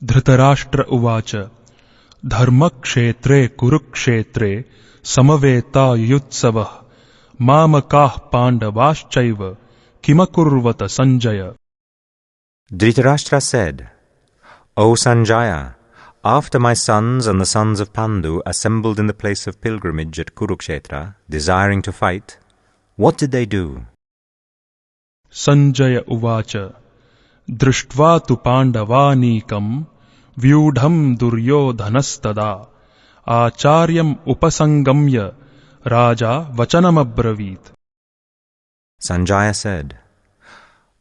Dhritarashtra uvacha Dharmakshetre Kurukshetre Samaveta Yutsavah Mamakah Pandavaschaiva Kimakurvata Sanjaya. Dhritarashtra said, O Sanjaya, after my sons and the sons of Pandu assembled in the place of pilgrimage at Kurukshetra, desiring to fight, what did they do? Sanjaya uvacha Drishtva tu Pandavanikam Vyudham Duryodhanastada Acharyam Upasangamya Raja Vachanamabravit. Sanjaya said,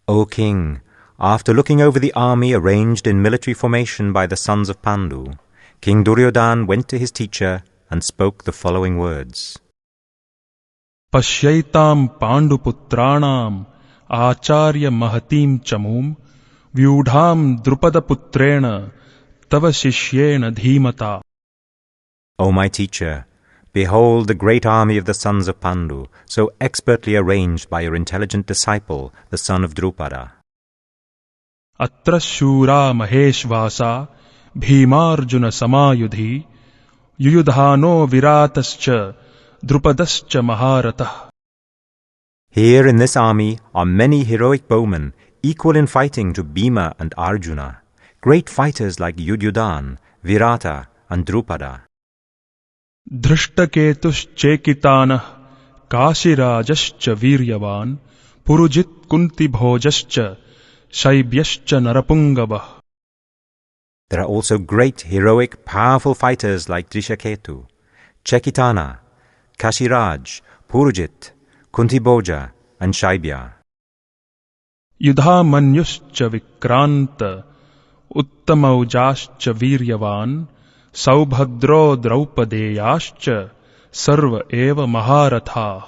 O king, after looking over the army arranged in military formation by the sons of Pandu, King Duryodhan went to his teacher and spoke the following words. Pashyaitam Panduputranam Acharya Mahatim Chamum Vyudham Drupadaputrena Tava Shishyena Dhimata. O my teacher, behold the great army of the sons of Pandu, so expertly arranged by your intelligent disciple, the son of Drupada. Atra Shura Maheshvasa Bhimarjuna Samayudhi Yuyudhano Viratascha Drupadascha Maharatah. Here in this army are many heroic bowmen, equal in fighting to Bhima and Arjuna, great fighters like Yudyudhan, Virata and Drupada. Drishtaketush Chekitanah Kashirajascha Viryavan Purujit Kunti Bhojascha Shaibyascha Narapungavah. There are also great, heroic, powerful fighters like Drishaketu, Chekitana, Kashiraj, Purujit, Kuntibhoja, and Shaibya. Yudhamanyuscha Vikranta Uttamaujascha Viryavan Saubhadro Draupadeyascha Sarva Eva Maharatha.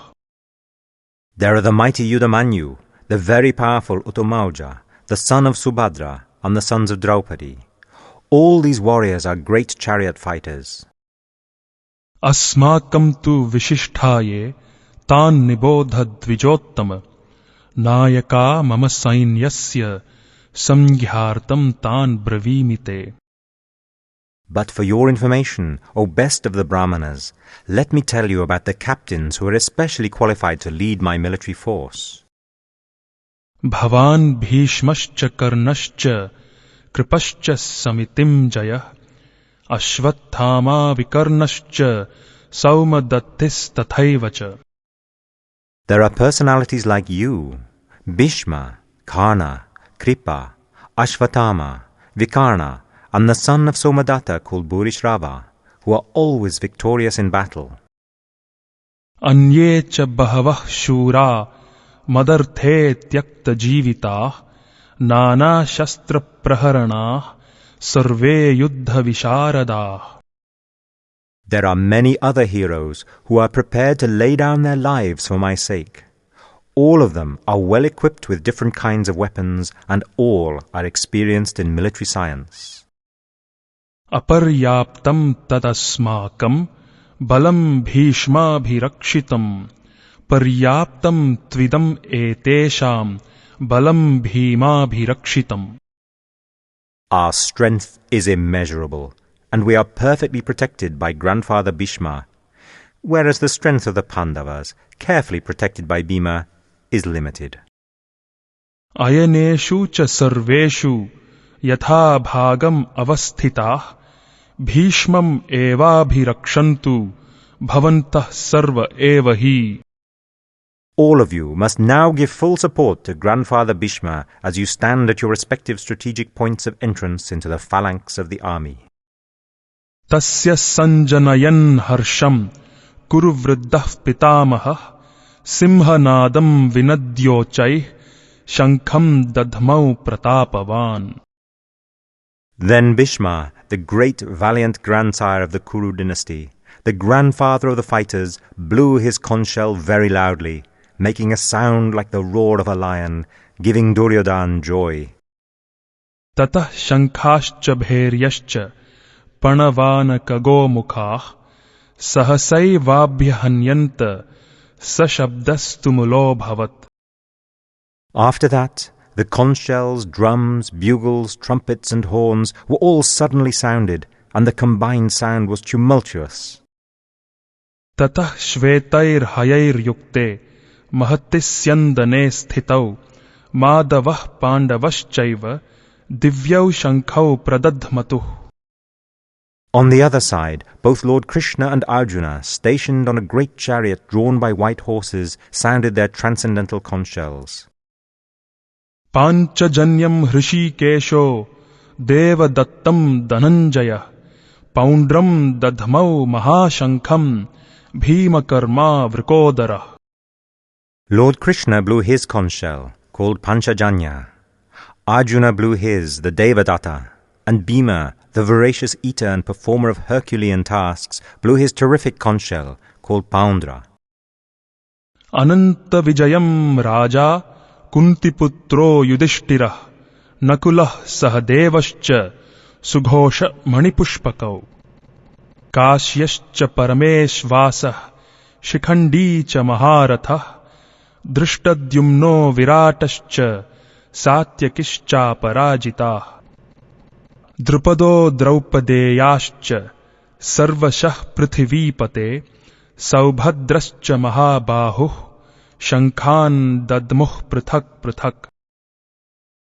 There are the mighty Yudamanyu, the very powerful Uttamauja, the son of Subhadra, and the sons of Draupadi. All these warriors are great chariot fighters. Asmakam tu Vishishtaye Tan Nibodha Dvijottama Nayaka Mama Sainyasya Samghyartam Tan Bravimite. But for your information, O best of the Brahmanas, let me tell you about the captains who are especially qualified to lead my military force. Bhavan Bhishmascha Karnascha Kripascha Samitim Jaya Ashvathama Vikarnascha Saumadattis Tathaivacha. There are personalities like you, Bhishma, Karna, Kripa, Ashvatthama, Vikarna, and the son of Somadatta called Bhurishrava, who are always victorious in battle. Anyecha Bahavah Shura Madarthe Tyakta Jivita Nana Shastra Praharana Sarve Yuddha Visharada. There are many other heroes who are prepared to lay down their lives for my sake. All of them are well equipped with different kinds of weapons, and all are experienced in military science. Aparyaptam tadasmakam balam bhishma bhirakshitam paryaptam tvidam etesham balam bhima bhirakshitam. Our strength is immeasurable, and we are perfectly protected by grandfather Bhishma, whereas the strength of the Pandavas, carefully protected by Bhima, is limited. Ayaneshu cha sarveshu yatha bhagam avasthitah Bhishmam eva bhirakshantu bhavantah sarva eva hi. All of you must now give full support to grandfather Bhishma as you stand at your respective strategic points of entrance into the phalanx of the army. Tasya sanjanayan harsham kuru vriddah pitamaha simhanadam vinadyochai shankham dadhmau pratapavan. Then Bhishma, the great valiant grandsire of the Kuru dynasty, the grandfather of the fighters, blew his conch shell very loudly, making a sound like the roar of a lion, giving Duryodhan joy. Tatah shankhascha bhairyascha panavana kago mukhah sahasai vabhyahanyanta sashabdastumulo bhavat. After that, The conch shells, drums, bugles, trumpets and horns were all suddenly sounded, and the combined sound was tumultuous. ततः श्वेतैर्हयैर्युक्ते महत्तिस्यन्दने स्थितौ माधवः पाण्डवश्चैव दिव्यौ शङ्खौ प्रदध्मतुः. On the other side, both Lord Krishna and Arjuna, stationed on a great chariot drawn by white horses, sounded their transcendental conch shells. पाञ्चजन्यम् हृषीकेशो देवदत्तम् Dhananjay पौण्ड्रम् दध्मौ महाशङ्खम् भीमकर्मा वृकोदरः. Lord Krishna blew his conch shell, called Panchajanya. Arjuna blew his, the Devadatta, and Bhima, the voracious eater and performer of Herculean tasks, blew his terrific conch shell, called Paundra. Ananta Vijayam Raja Kuntiputro Yudhishthirah Nakulah Sahadevascha Sughosha Manipushpakau Kashyascha Parameshvasah Shikhandi cha Maharathah Drishtadyumno Viratascha Satyakischa Parajitah Drupado Draupadeyascha Sarvashah Prithivipate Saubhadrascha Mahabahuh Shankhan Dadmuh Prithak Prithak.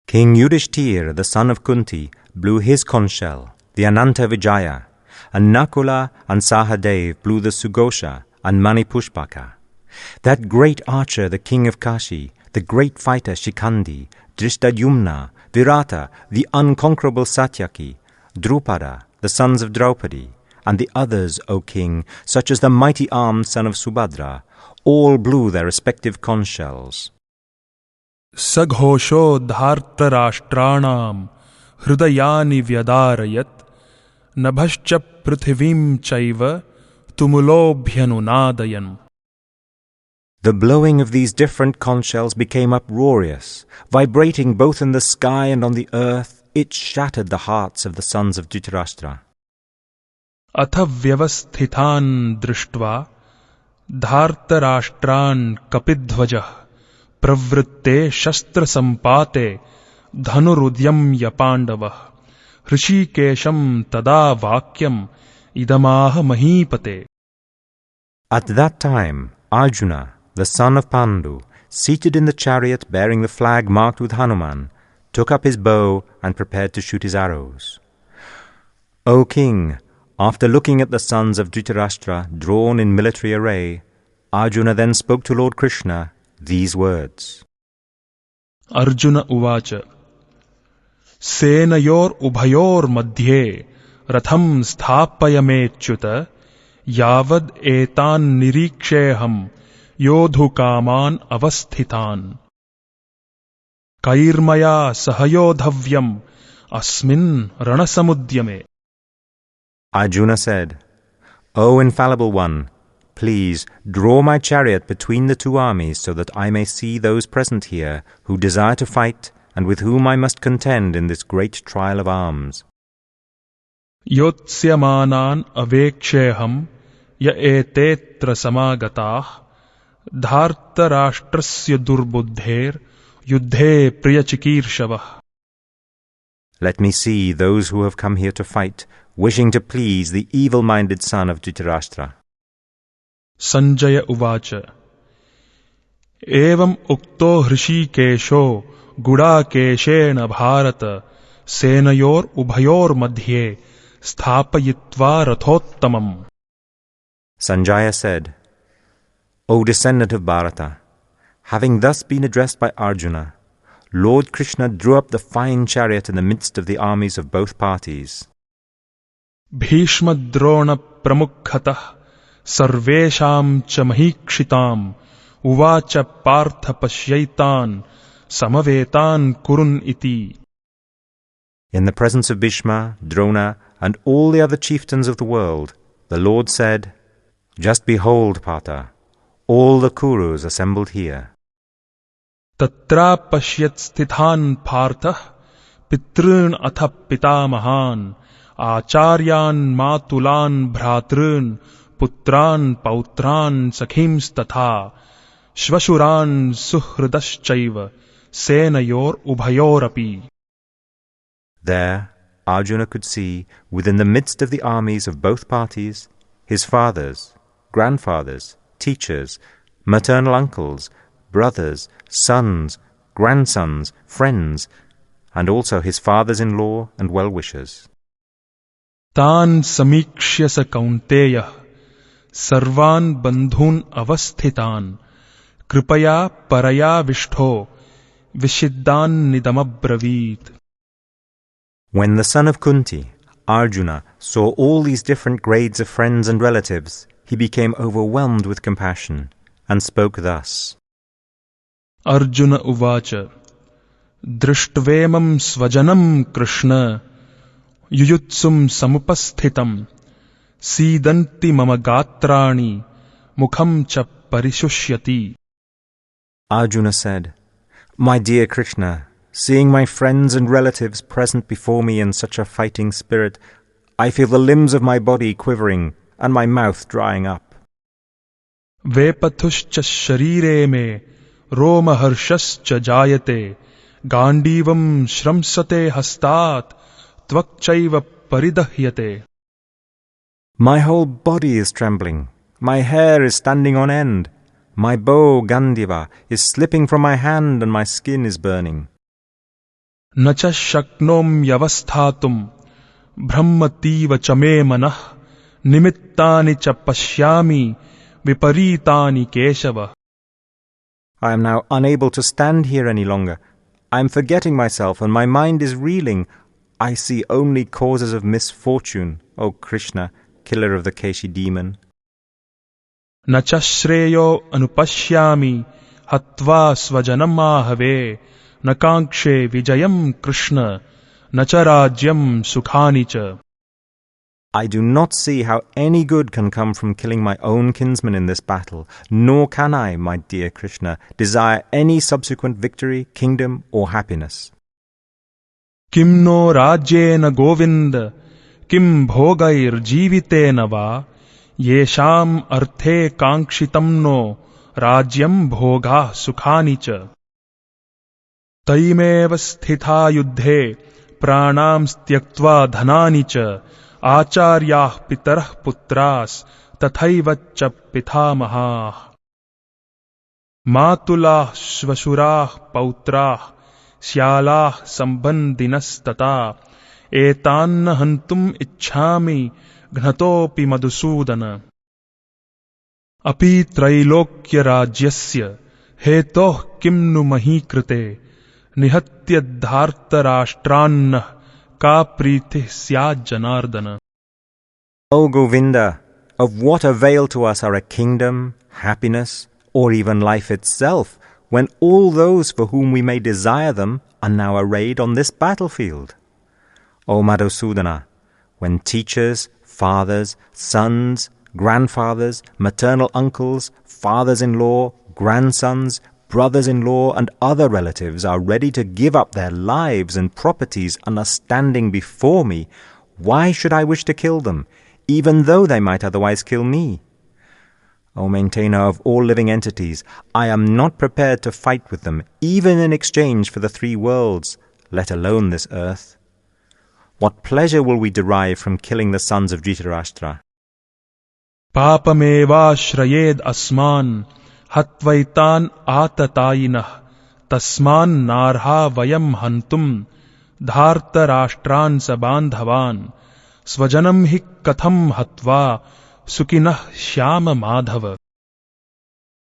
King Yudhishthir, the son of Kunti, blew his conch shell, the Ananta Vijaya, and Nakula and Sahadev blew the Sughosha and Manipushpaka. That great archer, the king of Kashi, the great fighter Shikhandi, Drishtadyumna, Virata, the unconquerable Satyaki, Drupada, the sons of Draupadi, and the others, O king, such as the mighty-armed son of Subhadra, all blew their respective conch shells. Saghosho dhartarashtranam hrudayani vyadarayat nabhascha prithivim chaiva tumulobhyanunadayan. The blowing of these different conch shells became uproarious. Vibrating both in the sky and on the earth, it shattered the hearts of the sons of Dhritarashtra. Atha vyavasthitan drishtva dhartarashtran kapidhvajah pravritte shastra sampate dhanurudyam yapandavah hrishikesham tada vakyam idamaha mahipate. At that time, Arjuna, the son of Pandu, seated in the chariot bearing the flag marked with Hanuman, took up his bow and prepared to shoot his arrows. O king, after looking at the sons of Dhritarashtra drawn in military array, Arjuna then spoke to Lord Krishna these words. Arjuna uvacha Senayor ubhayor madhye ratham sthapayamechyuta yavad etan niriksheham yodhukaman avasthitan kairmaya sahayodhavyam asmin ranasamudyame. Arjuna said, O infallible one, please draw my chariot between the two armies so that I may see those present here who desire to fight and with whom I must contend in this great trial of arms. Yotsyamanaan aveksheham ya etetra samagatah dhartarashtrasya durbuddher yuddhe priyachikirshavah. Let me see those who have come here to fight, wishing to please the evil-minded son of Dhritarashtra. Sanjaya uvacha Evam ukto hrishikesho gudakeshena bharata senayor ubhayor madhye sthapayitva rathottamam. Sanjaya said, O descendant of Bharata, having thus been addressed by Arjuna, Lord Krishna drew up the fine chariot in the midst of the armies of both parties. Bhishma drona pramukhatah sarvesham cha mahikshitam uvacha partha pashyaitan samavetan kurun iti. In the presence of Bhishma, Drona, and all the other chieftains of the world, the Lord said, Just behold, Partha, all the Kurus assembled here. Tatra pashyat stithan parthah pitrun atha pitamahan acharyan matulan bhratrun putran pautran sakhims tatha shvashuran suhridaschaiva senayor ubhayorapi. There, Arjuna could see, within the midst of the armies of both parties, his fathers, grandfathers, teachers, maternal uncles, brothers, sons, grandsons, friends, and also his fathers-in-law and well-wishers. Tan samikshya sa kaunteyah sarvan bandhun avasthitan kripaya paraya vishtho vishiddhan nidamabravit. When the son of Kunti, Arjuna, saw all these different grades of friends and relatives, he became overwhelmed with compassion and spoke thus. Arjuna uvacha drishtavemam svajanam Krishna yuyutsum samupasthitam sidanti mama gatrani mukham cha parishusyati. Arjuna said, My dear Krishna, seeing my friends and relatives present before me in such a fighting spirit, I feel the limbs of my body quivering and my mouth drying up. Vepatushcha sharire me romaharshascha jayate gandivam shramsate hastat tvakchaiva paridahyate. My whole body is trembling. My hair is standing on end. My bow, Gandiva, is slipping from my hand and my skin is burning. Nacha shaknom yavasthatum brahmativa cha me manah nimittani cha pashyami viparitani keshava. I am now unable to stand here any longer. I am forgetting myself and my mind is reeling. I see only causes of misfortune, O Krishna, killer of the Keshi demon. Nacha shreyo anupashyami hatva svajanam ahave nakankshe vijayam Krishna nacha rajyam sukhani cha. I do not see how any good can come from killing my own kinsman in this battle, nor can I, my dear Krishna, desire any subsequent victory, kingdom, or happiness. Kim no rajyena govinda kim bhogair jivitena va yesham arthe kankshitam no rajyam bhoga sukhani cha. Taimeva sthitha yuddhe pranam styaktva dhanani cha acharyah pitarah putras tathaiva cha pithamahah matulah svashurah pautrah syalah sambandinastata etanna hantum ichhami gnatopi madhusudana. Api trailokya rajyasya hetoh kimnu mahikrite nihatya dharta rashtranna ka priti syad janardana. O Govinda, of what avail to us are a kingdom, happiness, or even life itself, when all those for whom we may desire them are now arrayed on this battlefield? O Madhusudana, when teachers, fathers, sons, grandfathers, maternal uncles, fathers-in-law, grandsons, brothers-in-law, and other relatives are ready to give up their lives and properties and are standing before me, why should I wish to kill them, even though they might otherwise kill me? O maintainer of all living entities, I am not prepared to fight with them, even in exchange for the 3 worlds, let alone this earth. What pleasure will we derive from killing the sons of Dhritarashtra? Papameva shrayed asman hatvaitan atatayinah tasman narha vayam hantum dharta rashtran sabandhavan svajanam hi katham hatva sukinah shyama madhava.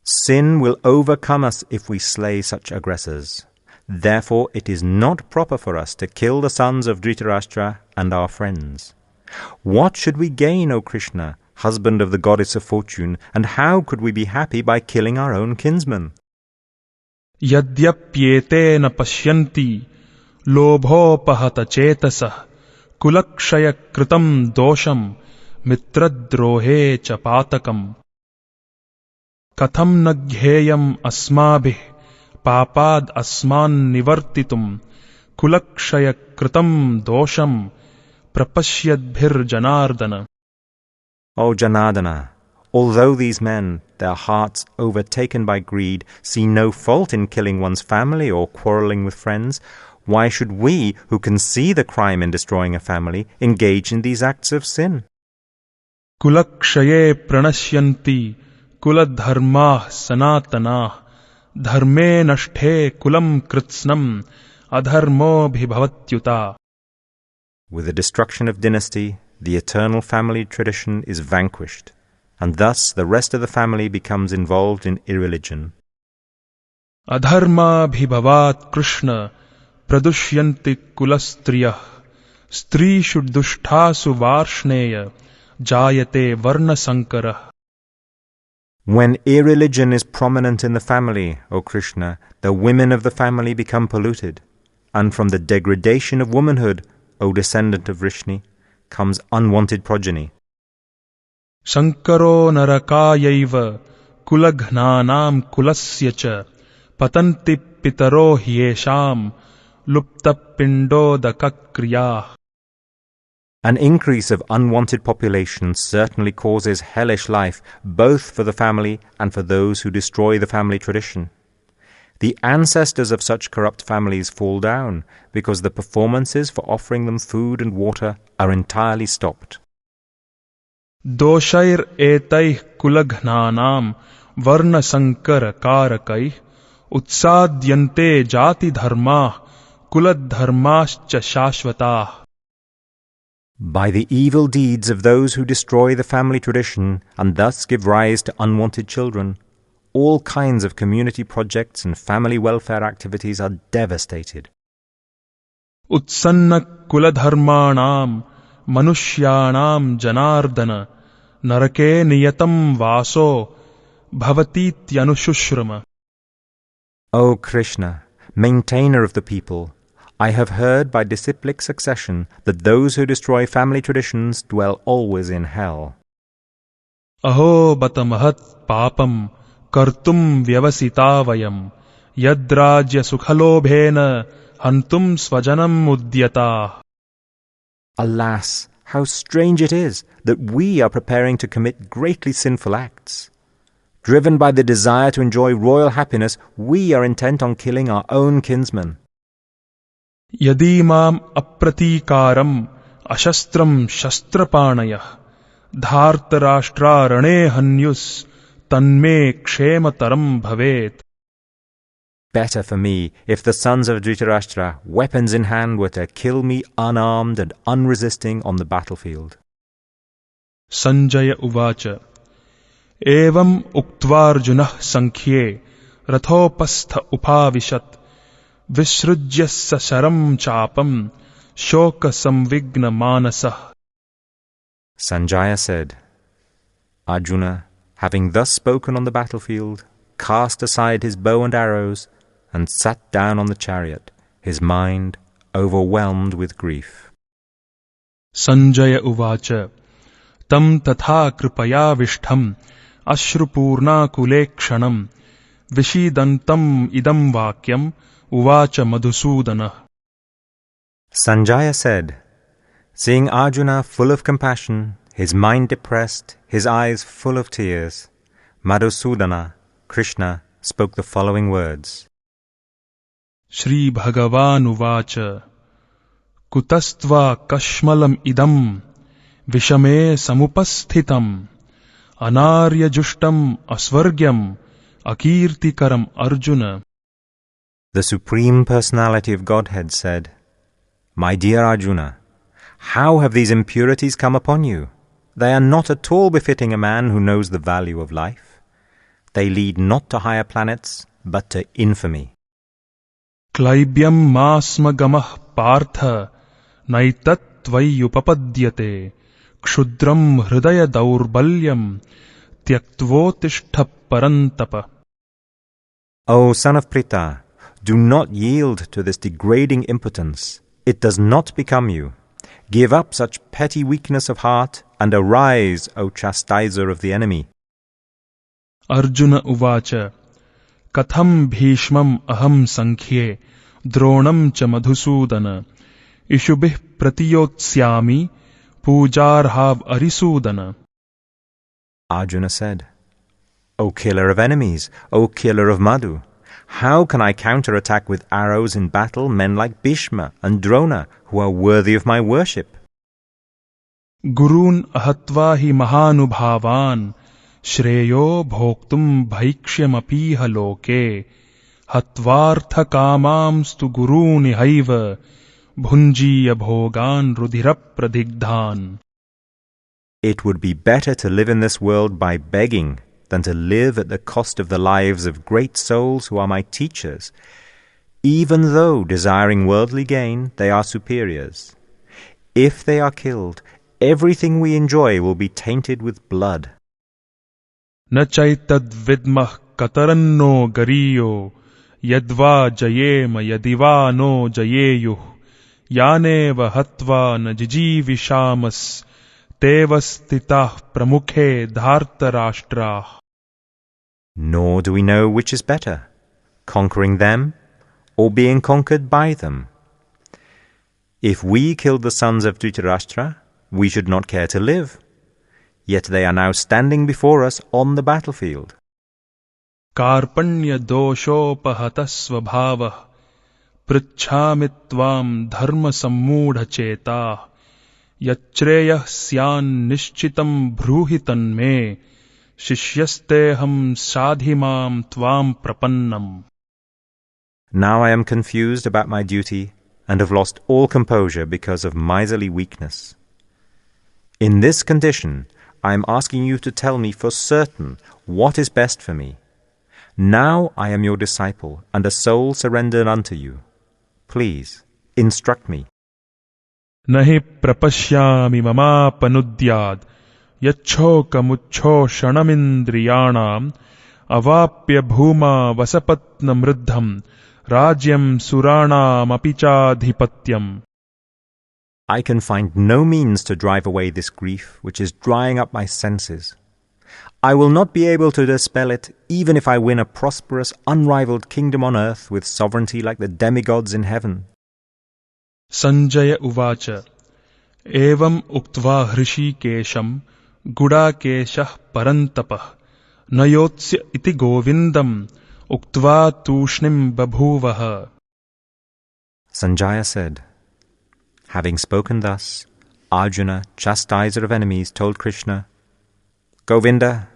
Sin will overcome us if we slay such aggressors. Therefore it is not proper for us to kill the sons of Dhritarashtra and our friends. What should we gain, O Krishna, husband of the goddess of fortune, and how could we be happy by killing our own kinsman? Yadyapyete na pashyanti lobhopahata chetasah kulakshaya kritam dosham mitradrohe cha patakam katham nagheyam asmabhih papad asman nivartitum kulakshaya kritam dosham prapashyadbhir janardana. O Janardana, although these men, their hearts overtaken by greed, see no fault in killing one's family or quarrelling with friends, why should we, who can see the crime in destroying a family, engage in these acts of sin? Kulakshaye pranashyanti kuladharmah sanatanah dharme nashthe kulam kritsnam adharmo bhibhavatyuta. With the destruction of dynasty, the eternal family tradition is vanquished, and thus the rest of the family becomes involved in irreligion. Adharma bhibhavat Krishna pradushyanti kulastriyah strishu dushtasu varshneya jayate varna sankarah. When irreligion is prominent in the family, O Krishna, the women of the family become polluted, and from the degradation of womanhood, O descendant of Vrishni, comes unwanted progeny. Sankaro narakayaiva kulagnanam kulasya cha patanti pitaro hyesham lupta pindodakakriyah. An increase of unwanted population certainly causes hellish life both for the family and for those who destroy the family tradition. The ancestors of such corrupt families fall down because the performances for offering them food and water are entirely stopped. Doshair etaih kulagnanam varna sankara karakaih utsadyante jati dharmah kuladharmascha shashvatah. By the evil deeds of those who destroy the family tradition and thus give rise to unwanted children, all kinds of community projects and family welfare activities are devastated. Utsanna kuladharmanam manushyanam janardana narake niyatam vaso bhavatityanushrama. O Krishna, maintainer of the people, I have heard by disciplic succession that those who destroy family traditions dwell always in hell. Aho batamahat papam kartum vyavasita vayam yadrajya sukhalobhena hantum svajanam udyata. Alas, how strange it is that we are preparing to commit greatly sinful acts. Driven by the desire to enjoy royal happiness, we are intent on killing our own kinsmen. Yadimam apratikaram ashastram shastrapanayah dhartarashtra rane hanyus tanme kshemataram bhavet. Better for me if the sons of Dhritarashtra, weapons in hand, were to kill me unarmed and unresisting on the battlefield. Sanjaya uvacha evam uktvarjunah sankhye rathopastha upavishat visrujyassa sharam chapam shoka samvigna manasah. Sanjaya said, Arjuna, having thus spoken on the battlefield, cast aside his bow and arrows and sat down on the chariot, his mind overwhelmed with grief. Sanjaya uvacha tam tatha kripaya vishtham ashrupurna kulekshanam vishidantam idam vakyam uvacha madhusudana. Sanjaya said, seeing Arjuna full of compassion, his mind depressed, his eyes full of tears, Madhusudana, Krishna, spoke the following words. Shri Bhagavan uvacha kutastva kashmalam idam vishame samupasthitam anarya jushtam asvargyam akirtikaram Arjuna. The Supreme Personality of Godhead said, My dear Arjuna, how have these impurities come upon you? They are not at all befitting a man who knows the value of life. They lead not to higher planets, but to infamy. Klaibyam masma gamah partha naitat tvayupapadyate kshudram hridaya daurbalyam tyaktvotishthap parantapa. O son of Pritha, do not yield to this degrading impotence. It does not become you. Give up such petty weakness of heart and arise, O chastiser of the enemy. Arjuna uvacha katham bhishmam aham sankhye dronam cha madhusudana ishubih pratiyotsyami pujarhav arisudana. Arjuna said, O killer of enemies, O killer of Madhu, how can I counterattack with arrows in battle men like Bhishma and Drona, who are worthy of my worship? Gurun ahatva hi mahanubhavan shreyo bhoktum bhaikshyamapiha loke hatvartha kamamstu guruni haiva bhunjiya bhogan rudhirapradigdhan. It would be better to live in this world by begging than to live at the cost of the lives of great souls who are my teachers, even though, desiring worldly gain, they are superiors. If they are killed, everything we enjoy will be tainted with blood. Na chaitad vidmah kataranno gariyo yadva jayema yadiva no jayeyuh yaneva hatva na jijivishamas tevastitah pramukhe dhartarashtrah. Nor do we know which is better, conquering them or being conquered by them. If we killed the sons of Dhritarashtra, we should not care to live. Yet they are now standing before us on the battlefield. Karpanya doshopahata svabhavah pritchami tvam dharma sammudha chetah yachreyah syan nishchitam bruhitan me shishyasteham sadhimam tvam prapannam. Now I am confused about my duty and have lost all composure because of miserly weakness. In this condition, I am asking you to tell me for certain what is best for me. Now I am your disciple and a soul surrendered unto you. Please, instruct me. Nahi prapashyami mama panudyad yacho kamucho shanamindriyanam avapya bhuma vasapatna mriddham rajyam suranam apichadhipatyam. I can find no means to drive away this grief which is drying up my senses. I will not be able to dispel it even if I win a prosperous, unrivaled kingdom on earth with sovereignty like the demigods in heaven. Sanjaya uvacha evam uktva hrishikesham gudakeshah parantapah nayotsya iti govindam uktva tushnim babhuvaha. Sanjaya said, having spoken thus, Arjuna, chastiser of enemies, told Krishna, Govinda,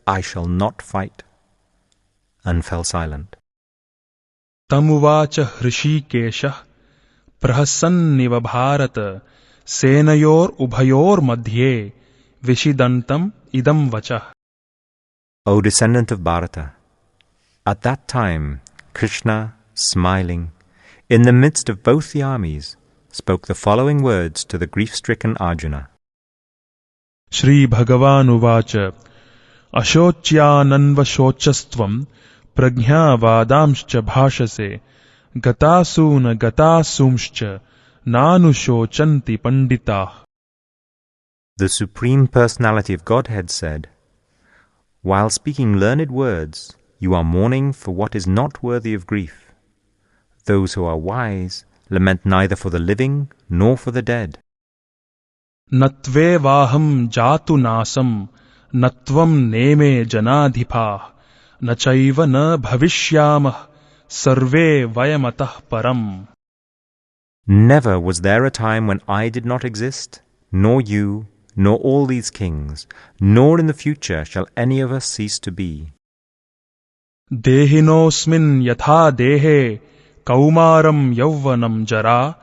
I shall not fight, and fell silent. Tamuvacha hrishikeshah prahasanniva bharata senayor ubhayor madhye vishidantam idam vachah. O descendant of Bharata, at that time Krishna, smiling, in the midst of both the armies, spoke the following words to the grief-stricken Arjuna. Shri Bhagavan uvacha ashocyananva shochastvam prajna vadamscha bhashase gatasuna gatasumscha nanu shochanti panditah. The Supreme Personality of Godhead said, while speaking learned words, you are mourning for what is not worthy of grief. Those who are wise lament neither for the living nor for the dead. Natve vaham jatu nasam natvam neme janadhipah nachaiva na bhavishyamah sarve vayamatah param. Never was there a time when I did not exist, nor you, nor all these kings, nor in the future shall any of us cease to be. Dehinosmin yatha dehe kaumaram yauvanam jara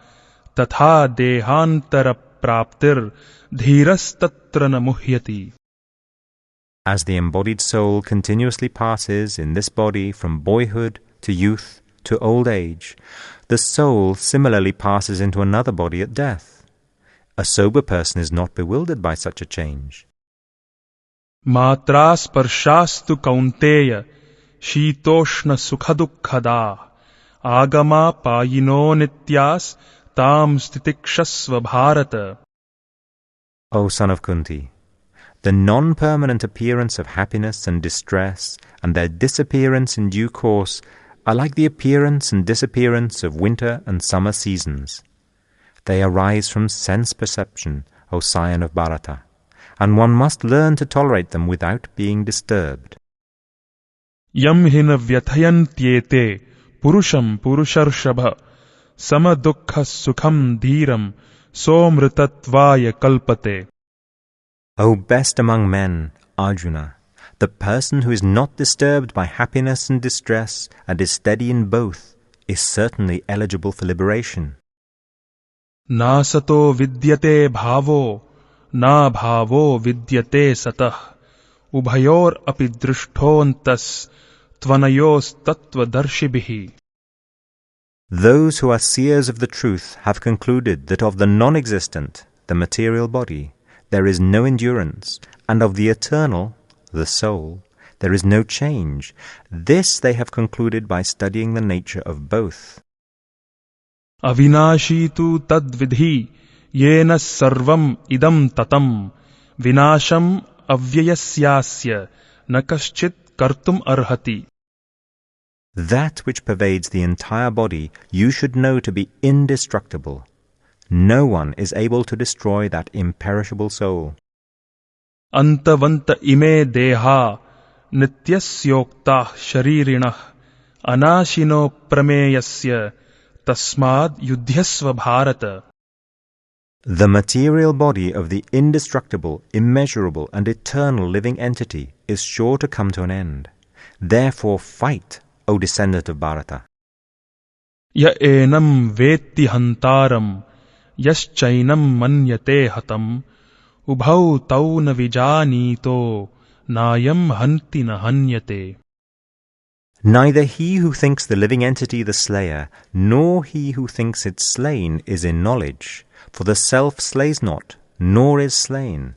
tatha dehantara praptir dhirastatra na muhyati. As the embodied soul continuously passes in this body from boyhood to youth to old age, the soul similarly passes into another body at death. A sober person is not bewildered by such a change. Matra sparshastu kaunteya shitoshna sukhadukhada agama payino nityas tam stitikshasva bharata. O son of Kunti, the non-permanent appearance of happiness and distress and their disappearance in due course are like the appearance and disappearance of winter and summer seasons. They arise from sense perception, O scion of Bharata, and one must learn to tolerate them without being disturbed. Yam hin vyathayantyete purusham purusharshava samadukha sukham dhiram somritatvaya kalpate. O best among men, Arjuna, the person who is not disturbed by happiness and distress and is steady in both is certainly eligible for liberation. Na sato vidyate bhavo, na bhavo vidyate satah, ubhayor api drishthontas tvanayos tattvadarshibhi. Those who are seers of the truth have concluded that of the non-existent, the material body, there is no endurance, and of the eternal, the soul, there is no change. This they have concluded by studying the nature of both. Avinashi tu tadvidhi yena sarvam idam tatam vinasham avyayasyasya nakaschit kartum arhati. That which pervades the entire body you should know to be indestructible. No one is able to destroy that imperishable soul. Antavanta ime deha nityasyokta sharirinah anashino prameyasya tasmad yudhyasva bharata. The material body of the indestructible, immeasurable and eternal living entity is sure to come to an end. Therefore fight, O descendant of Bharata. Ya enam vetti hantaram yaschainam manyate hatam ubhau tau na vijanito nayam hanti na hanyate. Neither he who thinks the living entity the slayer, nor he who thinks it slain is in knowledge, for the self slays not, nor is slain.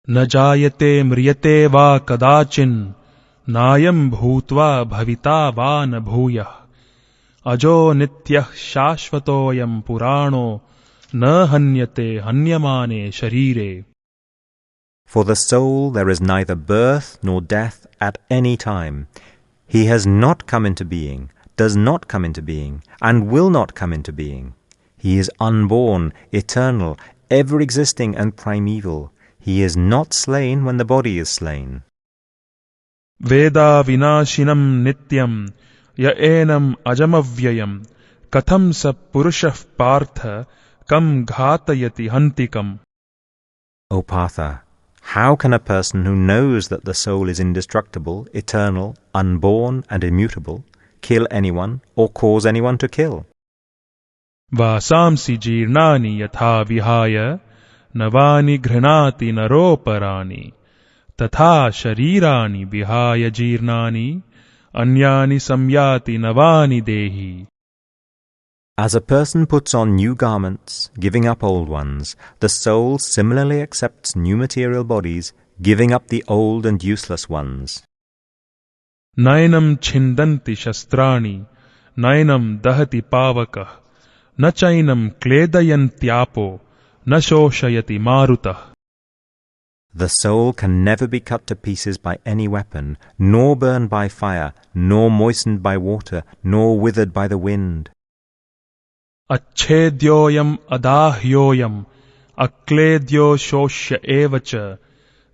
Na jayate mriyate va kadachin nayam bhutva bhavita va na bhuyah ajo nityah shashvatoyam purano na hanyate hanyamane sharire. For the soul there is neither birth nor death at any time. He has not come into being, does not come into being, and will not come into being. He is unborn, eternal, ever-existing and primeval. He is not slain when the body is slain. Veda vinashinam nityam ya enam ajamavyayam katham sa purushah partha kam ghatayati hantikam. O Partha, how can a person who knows that the soul is indestructible, eternal, unborn and immutable kill anyone or cause anyone to kill? Vasamsi jirnani yatha vihaya navani ghrhnati naroparani tatha sharirani vihaya jirnani anyani samyati navani dehi. As a person puts on new garments, giving up old ones, the soul similarly accepts new material bodies, giving up the old and useless ones. Nainam chindanti shastrani, nainam dahati pavakah, na chainam kledayantyapo, na shoshayati marutah. The soul can never be cut to pieces by any weapon, nor burned by fire, nor moistened by water, nor withered by the wind. Achedyoyam adahyoyam akledyo shoshya evacha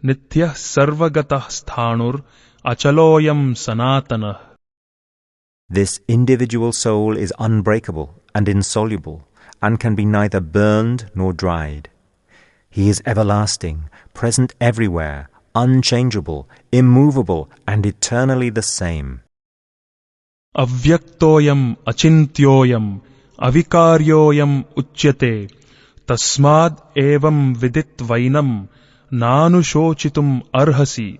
nityah sarvagatah sthanur achaloyam sanatanah. This individual soul is unbreakable and insoluble, and can be neither burned nor dried. He is everlasting, present everywhere, unchangeable, immovable, and eternally the same. Avyaktoyam achintyoyam avikaryoyam uchyate tasmad evam vidit vainam nanushochitum arhasi.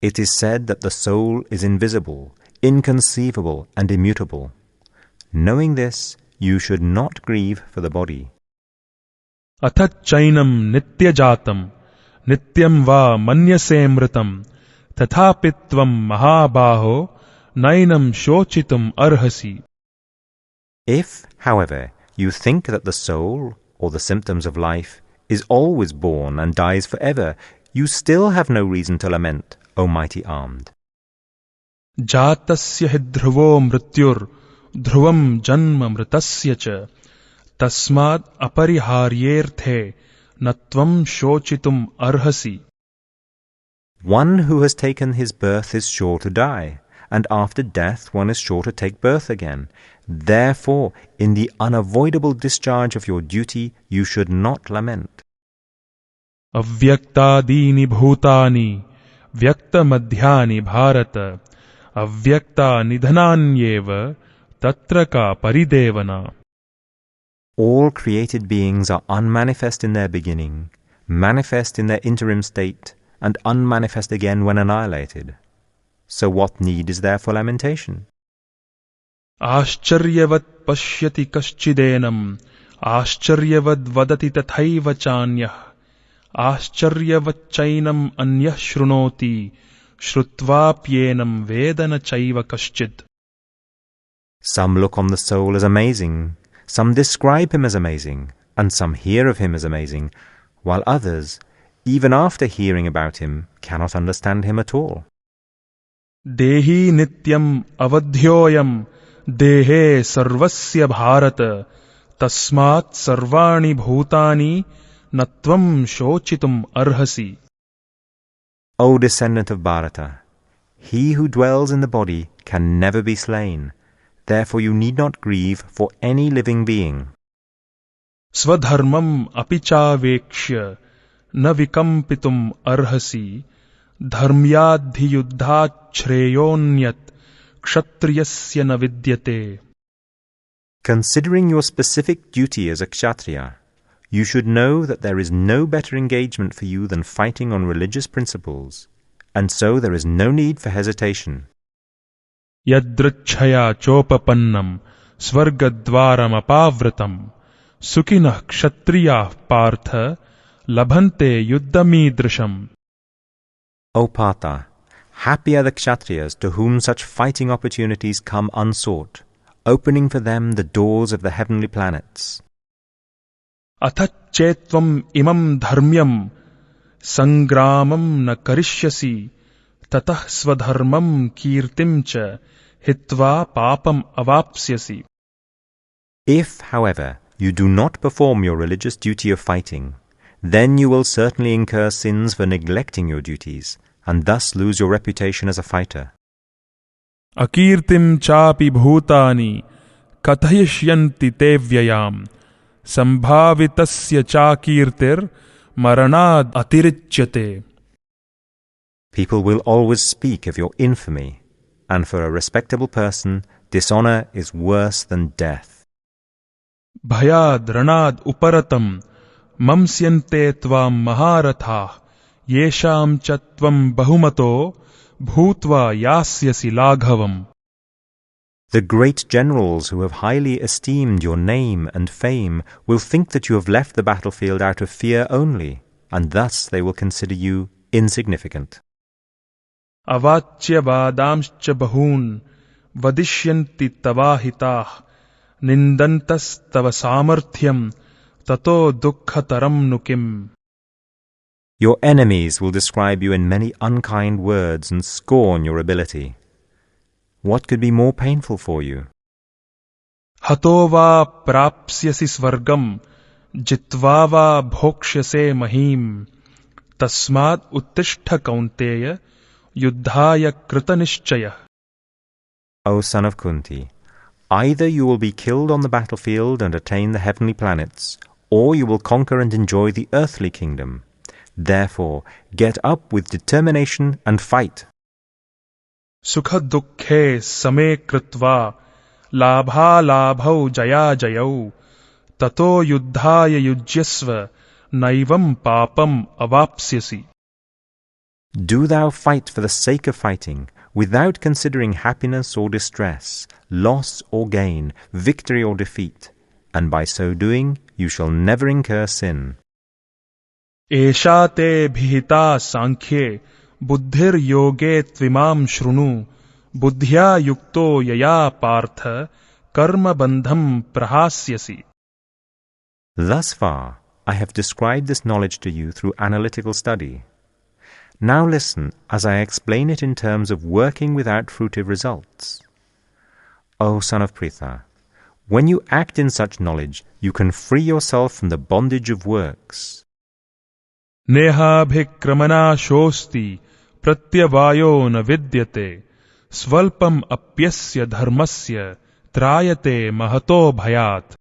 It is said that the soul is invisible, inconceivable, and immutable. Knowing this, you should not grieve for the body. Athachainam nityajatam nityam va manyasemritam tathapitvam mahabaho nainam shochitum arhasi. If, however, you think that the soul, or the symptoms of life, is always born and dies forever, you still have no reason to lament, O mighty armed. Jatasya hidhruvo mrityur dhruvam janma mritasya cha tasmad apariharyerthe natvam shochitum arhasi. One who has taken his birth is sure to die, and after death one is sure to take birth again. Therefore, in the unavoidable discharge of your duty, you should not lament. Avyaktadini bhutani vyaktamadhyani bharata avyakta nidhananyeva tatra ka paridevana. All created beings are unmanifest in their beginning, manifest in their interim state, and unmanifest again when annihilated. So what need is there for lamentation? Ascharyavat pashyati kaschidenam ascharyavad vadati tathaiva chanyah ascharyavat anyah shrunoti shrutvapyenam vedana chaiva kaschid. Some look on the soul as amazing, some describe him as amazing, and some hear of him as amazing, while others, even after hearing about him, cannot understand him at all. Dehi nityam avadhyoyam dehe sarvasya bharata tasmat sarvani bhutani natvam shochitum arhasi. O descendant of Bharata, he who dwells in the body can never be slain. Therefore you need not grieve for any living being. Swadharmam apichavekshya na vikampitum arhasi dharmyadhi yuddhat shreyonyat kshatriyasya na vidyate. Considering your specific duty as a kshatriya, you should know that there is no better engagement for you than fighting on religious principles, and so there is no need for hesitation. Yadrachaya chopapannam svargadvaram apavratam sukhinah kshatriyah partha labhante yuddhamidrisham. O Partha, happy are the kshatriyas to whom such fighting opportunities come unsought, opening for them the doors of the heavenly planets. Athachetvam imam dharmyam sangramam na karishyasi tatah swadharmam kirtim cha hitva papam avapsyasi. If, however, you do not perform your religious duty of fighting, then you will certainly incur sins for neglecting your duties, and thus lose your reputation as a fighter. Akirtim chapi bhutani kathayishyanti te vyayam sambhavitasya chakirtir maranad atirichyate. People will always speak of your infamy, and for a respectable person, dishonor is worse than death. Bhayad ranad uparatam mamsyante tvam maharatha yesham chatvam bahumato bhutva yasyasi laghavam. The great generals who have highly esteemed your name and fame will think that you have left the battlefield out of fear only, and thus they will consider you insignificant. Avachya vadamscha bahun vadishyanti tavahitah nindantas tava samarthyam tato dukkhataram nukim. Your enemies will describe you in many unkind words and scorn your ability. What could be more painful for you? Hatova prapsyasi svargam jitva va bhokshyase mahim tasmad uttishta kaunteya yuddhaya kritanishchaya. O son of Kunti, either you will be killed on the battlefield and attain the heavenly planets, or you will conquer and enjoy the earthly kingdom. Therefore, get up with determination and fight. Sukha dukkhe same kritva labha labhau jaya jayau tato yuddhaya yujyasva naivam papam avapsyasi. Do thou fight for the sake of fighting, without considering happiness or distress, loss or gain, victory or defeat, and by so doing you shall never incur sin. Esha te bhita sankhye buddhir yoge tvimam shrunu buddhya yukto yaya partha karma bandham prahasyasi. Thus far, I have described this knowledge to you through analytical study. Now listen as I explain it in terms of working without fruitive results. O son of Pritha, when you act in such knowledge, you can free yourself from the bondage of works. Neha bhikramana shosti pratyavayo na vidyate svalpam apyasya dharmasya trayate mahato bhayat.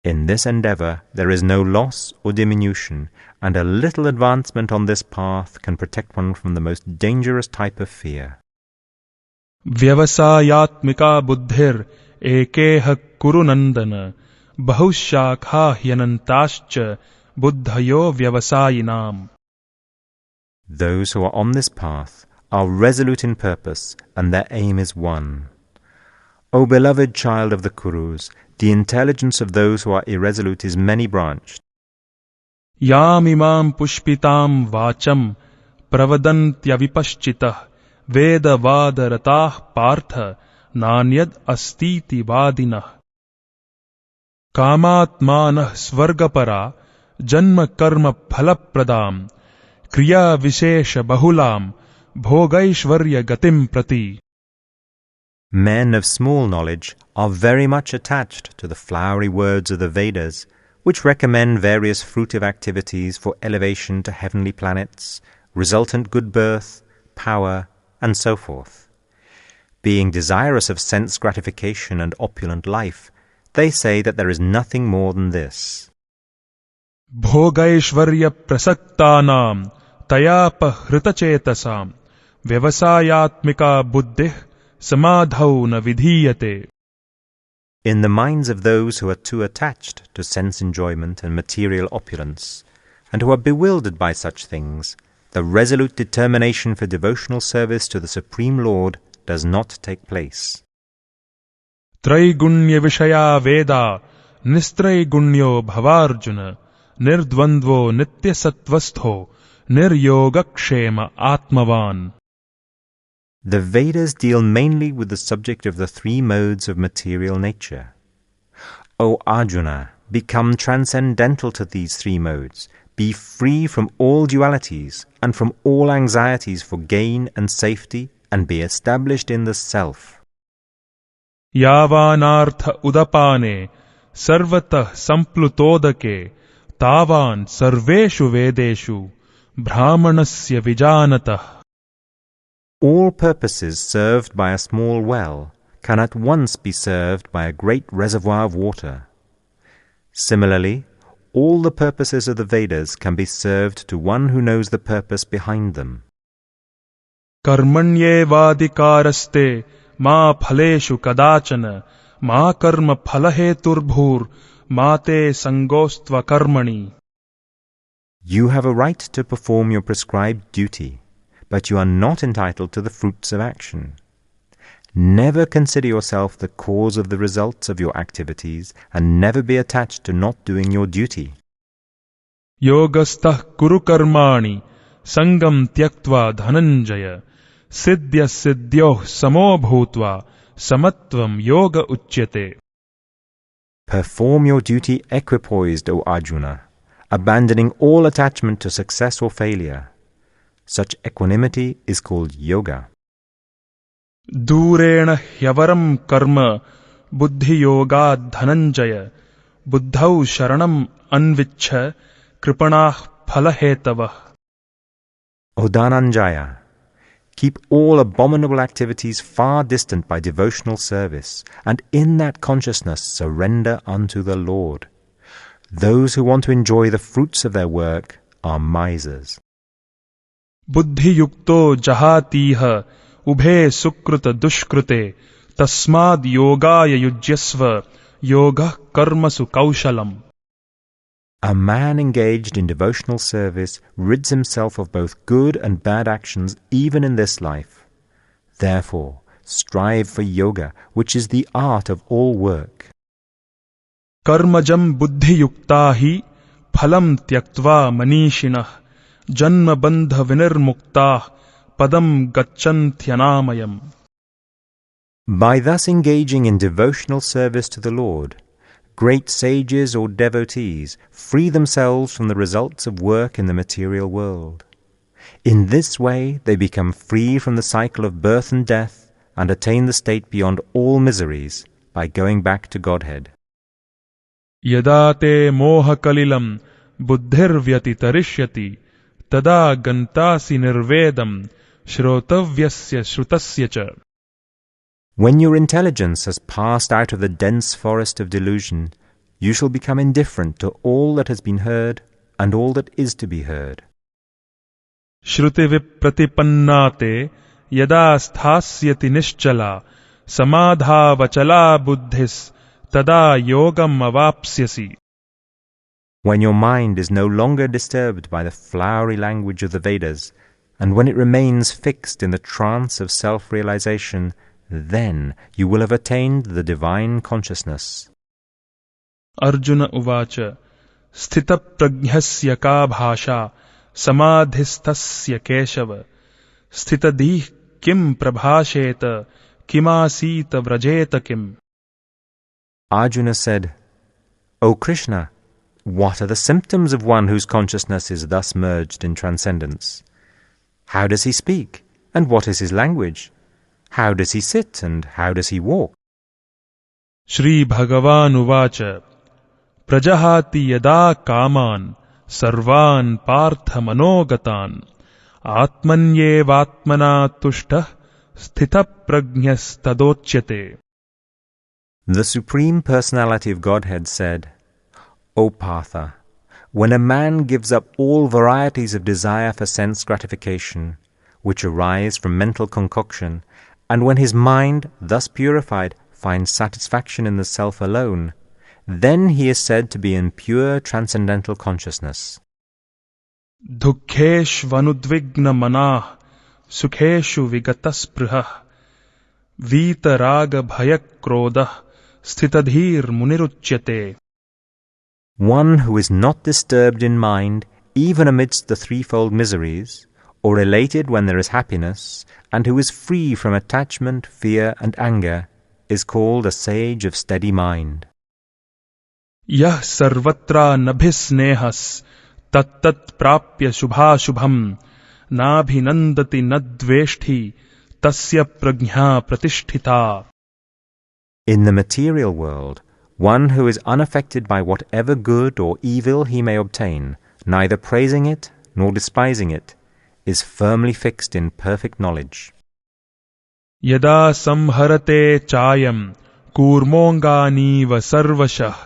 In this endeavor there is no loss or diminution, and a little advancement on this path can protect one from the most dangerous type of fear. Vyavasayatmika buddhir ekeha kuru nandana bahushakha hyanantascha buddhayo vyavasayinam. Those who are on this path are resolute in purpose, and their aim is one. O beloved child of the Kurus, the intelligence of those who are irresolute is many-branched. Yam imam pushpitam vacham pravadantyavipaschitah veda vadaratah partha nanyad astiti vadinah. Kamatmanah svargapara janma karma phalapradam kriya vishesha bahulam bhogaishvarya gatim prati. Men of small knowledge are very much attached to the flowery words of the Vedas, which recommend various fruitive activities for elevation to heavenly planets, resultant good birth, power, and so forth. Being desirous of sense gratification and opulent life, they say that there is nothing more than this. Bhogaishvarya prasaktanam tayapa hritachetasam vyavasayatmika buddhih samadhau na vidhiyate. In the minds of those who are too attached to sense enjoyment and material opulence, and who are bewildered by such things, the resolute determination for devotional service to the Supreme Lord does not take place. Traigunya vishaya veda nistraigunyo bhavarjuna nirdvandvo nitya sattvastho niryogakshema atmavan. The Vedas deal mainly with the subject of the three modes of material nature. O Arjuna, become transcendental to these three modes, be free from all dualities and from all anxieties for gain and safety, and be established in the Self. Yavanartha udapane sarvatah samplutodake tavan sarveshu vedeshu brahmanasya vijanatah. All purposes served by a small well can at once be served by a great reservoir of water. Similarly, all the purposes of the Vedas can be served to one who knows the purpose behind them. Karmanyevadikaraste ma phaleshu kadachana ma karma phalaheturbhur mate sangostva karmani. You have a right to perform your prescribed duty, but you are not entitled to the fruits of action. Never consider yourself the cause of the results of your activities, and never be attached to not doing your duty. Yogastah kuru karmani sangam tyaktva dhananjaya siddhya siddhyoh samo bhutva samatvam yoga uchyate. Perform your duty equipoised, O Arjuna, abandoning all attachment to success or failure. Such equanimity is called yoga. Durena hyavaram karma buddhi yoga dhananjaya buddhau sharanam anvichha kripanah phalahetavah. O Dhananjaya, keep all abominable activities far distant by devotional service, and in that consciousness surrender unto the Lord. Those who want to enjoy the fruits of their work are misers. Buddhi yukto jahatiha ubhe sukruta dushkrute tasmad yogaya yujyasva yoga karmasu kaushalam. A man engaged in devotional service rids himself of both good and bad actions even in this life. Therefore, strive for yoga, which is the art of all work. Karmajam buddhi yuktahi phalam tyaktva manishinah janma bandha vinirmuktah padam gacchanthyanamayam. By thus engaging in devotional service to the Lord, great sages or devotees free themselves from the results of work in the material world. In this way they become free from the cycle of birth and death and attain the state beyond all miseries by going back to Godhead. Yada te moha kalilam buddhir vyati tarishyati tada gantasi nirvedam shrotavyasya shrutasya cha. When your intelligence has passed out of the dense forest of delusion, you shall become indifferent to all that has been heard and all that is to be heard. Shruti vipratipannate yada sthasyati nischala samadha vachala buddhis tada yogam avapsyasi. When your mind is no longer disturbed by the flowery language of the Vedas, and when it remains fixed in the trance of self-realization, then you will have attained the divine consciousness. Arjuna uvacha sthita prajnasya ka bhasha samadhistasya keshava sthitadih kim prabhasheta kimasita vrajeta kim. Arjuna said, O Krishna, what are the symptoms of one whose consciousness is thus merged in transcendence? How does he speak, and what is his language? How does he sit, and how does he walk? Shri Bhagavan uvacha prajahati yada kaman sarvan partha manogatan atmanyevatmana tushtah sthita prajnyas tadochyate. The Supreme Personality of Godhead said, O Partha, when a man gives up all varieties of desire for sense gratification, which arise from mental concoction, and when his mind, thus purified, finds satisfaction in the self alone, then he is said to be in pure transcendental consciousness. Dukkheshvanudvigna manah sukheshu vigataspruhah vitaraga bhayakrodah sthitadhir muniruchyate. One who is not disturbed in mind even amidst the threefold miseries, or elated when there is happiness, and who is free from attachment, fear, and anger, is called a sage of steady mind. Yah sarvatra nabhisnehas tattat prapya shubhashubham nabhinandati nadveshti tasya prajna pratisthita. In the material world, one who is unaffected by whatever good or evil he may obtain, neither praising it nor despising it, is firmly fixed in perfect knowledge. Yada samharate chayam kurmonganiva sarvashah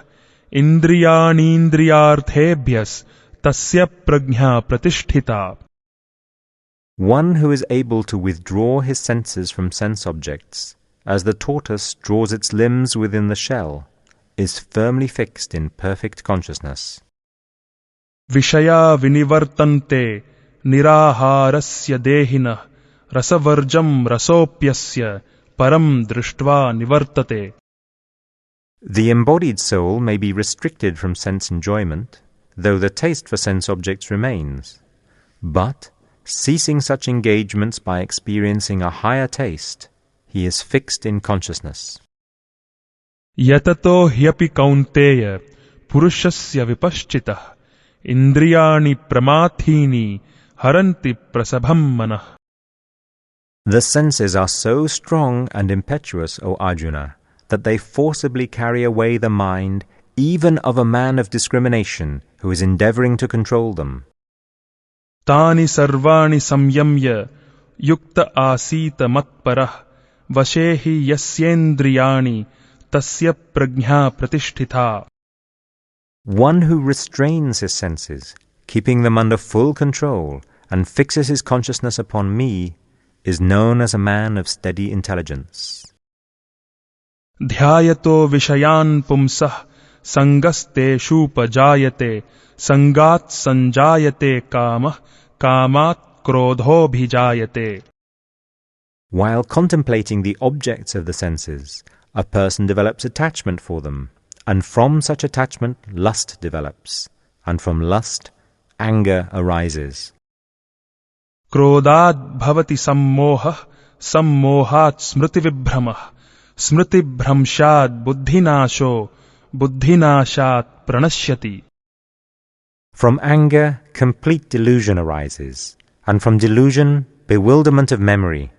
indriyanindriyarthebhyas tasya prajna pratisthita. One who is able to withdraw his senses from sense objects, as the tortoise draws its limbs within the shell, is firmly fixed in perfect consciousness. Vishaya vinivartante niraharasya dehinah rasavarjam rasopyasya param drishtva nivartate. The embodied soul may be restricted from sense enjoyment, though the taste for sense objects remains. But, ceasing such engagements by experiencing a higher taste, he is fixed in consciousness. Yatato hyapi kaunteya purushasya vipaschitah indriyani pramathini haranti prasabham manah. The senses are so strong and impetuous, O Arjuna, that they forcibly carry away the mind even of a man of discrimination who is endeavoring to control them. Tani sarvani samyamya yukta asita matparah vashehi yasyendriyani tasya prajna pratisthita. One who restrains his senses, keeping them under full control, and fixes his consciousness upon me, is known as a man of steady intelligence. Dhyayato vishayan pumsah sangaste shupajayate sangat sanjayate kamah kamat krodho bhijayate. While contemplating the objects of the senses, a person develops attachment for them, and from such attachment lust develops, and from lust anger arises. Krodad bhavati sammohah sammohat smriti vibhramah smriti bhramshad buddhinasho buddhinashat pranashyati. From anger complete delusion arises, and from delusion bewilderment of memory.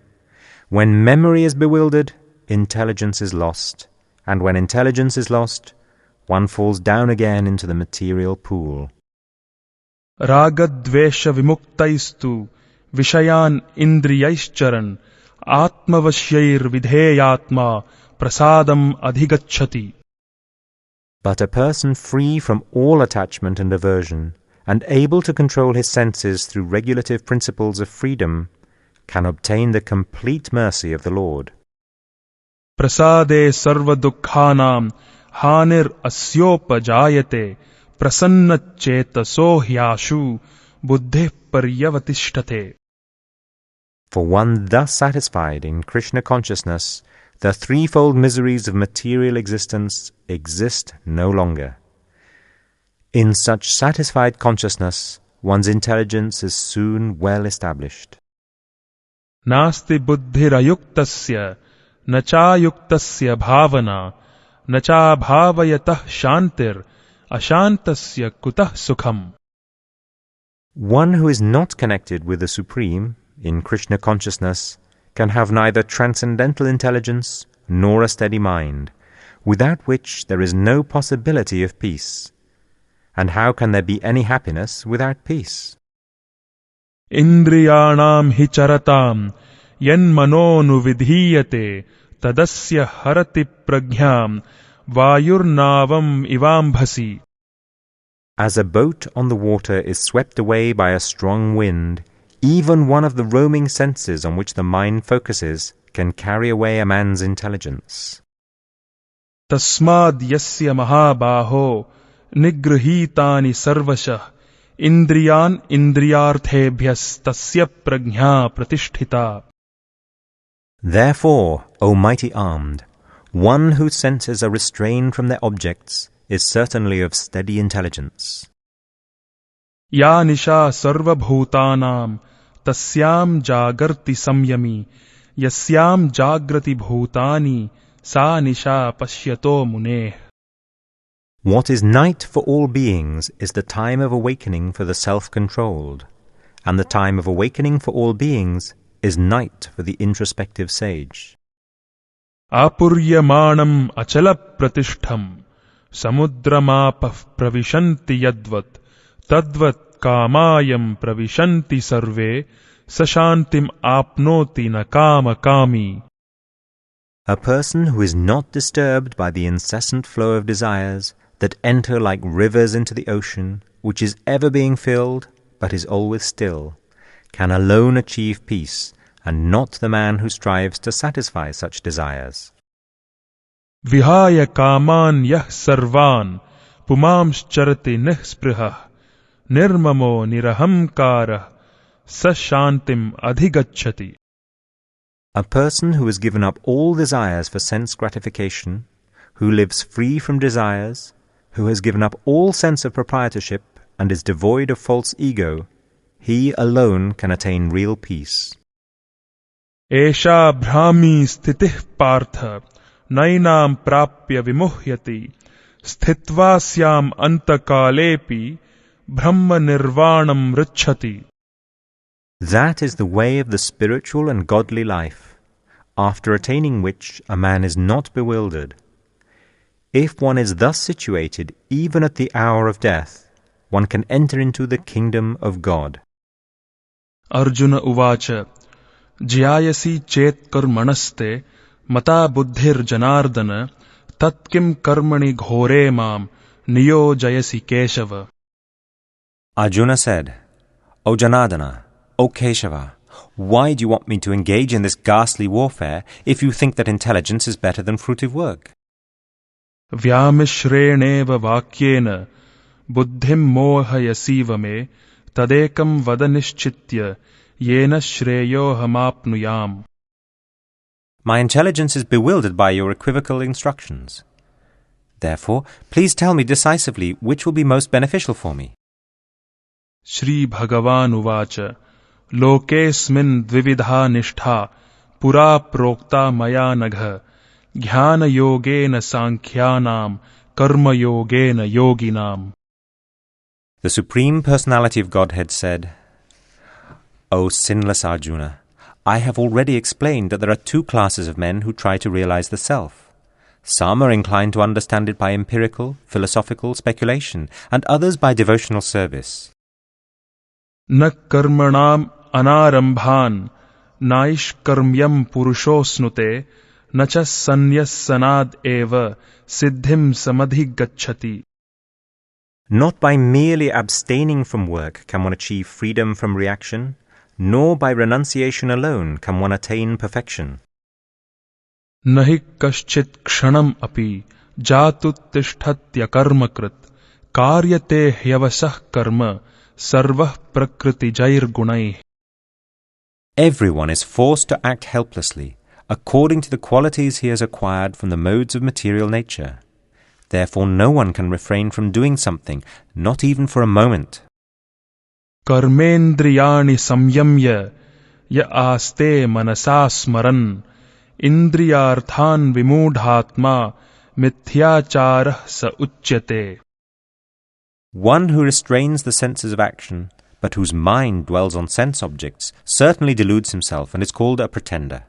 When memory is bewildered, intelligence is lost, and when intelligence is lost, one falls down again into the material pool. रागद्वेष विमुक्तैस्तु विषयान् इन्द्रियैश्चरन् आत्मवश्यैर्विधेयात्मा प्रसादम् अधिगच्छति. But a person free from all attachment and aversion, and able to control his senses through regulative principles of freedom, can obtain the complete mercy of the Lord. प्रसादे सर्वदुःखानां हानिर् अस्योपजायते प्रसन्नचेतसो ह्याशु बुद्धिः पर्यवतिष्ठते. For one thus satisfied in Krishna consciousness, the threefold miseries of material existence exist no longer. In such satisfied consciousness, one's intelligence is soon well established. नास्ति बुद्धिरयुक्तस्य न चायुक्तस्य भावना न चाभावयतः शान्तिर् अशान्तस्य कुतः सुखम्. One who is not connected with the Supreme in Krishna consciousness can have neither transcendental intelligence nor a steady mind, without which there is no possibility of peace. And how can there be any happiness without peace? इन्द्रियाणां हि चरतां यन्मनोनुविधीयते तदस्य हरति प्रज्ञां वायुर्नावम् इवाम्भसि. As a boat on the water is swept away by a strong wind, even one of the roaming senses on which the mind focuses can carry away a man's intelligence. तस्माद् यस्य महाबाहो निगृहीतानि सर्वशः इन्द्रियान् इन्द्रियार्थेभ्यस्तस्य प्रज्ञा प्रतिष्ठिता. Therefore, O mighty armed, one whose senses are restrained from their objects is certainly of steady intelligence. या निशा सर्वभूतानां तस्यां जागर्ति संयमी यस्यां जाग्रति भूतानि सा निशा पश्यतो मुनेः. What is night for all beings is the time of awakening for the self-controlled, and the time of awakening for all beings is night for the introspective sage. आपुर्यमाणम् अचलप्रतिष्ठम् समुद्रमापः प्रविशन्ति यद्वत् तद्वत् कामायम् प्रविशन्ति सर्वे स शान्तिम् आप्नोति न कामकामी. A person who is not disturbed by the incessant flow of desires that enter like rivers into the ocean, which is ever being filled but is always still, can alone achieve peace, and not the man who strives to satisfy such desires. विहाय कामान् यः सर्वान् पुमांश्चरति निःस्पृहः निर्ममो निरहंकारः स शान्तिम् अधिगच्छति. A person who has given up all desires for sense gratification, who lives free from desires, who has given up all sense of proprietorship and is devoid of false ego, he alone can attain real peace. एषा भ्रामी स्थितिः पार्थ नैनां प्राप्य विमुह्यति स्थित्वा स्याम् अन्तकालेऽपि ब्रह्म निर्वाणं ऋच्छति. That is the way of the spiritual and godly life, after attaining which a man is not bewildered. If one is thus situated even at the hour of death, one can enter into the kingdom of God. Arjun उवाच ज्यायसि चेत् कर्मणस्ते मता बुद्धिर्जनार्दन तत्किं कर्मणि घोरे मां नियोजयसि Keshav. Arjuna said, O Janardana, O Keshava, why do you want me to engage in this ghastly warfare if you think that intelligence is better than fruitive work? व्यामिश्रेणेव वाक्येन बुद्धिं मोहयसीव मे तदेकं वद निश्चित्य येन श्रेयोऽहमाप्नुयाम्. My intelligence is bewildered by your equivocal instructions. Therefore, please tell me decisively which will be most beneficial for me. Shri भगवान् उवाच लोकेऽस्मिन् द्विविधा निष्ठा पुरा प्रोक्ता मया नघ ज्ञानयोगेन सांख्यानां कर्मयोगेन योगिनाम्. The Supreme Personality of Godhead said, O sinless Arjuna, I have already explained that there are two classes of men who try to realize the self. Some are inclined to understand it by empirical, philosophical speculation, and others by devotional service. न कर्मणाम् अनारम्भान् नाइष्कर्म्यम् पुरुषोऽश्नुते न च सन्न्यस्सनाद् एव सिद्धिम् समधिगच्छति. Not by merely abstaining from work can one achieve freedom from reaction, nor by renunciation alone can one attain perfection. न हि कश्चित् क्षणम् अपि जातुत्तिष्ठत्यकर्मकृत् कार्यते ह्यवशः कर्म सर्वः प्रकृतिजैर्गुणैः. Everyone is forced to act helplessly, according to the qualities he has acquired from the modes of material nature. Therefore no one can refrain from doing something, not even for a moment. कर्मेन्द्रियाणि संयम्य य आस्ते मनसा स्मरन् इन्द्रियार्थान् विमूढात्मा मिथ्याचारः स उच्यते. One who restrains the senses of action, but whose mind dwells on sense objects, certainly deludes himself and is called a pretender.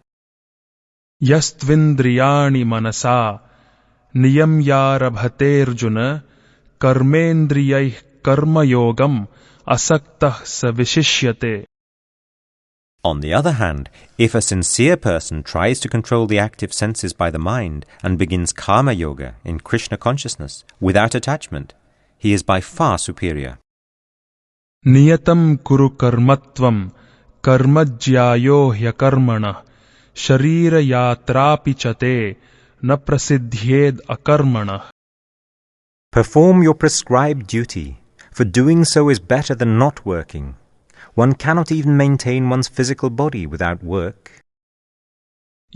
यस्त्विन्द्रियाणि मनसा नियम्यारभतेऽर्जुन कर्मेन्द्रियैः कर्मयोगम् असक्तः स विशिष्यते. On the other hand, if a sincere person tries to control the active senses by the mind and begins karma yoga in Krishna consciousness without attachment, he is by far superior. नियतं कुरु कर्मत्वं कर्मज्यायो ह्यकर्मणः शरीरयात्रापि च ते न प्रसिद्ध्येद अकर्मणः. Perform your prescribed duty, for doing so is better than not working. One cannot even maintain one's physical body without work.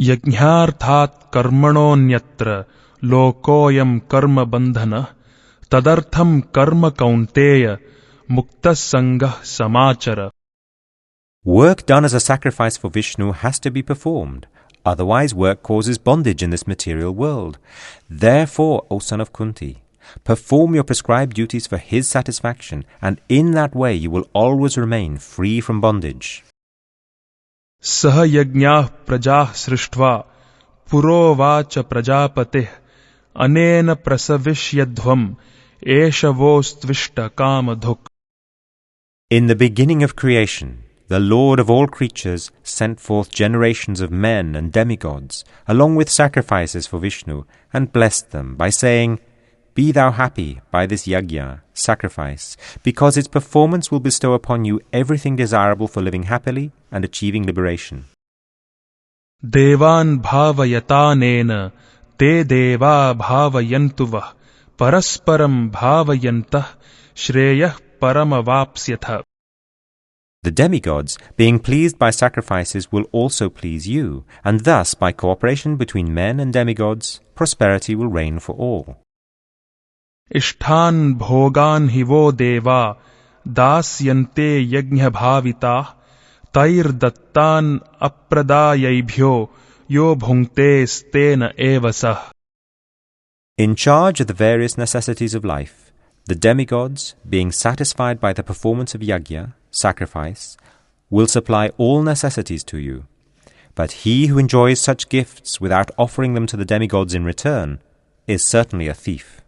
यज्ञार्थात् कर्मणोऽन्यत्र लोकोऽयं कर्म बन्धनः तदर्थं कर्म कौन्तेय मुक्तः संगः समाचर. Work done as a sacrifice for Vishnu has to be performed. Otherwise work causes bondage in this material world. Therefore, O son of Kunti, perform your prescribed duties for his satisfaction, and in that way you will always remain free from bondage. सह यज्ञाः प्रजाः सृष्ट्वा पुरोवाच प्रजापतिः अनेन प्रसविष्यध्वम् एष वोस्त्विष्ट कामधुक्. In the beginning of creation, the Lord of all creatures sent forth generations of men and demigods, along with sacrifices for Vishnu, and blessed them by saying, "Be thou happy by this yajna, sacrifice, because its performance will bestow upon you everything desirable for living happily and achieving liberation." देवान् भावयतानेन ते देवा भावयन्तु वः परस्परं भावयन्तः श्रेयः परमवाप्स्यथ. The demigods, being pleased by sacrifices, will also please you, and thus, by cooperation between men and demigods, prosperity will reign for all. इष्ठान् भोगान् हि वो देवा दास्यन्ते यज्ञभाविताः तैर्दत्तान् अप्रदायैभ्यो यो भुङ्क्तेस्तेन एव सः. In charge of the various necessities of life, the demigods, being satisfied by the performance of yajna, sacrifice, will supply all necessities to you. But he who enjoys such gifts without offering them to the demigods in return is certainly a thief.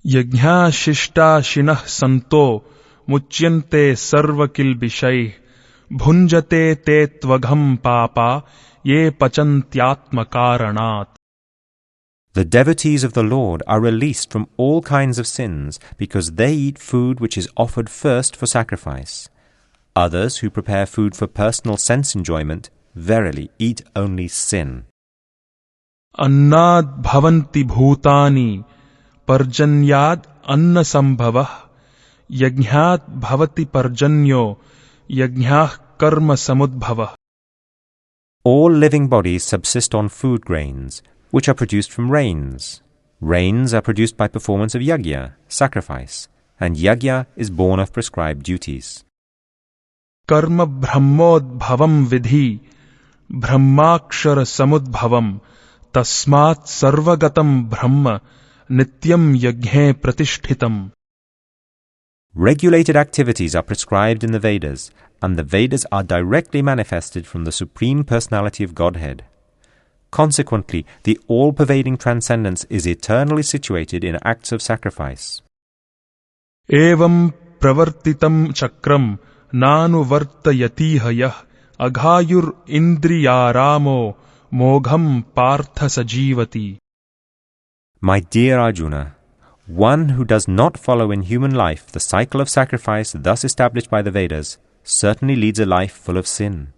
यज्ञाशिष्टाशिनः सन्तो मुच्यन्ते सर्वकिल्बिषैः भुञ्जते ते त्वघम् पापा ये पचन्त्यात्मकारणात्. The devotees of the Lord are released from all kinds of sins because they eat food which is offered first for sacrifice. Others who prepare food for personal sense enjoyment verily eat only sin. अन्नाद् भवन्ति भूतानि पर्जन्याद् अन्न संभवः यज्ञात् भवति पर्जन्यो यज्ञाः कर्म समुद्भवः. All living bodies subsist on food grains, which are produced from rains. Rains are produced by performance of yajna, sacrifice, and yajna is born of prescribed duties. कर्म ब्रह्मोद्भवम् विधि ब्रह्माक्षर समुद्भवम् तस्मात् सर्वगतम् ब्रह्म नित्यम् यज्ञे प्रतिष्ठितम्. Regulated activities are prescribed in the Vedas, and the Vedas are directly manifested from the Supreme Personality of Godhead. Consequently, the all-pervading transcendence is eternally situated in acts of sacrifice. एवं pravartitam chakram nanu vartayatiha yah aghayur indriyaramo mogham partha sajivati. My dear Arjuna, one who does not follow in human life the cycle of sacrifice thus established by the Vedas certainly leads a life full of sin.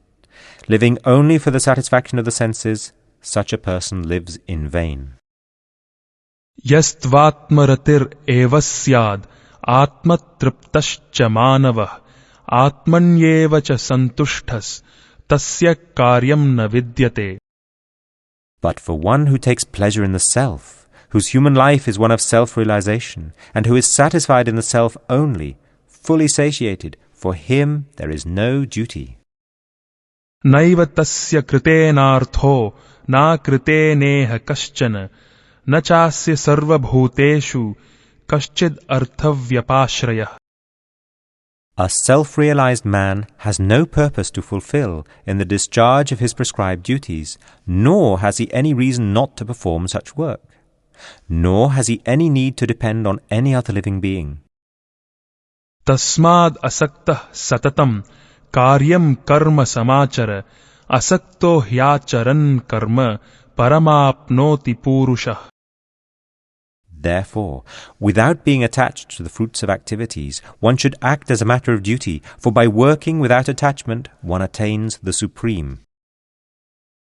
Living only for the satisfaction of the senses, such a person lives in vain. Yastvatmaratir evasyad atmatriptascha manavah atmanyevacha santushthas tasya karyam na vidyate. But for one who takes pleasure in the self, whose human life is one of self-realization, and who is satisfied in the self only, fully satiated, for him there is no duty. Naiva tasya kritenartho na kriteneha kaschana na chasya sarva bhuteshu kaschid arthavyapashrayah. A self-realized man has no purpose to fulfill in the discharge of his prescribed duties, nor has he any reason not to perform such work, nor has he any need to depend on any other living being. Tasmad asaktah satatam karyam karma samachara asakto hyacharan karma paramapnoti purushah. Therefore, without being attached to the fruits of activities, one should act as a matter of duty, for by working without attachment, one attains the Supreme.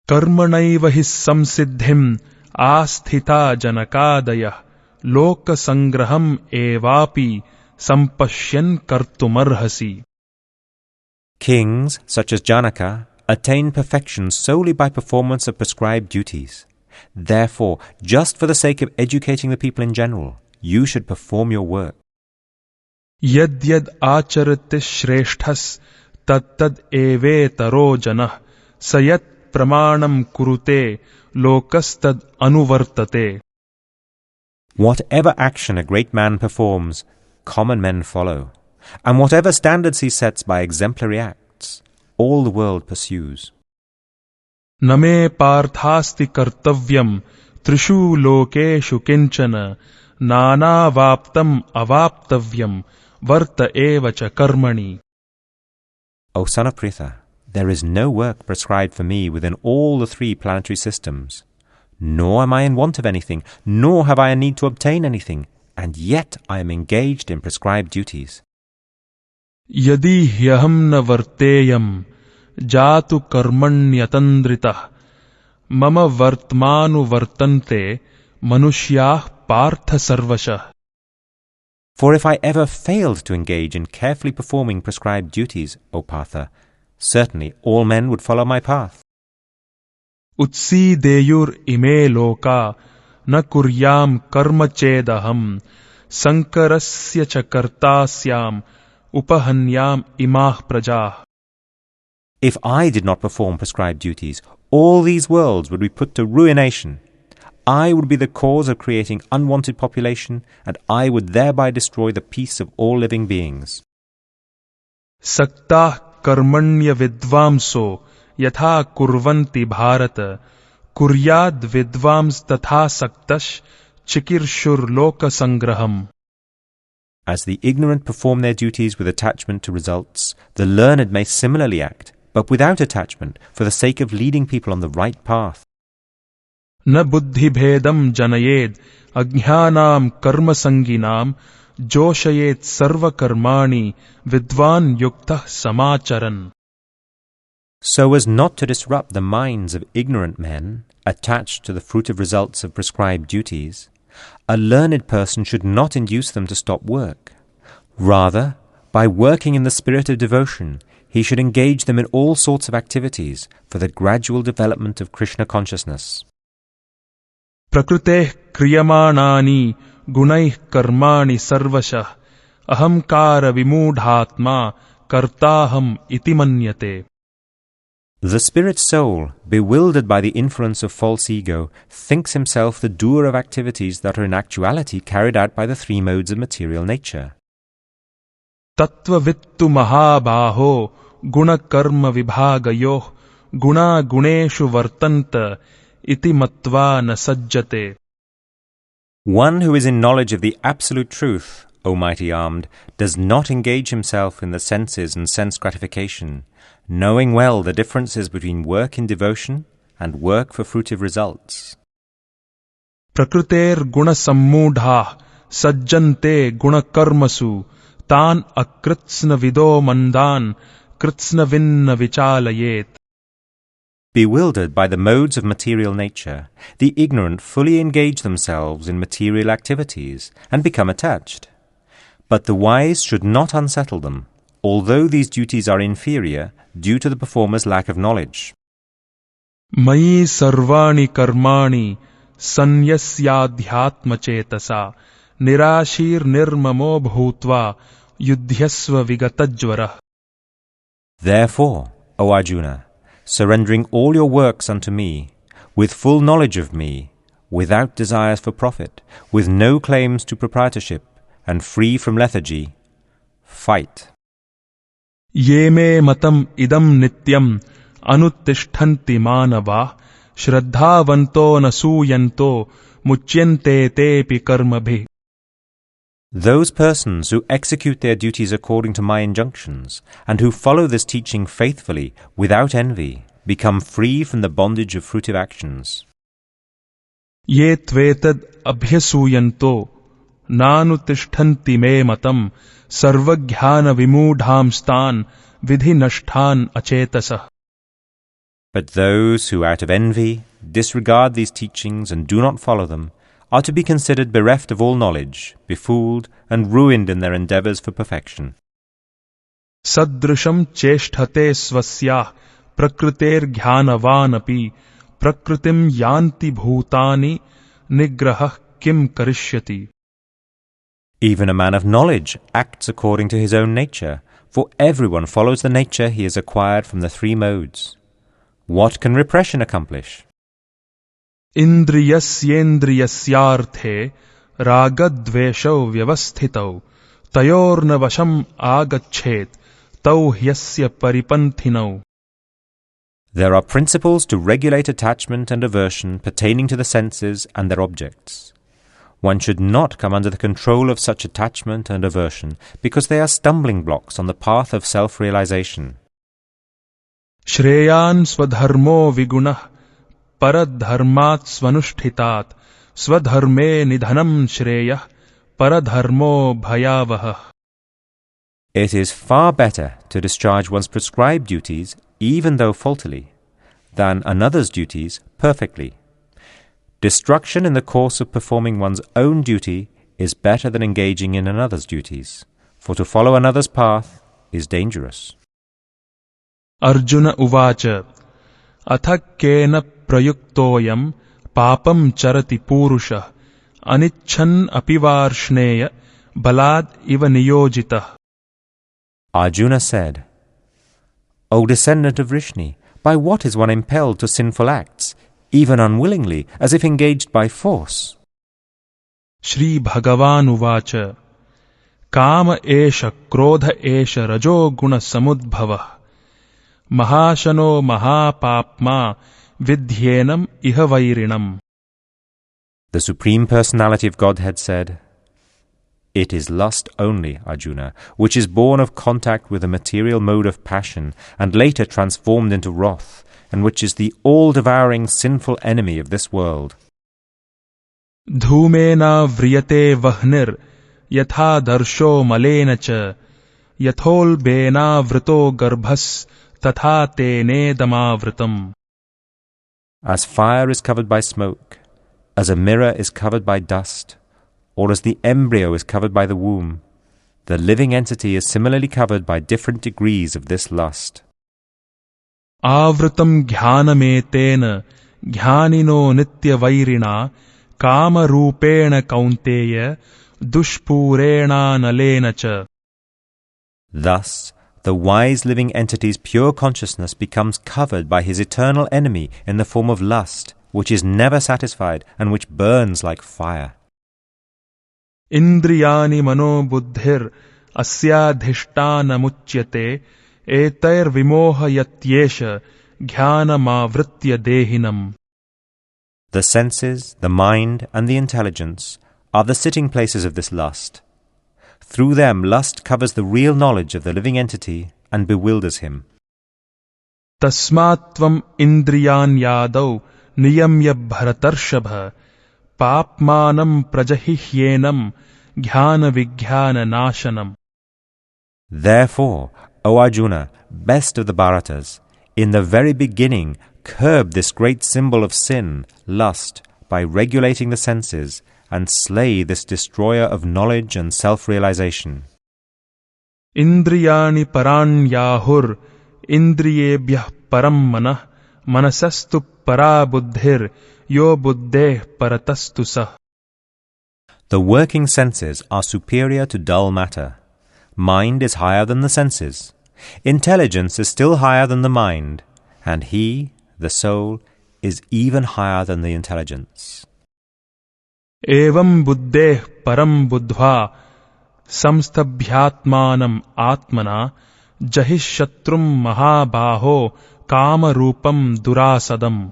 Karmanaiva his samsiddhim asthita janakadayah loka sangraham evapi sampashyan kartumarhasi. Kings, such as Janaka, attain perfection solely by performance of prescribed duties. Therefore, just for the sake of educating the people in general, you should perform your work. Yad yad acharate shreshthas tad tad eve taro janah sayat pramanam kurute lokastad anuvartate. Whatever action a great man performs, common men follow, and whatever standards he sets by exemplary acts, all the world pursues. Name parthasti kartavyam trishu lokeshu kinchana nana vaptam avaptavyam varta evacha karmani. O son of Pritha, there is no work prescribed for me within all the three planetary systems. Nor am I in want of anything, nor have I a need to obtain anything, and yet I am engaged in prescribed duties. Yadi hyaham na varteyam jatu karmanyatandritah mama vartmanu vartante manushyah partha sarvashah. For if I ever failed to engage in carefully performing prescribed duties, O Partha, certainly all men would follow my path. Utsi deyur ime loka na kuryam karma chedaham sankarasya chakartasyam upahanyam imah prajah. If I did not perform prescribed duties, all these worlds would be put to ruination. I would be the cause of creating unwanted population, and I would thereby destroy the peace of all living beings. Saktah karmanya vidvamso yatha kurvanti bharata kuryad vidvams tatha saktash chikirshur loka sangraham. As the ignorant perform their duties with attachment to results, the learned may similarly act, but without attachment, for the sake of leading people on the right path. Na buddhi bhedam janayed ajnanam karma sanginam joshayet sarva karmani vidvan yuktah samacharan. So as not to disrupt the minds of ignorant men, attached to the fruitive results of prescribed duties, a learned person should not induce them to stop work. Rather, by working in the spirit of devotion, he should engage them in all sorts of activities for the gradual development of Krishna consciousness. Prakruteh kriyamanani gunaih karmani sarvashah ahamkara vimudhatma kartaham iti manyate. The spirit soul, bewildered by the influence of false ego, thinks himself the doer of activities that are in actuality carried out by the three modes of material nature. Tattva vittu mahabaho guna karma vibhagayoh guna guneshu vartanta iti matva na sajjate. One who is in knowledge of the absolute truth O mighty armed, does not engage himself in the senses and sense gratification, knowing well the differences between work in devotion and work for fruitive results. Prakriter guna sammudha sajjante guna karmasu tan akritsna vido mandan kritsna vinna vichalayet. Bewildered by the modes of material nature, the ignorant fully engage themselves in material activities and become attached. But the wise should not unsettle them, although these duties are inferior due to the performer's lack of knowledge. Mayi sarvani karmani sanyasyadhyatma chetasa nirashir nirmamo bhutva yudhyasva vigatajvara. Therefore, O Arjuna, surrendering all your works unto me, with full knowledge of me, without desires for profit, with no claims to proprietorship, and free from lethargy, fight. Ye me matam idam nityam anuttishtanti manava shraddhavanto nasuyanto muchyante tepi karmabhi. Those persons who execute their duties according to my injunctions, and who follow this teaching faithfully, without envy, become free from the bondage of fruitive actions. Ye tvetad abhyasuyanto nanutishtanti me matam sarvajnana vimudham stan vidhi nashthan achetasa. But those who out of envy disregard these teachings and do not follow them are to be considered bereft of all knowledge, befooled and ruined in their endeavours for perfection. Sadrisham cheshthate swasya prakriter jnanavanapi prakritim yanti bhutani nigrahah kim karishyati. Even a man of knowledge acts according to his own nature, for everyone follows the nature he has acquired from the three modes. What can repression accomplish? Indriyasyendriyasyarthe ragadveshau vyavasthitau tayorna vasham agachet tau hyasya paripanthinau. There are principles to regulate attachment and aversion pertaining to the senses and their objects. One should not come under the control of such attachment and aversion, because they are stumbling blocks on the path of self-realization. Shreyan swadharmo vigunah paradharmat svanushthitat swadharme nidhanam shreyah paradharmo bhayavahah. It is far better to discharge one's prescribed duties, even though faultily, than another's duties perfectly. Destruction in the course of performing one's own duty is better than engaging in another's duties, for to follow another's path is dangerous. Arjuna uvacha athakena prayuktoyam papam charati purusha anichan apivarshneya balad iva niyojitah. Arjuna said, O descendant of Vrishni, by what is one impelled to sinful acts, even unwillingly, as if engaged by force? Shri Bhagavan uvacha kama esha krodha esha rajo guna samudbhava mahashano mahapapma vidhyenam iha vairinam. The Supreme Personality of Godhead said, It is lust only, Arjuna, which is born of contact with a material mode of passion and later transformed into wrath, and which is the all-devouring sinful enemy of this world. Dhumena vriyate vahnir yatha darsho malena cha yathol bena vrito garbhas tatha tene damavritam. As fire is covered by smoke, as a mirror is covered by dust, or as the embryo is covered by the womb, the living entity is similarly covered by different degrees of this lust. Avritam jnanametena jnanino nitya vairina kama rupena kaunteya dushpurena nalena cha. Thus, the wise living entity's pure consciousness becomes covered by his eternal enemy in the form of lust, which is never satisfied and which burns like fire. Indriyani mano buddhir asyadhishtana muchyate etair vimoha yatyesha jnana mavritya dehinam. The senses, the mind, and the intelligence are the sitting places of this lust. Through them lust covers the real knowledge of the living entity and bewilders him. Tasmatvam indriyanyadau niyamya bharatarshava papmanam prajahihyenam jnana vijnana nashanam. Therefore, O Arjuna, best of the Bharatas, in the very beginning curb this great symbol of sin, lust, by regulating the senses, and slay this destroyer of knowledge and self-realization. Indriyani paranyahur indriyebhyah param manah manasastu para buddhir yo buddheh paratastu sah. The working senses are superior to dull matter. Mind is higher than the senses. Intelligence is still higher than the mind, and he, the soul, is even higher than the intelligence. Evam buddheh param buddhva samstabhyatmanam atmana jahishatrum mahabaho kama rupam durasadam.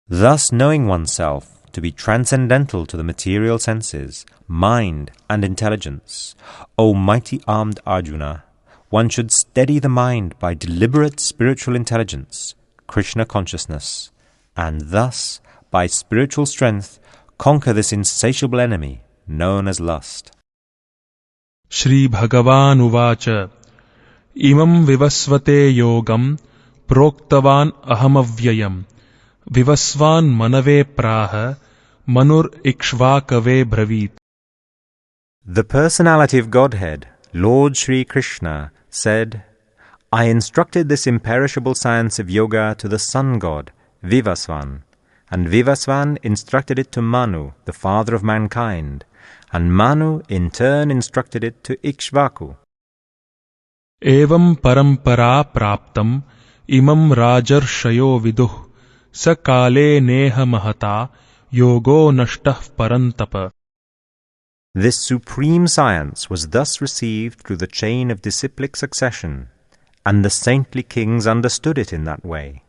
Thus knowing oneself to be transcendental to the material senses, mind and intelligence, O mighty armed Arjuna, one should steady the mind by deliberate spiritual intelligence, Krishna consciousness, and thus, by spiritual strength, conquer this insatiable enemy known as lust. Shri Bhagavan uvacha imam vivasvate yogam proktavan ahamavyayam vivasvan manave praha manur ikshvakave bravit. The personality of Godhead, Lord Sri Krishna, said, I instructed this imperishable science of yoga to the sun god, Vivasvan, and Vivasvan instructed it to Manu, the father of mankind, and Manu in turn instructed it to Ikshvaku. Evam parampara praptam imam rajarshayo viduh sakale neha mahata yogo nashtah parantapa. This supreme science was thus received through the chain of disciplic succession, and the saintly kings understood it in that way.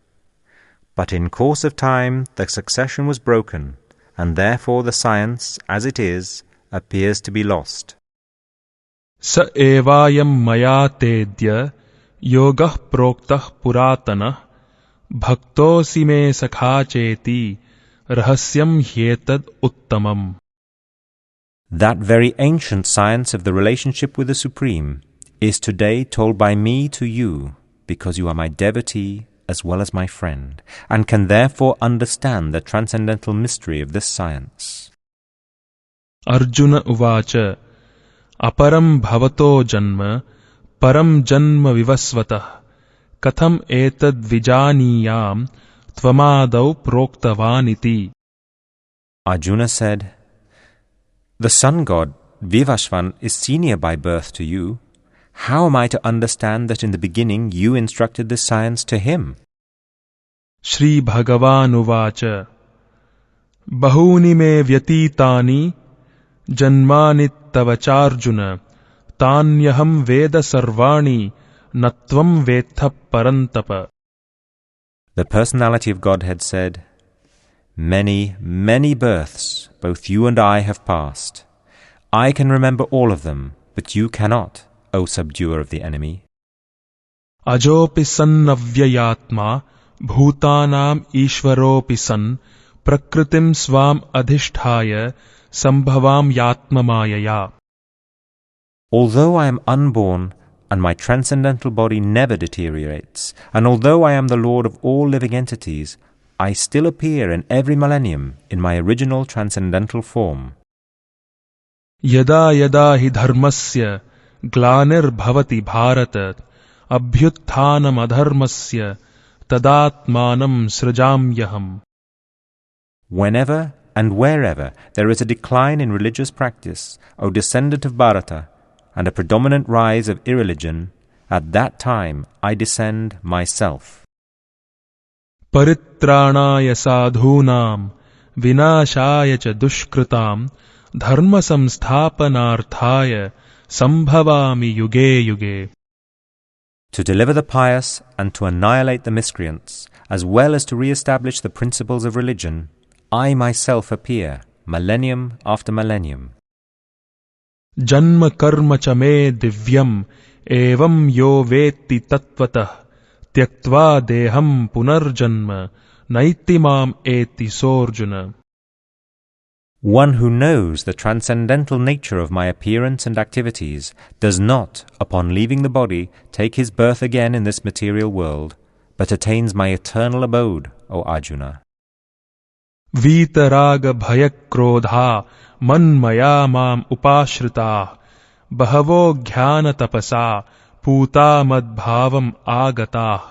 But in course of time the succession was broken, and therefore the science, as it is, appears to be lost. Sa evayam maya tedya yogah proktah puratana bhaktosi me sakha cheti rahasyam hyetad uttamam. That very ancient science of the relationship with the Supreme is today told by me to you, because you are my devotee as well as my friend, and can therefore understand the transcendental mystery of this science. Arjuna uvacha aparam bhavato janma param janma vivasvatah katham etad vijaniyam tvamadau proktavaniti. Arjuna said, the sun god, Vivasvan, is senior by birth to you. How am I to understand that in the beginning you instructed this science to him? Shri Bhagavan uvacha bahuni me vyatitani janmani tavacharjuna tanyaham veda sarvani natvam vetha parantapa. The personality of Godhead said, many, many births both you and I have passed. I can remember all of them, but you cannot, O subduer of the enemy. Ajopi san avyayatma bhutanam ishvaropi san prakritim svam adhishthaya sambhavam yatma mayaya. Although I am unborn, and my transcendental body never deteriorates, and although I am the Lord of all living entities, I still appear in every millennium in my original transcendental form. Yada yada hi dharmasya glanir bhavati bharata abhyutthanam adharmasya tadatmanam srajamyaham. Whenever and wherever there is a decline in religious practice, O descendant of Bharata, and a predominant rise of irreligion, at that time I descend myself. Paritranaya sadhunam vinashaya cha dushkritam dharma samsthapanarthaya sambhavami yuge yuge. To deliver the pious and to annihilate the miscreants, as well as to re-establish the principles of religion, I myself appear, millennium after millennium. Janma karma cha me divyam evam yo vetti tatvatah tyaktva deham punarjanma naiti mam eti sorjuna. One who knows the transcendental nature of my appearance and activities does not, upon leaving the body, take his birth again in this material world, but attains my eternal abode, O Arjuna. Vitaraga bhayak krodha manmaya mam upashrita bahavo jnana tapasa puta madbhavam agata.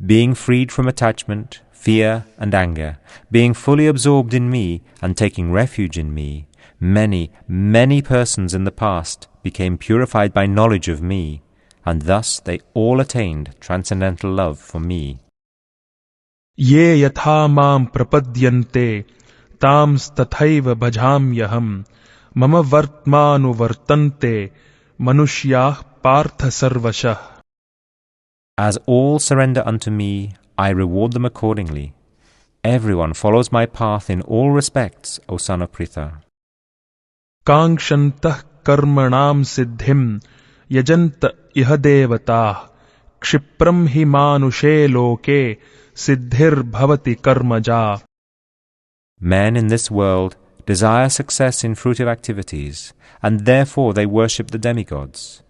Being freed from attachment, fear, and anger, being fully absorbed in me and taking refuge in me, many, many persons in the past became purified by knowledge of me, and thus they all attained transcendental love for me. Ye yatha mam prapadyante tams tathaiva bhajamyaham mama vartmanu vartante manushyah partha sarvashah. As all surrender unto me, I reward them accordingly. Everyone follows my path in all respects, O son of Pritha. Kangshantah karmanam siddhim yajanta iha devatah kshipram hi manushe loke siddhir bhavati karmaja. Men in this world desire success in fruitive activities, and therefore they worship the demigods.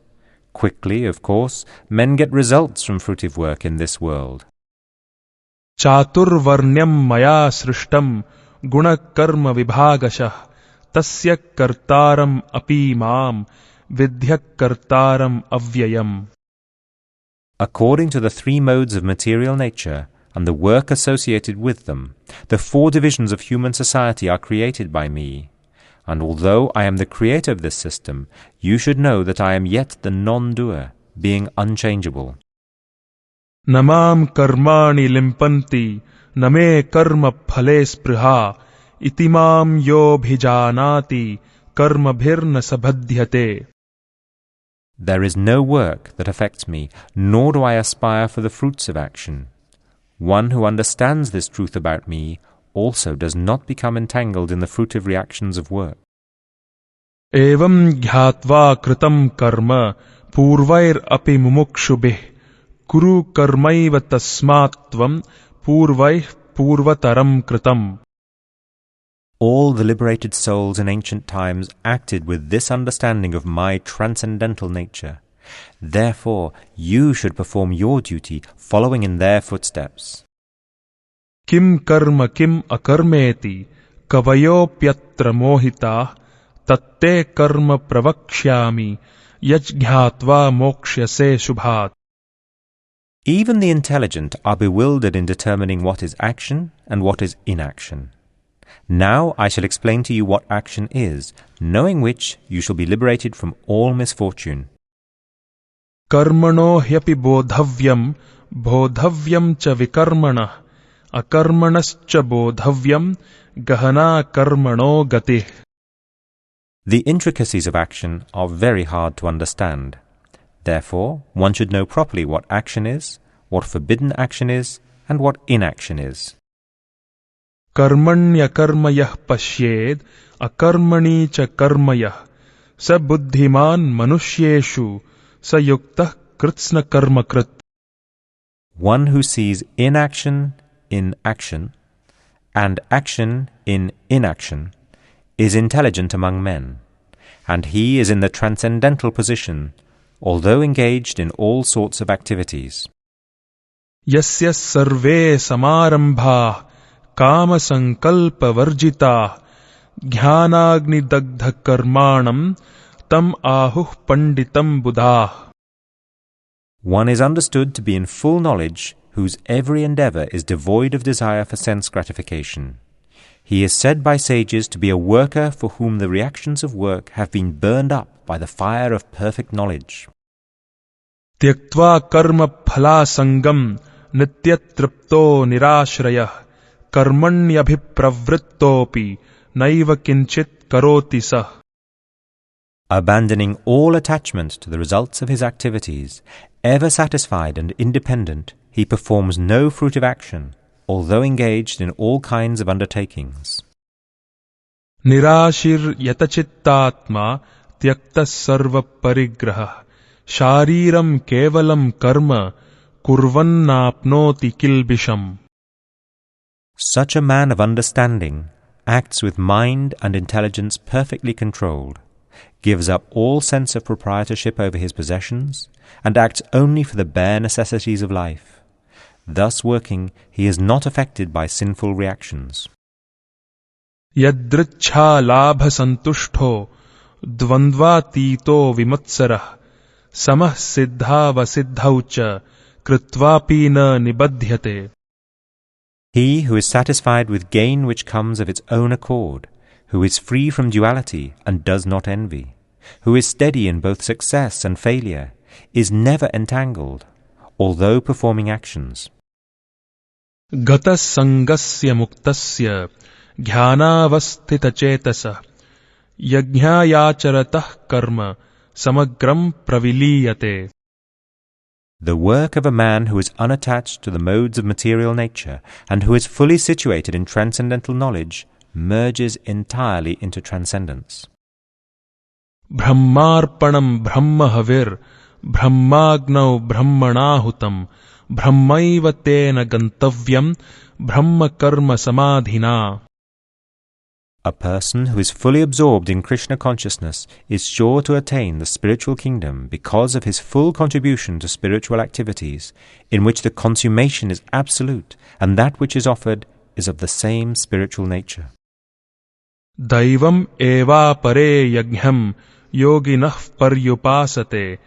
Quickly, of course, men get results from fruitive work in this world. Chatur varnyam maya srishtam guna karma vibhagashah tasya kartaram api mam vidhyak kartaram avyayam. According to the three modes of material nature and the work associated with them, the four divisions of human society are created by me. And although I am the creator of this system, you should know that I am yet the non-doer, being unchangeable. Namam karmani limpanti name karma phale spriha itimam yo bhijanati karma bhirna sabhadhyate. There is no work that affects me, nor do I aspire for the fruits of action. One who understands this truth about me also does not become entangled in the fruitive reactions of work. Evam jhatva kritam karma purvair api mumukshubih kuru karmaiva tasmatvam purvaih purvataram kritam. All the liberated souls in ancient times acted with this understanding of my transcendental nature. Therefore, you should perform your duty following in their footsteps. Kim karma kim akarmeti kavayopyatra mohita tatte karma pravakshyami yajjhatva mokshyase shubhat. Even the intelligent are bewildered in determining what is action and what is inaction. Now I shall explain to you what action is, knowing which you shall be liberated from all misfortune. Karmano hyapi bodhavyam bodhavyam cha vikarmanah akarmanascha bodhavyam gahana karmano gatih. The intricacies of action are very hard to understand. Therefore, one should know properly what action is, what forbidden action is, and what inaction is. Karmanya karmayah pashyed akarmani cha karmayah sa buddhiman manushyeshu sa yuktah kritsna karma krit. One who sees inaction in action and action in inaction is intelligent among men, and he is in the transcendental position, although engaged in all sorts of activities. Yasya sarve samarambha kama sankalpa varjita jnanagni dagdha karmanam tam ahuh panditam buddha. One is understood to be in full knowledge whose every endeavor is devoid of desire for sense gratification. He is said by sages to be a worker for whom the reactions of work have been burned up by the fire of perfect knowledge. Tyaktva karma phala sangam nityatripto nirashrayah karmanyabhipravrittopi naiva kinchit karoti sah. Abandoning all attachment to the results of his activities, ever satisfied and independent, he performs no fruitive action, although engaged in all kinds of undertakings. निराशिर्यतचित्तात्मा त्यक्तः सर्वपरिग्रहः शारीरं केवलं कर्म कुर्वन्नाप्नोति किल्बिषम्. Such a man of understanding acts with mind and intelligence perfectly controlled, gives up all sense of proprietorship over his possessions, and acts only for the bare necessities of life. Thus working, he is not affected by sinful reactions. यदृच्छा लाभ संतुष्टो द्वन्द्वातीतो विमत्सरः समः सिद्धावसिद्धौ च कृत्वापि न निबध्यते. He who is satisfied with gain which comes of its own accord, who is free from duality and does not envy, who is steady in both success and failure, is never entangled, although performing actions. गतः संगस्य मुक्तस्य ध्यानावस्थितचेतसः यज्ञायाचरतः कर्म समग्रं प्रविलीयते. The work of a man who is unattached to the modes of material nature and who is fully situated in transcendental knowledge merges entirely into transcendence. ब्रह्मार्पणं ब्रह्महविर् ब्रह्माग्नौ ब्रह्मणाहुतं ब्रह्मैव तेन गन्तव्यं ब्रह्मकर्म समाधिना. A person who is fully absorbed in Krishna consciousness is sure to attain the spiritual kingdom because of his full contribution to spiritual activities, in which the consummation is absolute and that which is offered is of the same spiritual nature. दैवम् एवापरे यज्ञं योगिनः पर्युपासते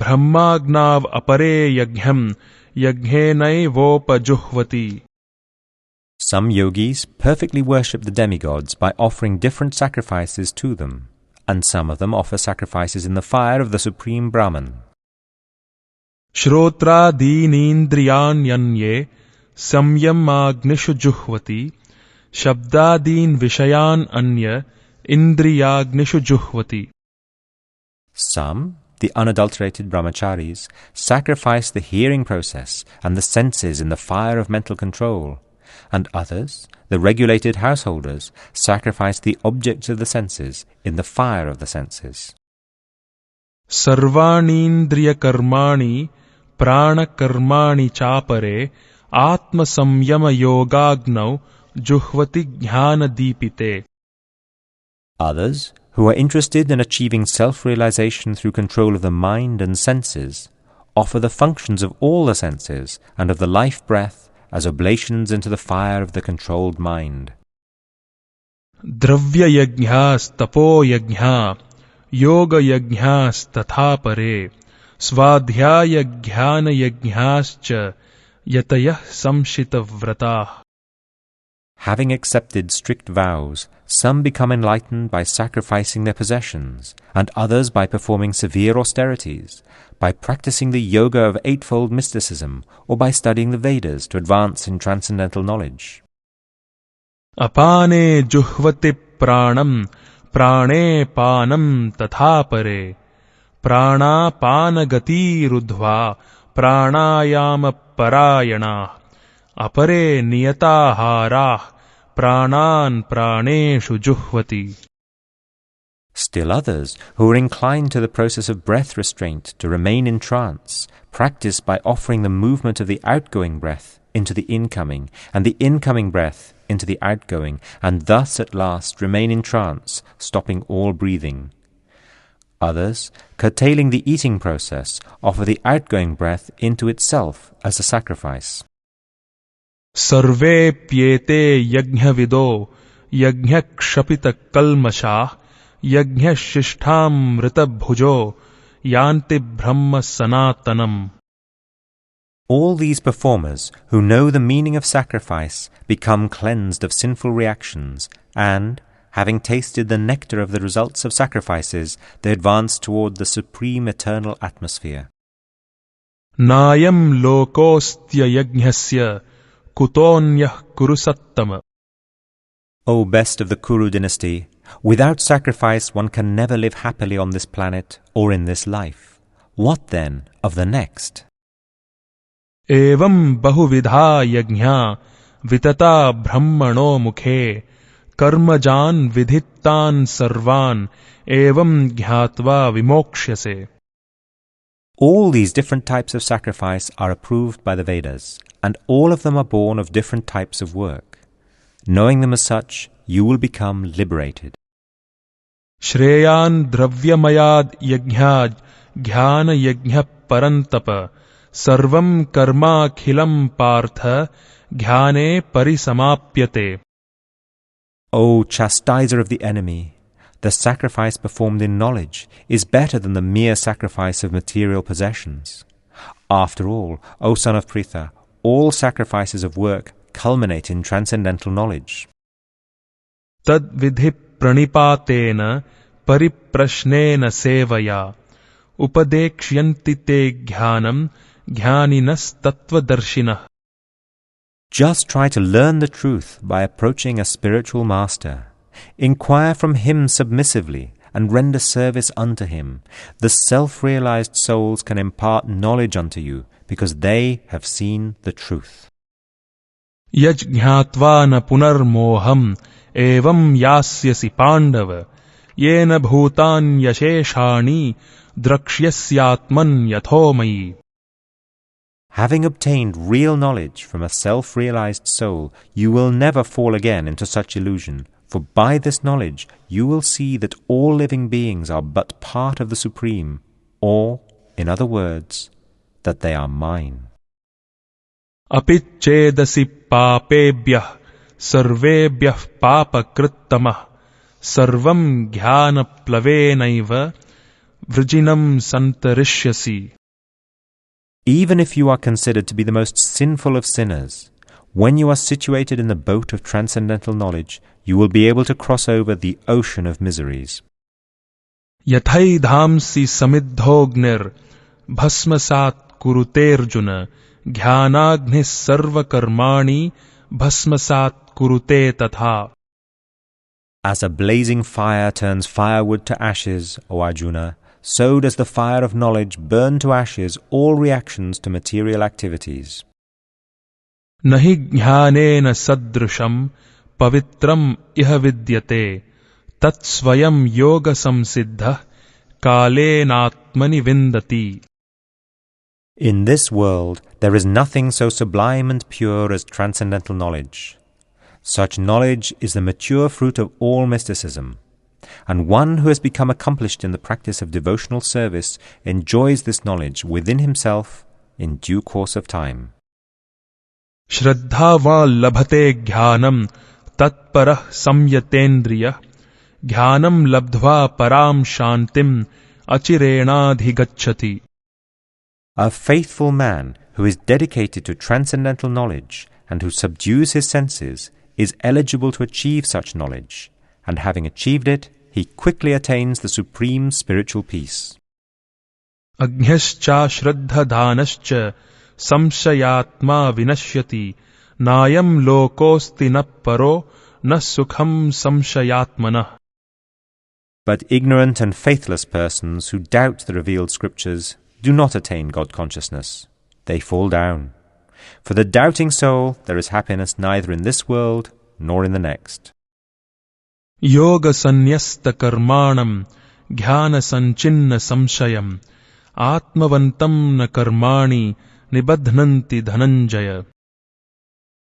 ब्रह्माग्नाव अपरे यज्ञं यज्ञेनैवोपजुह्वति. Some yogis perfectly worship the demigods by offering different sacrifices to them, and some of them offer sacrifices in the fire of the Supreme Brahman. श्रोत्रादीनीन्द्रियाण्यन्ये संयमाग्निषु जुह्वति शब्दादीन् विषयान् अन्य इन्द्रियाग्निषु जुह्वति. Some, the unadulterated brahmacharis, sacrifice the hearing process and the senses in the fire of mental control, and others, the regulated householders, sacrifice the objects of the senses in the fire of the senses. सर्वाणीन्द्रिय कर्माणि प्राण कर्माणि चापरे आत्म संयम योगाग्नौ जुह्वति ज्ञान दीपिते. Others, who are interested in achieving self-realization through control of the mind and senses, offer the functions of all the senses and of the life breath as oblations into the fire of the controlled mind. द्रव्य यज्ञास्तपो यज्ञा योग यज्ञास्तथा परे स्वाध्याय ज्ञान यज्ञाश्च यतयः संशितव्रताः. Having accepted strict vows, some become enlightened by sacrificing their possessions, and others by performing severe austerities, by practicing the yoga of eightfold mysticism, or by studying the Vedas to advance in transcendental knowledge. अपाने जुह्वति प्राणं प्राणे पानं तथा परे प्राणापानगतिरुद्ध्वा प्राणायाम परायणाः अपरे नियताहाराः प्राणान् प्राणेषु जुह्वति. Still others, who are inclined to the process of breath restraint to remain in trance, practice by offering the movement of the outgoing breath into the incoming, and the incoming breath into the outgoing, and thus at last remain in trance, stopping all breathing. Others, curtailing the eating process, offer the outgoing breath into itself as a sacrifice. सर्वेप्येते यज्ञविदो यज्ञक्षपितकल्मषाः यज्ञशिष्ठामृतभुजो यान्ति ब्रह्म सनातनम्. All these performers, who know the meaning of sacrifice, become cleansed of sinful reactions, and, having tasted the nectar of the results of sacrifices, they advance toward the supreme eternal atmosphere. नायं लोकोऽस्त्य यज्ञस्य कुतोऽन्यः कुरु सत्तम. O best of the Kuru dynasty, without sacrifice one can never live happily on this planet or in this life. What then of the next? एवं बहुविधा यज्ञा वितता ब्रह्मणो मुखे कर्मजान विधितान सर्वान एवं ज्ञात्वा विमोक्ष्यसे. All these different types of sacrifice are approved by the Vedas, and all of them are born of different types of work. Knowing them as such, you will become liberated. Shreyan dravyamayad yajnhaj jnana yajna parantapa sarvam karma khilam partha jnane parisamapyate. O chastiser of the enemy, the sacrifice performed in knowledge is better than the mere sacrifice of material possessions. After all, O son of Pritha, all sacrifices of work culminate in transcendental knowledge. Tad vidhi pranipatena pariprashnena sevaya upadeksyanti te jnanam jnaninas tattvadarshina. Just try to learn the truth by approaching a spiritual master. Inquire from him submissively and render service unto him. The self-realized souls can impart knowledge unto you because they have seen the truth. Yaj jnatva na punarmoham evam yasyasi pandava yena bhutan yasheshani draksyasyatman yathomayi. Having obtained real knowledge from a self-realized soul, you will never fall again into such illusion. For by this knowledge you will see that all living beings are but part of the Supreme, or, in other words, that they are mine. Apichedasi papebhyah sarvebhyah papakrittamah sarvam jnana plavenaiva vrijinam santarishyasi. Even if you are considered to be the most sinful of sinners, when you are situated in the boat of transcendental knowledge, you will be able to cross over the ocean of miseries. Yathai dhamsi samiddhognir bhasmasat kuruterjuna jnanagnis sarva karmani bhasmasat kurute tatha. As a blazing fire turns firewood to ashes, O Arjuna, so does the fire of knowledge burn to ashes all reactions to material activities. Nahi jnanena sadrusham pavitram iha vidyate tat swayam yoga samsiddha kalenatmani vindati. In this world there is nothing so sublime and pure as transcendental knowledge. Such knowledge is the mature fruit of all mysticism, and one who has become accomplished in the practice of devotional service enjoys this knowledge within himself in due course of time. Shraddhava labhate jnanam tatparah samyatendriya jnanam labdhva param shantim achirenadhigacchati. A faithful man who is dedicated to transcendental knowledge and who subdues his senses is eligible to achieve such knowledge, and having achieved it, he quickly attains the supreme spiritual peace. Agnyascha shraddha dhanascha samshayatma vinashyati nayam lokosti na paro na sukham samshayatmana. But ignorant and faithless persons who doubt the revealed scriptures do not attain God consciousness. They fall down. For the doubting soul there is happiness neither in this world nor in the next. Yoga sanyasta karmanam jnana sanchinna samshayam atmavantam na karmani nibadhnanti dhananjaya.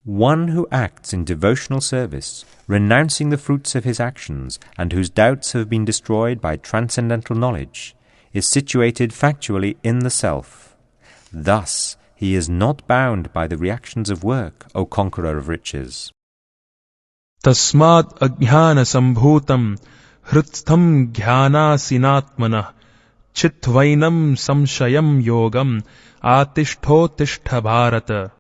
One who acts in devotional service, renouncing the fruits of his actions and whose doubts have been destroyed by transcendental knowledge, is situated factually in the self. Thus, he is not bound by the reactions of work, O conqueror of riches. Tasmad ajnana sambhutam hritstham jnanasinatmanah chitvainam samshayam yogam atishthotishta bharata.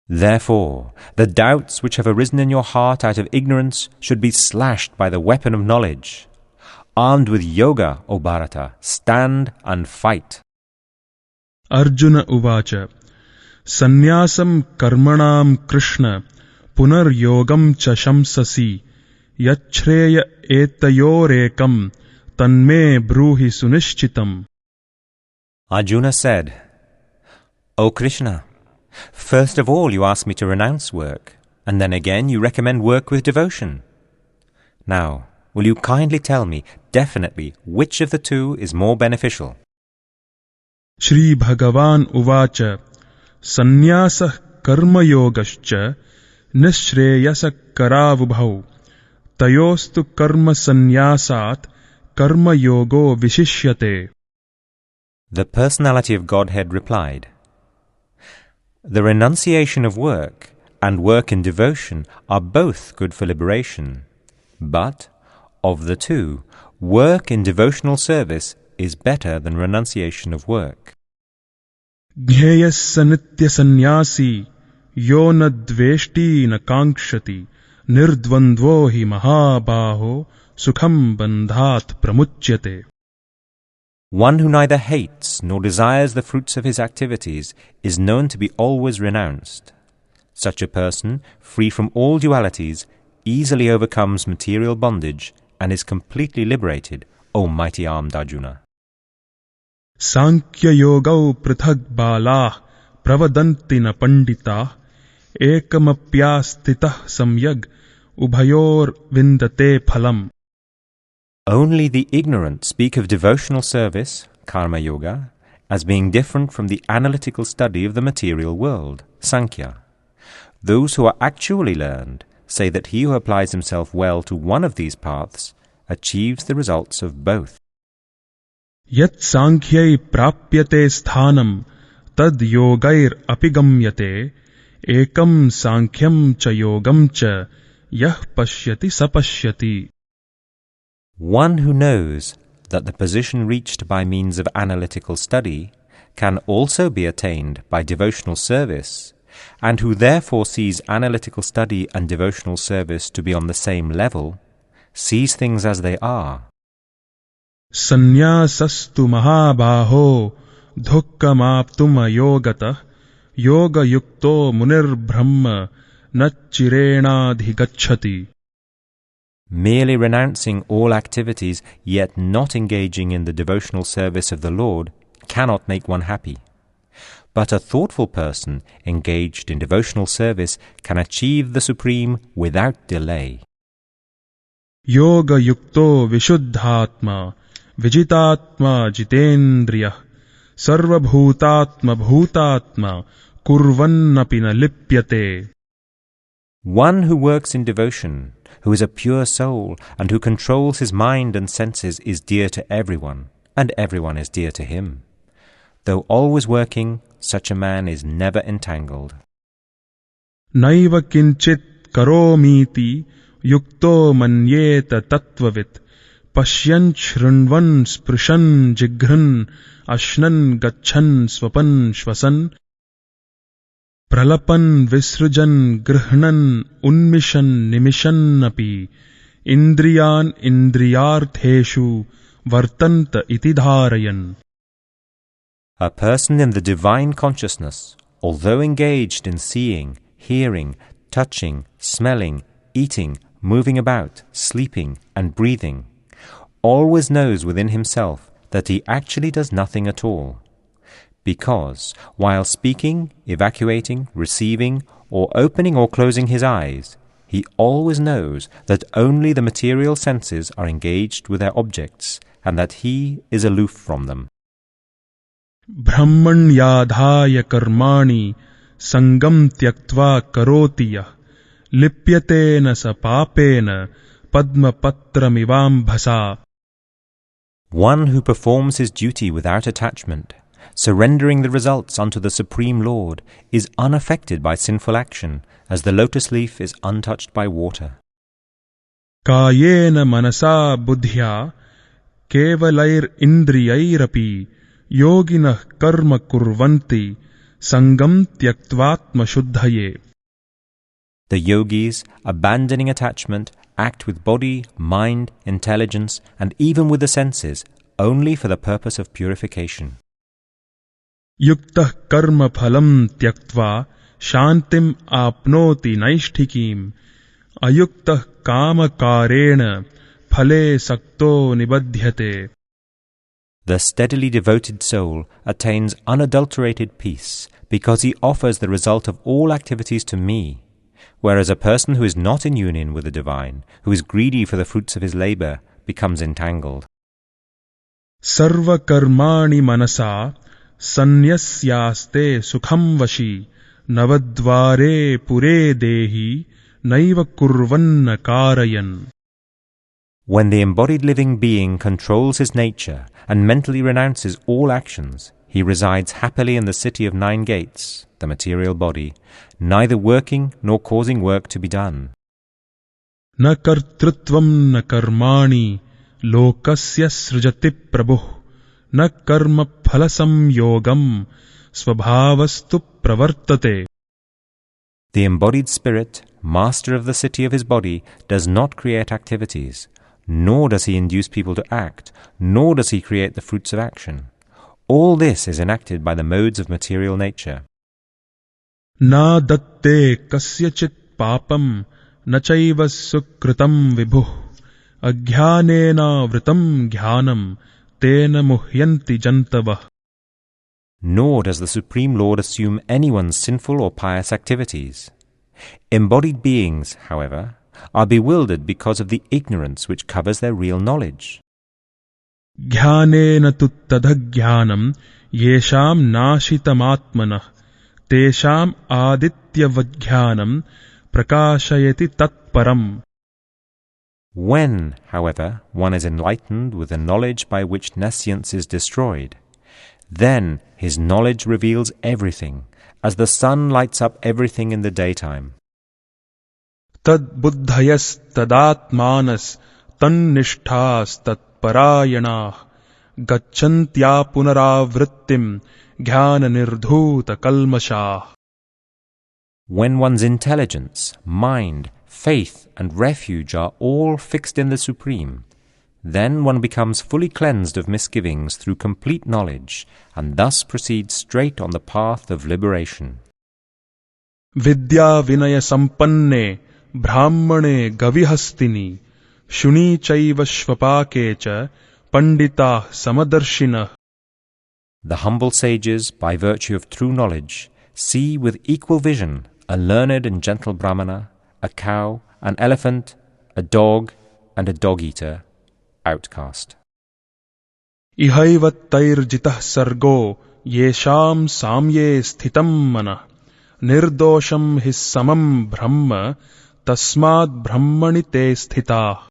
Therefore, the doubts which have arisen in your heart out of ignorance should be slashed by the weapon of knowledge. Armed with yoga, O Bharata, stand and fight. Arjuna uvacha Sannyasam karmanam Krishna punar yogam cha shamsasi yachreya etayorekam tanme bruhi sunishchitam. Arjuna said, O Krishna, first of all you ask me to renounce work, and then again you recommend work with devotion. Now, will you kindly tell me definitely which of the two is more beneficial? Shri Bhagavan Uvacha Sannyasah Karmayogascha Nishreyasa Karavubhau Tayostu Karma Sannyasat Karma Yogo Vishishyate. The Personality of Godhead replied, the renunciation of work and work in devotion are both good for liberation, but, of the two, work in devotional service is better than renunciation of work. Jneyassa nitya sannyasi yo na dveshti na kankshati nirdvandvo hi mahabaho sukham bandhat pramuchyate. One who neither hates nor desires the fruits of his activities is known to be always renounced. Such a person, free from all dualities, easily overcomes material bondage and is completely liberated, O mighty armed Arjuna. Sankhya yogau prithag balah pravadanti na pandita ekamapyastitah samyag ubhayor vindate phalam. Only the ignorant speak of devotional service, karma yoga, as being different from the analytical study of the material world, Sankhya. Those who are actually learned say that he who applies himself well to one of these paths achieves the results of both. Yat sankhyai prapyate sthanam tad yogair apigamyate ekam sankhyam cha yogam cha yah pashyati sapashyati. One who knows that the position reached by means of analytical study can also be attained by devotional service, and who therefore sees analytical study and devotional service to be on the same level, sees things as they are. Sannyasastu mahabaho dhukkam yogatah yoga yukto munir brahma nachirena. Merely renouncing all activities, yet not engaging in the devotional service of the Lord, cannot make one happy. But a thoughtful person engaged in devotional service can achieve the Supreme without delay. Yoga yukto vishuddhatma vijitatma jitendriyah sarva bhutatma bhutatma kurvannapi na lipyate. One who works in devotion, who is a pure soul, and who controls his mind and senses is dear to everyone, and everyone is dear to him. Though always working, such a man is never entangled. Naiva kinchit karomiti yukto manyeta tattvavit pashyan shrunvan sprishan jighran ashnan gachan swapan shvasan pralapan visrujan grihnan unmishan nimishan api indriyan indriyartheshu vartanta iti dharayan. A person in the divine consciousness, although engaged in seeing, hearing, touching, smelling, eating, moving about, sleeping, and breathing, always knows within himself that he actually does nothing at all. Because, while speaking, evacuating, receiving, or opening or closing his eyes, he always knows that only the material senses are engaged with their objects, and that he is aloof from them. Brahmanyadhaya karmani sangam tyaktva karotiyah lipyatena sa papena padma patramivam bhasa. One who performs his duty without attachment, surrendering the results unto the Supreme Lord, is unaffected by sinful action, as the lotus leaf is untouched by water. Kayena manasa buddhya kevalair indriyairapi yoginah karma kurvanti sangam tyaktvatma shuddhaye. The yogis, abandoning attachment, act with body, mind, intelligence, and even with the senses, only for the purpose of purification. Yuktah karma phalam tyaktva shantim apnoti naishtikim ayuktah kama karena phale sakto nibadhyate. The steadily devoted soul attains unadulterated peace because he offers the result of all activities to me, whereas a person who is not in union with the divine, who is greedy for the fruits of his labor, becomes entangled. Sarva karmani manasa sannyasyaaste sukham vashi navadvare pure dehi naiva kurvanna karayan. When the embodied living being controls his nature and mentally renounces all actions, he resides happily in the city of 9 gates, the material body, neither working nor causing work to be done. Na kartrutvam na karmani lokasya srijati prabhuh na karma phalasam yogam svabhavastu pravartate. The embodied spirit, master of the city of his body, does not create activities, nor does he induce people to act, nor does he create the fruits of action. All this is enacted by the modes of material nature. Na datte kasyachit papam na chaiva sukritam vibhuh ajnanena vritam jnanam tena muhyanti jantavah. Nor does the Supreme Lord assume anyone's sinful or pious activities. Embodied beings, however, are bewildered because of the ignorance which covers their real knowledge. Jnanena tu tadhajnanam yesham nashitamatmanah tesham adityavajnanam prakashayati tatparam. When, however, one is enlightened with the knowledge by which nescience is destroyed, then his knowledge reveals everything, as the sun lights up everything in the daytime. Tad buddhayas tadatmanas tannishthas tatparayanah gacchantya punaravrittim jnana nirdhuta kalmashah. When one's intelligence, mind, faith, and refuge are all fixed in the Supreme, then one becomes fully cleansed of misgivings through complete knowledge, and thus proceeds straight on the path of liberation. Vidya vinaya sampanne brahmane gavihastini shuni chaiva shvapakecha pandita samadarshina. The humble sages, by virtue of true knowledge, see with equal vision a learned and gentle brahmana, a cow, an elephant, a dog, and a dog-eater, outcast. Ihaivattairjitah sargo yesham samye sthitam mana nirdosham his samam brahma tasmad brahmani te sthitah.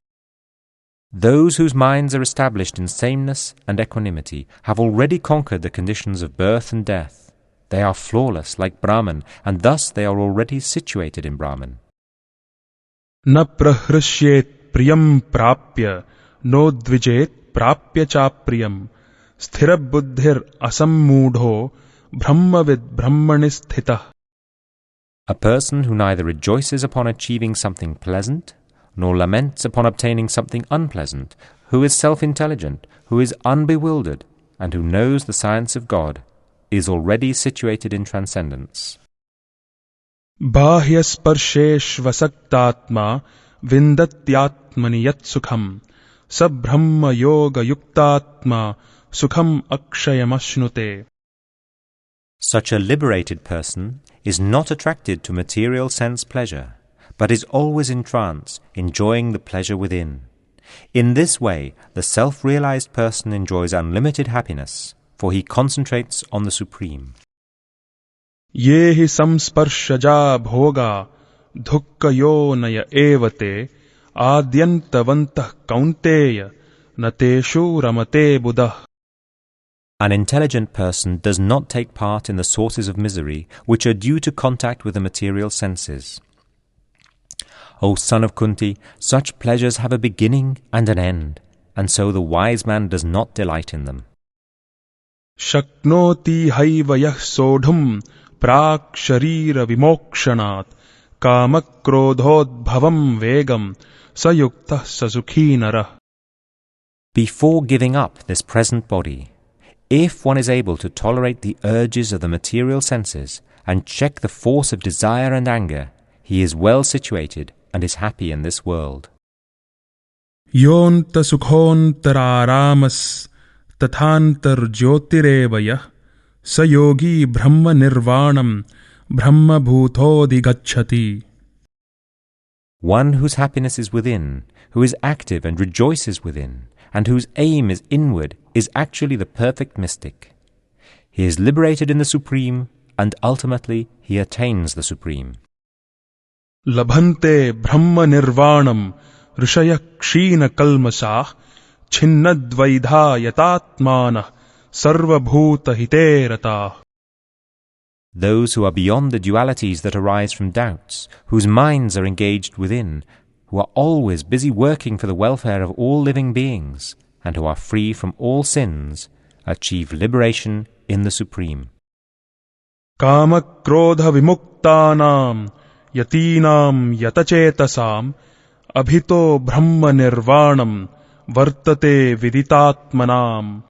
Those whose minds are established in sameness and equanimity have already conquered the conditions of birth and death. They are flawless like Brahman, and thus they are already situated in Brahman. Na prahrishyet priyam prapya no dvijet prapya cha priyam sthira buddhir asammudho brahmavid brahmani sthitah. A person who neither rejoices upon achieving something pleasant, nor laments upon obtaining something unpleasant, who is self-intelligent, who is unbewildered, and who knows the science of God, is already situated in transcendence. Bahya sparsheshvasaktatma vindatyatmani yat sukham sabrahma yoga yuktatma sukham akshayamashnute. Such a liberated person is not attracted to material sense pleasure, but is always in trance, enjoying the pleasure within. In this way, the self-realized person enjoys unlimited happiness, for he concentrates on the Supreme. Yehi samsparshaja bhoga dhukkayo naya evate adyantavantah kaunteya nateshu ramate buddha. An intelligent person does not take part in the sources of misery which are due to contact with the material senses. O son of Kunti, such pleasures have a beginning and an end, and so the wise man does not delight in them. Shaknoti haivayah sodhum prak sharira vimokshanat kamakrodhodbhavam vegam sayuktah sasukhi narah. Before giving up this present body, if one is able to tolerate the urges of the material senses and check the force of desire and anger, he is well situated and is happy in this world. Yonta sukhontararamas tathantar jyotirevayah sayogi brahma nirvanam brahma bhutodi gacchati. One whose happiness is within, who is active and rejoices within, and whose aim is inward, is actually the perfect mystic. He is liberated in the Supreme, and ultimately he attains the Supreme. Labhante brahma nirvanam rishaya kshina kalmasah छिन्नद्वैधा yatatmanah sarvabhuta hiterata. Those who are beyond the dualities that arise from doubts, whose minds are engaged within, who are always busy working for the welfare of all living beings, and who are free from all sins, achieve liberation in the Supreme. Kama krodha vimuktanam yatinam yatachetasam abhito brahma nirvanam vartate viditatmanam.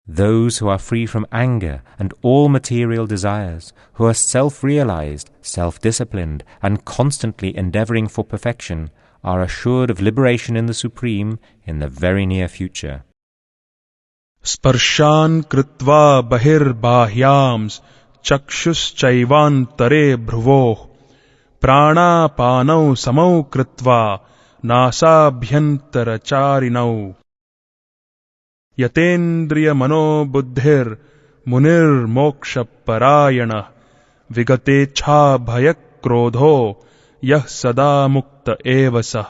Those who are free from anger and all material desires, who are self-realized, self-disciplined, and constantly endeavoring for perfection, are assured of liberation in the Supreme in the very near future. Sparshan kritva bahir bahyams chakshus chaivantare bhruvoh prana panau samau kritva nasabhyantara charinau. Yatendriya mano buddhir munir moksha parayana vigate cha bhayak krodho yah sada mukta evasa.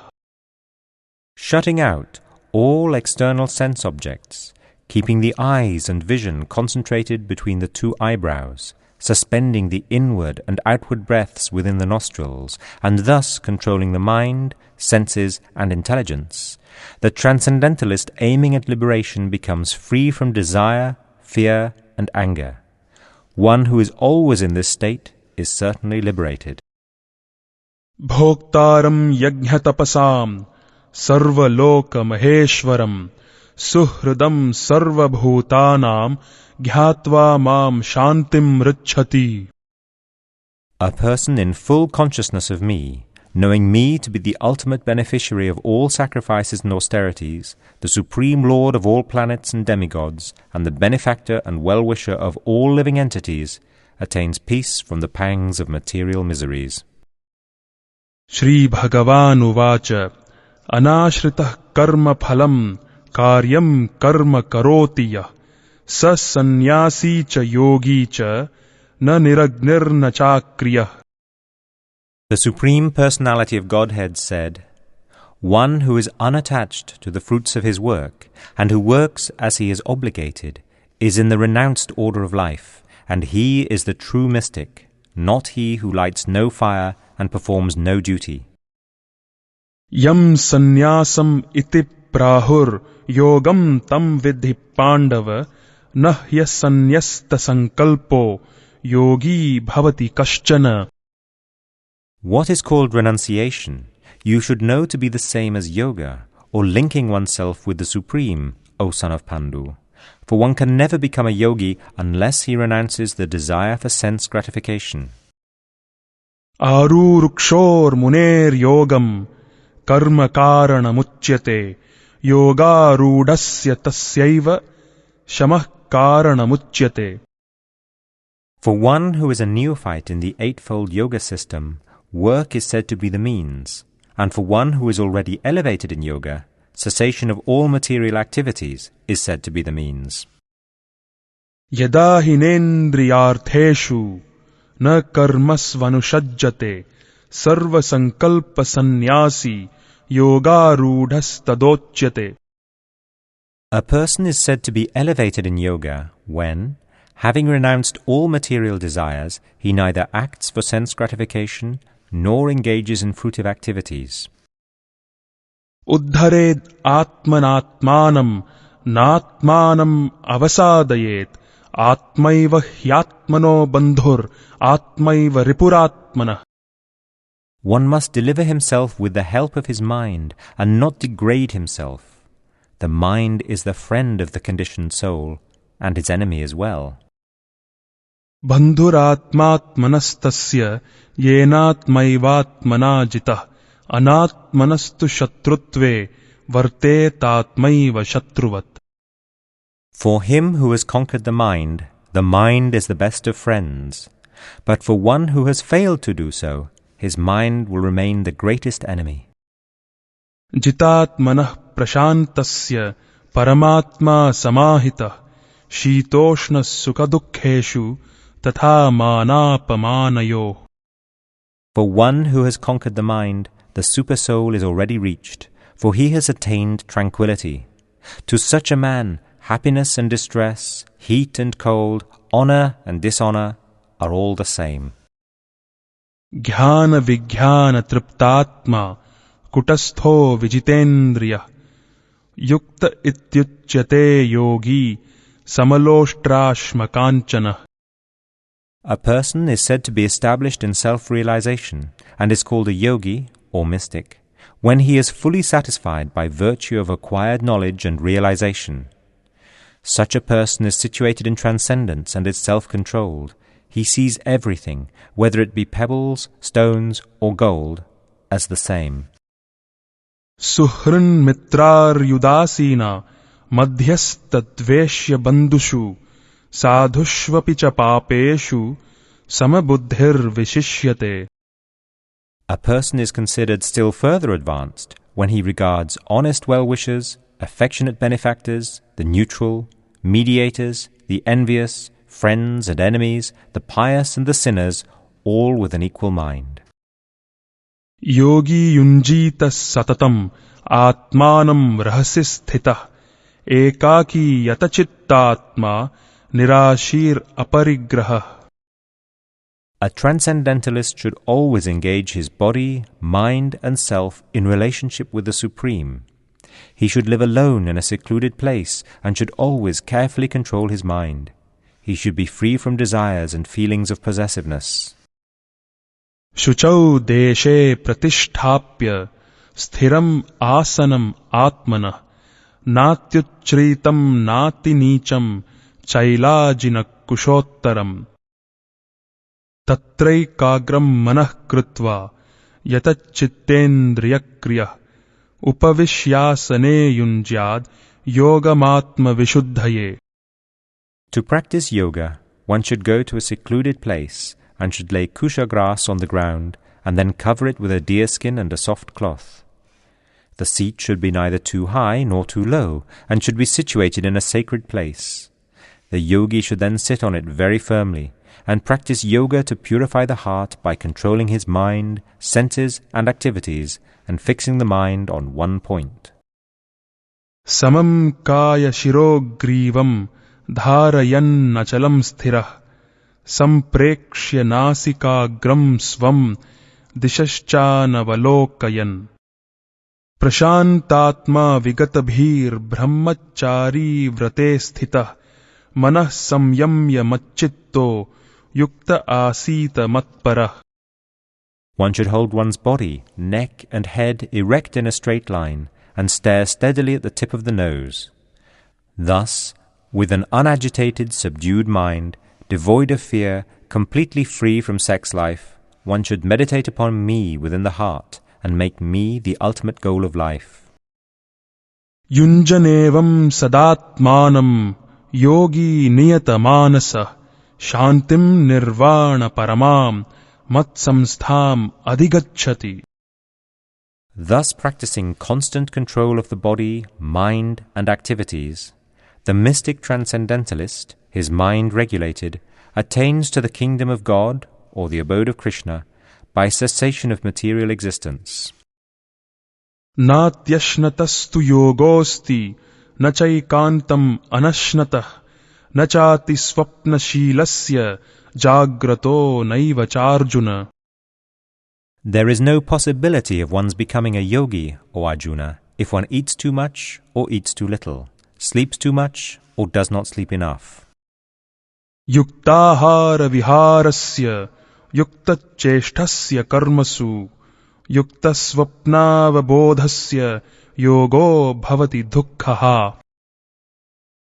Shutting out all external sense objects, keeping the eyes and vision concentrated between the two eyebrows, suspending the inward and outward breaths within the nostrils, and thus controlling the mind, senses, and intelligence, the transcendentalist aiming at liberation becomes free from desire, fear, and anger. One who is always in this state is certainly liberated. Bhoktaram yajñatapasam sarva loka maheshwaram suhridam sarva bhutanam ghyatva mam shantim richati. A person in full consciousness of me, knowing me to be the ultimate beneficiary of all sacrifices and austerities, the supreme lord of all planets and demigods, and the benefactor and well-wisher of all living entities, attains peace from the pangs of material miseries. Shri Bhagavan uvacha anashritah karma phalam karyam karma karoti yah sa sannyasi cha yogi cha na niragnir na chakriyah. The Supreme Personality of Godhead said, "One who is unattached to the fruits of his work, and who works as he is obligated, is in the renounced order of life, and he is the true mystic, not he who lights no fire and performs no duty." Yam sannyasam iti prahur yogam tam vidhi pandava nahya sannyasta sankalpo yogi bhavati kaschana. What is called renunciation, you should know to be the same as yoga, or linking oneself with the Supreme, O son of Pandu. For one can never become a yogi unless he renounces the desire for sense gratification. Arurukshor muner yogam karma karana muchyate yoga rudasya tasyaiva shamah karana muchyate. For one who is a neophyte in the eightfold yoga system, work is said to be the means, and for one who is already elevated in yoga, cessation of all material activities is said to be the means. Yada hinendriyartheshu na karmasvanushajjate sarva sankalpa sannyasi yoga rudhas tadochyate. A person is said to be elevated in yoga when, having renounced all material desires, he neither acts for sense gratification nor engages in fruitive activities. Uddhared atmanatmanam natmanam avasadayet atmaiva hyatmano bandhur atmaiva ripuratmana. One must deliver himself with the help of his mind and not degrade himself. The mind is the friend of the conditioned soul and its enemy as well. Bandhuratmatmanastasya yenatmaivatmana jitah anatmanastu shatrutve vartetatmaiva shatruvat. For him who has conquered the mind is the best of friends. But for one who has failed to do so, his mind will remain the greatest enemy. Jitatmanah prashantasya paramatma samahitah shitoshna sukhadukheshu tatha manapamanayo. For one who has conquered the mind, the supersoul is already reached, for he has attained tranquility. To such a man, happiness and distress, heat and cold, honor and dishonor are all the same. Jnana vijnana triptatma kutastho vijitendriya yukta ityuchyate yogi samaloshrashma kanchana. A person is said to be established in self-realization and is called a yogi or mystic when he is fully satisfied by virtue of acquired knowledge and realization. Such a person is situated in transcendence and is self-controlled. He sees everything, whether it be pebbles, stones, or gold, as the same. Suhrin mitrar yudasina madhyastadveshya bandushu sadhushvapi cha papeshu samabuddhir vishishyate. A person is considered still further advanced when he regards honest well-wishers, affectionate benefactors, the neutral, mediators, the envious, friends and enemies, the pious and the sinners, all with an equal mind. Yogi yunjita satatam atmanam rahasis sthitah ekaki yatachittatma nirashir aparigrahah. A transcendentalist should always engage his body, mind and self in relationship with the Supreme. He should live alone in a secluded place and should always carefully control his mind. He should be free from desires and feelings of possessiveness. Shuchau deshe pratisthapya sthiram asanam atmana natyuchritam nati nicham chailajina kushottaram tatraikagram manah krutva yatachittendriyakriya upavishyasane yunjyad yogamatma vishuddhaye. To practice yoga, one should go to a secluded place and should lay kusha grass on the ground and then cover it with a deerskin and a soft cloth. The seat should be neither too high nor too low and should be situated in a sacred place. The yogi should then sit on it very firmly and practice yoga to purify the heart by controlling his mind, senses and activities and fixing the mind on one point. Samam kaya shirogrivam dharayan nachalam sthirah samprekshya nasikagram svam dishashchanavalokayan prashantatma vigatabhir brahmachari vrate sthitah manah samyamya machitto yukta asita matparah. One should hold one's body, neck and head erect in a straight line and stare steadily at the tip of the nose. Thus, with an unagitated, subdued mind, devoid of fear, completely free from sex life, one should meditate upon me within the heart and make me the ultimate goal of life. Yunjanevam sadatmanam yogi niyata manasa shantim nirvana paramam matsamstham adhigacchati. Thus practicing constant control of the body, mind and activities, the mystic transcendentalist, his mind regulated, attains to the kingdom of God or the abode of Krishna by cessation of material existence. Natyashnatastu yogosti nachaikantam anashnatah nachati swapna shilasya jagrato naiva charjuna. There is no possibility of one's becoming a yogi, O Arjuna, if one eats too much or eats too little, sleeps too much or does not sleep enough. Yuktahara viharasya yukta cheshtasya karmasu yukta swapnavabodhasya yogo bhavati dukkhaha.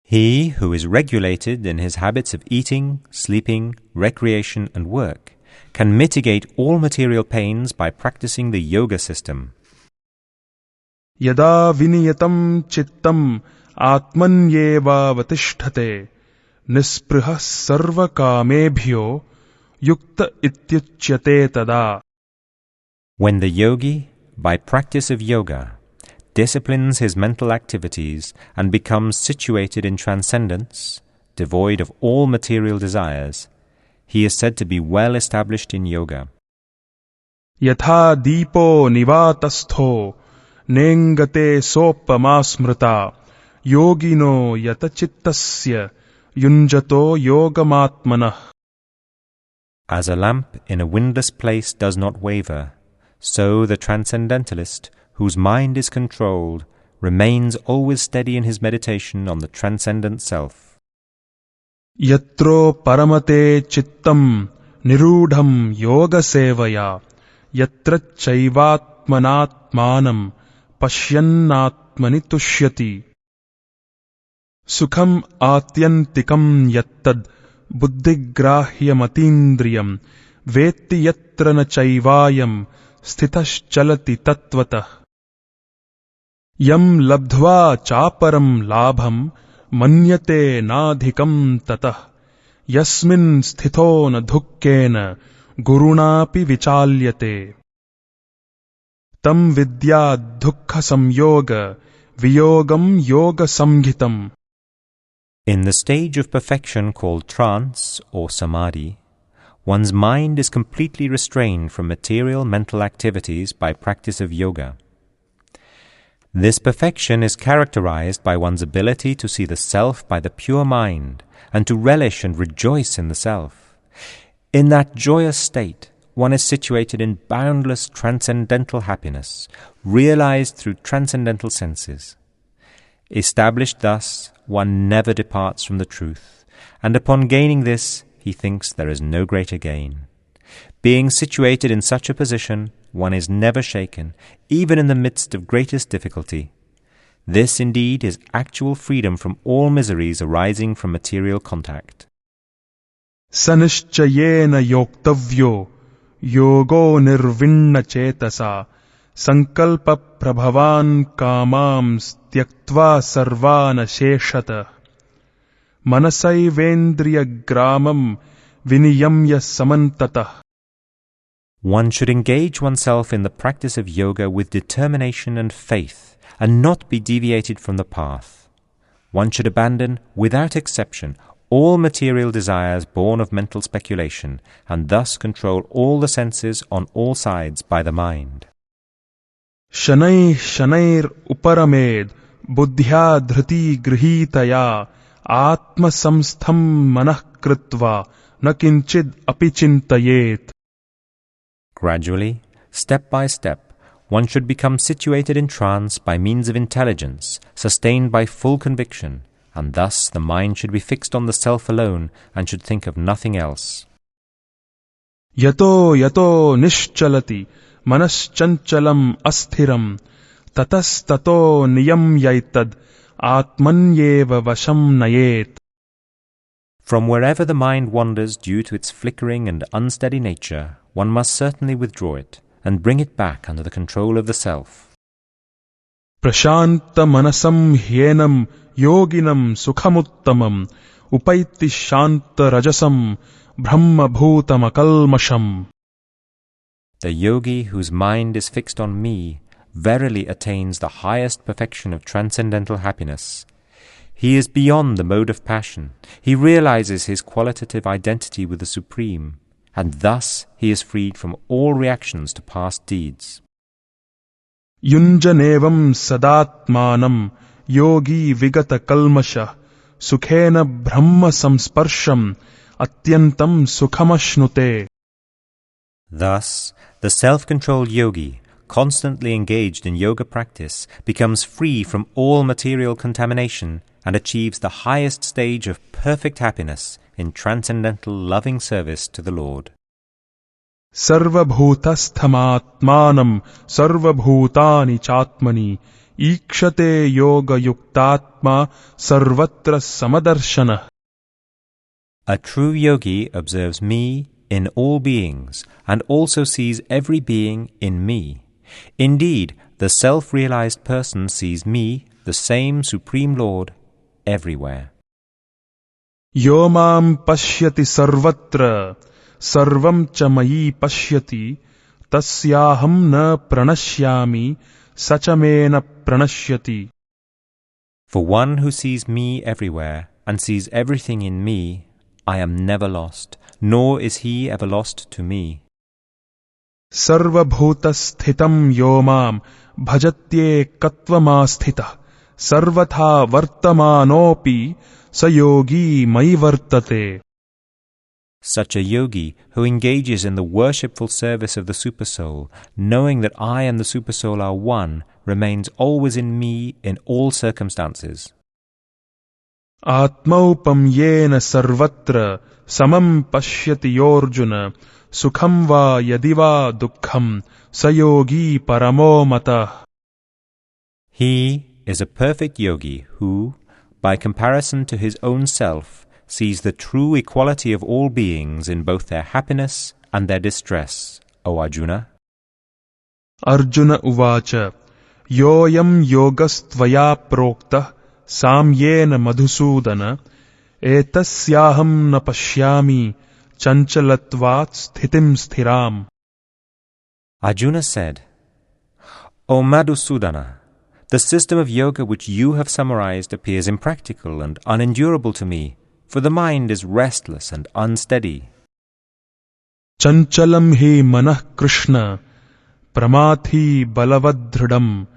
He who is regulated in his habits of eating, sleeping, recreation and work can mitigate all material pains by practicing the yoga system. Yada viniyatam chittam atmanyeva vatisthate nisprihah sarva kamebhyo yukta ityuchyate tada. When the yogi, by practice of yoga, disciplines his mental activities and becomes situated in transcendence, devoid of all material desires, he is said to be well established in yoga. Yatha deepo nivatastho nengate sopama smrita yogino yatachittasya yunjato yogamatmanah. As a lamp in a windless place does not waver, so the transcendentalist, whose mind is controlled, remains always steady in his meditation on the transcendent self. Yatro paramate chittam nirudham yoga sevaya yatra chaivatmanatmanam pashyannatmani tushyati. Sukham atyantikam yattad buddhigrahyamatīndriyam vetti yatra na chaivayam sthitaschalati tatvatah. Yam labdhva chaparam labham manyate nadhikam tatah yasmin sthito na dhukkena gurunapi vichalyate. Tam vidya dukkha samyoga viyogam yoga samghitam. In the stage of perfection called trance or samadhi, one's mind is completely restrained from material mental activities by practice of yoga. This perfection is characterized by one's ability to see the self by the pure mind and to relish and rejoice in the self. In that joyous state, one is situated in boundless transcendental happiness, realized through transcendental senses. Established thus, one never departs from the truth, and upon gaining this, he thinks there is no greater gain. Being situated in such a position, one is never shaken, even in the midst of greatest difficulty. This indeed is actual freedom from all miseries arising from material contact. Sanishchayena yoktavyo yogo nirvinna chetasa sankalpa prabhavan kamam tyaktva sarvana sheshata manasayvendriya gramam viniyamya samantatah. One should engage oneself in the practice of yoga with determination and faith, and not be deviated from the path. One should abandon, without exception, all material desires born of mental speculation, and thus control all the senses on all sides by the mind. Shanai shanair uparamed buddhya dhriti grihitaya atma samstham manah kritva na kinchid apichintayet. Gradually, step by step, one should become situated in trance by means of intelligence, sustained by full conviction, and thus the mind should be fixed on the self alone and should think of nothing else. Yato nischalati manaschanchalam asthiram tatastato niyam yaitad atmanyeva vasham nayet. From wherever the mind wanders due to its flickering and unsteady nature, one must certainly withdraw it and bring it back under the control of the self. Prashanta manasam hyenam yoginam sukhamuttamam upaiti shanta rajasam brahma bhutam akalmasham. The yogi whose mind is fixed on me verily attains the highest perfection of transcendental happiness. He is beyond the mode of passion. He realizes his qualitative identity with the Supreme, and thus he is freed from all reactions to past deeds. Yunjanevam sadatmanam yogi vigata kalmasha sukhena brahma samsparsham atyantam sukhamashnute. Thus, the self-controlled yogi, constantly engaged in yoga practice, becomes free from all material contamination and achieves the highest stage of perfect happiness in transcendental loving service to the Lord. Sarvabhutasthamatmanam sarvabhutani chatmani ikshate yoga yuktatma sarvatra samadarshana. A true yogi observes me in all beings and also sees every being in me. Indeed, the self-realized person sees me, the same Supreme Lord, everywhere. Yomam pashyati sarvatra sarvam cha mayi pashyati tasyaham na pranashyami sachamena pranashyati. For one who sees me everywhere and sees everything in me, I am never lost, nor is he ever lost to me. Sarvabhutassthitam yomam bhajatye katvamasthitah sarvatha vartamanopi sayogi mai vartate. Such a yogi who engages in the worshipful service of the Supersoul, knowing that I and the Supersoul are one, remains always in me in all circumstances. Atmaupam yena sarvatra samam pashyati yorjuna sukham va yadiva dukkham sayogi paramo matah. He is a perfect yogi who, by comparison to his own self, sees the true equality of all beings in both their happiness and their distress, O Arjuna. Arjuna uvacha yoyam yogastvaya proktah samyena madhusudana etasyaham na pashyami chanchalatvat sthitim sthiram. Arjuna said, O Madhusudana, the system of yoga which you have summarized appears impractical and unendurable to me, for the mind is restless and unsteady. Chanchalam hi manah Krishna pramathi balavadhridam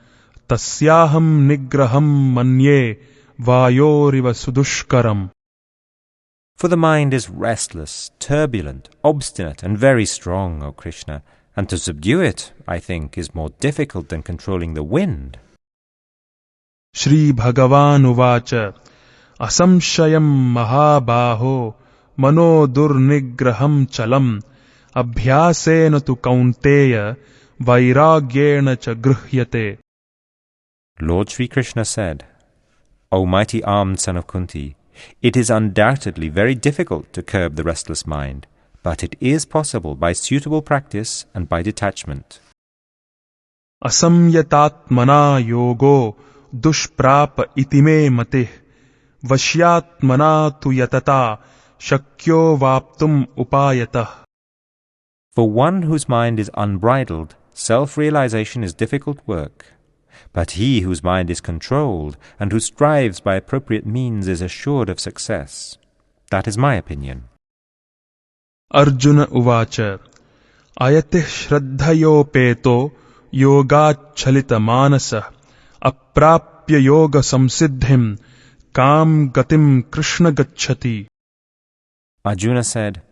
tasyaham nigraham manye vayoriva sudushkaram. For the mind is restless, turbulent, obstinate, and very strong, O Krishna, and to subdue it, I think, is more difficult than controlling the wind. Shri Bhagavan uvacha asamshayam mahabaho mano durnigraham chalam abhyasena tu kaunteya vairagyena cha gruhyate. Lord Sri Krishna said, O mighty armed son of Kunti, it is undoubtedly very difficult to curb the restless mind, but it is possible by suitable practice and by detachment. Asamyatatmana yogo dushprapa itime matih vashyatmana tu yatata shakyo vaptum upayatah. For one whose mind is unbridled, self-realization is difficult work. But he whose mind is controlled and who strives by appropriate means is assured of success. That is my opinion. Arjuna uvacha ayatih shraddhayopeto yogachalita manasa aprapya yoga samsiddhim kam gatim Krishna gacchati. Arjuna said,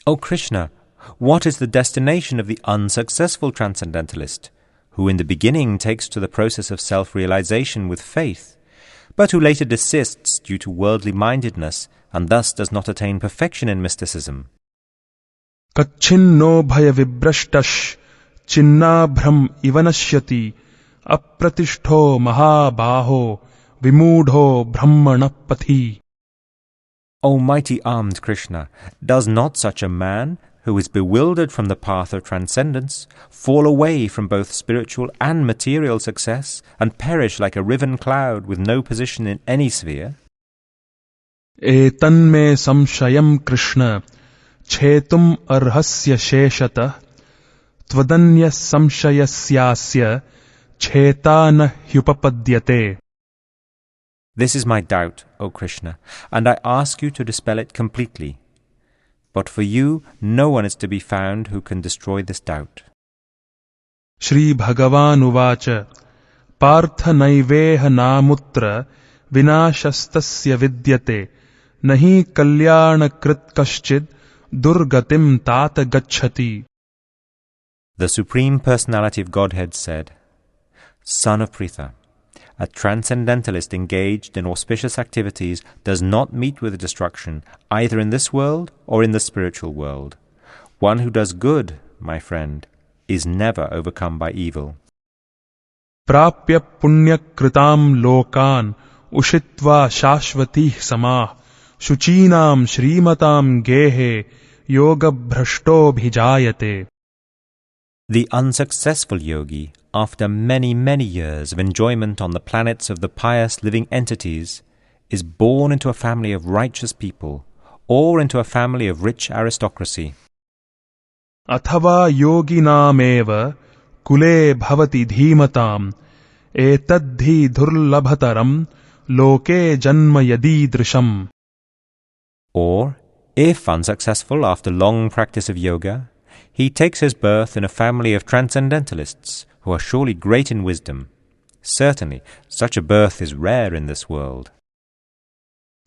O Krishna, what is the destination of the unsuccessful transcendentalist, who in the beginning takes to the process of self-realization with faith, but who later desists due to worldly mindedness and thus does not attain perfection in mysticism? Kachinno bhaya vibrashtash chinnabhram ivanashyati apratishto mahabaho vimudho brahmanapathi. O mighty armed Krishna, does not such a man, who is bewildered from the path of transcendence, fall away from both spiritual and material success and perish like a riven cloud with no position in any sphere? Etanme samshayam Krishna chetum arhasya sheshata tvadanya samshayasyasya chetana hyupapadyate. This is my doubt, O Krishna, and I ask you to dispel it completely. But for you, no one is to be found who can destroy this doubt. Shri Bhagavan uvacha partha naiveha namutra vinashastasya vidyate nahi kalyana krit kaschid durgatim tata gacchati. The Supreme Personality of Godhead said, Son of Pritha, a transcendentalist engaged in auspicious activities does not meet with destruction either in this world or in the spiritual world. One who does good, my friend, is never overcome by evil. Prapya punya kritam lokan ushitva shashvati samah shuchinam shrimatam gehe yoga bhrashto bhijayate. The unsuccessful yogi, after many, many years of enjoyment on the planets of the pious living entities, is born into a family of righteous people or into a family of rich aristocracy. अथवा योगिनामेव कुले भवति धीमताम् एतद्धि दुर्लभतरम् लोके जन्म यदीदृशम्. Or, if unsuccessful after long practice of yoga, he takes his birth in a family of transcendentalists who are surely great in wisdom. Certainly, such a birth is rare in this world.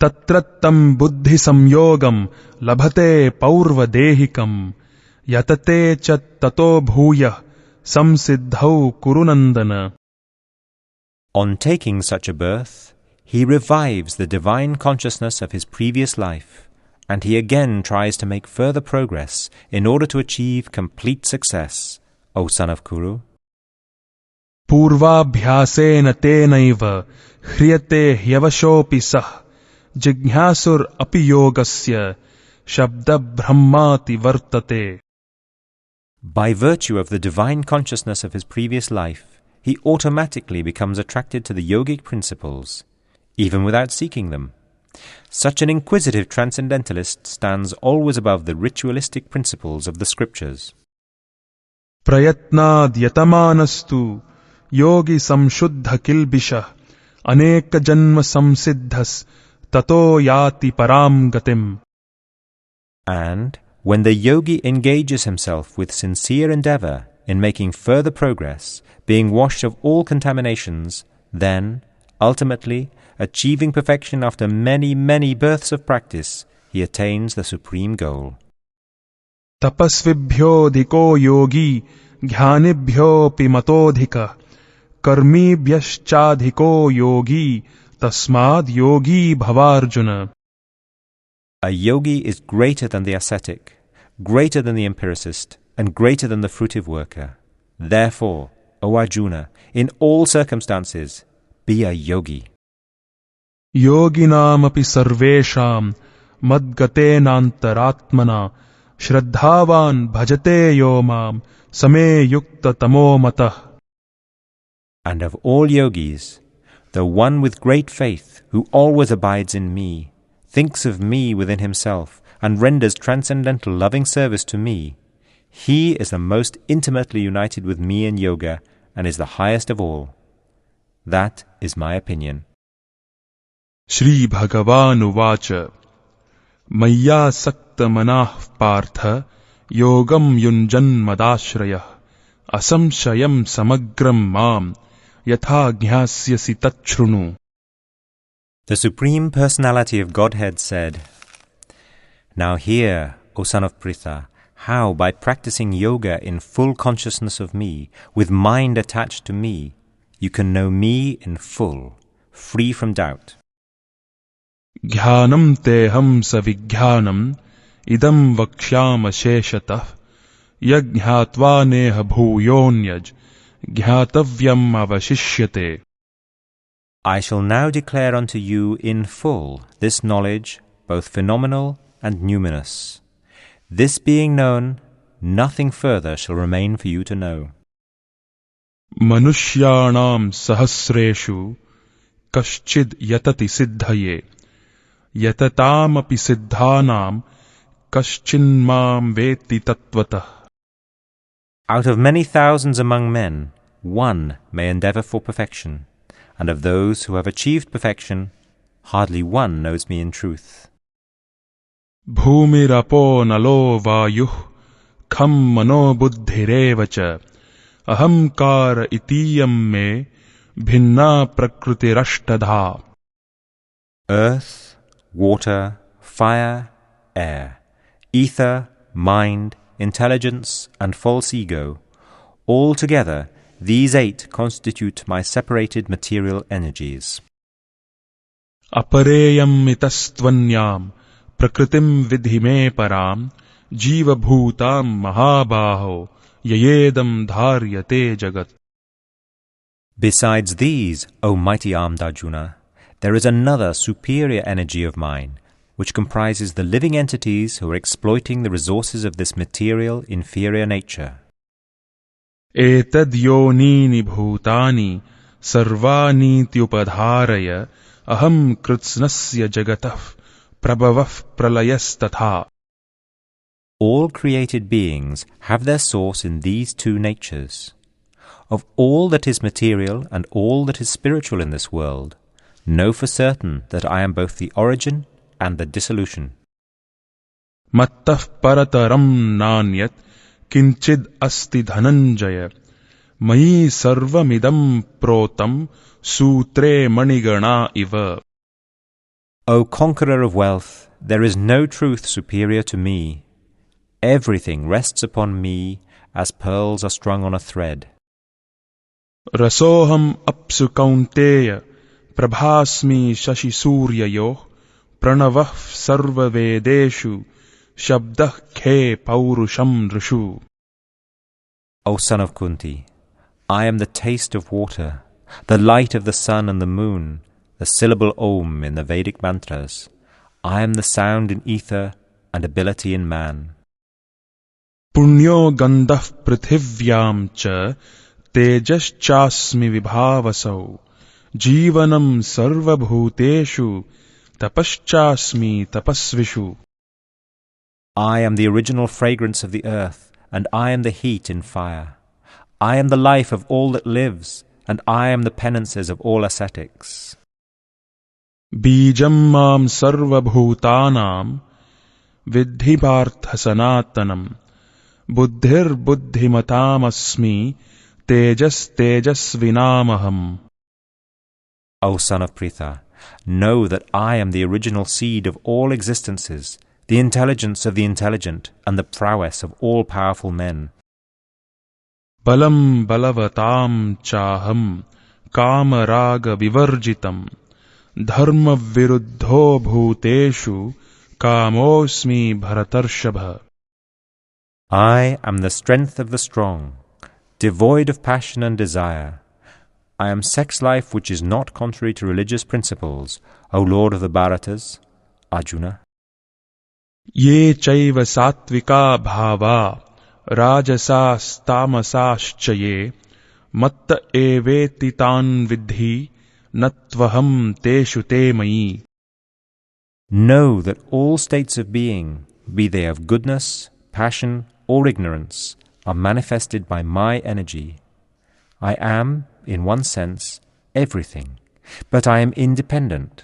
तत्रत्तम् बुद्धि संयोगम् लभते पौर्वदेहिकम् यतते च ततो भूयः संसिद्धौ कुरुनन्दन. On taking such a birth, he revives the divine consciousness of his previous life, and he again tries to make further progress in order to achieve complete success, O son of Kuru. पूर्वाभ्यासेन तेनैव ह्रियते ह्यवशोऽपि सः जिज्ञासुर अपि योगस्य शब्दब्रह्माति वर्तते. By virtue of the divine consciousness of his previous life, he automatically becomes attracted to the yogic principles, even without seeking them. Such an inquisitive transcendentalist stands always above the ritualistic principles of the scriptures. प्रयत्नाद् यतमानस्तु योगी संशुद्ध किल्बिषः अनेक जन्म संसिद्धस् ततो याति पराम गतिम्. And when the yogi engages himself with sincere endeavor in making further progress, being washed of all contaminations, then, ultimately, achieving perfection after many, many births of practice, he attains the supreme goal. तपस्विभ्योऽधिको योगी ज्ञानिभ्योऽपि मतोऽधिकः कर्मीभ्यश्चाधिको योगी तस्माद् योगी भवार्जुन. A yogi is greater than the ascetic, greater than the empiricist, and greater than the fruitive worker. Therefore, O Arjuna, in all circumstances, be a yogi. योगिनामपि सर्वेषाम् मद्गतेनान्तरात्मना श्रद्धावान् भजते यो माम् समे युक्ततमो मतः. And of all yogis, the one with great faith, who always abides in me, thinks of me within himself, and renders transcendental loving service to me, he is the most intimately united with me in yoga and is the highest of all. That is my opinion. Shri Bhagavan uvacha Mayyasakta manah partha yogam yunjan madashrayah asamshayam samagram mam yatha jnasyasi tachrunu. The Supreme Personality of Godhead said, Now hear, O son of Pritha, how by practicing yoga in full consciousness of me, with mind attached to me, you can know me in full, free from doubt. Jnanam teham savijnanam idam vakshyama sheshatah yajnhatva neha bhuyonyaj jnatavyam avashishyate. I shall now declare unto you in full this knowledge, both phenomenal and numinous. This being known, nothing further shall remain for you to know. Manushyanam sahasreshu kaschid yatati siddhaye yatataamapi siddhanam kaschinmam veti tatvatah. Out of many thousands among men, one may endeavor for perfection, and of those who have achieved perfection, hardly one knows me in truth. Bhumirapo nalo vayuh kham mano buddhirevacha ahamkara itiyam me bhinna prakrutirashtadha. Earth, water, fire, air, ether, mind, intelligence, and false ego, all together, these 8 constitute my separated material energies. Apareyam itastvanyam prakritim vidhi me param jiva bhutam mahabaho yayedam dharyate jagat. Besides these, O mighty armed Arjuna, there is another superior energy of mine, which comprises the living entities who are exploiting the resources of this material inferior nature. Etad yonini bhutani sarvaniti upadharaya aham kritsnasya jagatah prabhavav pralayastatha. All created beings have their source in these two natures. Of all that is material and all that is spiritual in this world, know for certain that I am both the origin and the dissolution. Mattah parataram nanyat kinchid asti dhananjaya mayi sarvamidam protam sutre manigana iva. O conqueror of wealth, there is no truth superior to me. Everything rests upon me as pearls are strung on a thread. Rasoham apsu kaunteya prabhasmi shashi suryayoh pranavah sarva vedeshu shabdah khe paurusham rishu. O son of Kunti, I am the taste of water, the light of the sun and the moon, the syllable Om in the Vedic mantras. I am the sound in ether and ability in man. Punyo gandhah prithivyam cha tejas chasmi vibhavasau jivanam sarva bhuteshu tapaschasmi tapasvishu. I am the original fragrance of the earth, and I am the heat in fire. I am the life of all that lives, and I am the penances of all ascetics. Bijam mam sarva bhutanam vidhi partha sanatanam buddhir buddhimatam asmi tejas tejasvinamaham. O son of Pritha, know that I am the original seed of all existences, the intelligence of the intelligent, and the prowess of all powerful men. Balam balavatam chaham kamaraga vivarjitam dharma viruddho bhuteshu kamosmi bharatarshabha. I am the strength of the strong, devoid of passion and desire. I am sex life which is not contrary to religious principles, O Lord of the Bharatas, Arjuna. Ye chaiva satvika bhava rajasas tamasaschaye matta eveti tan vidhi natvaham teshu te mayi. Know that all states of being, be they of goodness, passion, or ignorance, are manifested by my energy. I am, in one sense, everything, but I am independent.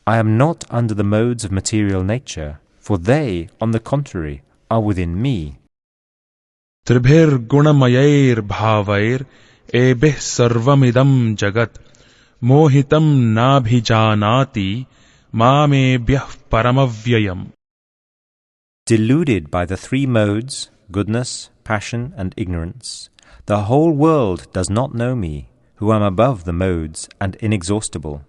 I am not under the modes of material nature, for they, on the contrary, are within me. Tribhir gunamayair bhavair ebeh sarvamidam jagat mohitam nabhijanati mamebhyah paramavyayam. Deluded by the three modes, goodness, passion, and ignorance, the whole world does not know me, who am above the modes and inexhaustible.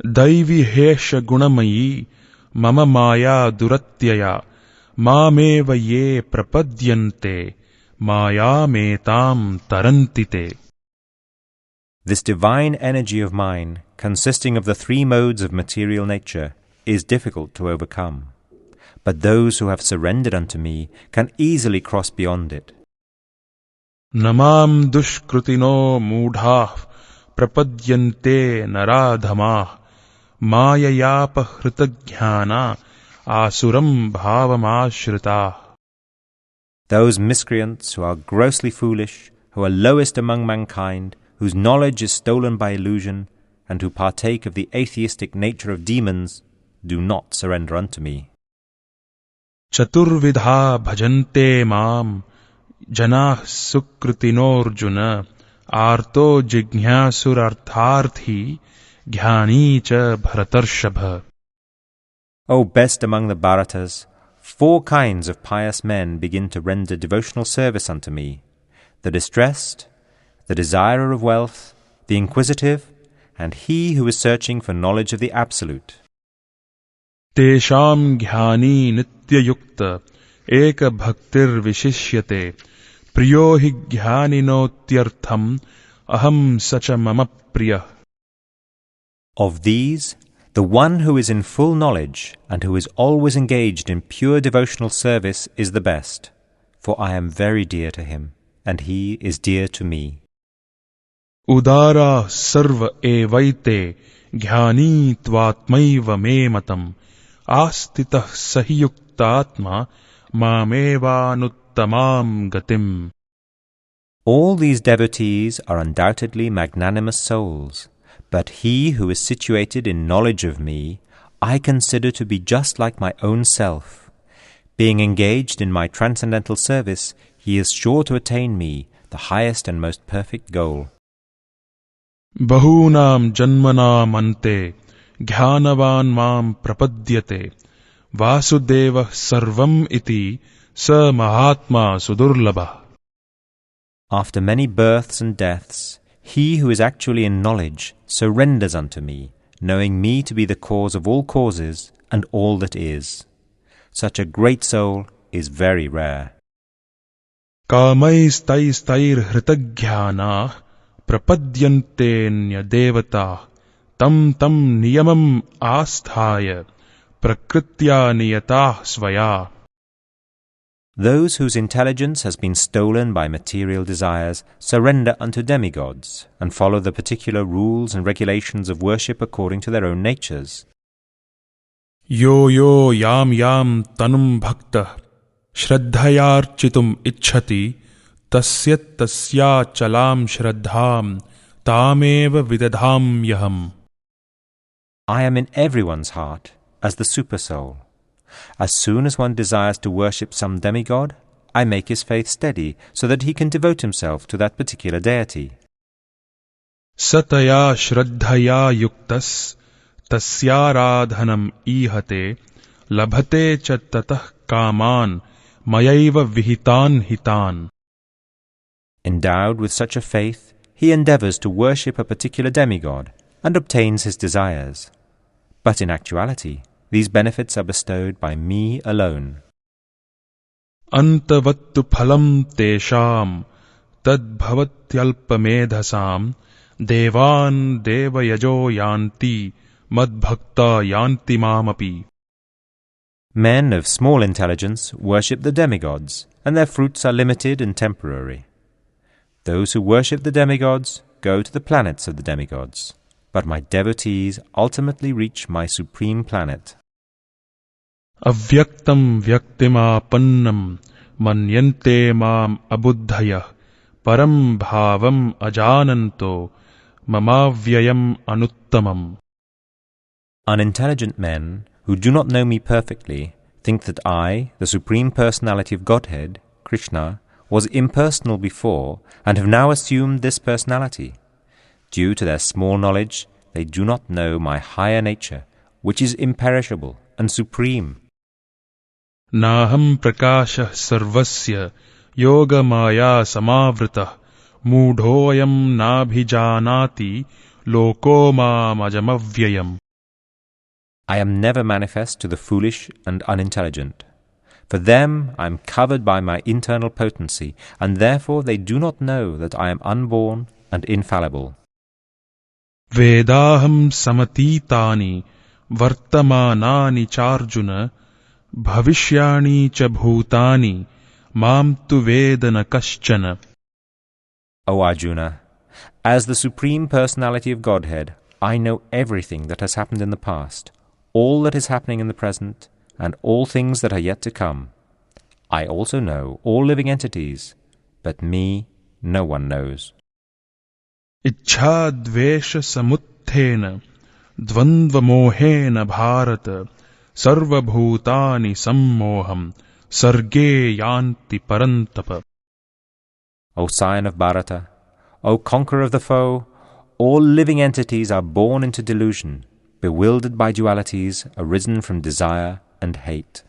Daivi hesha gunamayi mama maya duratyaya mameva ye prapadyante maya metam tarantite. This divine energy of mine, consisting of the three modes of material nature, is difficult to overcome. But those who have surrendered unto me can easily cross beyond it. Namam dushkrutino mudhah prapadyante naradhamah mayayapa hritaghyana asuram bhavamashrita. Those miscreants who are grossly foolish, who are lowest among mankind, whose knowledge is stolen by illusion, and who partake of the atheistic nature of demons, do not surrender unto me. Chaturvidha bhajante mam janah sukritinorjuna arto jignhasurartharthi jnani cha bharatarshabha. O best among the Bharatas, 4 kinds of pious men begin to render devotional service unto me: the distressed, the desirer of wealth, the inquisitive, and he who is searching for knowledge of the Absolute. Tesham jnani nityayukta eka bhaktir vishishyate priyo hi jnaninotyartham aham sacha mama priya. Of these, the one who is in full knowledge and who is always engaged in pure devotional service is the best, for I am very dear to him, and he is dear to me. Udara sarva evaite jnani tvatmaiva me matam astitah sahiyuktatma mamevānuttamām gatim. All these devotees are undoubtedly magnanimous souls, but he who is situated in knowledge of me, I consider to be just like my own self. Being engaged in my transcendental service, he is sure to attain me, the highest and most perfect goal. Bahūnām janmanām ante jnānavān mām prapadyate Vāsudeva sarvam iti sa mahatma sudurlabha. After many births and deaths, he who is actually in knowledge surrenders unto me, knowing me to be the cause of all causes and all that is. Such a great soul is very rare. Kāmaistaistair hritaghyānah prapadyantenya devata tam niyamam asthāya prakritya niyatah svaya. Those whose intelligence has been stolen by material desires surrender unto demigods and follow the particular rules and regulations of worship according to their own natures. Yo yam tanum bhakta shraddhayarchitum ichhati tasya chalam shraddham tameva vidadham yaham. I am in everyone's heart as the Supersoul. As soon as one desires to worship some demigod, I make his faith steady so that he can devote himself to that particular deity. Sataya shraddhaya yuktas tasyaradhanam ihate labhate cha tatah kaman mayaiva vihitan hitan. Endowed with such a faith, he endeavors to worship a particular demigod and obtains his desires. But in actuality, these benefits are bestowed by me alone. Antavattu phalam tesham tad bhavatyalpamedhasam devan devayajo yanti madbhakta yanti mamapi. Men of small intelligence worship the demigods, and their fruits are limited and temporary. Those who worship the demigods go to the planets of the demigods, but my devotees ultimately reach my supreme planet. Avyaktam vyaktimapannam manyante mam abuddhaya param bhavam ajananto mamavyayam anuttamam. Unintelligent men who do not know me perfectly think that I, the Supreme Personality of Godhead, Krishna, was impersonal before and have now assumed this personality. Due to their small knowledge, they do not know my higher nature, which is imperishable and supreme. Naham prakasha sarvasya yoga maya samavrita mudhoyam nabhijanati loko mamajamavyayam. I am never manifest to the foolish and unintelligent. For them I am covered by my internal potency, and therefore they do not know that I am unborn and infallible. Vedaham samatitani vartamanani charjuna bhavishyani cha bhutani mam tu vedana kaschana. O Arjuna, as the Supreme Personality of Godhead, I know everything that has happened in the past, all that is happening in the present, and all things that are yet to come. I also know all living entities, but me no one knows. Ichha dvesha samuthena dvandva mohena bharata sarva bhutani sammoham sarge yanti parantapa. O Scion of Bharata, O conqueror of the foe, all living entities are born into delusion, bewildered by dualities arisen from desire and hate.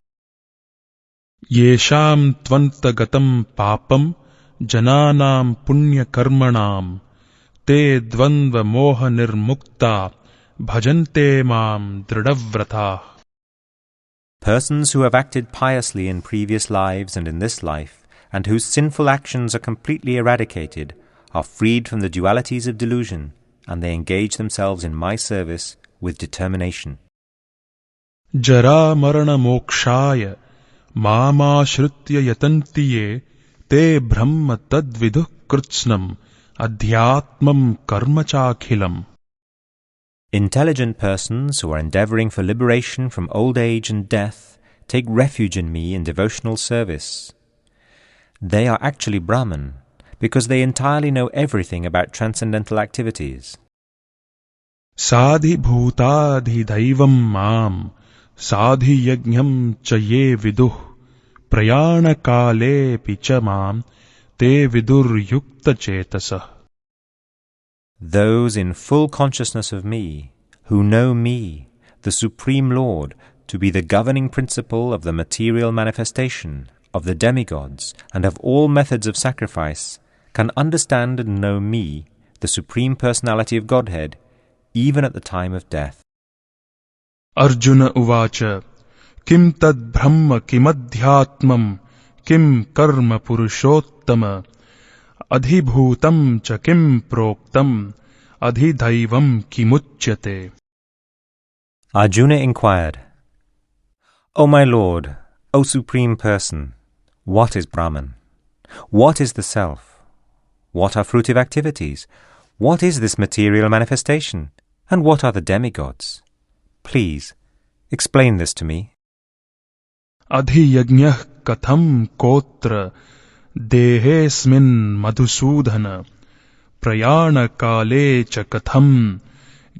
Yesham tvantagatam papam jananam punya karmanam te dvandva moha nirmukta bhajante mam dridavratah. Persons who have acted piously in previous lives and in this life, and whose sinful actions are completely eradicated, are freed from the dualities of delusion, and they engage themselves in my service with determination. Jara marana mokshaya mama shrutya yatantiye te brahma tadviduh kritsnam adhyatmam karmachakhilam. Intelligent persons who are endeavoring for liberation from old age and death take refuge in me in devotional service. They are actually Brahman, because they entirely know everything about transcendental activities. Sadhi bhutadhi daivam mam sadhi yajñam cha ye viduh prayana kale picha mam te vidur yukta chetasah. Those in full consciousness of me, who know me, the Supreme Lord, to be the governing principle of the material manifestation, of the demigods, and of all methods of sacrifice, can understand and know me, the Supreme Personality of Godhead, even at the time of death. Arjuna uvacha kim tad brahma kimadhyatmam kim karma purushottama adhibhutam cha kim proktam adhidaivam kimuchyate. Arjuna inquired, O my Lord, O Supreme Person, what is Brahman? What is the Self? What are fruitive activities? What is this material manifestation? And what are the demigods? Please, explain this to me. Adhiyajñah katham kotra dehesmin madhusudhana prayana kale cha katham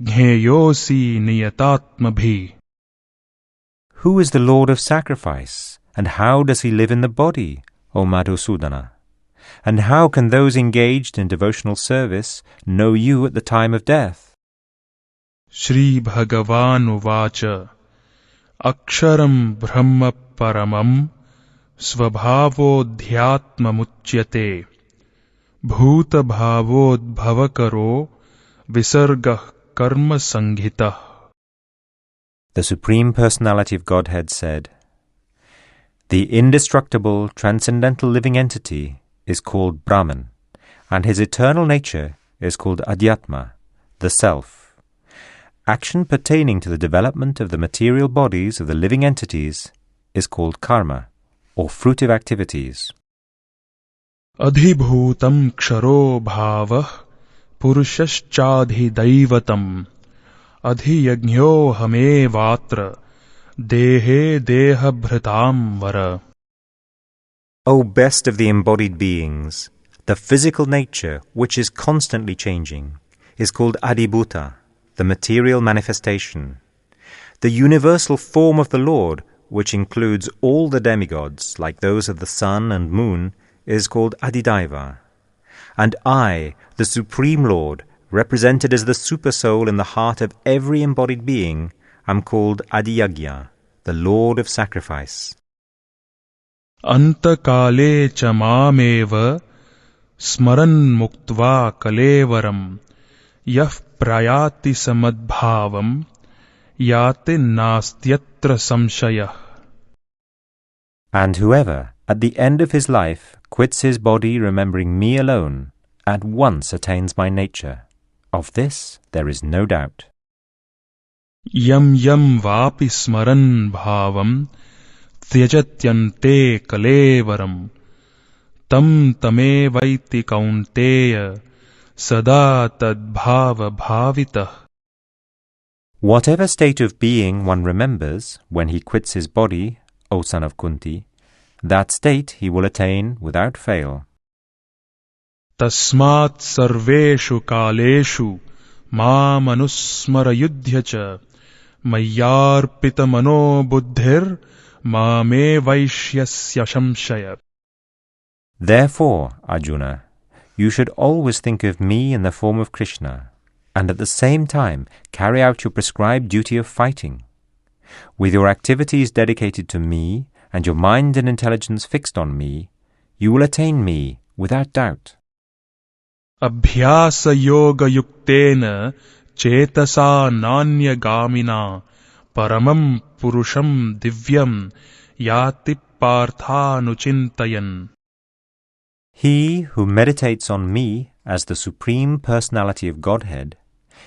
jnheyosi niyatatmabhi. Who is the Lord of sacrifice, and how does he live in the body, O Madhusudana? And how can those engaged in devotional service know you at the time of death? Shri Bhagavan uvacha aksharam brahma paramam svabhavodhyatmamuchyate bhuta bhavodbhavakaro visargah karma sanghitah. The Supreme Personality of Godhead said, The indestructible, transcendental living entity is called Brahman, and his eternal nature is called Adhyatma, the Self. Action pertaining to the development of the material bodies of the living entities is called karma, or fruitive activities. Adhibhutam ksharo bhavah purushashchadhi daivatam adhiyajño hame vatra dehe deha bhritam vara. O best of the embodied beings, the physical nature, which is constantly changing, is called Adhibhuta, the material manifestation. The universal form of the Lord, which includes all the demigods, like those of the sun and moon, is called Adhidaiva. And I, the Supreme Lord, represented as the Supersoul in the heart of every embodied being, am called Adiyagya, the Lord of Sacrifice. Anta kale cha mameva smaran muktva kalevaram yah prayati samadbhavam yate nastyatra samshayah. And whoever, at the end of his life, quits his body remembering me alone, at once attains my nature. Of this there is no doubt. Yam yam vapi smaran bhavam tyajatyante kalevaram tam tame vaiti kaunteya sada tadbhava bhavitah. Whatever state of being one remembers when he quits his body, O son of Kunti, that state he will attain without fail. Tasmat sarveshu kaleshu mam anusmarayudhya cha mayyarpita mano buddhir mame vaishyasya shamshaya. Therefore, Arjuna, you should always think of me in the form of Krishna, and at the same time carry out your prescribed duty of fighting. With your activities dedicated to me, and your mind and intelligence fixed on me, you will attain me without doubt. Abhyasa yoga yuktena chetasa nanya gamina paramam purusham divyam yati parthanuchintayan. He who meditates on me as the Supreme Personality of Godhead,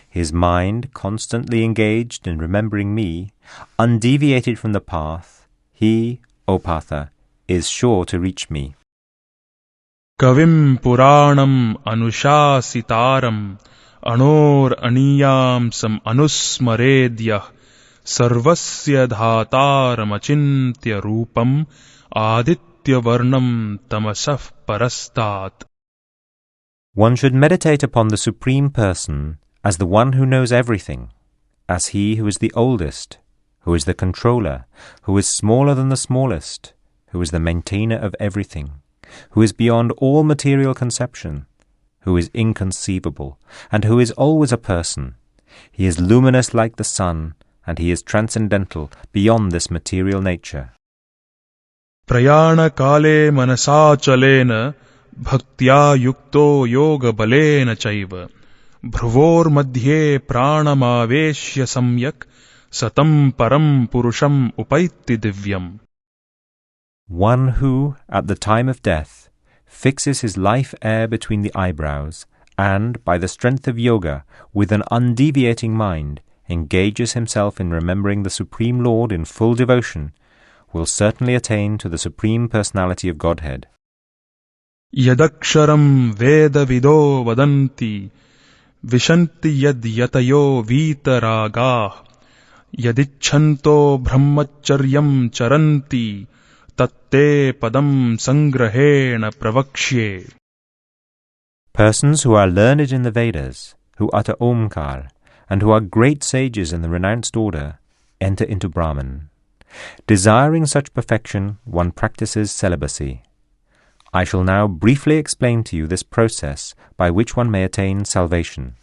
his mind constantly engaged in remembering me, undeviated from the path, he, O Partha, is sure to reach me. Kavim Puranam Anushasitaram Anor Aniyam Sam Anusmaredyah sarvasya dhataramachintya rupam aditya varnam tamasah parastat. One should meditate upon the Supreme Person as the one who knows everything, as He who is the oldest, who is the controller, who is smaller than the smallest, who is the maintainer of everything, who is beyond all material conception, who is inconceivable, and who is always a person. He is luminous like the sun, and He is transcendental beyond this material nature. Prayana kale manasachalena bhaktya yukto yoga balena chaiva bhruvor madhye pranamaveshya samyak satam param purusham upaiti divyam. One who, at the time of death, fixes his life air between the eyebrows and, by the strength of yoga, with an undeviating mind, engages himself in remembering the Supreme Lord in full devotion, will certainly attain to the Supreme Personality of Godhead. Yadaksharam veda vido vadanti vishanti yad yatayo vitaragah yadichanto brahmacharyam charanti tatte padam sangrahena pravakshye. Persons who are learned in the Vedas, who utter Omkar, and who are great sages in the renounced order, enter into Brahman. Desiring such perfection, one practices celibacy. I shall now briefly explain to you this process by which one may attain salvation.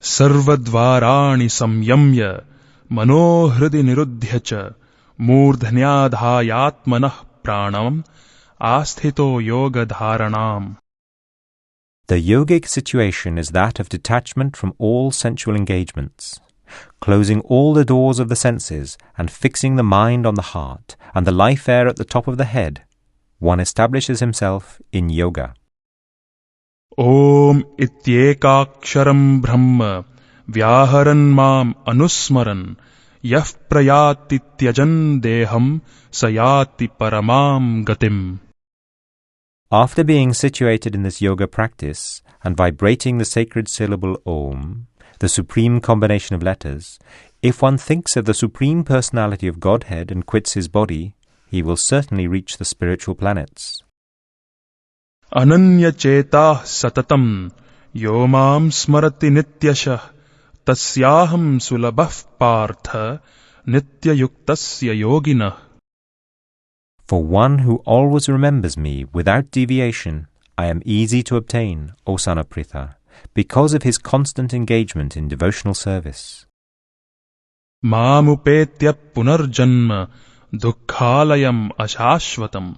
Sarvadvarani samyamya manohridi niruddhya cha मूर्धन्याधायात्मनः pranam asthito yoga dharanam. The yogic situation is that of detachment from all sensual engagements, closing all the doors of the senses and fixing the mind on the heart and the life air at the top of the head. One establishes himself in yoga. Om ityekaksharam brahma vyaharan mam anusmaran yah prayati tyajan deham sayati paramam gatim. After being situated in this yoga practice and vibrating the sacred syllable Om, the supreme combination of letters, if one thinks of the Supreme Personality of Godhead and quits his body, he will certainly reach the spiritual planets. Ananya chetah satatam yomam smarati nityashah tasyaham sulabah partha nityayuktasya yoginah. For one who always remembers me without deviation, I am easy to obtain, O son of Pritha, because of his constant engagement in devotional service. Mamupetya punarjanma dukkhalayam ashashvatam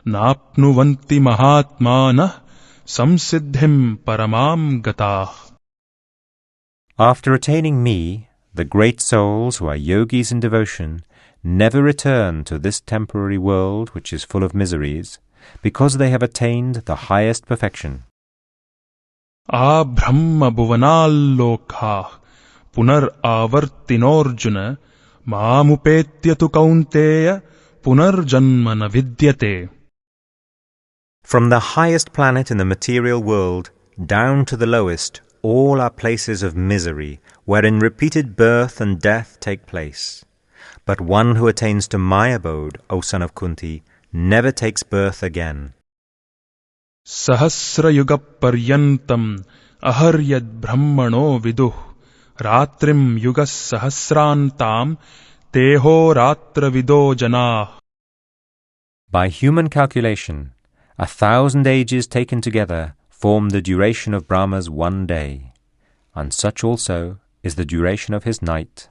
napnuvanti mahatmanah samsiddhim paramam gatah. After attaining me, the great souls who are yogis in devotion never return to this temporary world which is full of miseries, because they have attained the highest perfection. Brahma bhuvanallokha punar avartinorjuna mamupetya tu kaunteya punarjanma na vidyate. From the highest planet in the material world down to the lowest, all are places of misery, wherein repeated birth and death take place. But one who attains to my abode, O son of Kunti, never takes birth again. Sahasra yuga paryantam aharyad brahmano viduh ratrim yugas sahasrantam teho ratra vido janah. By human calculation, 1,000 ages taken together form the duration of Brahma's one day, and such also is the duration of his night.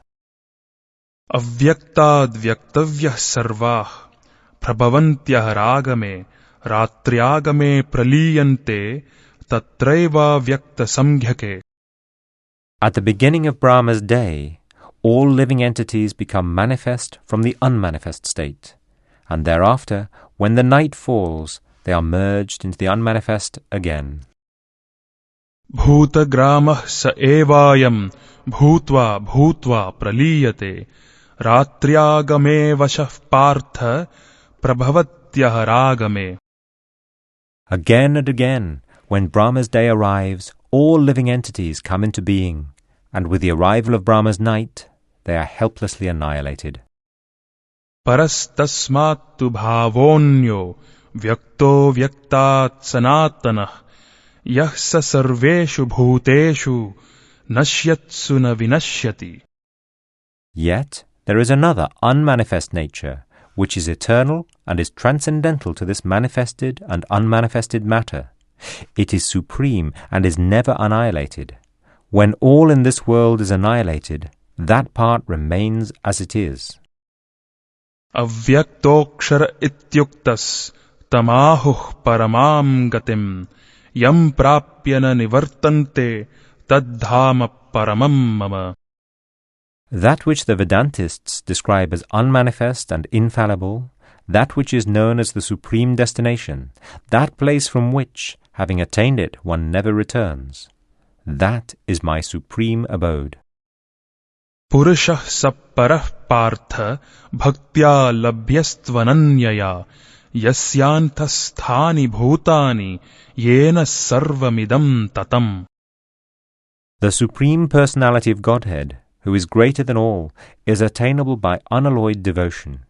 Avyaktad vyaktavyah sarvah prabhavantyah ragame ratriagame praliyante tatraiva vyakta samghyake. At the beginning of Brahma's day, all living entities become manifest from the unmanifest state, and thereafter, when the night falls, they are merged into the unmanifest again. Bhuta gramah sa evayam bhutva bhutva praliyate ratriagame vashah partha prabhavatyah ragame. Again and again, when Brahma's day arrives, all living entities come into being, and with the arrival of Brahma's night, they are helplessly annihilated. Parastasmattu bhavonyo vyakto vyaktat sanatanah yah sa sarveshu bhuteshu nashyatsu na vinashyati. Yet there is another unmanifest nature, which is eternal and is transcendental to this manifested and unmanifested matter. It is supreme and is never annihilated. When all in this world is annihilated, that part remains as it is. Avyaktokshara ityuktas tamahuh paramam gatim yam prapyana nivartante taddhama paramam mama. That which the Vedantists describe as unmanifest and infallible, that which is known as the supreme destination, that place from which, having attained it, one never returns, that is my supreme abode. Purushah sapparah partha bhaktya labhyastvananyaya yasyantasthani bhutani yena sarvamidam tatam. The Supreme Personality of Godhead, who is greater than all, is attainable by unalloyed devotion.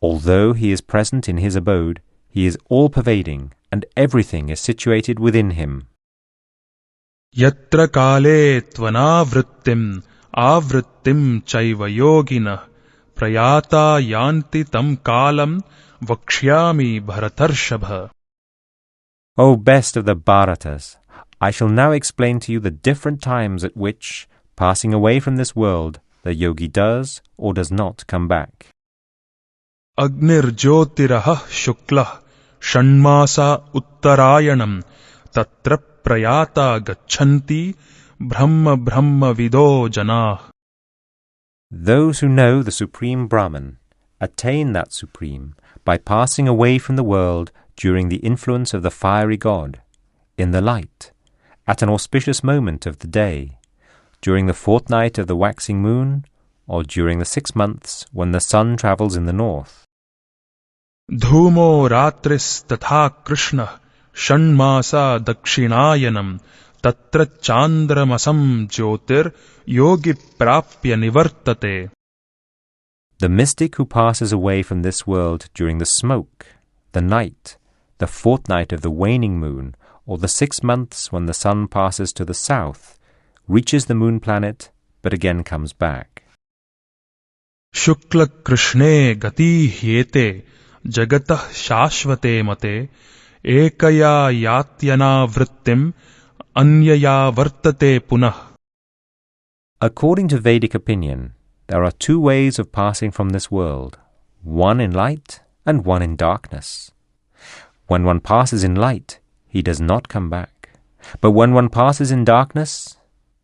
Although he is present in his abode, he is all-pervading, and everything is situated within him. Yatra kale tvanavrittim avrittim chaiva yoginah prayata yanti tam kalam vakshyami bharatarshabha. O best of the Bharatas, I shall now explain to you the different times at which, passing away from this world, the yogi does or does not come back. Agnir jyotirah shuklah shanmasa uttarayanam tatra prayata gachanti brahma brahma vido janah. Those who know the Supreme Brahman attain that Supreme by passing away from the world during the influence of the fiery god, in the light, at an auspicious moment of the day, during the fortnight of the waxing moon, or during the 6 months when the sun travels in the north. Dhumo ratris tatha krishna shanmasa dakshinayanam tatra chandramasam jyotir yogi prapya nivartate. The mystic who passes away from this world during the smoke, the night, the fortnight of the waning moon, or the 6 months when the sun passes to the south, reaches the moon planet, but again comes back. Shukla krishne gati hyete jagatah shashvate mate ekaya yatyana vrittim anyaya vartate punah. According to Vedic opinion, there are 2 ways of passing from this world, one in light and one in darkness. When one passes in light, he does not come back. But when one passes in darkness,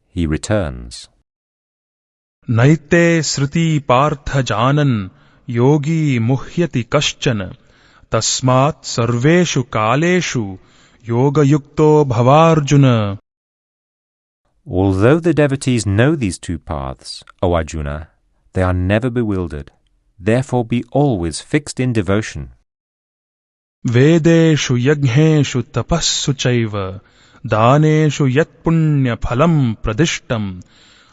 he returns. Naite sriti partha janan yogi muhyati kaschana tasmat sarveshu kaleshu yoga yukto bhavarjuna. Although the devotees know these 2 paths, O Arjuna, they are never bewildered. Therefore be always fixed in devotion. Vedeshu yagheshu tapassu chaiva daneshu yat punya phalam pradishtam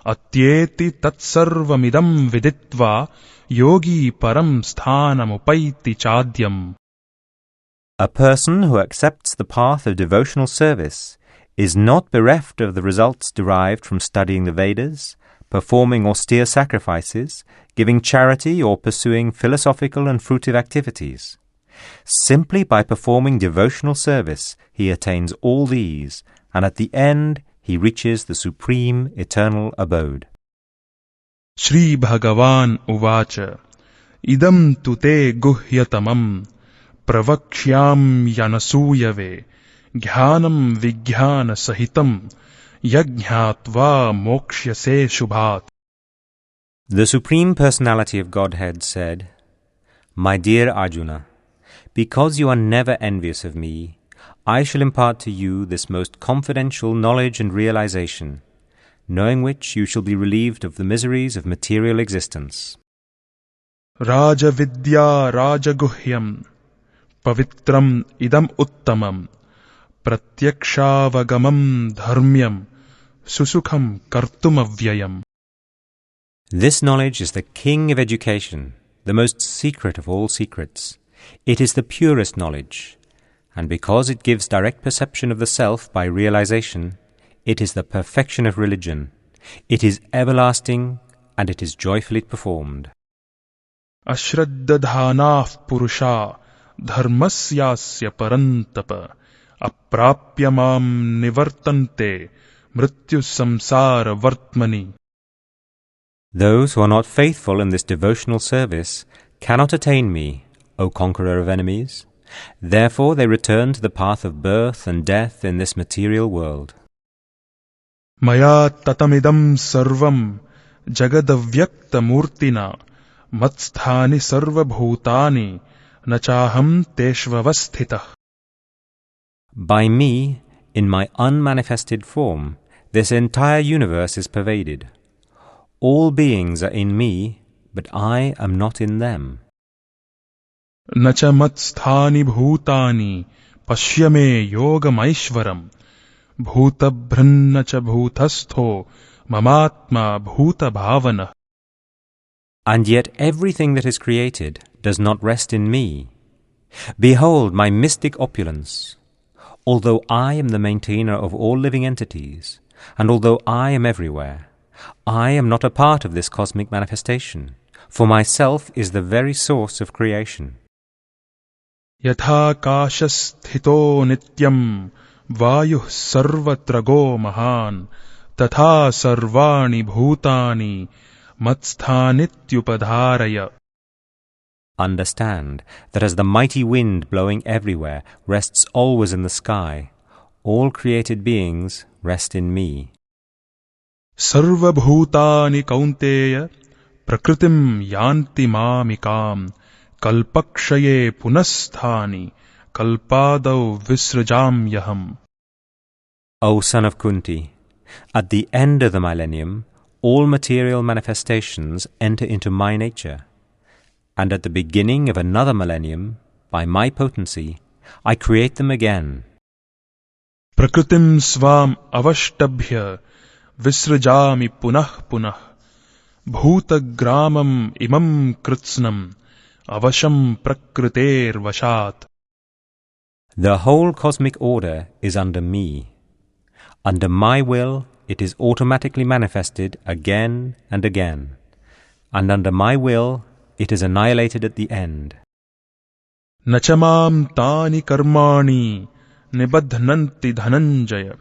atyeti tatsarvamidam viditva yogi param sthanam upaiti chadyam. A person who accepts the path of devotional service is not bereft of the results derived from studying the Vedas, performing austere sacrifices, giving charity, or pursuing philosophical and fruitive activities. Simply by performing devotional service, he attains all these, and at the end he reaches the supreme eternal abode. Shri Bhagavan uvacha idam tute guhyatamam pravakshyam yanasuyave jnanam vijnana sahitam yajñātvā mokshyase shubhat. The Supreme Personality of Godhead said, My dear Arjuna, because you are never envious of me, I shall impart to you this most confidential knowledge and realization, knowing which you shall be relieved of the miseries of material existence. Raja Vidya Raja Guhyam Pavitram Idam Uttamam Pratyakshaavagamam Dharmyam Susukham Kartumavyayam. This knowledge is the king of education, the most secret of all secrets. It is the purest knowledge, and because it gives direct perception of the self by realization, it is the perfection of religion. It is everlasting, and it is joyfully performed. Ashraddadhanah purusha dharmasyasya parantapa aprapya mam nivartante mrityu samsara vartmani. Those who are not faithful in this devotional service cannot attain me, O conqueror of enemies. Therefore they return to the path of birth and death in this material world. Maya tatamidam sarvam jagadavyakta murtina matsthani sarva bhutani nachaham teshvavasthitah. By me, in my unmanifested form, this entire universe is pervaded. All beings are in me, but I am not in them. Nacha matsthani bhutani pashyame yogamaishvaram bhutabhrannacha bhutastho mamatma bhuta bhavana. And yet everything that is created does not rest in me. Behold my mystic opulence. Although I am the maintainer of all living entities, and although I am everywhere, I am not a part of this cosmic manifestation, for myself is the very source of creation. Yatha kashasthito nityam vayuh sarvatrago mahan tatha sarvani bhutani matsthanithyupadharaya. Understand that as the mighty wind blowing everywhere rests always in the sky, all created beings rest in me. Sarva bhutani kaunteya prakritim yanti mamikam kalpakshaye punasthani kalpadau visrajam yaham. O son of Kunti, at the end of the millennium, all material manifestations enter into my nature. And at the beginning of another millennium, by my potency, I create them again. Prakritim svam avashtabhya visrajami punah punah bhutagramam imam kritsnam avasham prakriter vashat. The whole cosmic order is under me. Under my will, it is automatically manifested again and again. And under my will, it is annihilated at the end. Nachamam tani karmani nibadhnanti dhananjaya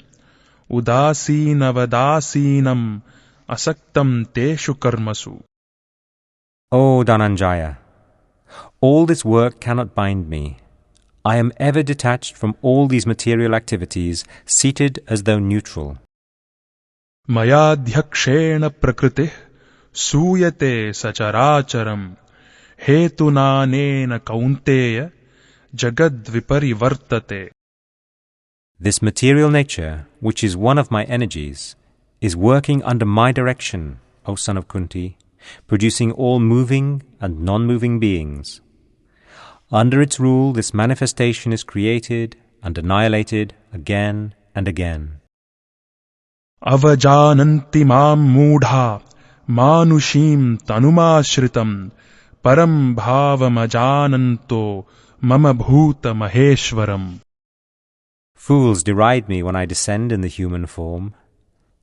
udasinavadasinam asaktam teshu karmasu. O Dhananjaya, all this work cannot bind me. I am ever detached from all these material activities, seated as though neutral. Maya dhyakshena prakriti suyate sacharacharam hetunanena kaunteya jagad viparivartate. This material nature, which is one of my energies, is working under my direction, O son of Kunti, producing all moving and non-moving beings. Under its rule, this manifestation is created and annihilated again and again. Avajananti mam mudha manushim tanumashritam param bhavamajananto mama bhuta maheshwaram. Fools deride me when I descend in the human form.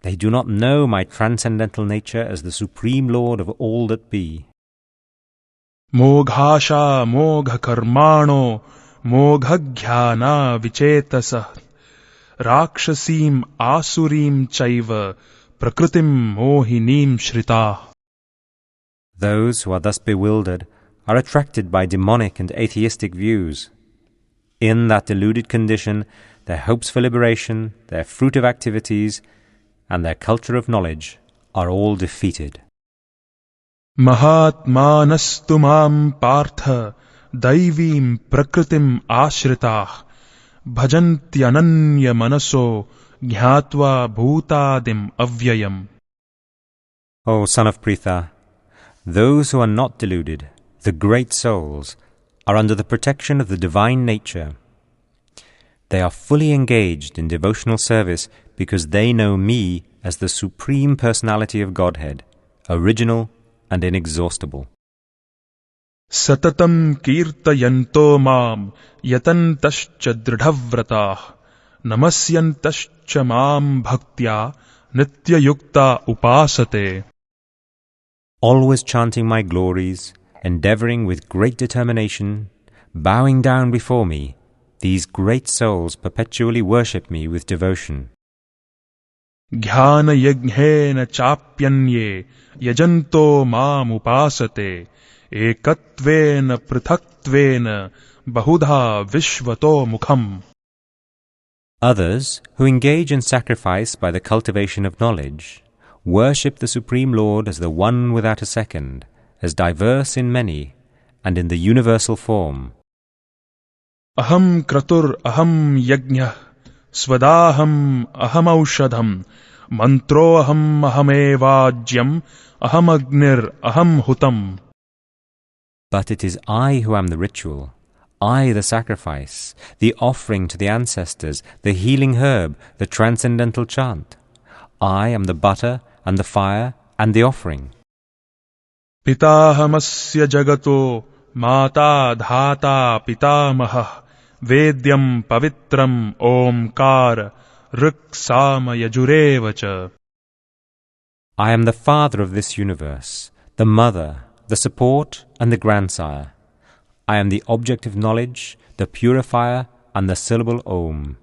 They do not know my transcendental nature as the Supreme Lord of all that be. Moghasha mogha karmano moghajnana vichetasa rakshasim asurim chaiva prakritim mohinim shrita. Those who are thus bewildered are attracted by demonic and atheistic views. In that deluded condition, their hopes for liberation, their fruitive activities, and their culture of knowledge are all defeated. Mahatmanastu mam partha daivim prakritim ashritah bhajantyananya manaso jnatva bhutadim avyayam. O son of Pritha, those who are not deluded, the great souls, are under the protection of the divine nature. They are fully engaged in devotional service because they know me as the Supreme Personality of Godhead, original and inexhaustible. Satatam kirtayanto mam yatantascha dridhavratah namasyantascha mam bhaktya nityayukta upasate. Always chanting my glories, endeavoring with great determination, bowing down before me, these great souls perpetually worship me with devotion. Jnana yajnena chapyanye yajanto mam upasate ekatvena prithaktvena bahudha vishvato mukham. Others, who engage in sacrifice by the cultivation of knowledge, worship the Supreme Lord as the one without a second, as diverse in many, and in the universal form. Aham kratur aham yajnah swadaham aham aushadham mantro aham ahamevajyam aham agnir aham hutam. But it is I who am the ritual, I the sacrifice, the offering to the ancestors, the healing herb, the transcendental chant. I am the butter and the fire and the offering. Pitahamasya jagato mata dhata pitamahah vedyam pavitram omkar riksama yajurevacha. I am the father of this universe, the mother, the support and the grandsire. I am the object of knowledge, the purifier and the syllable Om.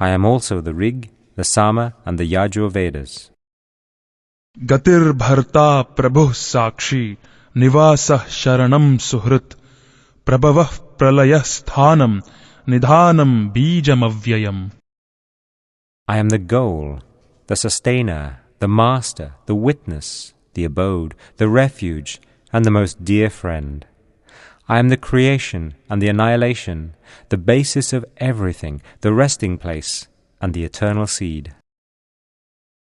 I am also the Rig, the Sama and the Yajur Vedas. Gatir bharta prabhuh sakshi nivasah sharanam suhrit prabhavah pralayah sthanam nidhanam bijam avyayam. I am the goal, the sustainer, the master, the witness, the abode, the refuge, and the most dear friend. I am the creation and the annihilation, the basis of everything, the resting place, and the eternal seed.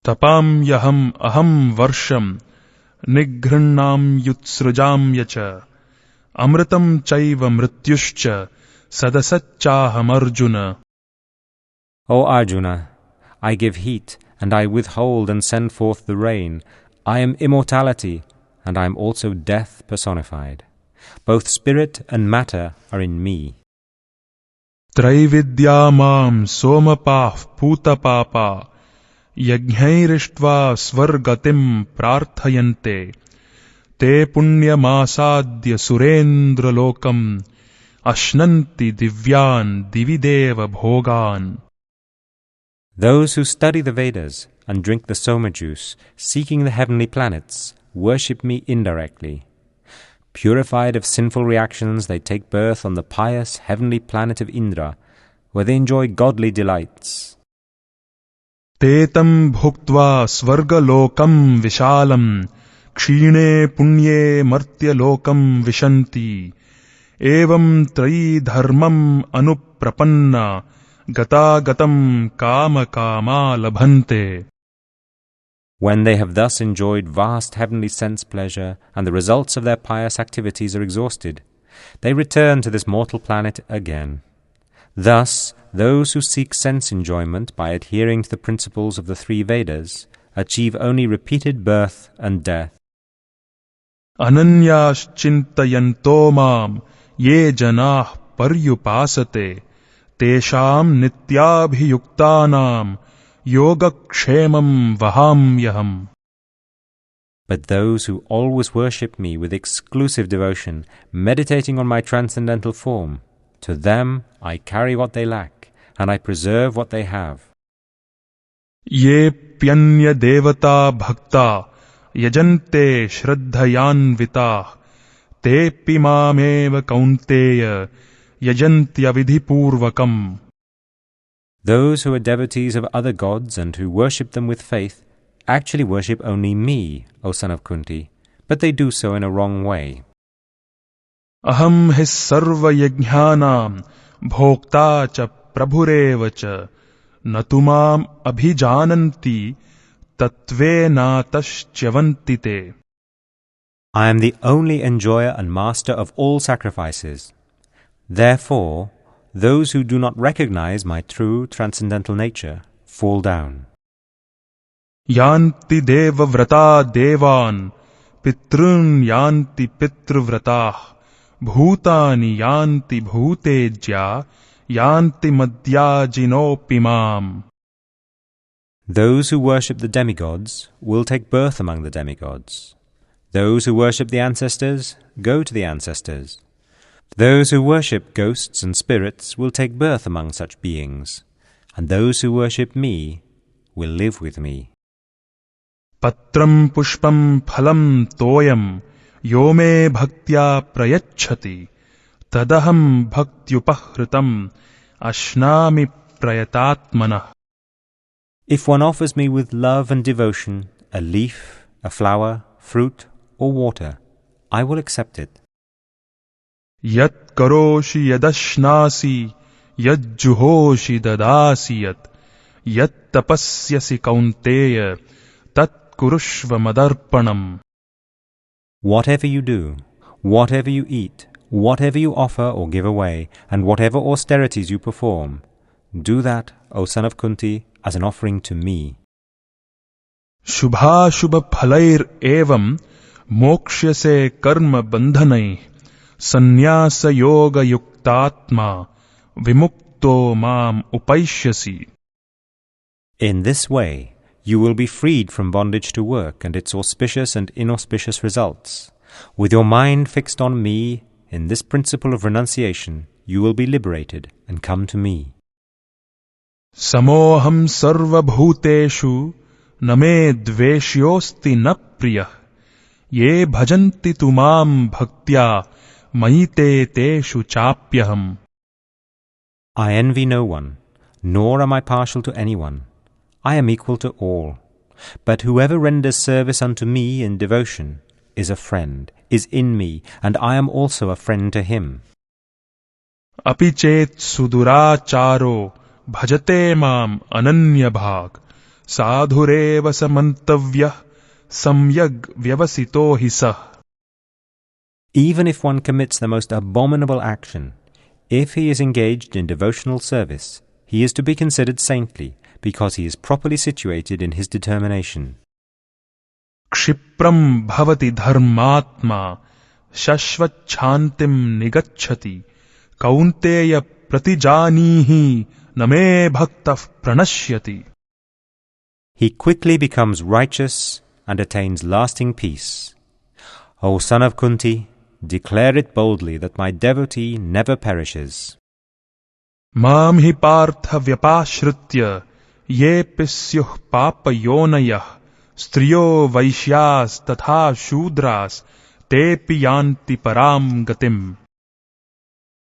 Tapam yaham aham varsham nighrannam yutsrujam yacha amritam chaiva mrityuscha sadasachaham arjuna. O Arjuna, I give heat, and I withhold and send forth the rain. I am immortality, and I am also death personified. Both spirit and matter are in me. Traividya mam somapah putapapa yajnairishtva svargatim prarthayante te punyamasadya surendra lokam ashnanti divyan divideva bhogan. Those who study the Vedas and drink the Soma juice, seeking the heavenly planets, worship me indirectly. Purified of sinful reactions, they take birth on the pious heavenly planet of Indra, where they enjoy godly delights. Tetam bhuktva svarga lokam vishalam kshine punye martya lokam vishanti evam trayi dharmam anuprapanna gata gatam kama kama labhante. When they have thus enjoyed vast heavenly sense pleasure and the results of their pious activities are exhausted, they return to this mortal planet again. Thus, those who seek sense enjoyment by adhering to the principles of the three Vedas achieve only repeated birth and death. Ananyas chintayanto mam ye janah paryupasate tesham nityabhiyuktanam yogakshemam vahamyaham. But those who always worship me with exclusive devotion, meditating on my transcendental form, to them I carry what they lack, and I preserve what they have. Ye pyanya devata bhakta yajante shraddhayanvitah te pimameva kaunteya yajantya vidhipurvakam. Those who are devotees of other gods and who worship them with faith actually worship only me, O son of Kunti, but they do so in a wrong way. Aham his sarva yajnanam bhokta cha prabhureva cha natumam abhijananti tatve natashchavantite. I am the only enjoyer and master of all sacrifices. Therefore, those who do not recognize my true transcendental nature fall down. Yanti deva vrata devan pitrun yanti pitruvratah, bhutani yanti bhutejya, yanti madhyajinopimam. Those who worship the demigods will take birth among the demigods. Those who worship the ancestors go to the ancestors. Those who worship ghosts and spirits will take birth among such beings, and those who worship me will live with me. Patram pushpam phalam toyam yome bhaktya prayachati tadaham bhaktyupahritam ashnami prayatatmanah. If one offers me with love and devotion a leaf, a flower, fruit, or water, I will accept it. Yat karoshi yadashnasi yad juhoshi dadasi yat tapasyasi kaunteya tat kurushva madarpanam. Whatever you do, whatever you eat, whatever you offer or give away, and whatever austerities you perform, do that, O son of Kunti, as an offering to me. Shubha shubha phalair evam mokshyase karma bandhanai sannyasa yoga yuktatma vimukto mam upaishyasi. In this way, you will be freed from bondage to work and its auspicious and inauspicious results. With your mind fixed on me, in this principle of renunciation, you will be liberated and come to me. Samoham sarva bhuteshu name dveshyosti na priyah ye bhajanti tumam bhaktya mayite teshu chapyaham. I envy no one, nor am I partial to anyone. I am equal to all. But whoever renders service unto me in devotion is a friend, is in me, and I am also a friend to him. Apichet suduracharo bhajate mam ananya bhag sadhureva samantavyah samyag vyavasito hisah. Even if one commits the most abominable action, if he is engaged in devotional service, he is to be considered saintly, because he is properly situated in his determination. Kshipram bhavati dharmatma shashvachantim nigacchati kaunteya pratijanihi name bhaktah pranashyati. He quickly becomes righteous and attains lasting peace. O son of Kunti, declare it boldly that my devotee never perishes. Mam hi partha vyapashritya ye pisyuh papa yonayah striyo vaishyas tatha shudras te piyanti param gatim.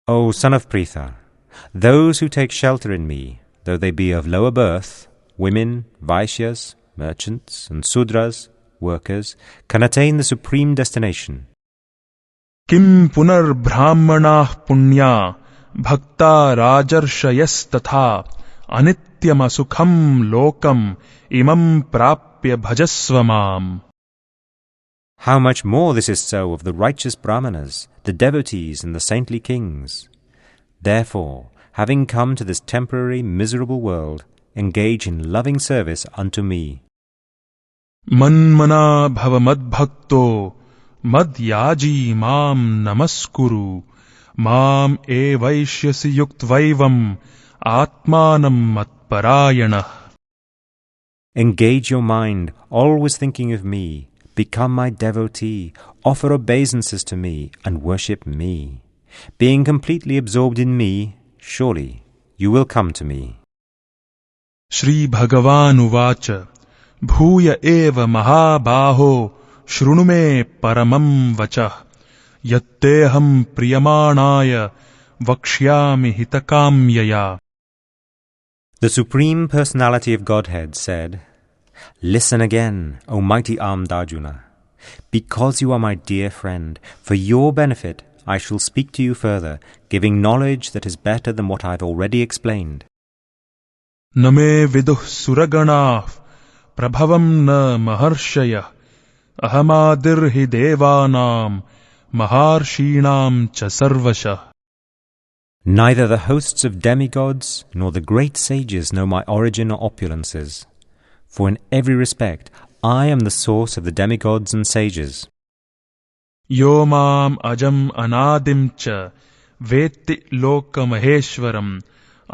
O son of Pritha, those who take shelter in me, though they be of lower birth, women, Vaishyas, merchants, and Sudras, workers, can attain the supreme destination. Kim punar brahmanah punya bhakta rajarshayas tatha anityam sukham lokam imam prapya bhajasvamam. How much more this is so of the righteous Brahmanas, the devotees, and the saintly kings. Therefore, having come to this temporary, miserable world, engage in loving service unto me. Manmana bhava madbhakto madhyaji mam namaskuru mam evaishyasi yuktvaivam atmanam matparayana. Engage your mind, always thinking of me. Become my devotee, offer obeisances to me, and worship me. Being completely absorbed in me, surely you will come to me. Shri Bhagavan uvacha bhuya eva mahabaho shrunu me paramam vachah yatteham priyamanaya vakshyami hitakamyaya. The Supreme Personality of Godhead said, Listen again, O mighty armed Arjuna. Because you are my dear friend, for your benefit I shall speak to you further, giving knowledge that is better than what I have already explained. Name viduh suraganah prabhavam na maharshaya ahamadir hi devanam maharshinam cha sarvashah. Neither the hosts of demigods nor the great sages know my origin or opulences. For in every respect I am the source of the demigods and sages. Yo mam ajam anadim cha vetti loka maheshwaram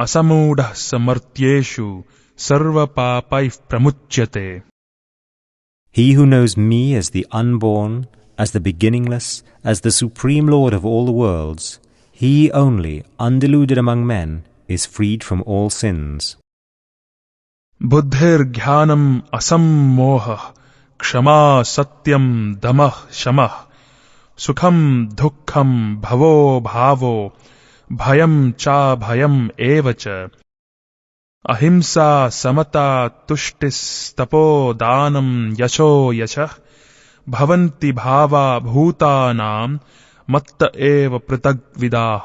asamudah samartyeshu sarva papaih pramuchyate. He who knows me as the unborn, as the beginningless, as the supreme Lord of all the worlds, he only, undeluded among men, is freed from all sins. Buddhir jnanam asammoha kshama satyam damah shamah sukham dukkham bhavo bhavo bhayam cha bhayam evacha ahimsa samata tushtis tapo danam yasho yashah bhavanti bhava bhutanam matta eva pritagvidah.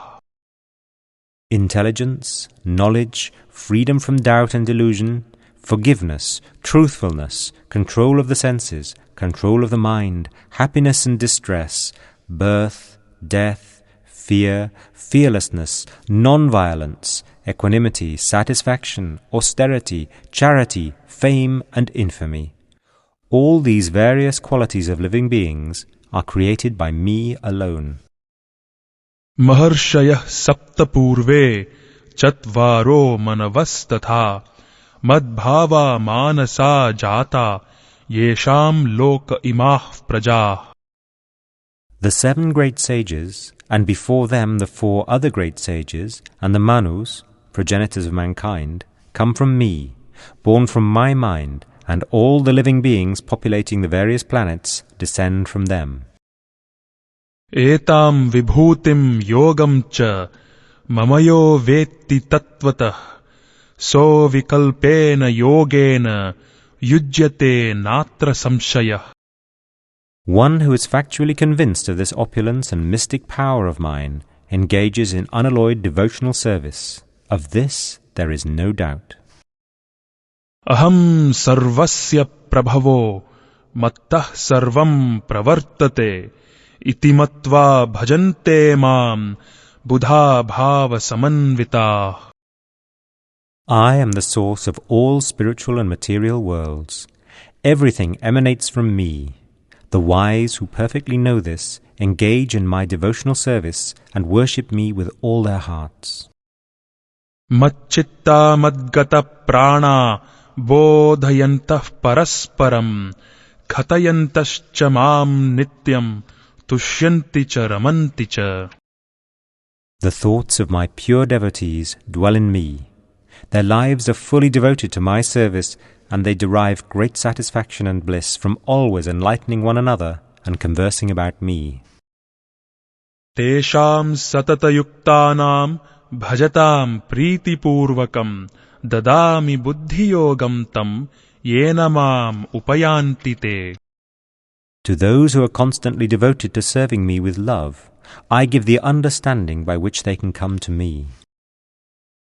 Intelligence, knowledge, freedom from doubt and delusion, forgiveness, truthfulness, control of the senses, control of the mind, happiness and distress, birth, death, fear, fearlessness, non-violence, equanimity, satisfaction, austerity, charity, fame and infamy. All these various qualities of living beings are created by me alone. Maharshayah sapta purve chatvaro manavastatha madbhava manasa jata yesham loka imah prajah. The 7 great sages, and before them the 4 other great sages, and the Manus, progenitors of mankind, come from me, born from my mind, and all the living beings populating the various planets descend from them. Etam vibhutim yogam cha mamayo vetti tatvatah so vikalpena yogena yujyate natra samshayah. One who is factually convinced of this opulence and mystic power of mine engages in unalloyed devotional service. Of this there is no doubt. Aham sarvasya prabhavo mattah sarvam pravartate iti matva bhajante mam buddha bhava samanvita. I am the source of all spiritual and material worlds. Everything emanates from me. The wise who perfectly know this engage in my devotional service and worship me with all their hearts. Macchitta madgata prana bodhayantah parasparam khatayantascha mam nityam tushyanti cha ramanti cha. The thoughts of my pure devotees dwell in me. Their lives are fully devoted to my service, and they derive great satisfaction and bliss from always enlightening one another and conversing about me. Tesham satatayuktanam bhajatam pritipurvakam dadami buddhiyogam tam yena mam upayanti te. To those who are constantly devoted to serving me with love, I give the understanding by which they can come to me.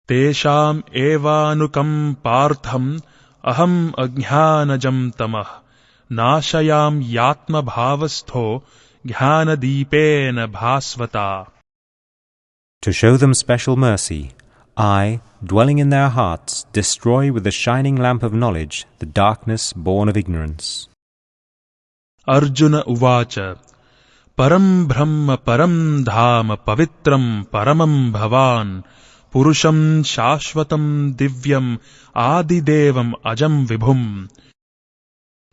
Tesham evanukam partham aham ajnanajam tamah nashayam yatma bhavastho jnanadipena bhasvata. To show them special mercy, I, dwelling in their hearts, destroy with the shining lamp of knowledge the darkness born of ignorance. Arjuna uvacha param brahma param dhama pavitram paramam bhavan purusham shashvatam divyam adidevam ajam vibhum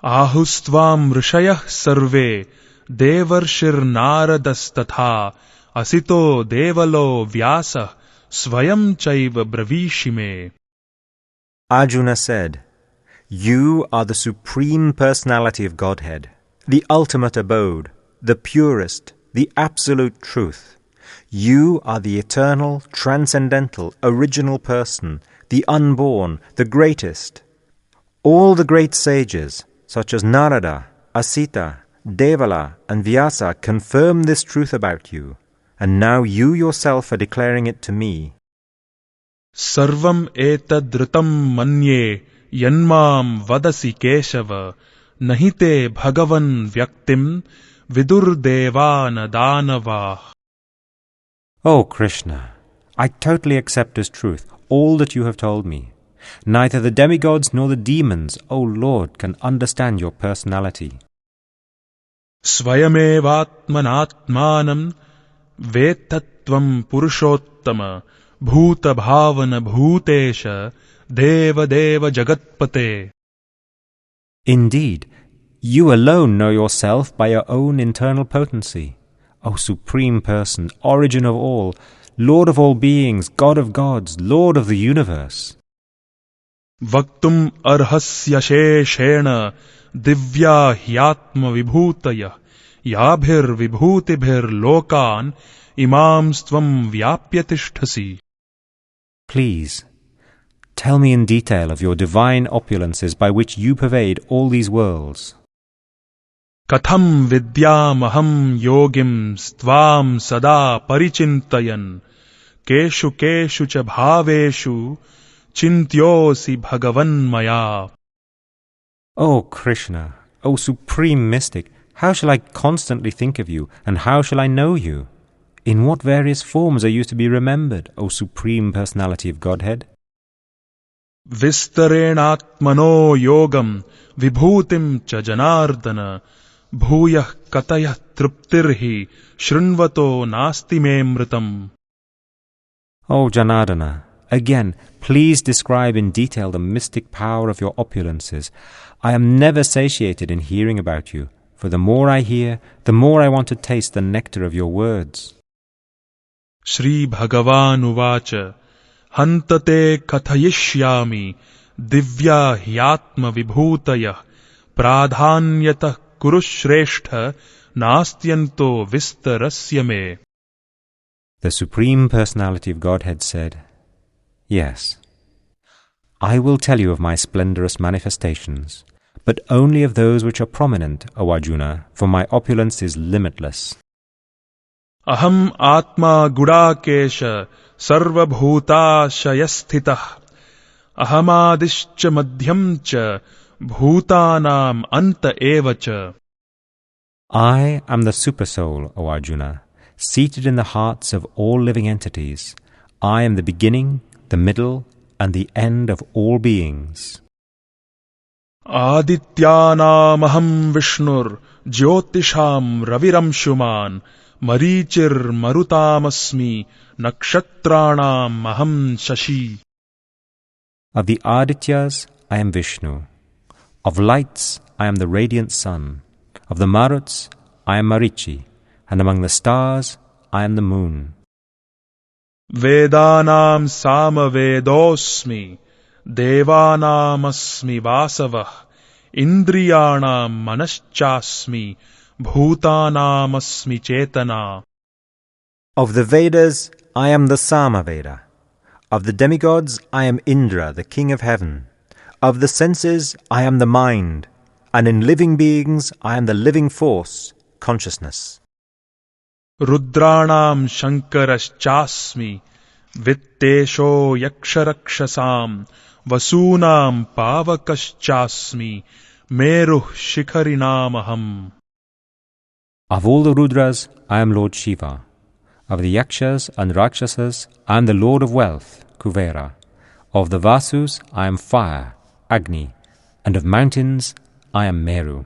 ahustvam rishayah sarve devarshir naradastatha asito devalo vyasa swayam chaiva bravishime. Arjuna said, "You are the Supreme Personality of Godhead, the ultimate abode, the purest, the absolute truth. You are the eternal, transcendental, original person, the unborn, the greatest. All the great sages, such as Narada, Asita, Devala, and Vyasa, confirm this truth about you, and now you yourself are declaring it to me. Sarvam etadrutam manye yanmam vadasi keshava nahite bhagavan vyaktim vidur devana danava. O Krishna, I totally accept as truth all that you have told me. Neither the demigods nor the demons, O Lord, can understand your personality. Swayamevatmanatmanam vetatvam purushottama bhuta bhavana bhutesha deva deva jagatpate. Indeed, you alone know yourself by your own internal potency. O Supreme Person, origin of all, Lord of all beings, God of gods, Lord of the universe. Vaktum arhasya sheshena divya hyatma vibhutaya yabhir vibhutibhir lokan imamstvam vyapyatisthasi. Please, tell me in detail of your divine opulences by which you pervade all these worlds. Katham vidyamaham yogim stvam sada parichintayan keshu keshu cha bhaveshu chintyosi bhagavan maya. O Krishna, O Supreme Mystic, how shall I constantly think of you, and how shall I know you? In what various forms are you to be remembered, O Supreme Personality of Godhead? Vistarenatmano yogam vibhutim cha janardana bhuyah katayah truptirhi shrunvato nasti me mritam. O Janardana, again, please describe in detail the mystic power of your opulences. I am never satiated in hearing about you, for the more I hear, the more I want to taste the nectar of your words. Shri Bhagavan uvacha hantate kathayishyami divya hyatma vibhutayah pradhanyatah kurushrestha nastyanto vistarasya me. The Supreme Personality of Godhead said, Yes, I will tell you of my splendorous manifestations, but only of those which are prominent, O Arjuna, for my opulence is limitless. Aham atma gudakesha sarva bhuta shayasthitah ahamadischa madhyamcha bhutanam anta evacha. I am the Supersoul, O Arjuna, seated in the hearts of all living entities. I am the beginning, the middle, and the end of all beings. Adityanamaham Vishnur Jyotisham Raviramshuman Marichir Marutamasmi Nakshatranam Maham Shashi. Of the Adityas, I am Vishnu. Of lights, I am the radiant sun. Of the Maruts, I am Marichi. And among the stars, I am the moon. Vedanam Samavedosmi Devanamasmi Vasavah Indriyanam Manaschasmi Bhutanamasmi Chetana. Of the Vedas, I am the Samaveda. Of the demigods, I am Indra, the king of heaven. Of the senses, I am the mind. And in living beings, I am the living force, consciousness. Rudranam Shankaraschasmi Vittesho Yaksharakshasam Vasunam Pavakaschasmi Meruh Shikharinamaham. Of all the Rudras, I am Lord Shiva. Of the Yakshas and Rakshasas, I am the Lord of Wealth, Kuvera. Of the Vasus, I am Fire, Agni. And of mountains, I am Meru.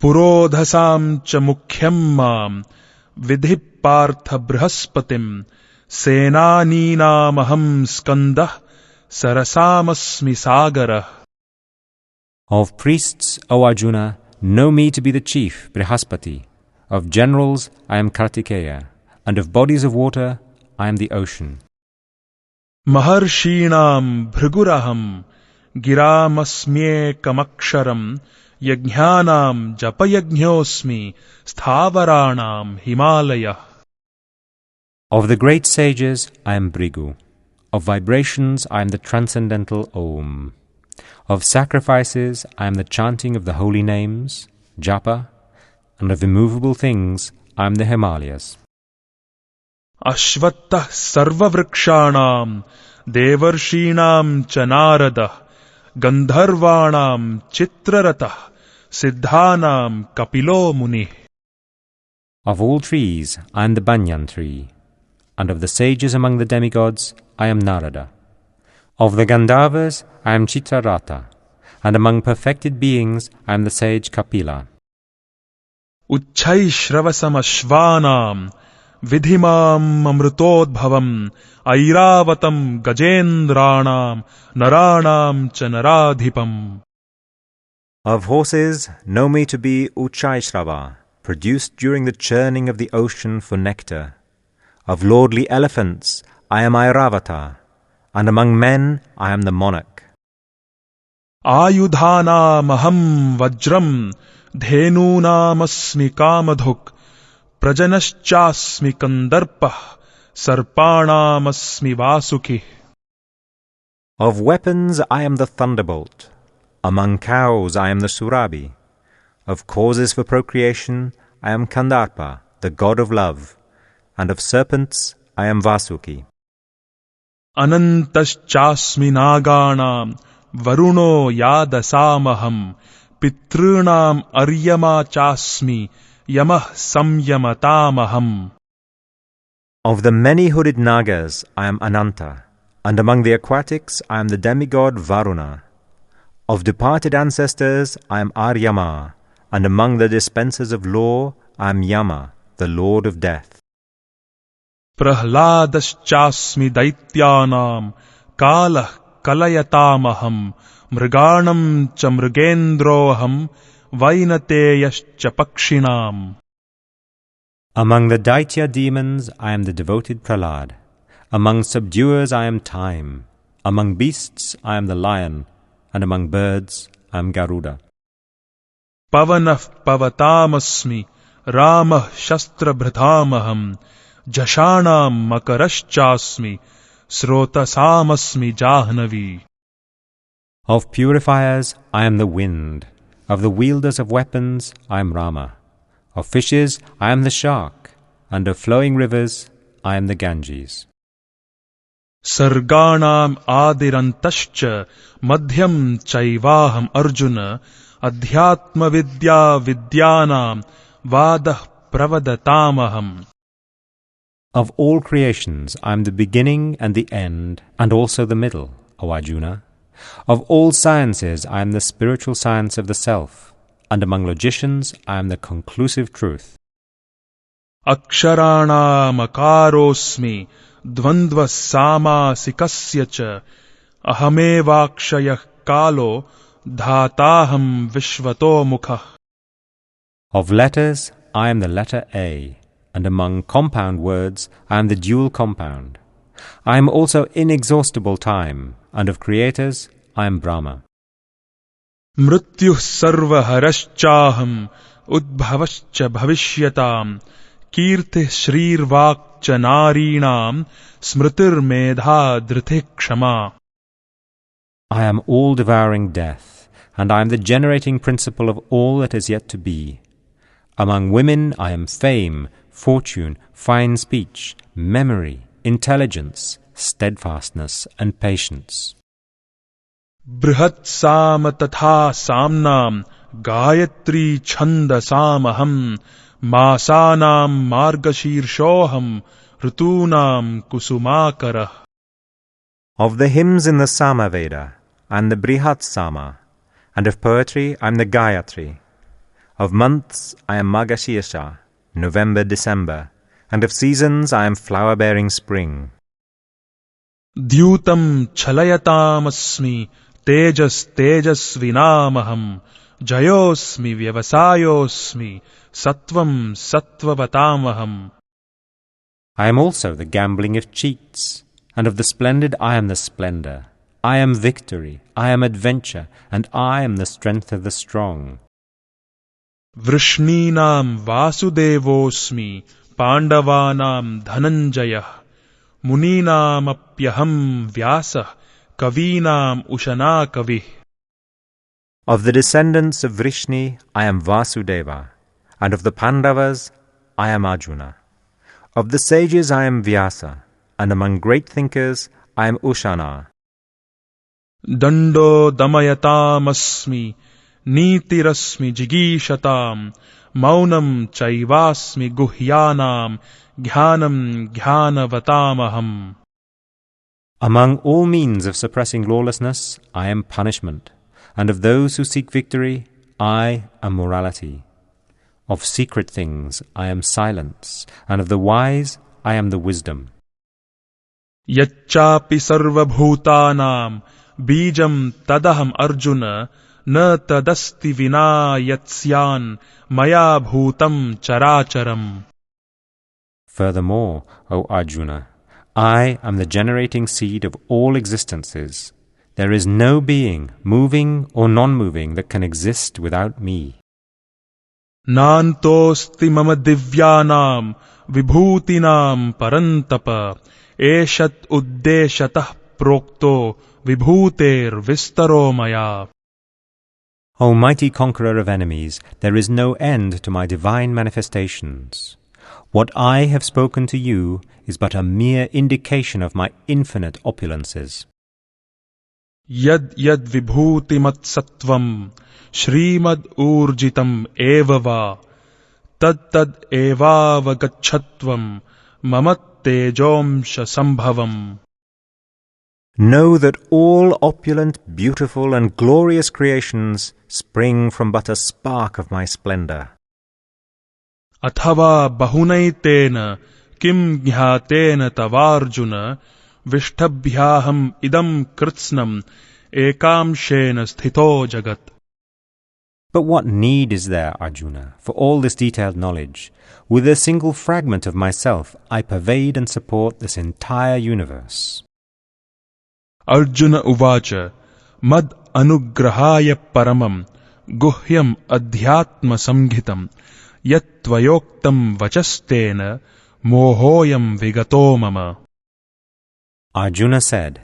Purodhasam cha mukhyam mam vidhipartha brahaspatim senaninamaham skandah sarasamasmi sagarah. Of priests, O Arjuna, know me to be the chief, Brihaspati. Of generals, I am Kartikeya. And of bodies of water, I am the ocean. Maharshinam bhriguraham giramasmye kamaksharam Yajnanam japayajñosmi sthavaranam Himalaya. Of the great sages, I am Bhrigu. Of vibrations, I am the transcendental Om. Of sacrifices, I am the chanting of the holy names, Japa. And of immovable things, I am the Himalayas. Ashvattah sarva vrikshanam devarshinam chanaradah Gandharvanam chitraratah siddhanam kapilo muni. Of all trees, I am the banyan tree. And of the sages among the demigods, I am Narada. Of the Gandharvas, I am Chitrarata. And among perfected beings, I am the sage Kapila. Uchchaishravasam vidhimam amrutodbhavam airavatam gajendranam naranam cha naradhipam. Of horses, know me to be Uchchaishrava, produced during the churning of the ocean for nectar. Of lordly elephants, I am Airavata, and among men I am the monarch. Ayudhanam aham vajram dhenunam kamadhuk prajanaschasmi kandarpah sarpanam vasukhi. Of weapons I am the thunderbolt. Among cows I am the Surabi. Of causes for procreation I am Kandarpa, the god of love. And of serpents I am Vasuki. Anantaschasmi naganam varuno yadasamaham pitrunam aryama chasmi yamah samyamatamaham. Of the many-hooded Nagas I am Ananta, and among the aquatics I am the demigod Varuna. Of departed ancestors I am Aryama, and among the dispensers of law I am Yama, the lord of death. Prahladaschasmi daityanam kalah kalayatamaham mriganam cha mrigendroham vainateyascha pakshinam. Among the Daitya demons I am the devoted Prahlad. Among subduers I am Time. Among beasts I am the lion. And among birds I am Garuda. Pavanah pavatamasmi Ramah shastra bhratamaham Jashanam makaraschasmi Srotasamasmi jahnavi. Of purifiers I am the wind. Of the wielders of weapons I am Rama. Of fishes I am the shark. And of flowing rivers I am the Ganges. Sarganam adirantascha madhyam chaivaham arjuna adhyatma vidya vidyanam vadah pravadatamaham. Of all creations I am the beginning and the end, and also the middle, O Arjuna. Of all sciences I am the spiritual science of the self, and among logicians I am the conclusive truth. Aksharanam akarosmi dvandva samasikasya cha ahamevakshayah kalo dhataham vishvato mukhah. Of letters I am the letter A, and among compound words I am the dual compound. I am also inexhaustible time, and of creators I am Brahma. Mrityuh sarva haraschaham udbhavascha bhavishyatam kirti shrirvakcha narinam smritir medha dhriti kshama. I am all-devouring death, and I am the generating principle of all that is yet to be. Among women I am fame, fortune, fine speech, memory, intelligence, steadfastness, and patience. Brihat sama tatha samnam Gayatri chanda samaham Masanam margashirshoham Rutunam kusumakarah. Of the hymns in the Samaveda, I am the Brihat Sama, and of poetry I am the Gayatri. Of months I am Margashirsha, November, December, and of seasons I am flower-bearing spring. Dyutam chalayatam tejas tejasvinamaham jayosmi vyavasayosmi sattvam sattvavatamaham. I am also the gambling of cheats, and of the splendid I am the splendor. I am victory, I am adventure, and I am the strength of the strong. Vrishninam vasudevosmi Pandavanam dhananjayah Muninam apyaham vyasah Kavinam ushana kavih. Of the descendants of Vrishni I am Vasudeva, and of the Pandavas I am Arjuna. Of the sages I am Vyasa, and among great thinkers I am Ushana. Dando damayatam Nitirasmi jigishatam Maunam chaivasmi guhyanam Jnanam jnanavatamaham. Among all means of suppressing lawlessness, I am punishment, and of those who seek victory, I am morality. Of secret things I am silence, and of the wise I am the wisdom. Yacchapi sarvabhutanam bijam tadaham Arjuna na tadasti vina yatsyan maya bhutam characharam. Furthermore, O Arjuna, I am the generating seed of all existences. There is no being, moving or non-moving, that can exist without me. Nantosti mama divyanam vibhutinam parantapa eshat uddeshatah prokto vibhuter vistaro maya. O mighty conqueror of enemies, there is no end to my divine manifestations. What I have spoken to you is but a mere indication of my infinite opulences. Yad yad vibhutimat sattvam Shrimad urjitam evava tad tad evavagachatvam mamat tejomsha sambhavam. Know that all opulent, beautiful and glorious creations spring from but a spark of my splendor. Athava bahunaitena kim jnatena tavarjuna vishtabhyaham idam kritsnam ekamshena sthito jagat. But what need is there, Arjuna, for all this detailed knowledge? With a single fragment of myself, I pervade and support this entire universe. Arjuna uvacha mad anugrahaya paramam guhyam adhyatma samghitam yat tvayoktam vachastena mohoyam vigato mama. Arjuna said,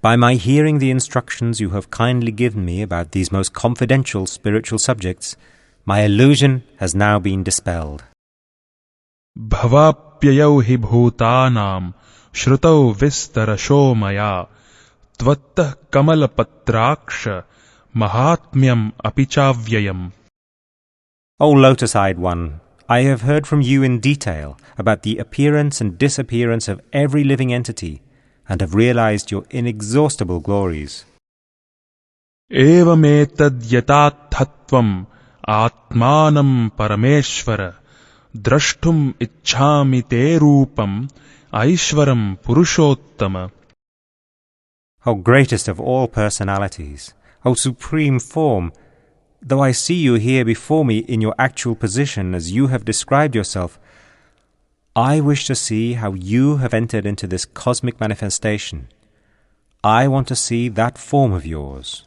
by my hearing the instructions you have kindly given me about these most confidential spiritual subjects, my illusion has now been dispelled. Bhavapyayau hi bhutanam shrutau vistarasho maya tvattah kamalapatraksha mahatmyam apichavyayam. O lotus-eyed one, I have heard from you in detail about the appearance and disappearance of every living entity, and have realized your inexhaustible glories. Evametad yatathatvam atmanam parameshvara drashtum ichhami te rupam aishvaram purushottama. O greatest of all personalities, O supreme form, though I see you here before me in your actual position as you have described yourself, I wish to see how you have entered into this cosmic manifestation. I want to see that form of yours.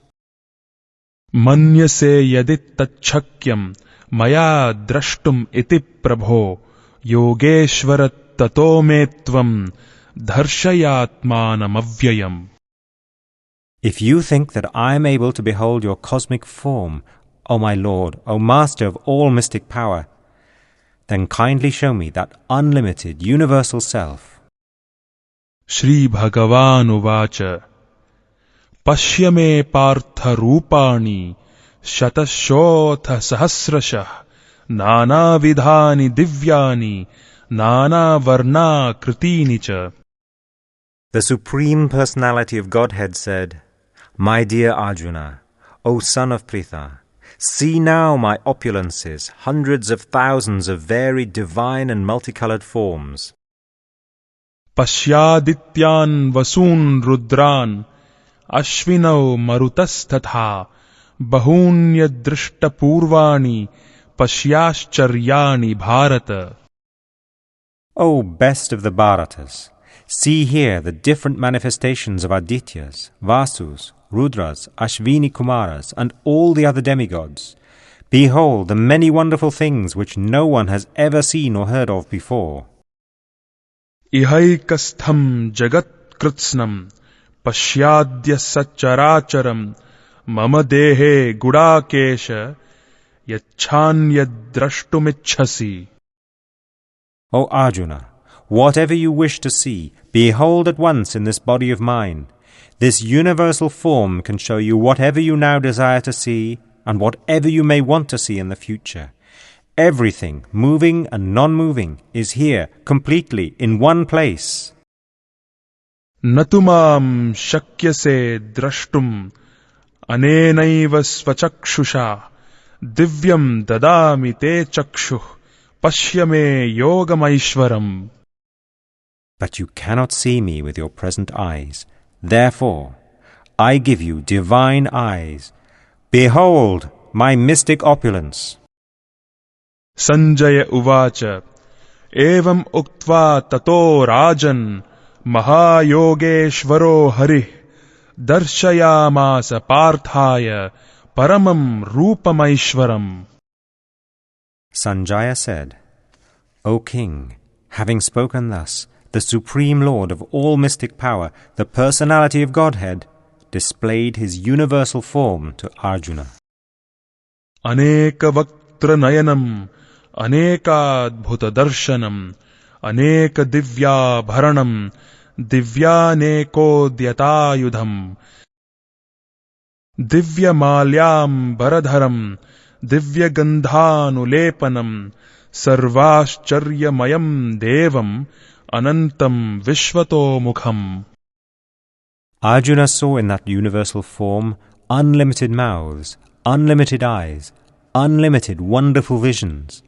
Manyase yadit tachakyam maya drashtum iti prabho yogeshvarat tato me tvam dharshayatmanam avyayam. If you think that I am able to behold your cosmic form, O my Lord, O Master of all mystic power, then kindly show me that unlimited universal self. Shri Bhagavan uvacha Pashya me partha rupani shatashotha sahasrashah nana vidhani divyani nana varna kritini cha. The Supreme Personality of Godhead said, My dear Arjuna, O son of Pritha, see now my opulences, hundreds of thousands of varied divine and multicolored forms. Pashyadityan vasun rudran ashvinau marutas bahunya drishta purvani pashyascharyani bharata. O best of the Bharatas, see here the different manifestations of Adityas, Vasus, Rudras, Ashvini Kumaras, and all the other demigods. Behold the many wonderful things which no one has ever seen or heard of before. Ihaikastham jagat kritsnam pashyadya sacharacharam mama dehe gudakesha yachanyadrashtumichhasi. O Arjuna, whatever you wish to see, behold at once in this body of mine. This universal form can show you whatever you now desire to see and whatever you may want to see in the future. Everything, moving and non-moving, is here, completely, in one place. Natumam shakyase drashtum anenaiva svachakshusha Divyam dadami te chakshuh pashyame yogamaishwaram. But you cannot see me with your present eyes. Therefore, I give you divine eyes. Behold my mystic opulence. Sanjaya uvacha evam uktva tato rajan mahayogeshvaro harih darshayamasa parthaya paramam rupamaishwaram. Sanjaya said, O king, having spoken thus, the Supreme Lord of all mystic power, the personality of Godhead, displayed his universal form to Arjuna. Aneka vaktra nayanam, aneka adbhuta darshanam, aneka divya bharanam, divyaneko dyatayudham, divya malyam baradharam, divya gandhanulepanam, sarvascharyamayam devam, anantam vishvato mukham. Arjuna saw in that universal form unlimited mouths, unlimited eyes, unlimited wonderful visions.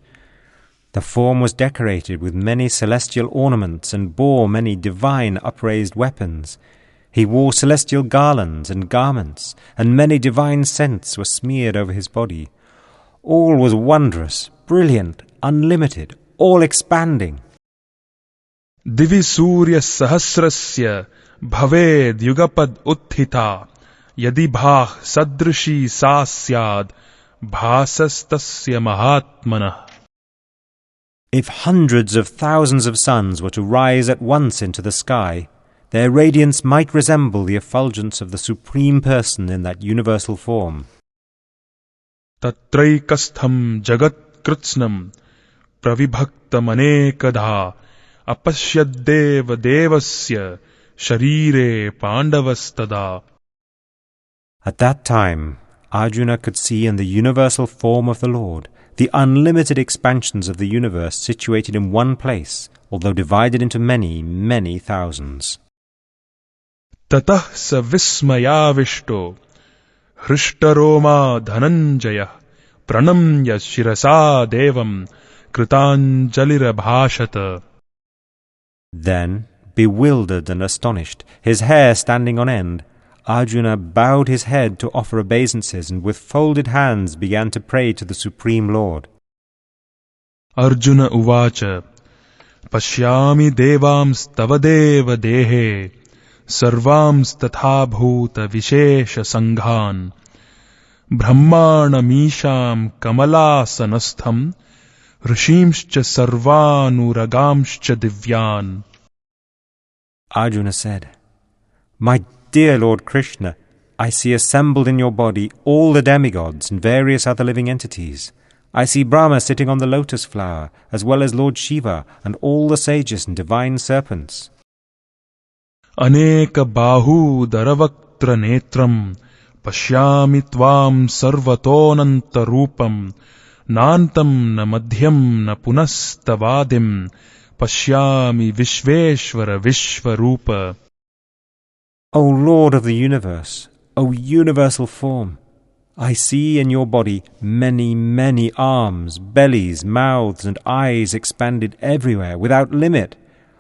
The form was decorated with many celestial ornaments and bore many divine upraised weapons. He wore celestial garlands and garments, and many divine scents were smeared over his body. All was wondrous, brilliant, unlimited, all-expanding. Divi surya sahasrasya bhaved yugapad utthita yadi bhah sadrishi sasyad bhasastasya mahatmanah. If hundreds of thousands of suns were to rise at once into the sky, their radiance might resemble the effulgence of the Supreme Person in that universal form. Tatraikastham jagat kritsnam pravibhaktam anekadha apashyadeva devasya sharire pandavastada. At that time, Arjuna could see in the universal form of the Lord the unlimited expansions of the universe situated in one place, although divided into many, many thousands. Tatah sa vismayavishto hृष्टरोमा dhananjaya pranamya shirasa devam kritanjalirabhashata. Then, bewildered and astonished, his hair standing on end, Arjuna bowed his head to offer obeisances and with folded hands began to pray to the Supreme Lord. Arjuna uvacha pashyami devams tavadeva dehe sarvams tatha bhuta vishesha sanghan brahmana misham kamalasanastham rishimscha sarvanuragamscha divyan. Arjuna said, My dear Lord Krishna, I see assembled in your body all the demigods and various other living entities. I see Brahma sitting on the lotus flower, as well as Lord Shiva and all the sages and divine serpents. Aneka bahu daravaktra netram pashyami tvam sarvatonanta rupam nantam na madhyam na punastavadim pashyami vishveshvara vishvarupa. O Lord of the universe, O universal form, I see in your body many, many arms, bellies, mouths, and eyes expanded everywhere, without limit.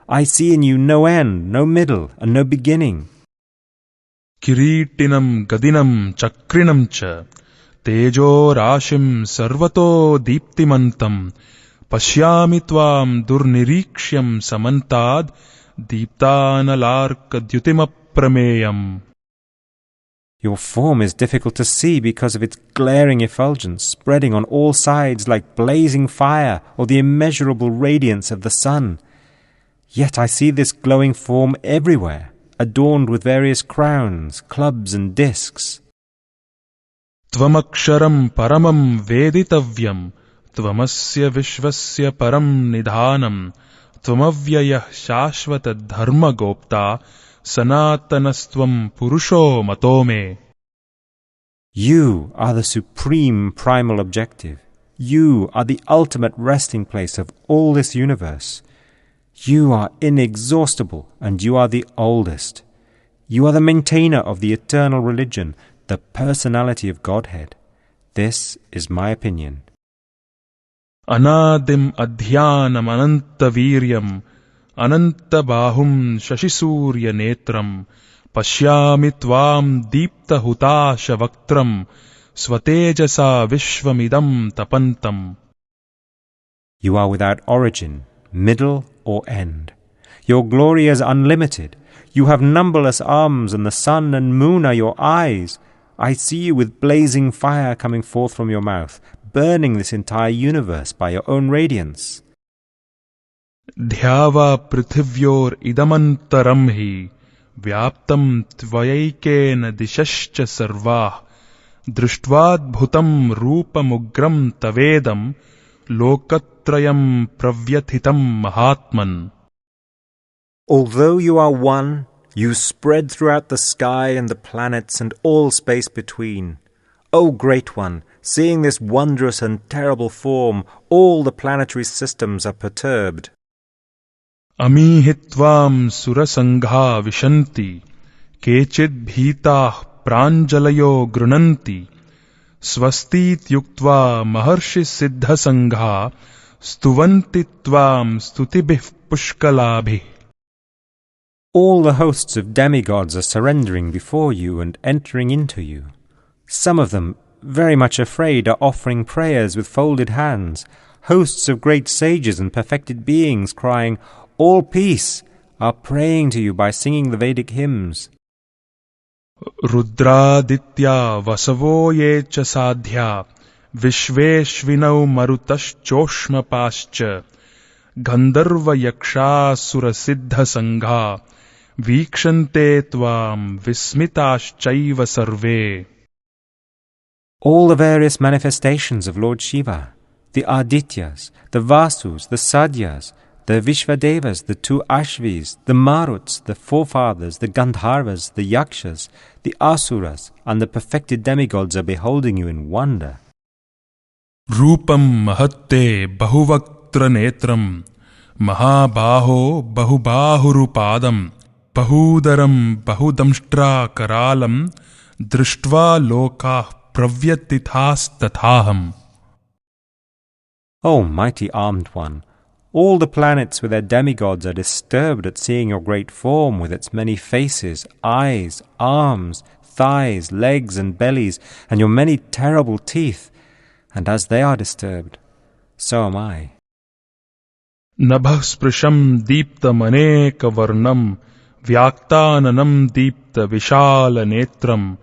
I see in you no end, no middle, and no beginning. Kiritinam gadinam chakrinam cha tejo rashim sarvato deeptimantam pashyami tvam durnirikshyam samantad deeptanalarka dyutimapremeyam. Your form is difficult to see because of its glaring effulgence, spreading on all sides like blazing fire or the immeasurable radiance of the sun. Yet I see this glowing form everywhere, adorned with various crowns, clubs and discs. Tvamaksharam paramam veditavyam tvamasya vishvasya param nidhanam tvamavyayah shashvata dharma gopta sanatanastvam purusho matome. You are the supreme primal objective. You are the ultimate resting place of all this universe. You are inexhaustible and you are the oldest. You are the maintainer of the eternal religion, the personality of Godhead. This is my opinion. Anadim adhyanam anantaviryam anantabahum shashisurya netram pashyami tvam deepta hutasha vaktram swatejasa vishvamidam tapantam. You are without origin, middle, or end. Your glory is unlimited. You have numberless arms, and the sun and moon are your eyes. I see you with blazing fire coming forth from your mouth, burning this entire universe by your own radiance. Dhyava prithivyor idamantaram hi vyaptam tvayaikena dishascha sarvah drishtvad bhutam rupamugram tavedam lokatrayam pravyathitam mahatman. Although you are one, you spread throughout the sky and the planets and all space between. O Great One, seeing this wondrous and terrible form, all the planetary systems are perturbed. Amihitvam surasangha vishanti kechid bhitah pranjalayo grunanti swastit yuktva maharshi siddha sangha stuvanti tvam stutibih pushkalabhi. All the hosts of demigods are surrendering before you and entering into you. Some of them, very much afraid, are offering prayers with folded hands. Hosts of great sages and perfected beings, crying, "All peace," are praying to you by singing the Vedic hymns. Rudraditya vasavo yecha sadhya vishveshvinau marutaschoshma pascha gandharva yaksha surasiddha sangha vikshante tvam vismitaschaiva sarve. All the various manifestations of Lord Shiva, the Adityas, the Vasus, the Sadyas, the Vishvadevas, the two Ashvis, the Maruts, the forefathers, the Gandharvas, the Yakshas, the Asuras, and the perfected demigods are beholding you in wonder. Rupam mahatte bahuvaktra netram mahabaho bahubahurupadam bahudaram bahudamshtra karalam drishtva lokah pravyatithas tathaham. O mighty armed one, all the planets with their demigods are disturbed at seeing your great form with its many faces, eyes, arms, thighs, legs and bellies, and your many terrible teeth. And as they are disturbed, so am I. Nabhah sprisham deepta maneka varnam vyaktananam deepta vishala netram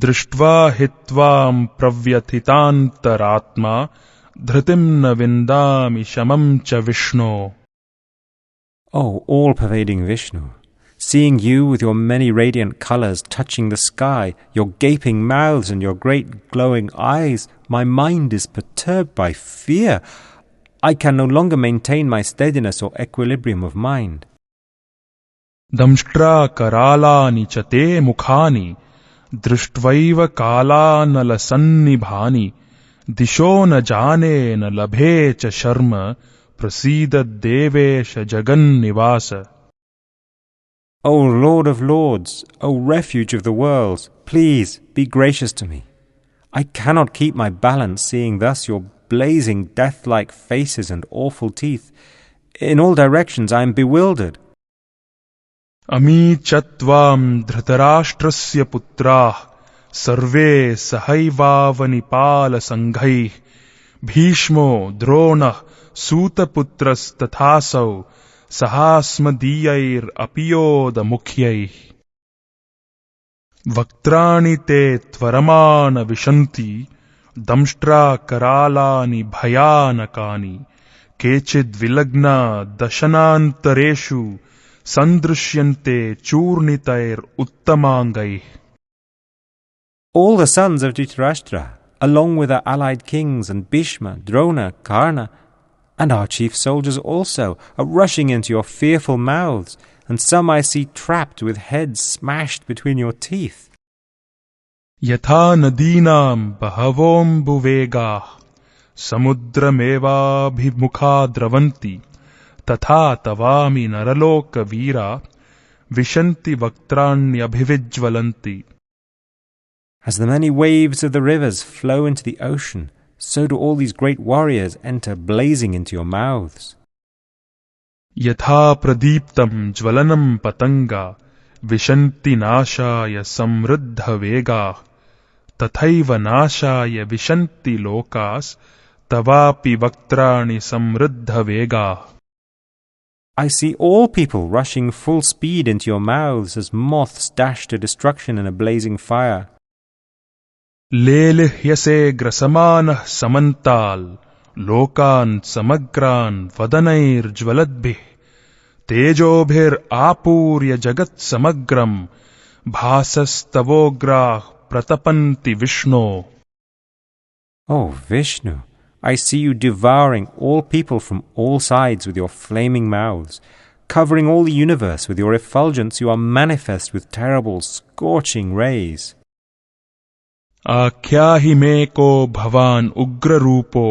drishtva hitvam pravyathitantaratma dhritim na vindami shamam cha Vishnu. O all-pervading Vishnu, seeing you with your many radiant colors touching the sky, your gaping mouths and your great glowing eyes, my mind is perturbed by fear. I can no longer maintain my steadiness or equilibrium of mind. Damshtra karalani chate mukhani drishtva kala nalasannibhani disho na jane na labhe cha sharma prasida devesha jagan nivasa. O Lord of Lords, O Refuge of the worlds, please be gracious to me. I cannot keep my balance seeing thus your blazing death-like faces and awful teeth. In all directions I am bewildered. Ami chatvam dhritarashtrasya putrah sarve sahaivavanipala sanghai bhishmo dronah sutaputras tathasau sahasmadiyair apiyoda mukhyai vaktrani te tvaramana vishanti damshtra karalani bhayanakani kechid vilagna dashanantareshu sandrishyante churnitair uttamangai. All the sons of Dhritarashtra, along with our allied kings and Bhishma, Drona, Karna, and our chief soldiers also, are rushing into your fearful mouths, and some I see trapped with heads smashed between your teeth. Yatha nadinam bahavom buvegah samudrameva bhimukha dravanti tatha tavami naraloka veera vishanti vaktranyabhivijvalanti. As the many waves of the rivers flow into the ocean, so do all these great warriors enter blazing into your mouths. यथा प्रदीप्तं ज्वलनं पतंगा विशन्ति नाशाय समृद्ध वेगाः तथैव नाशाय विशन्ति लोकास् तवापि वक्त्राणि समृद्ध वेगाः. I see all people rushing full speed into your mouths as moths dash to destruction in a blazing fire. लेलिह्यसे ग्रसमानः समन्ताल् लोकान् समग्रान् वदनैर्ज्वलद्भिः तेजोभिरापूर्य जगत् समग्रम् भासस्तवोग्राः प्रतपन्ति विष्णो. Oh Vishnu, I see you devouring all people from all sides with your flaming mouths. Covering all the universe with your effulgence, you are manifest with terrible, scorching rays. आख्याहि मे को भवान् उग्ररूपो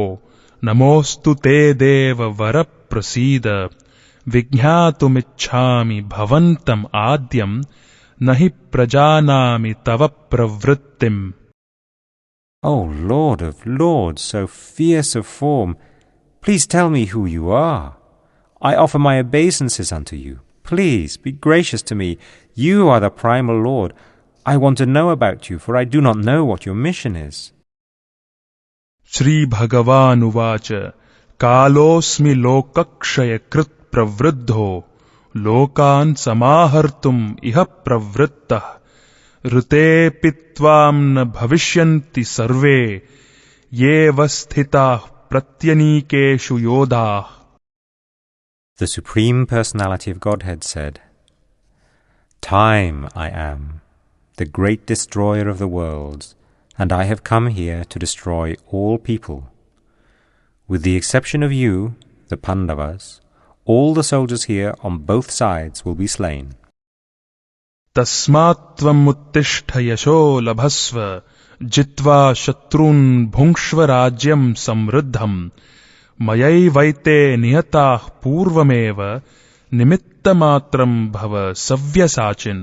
नमोऽस्तु ते देव वर प्रसीद विज्ञातुमिच्छामि भवन्तम् आद्यम् न हि प्रजानामि तव प्रवृत्तिम्. O Lord of Lords, so fierce of form, please tell me who you are. I offer my obeisances unto you. Please be gracious to me. You are the primal Lord. I want to know about you, for I do not know what your mission is. Shri Bhagavan uvacha Kalosmi lokakshaya krit pravriddho lokan samahartum iha pravrittah rute pitvam na bhavishyanti sarve ye vasthitah pratyanikeshu yodhah. The Supreme Personality of Godhead said, Time I am, the great destroyer of the worlds, and I have come here to destroy all people. With the exception of you, the Pandavas, all the soldiers here on both sides will be slain. Tasmat tvam uttishta yasho labhasva jitva shatrun bhungshva rajyam samriddham mayai vaite niyatah purvameva nimittamatram bhava savyasachin.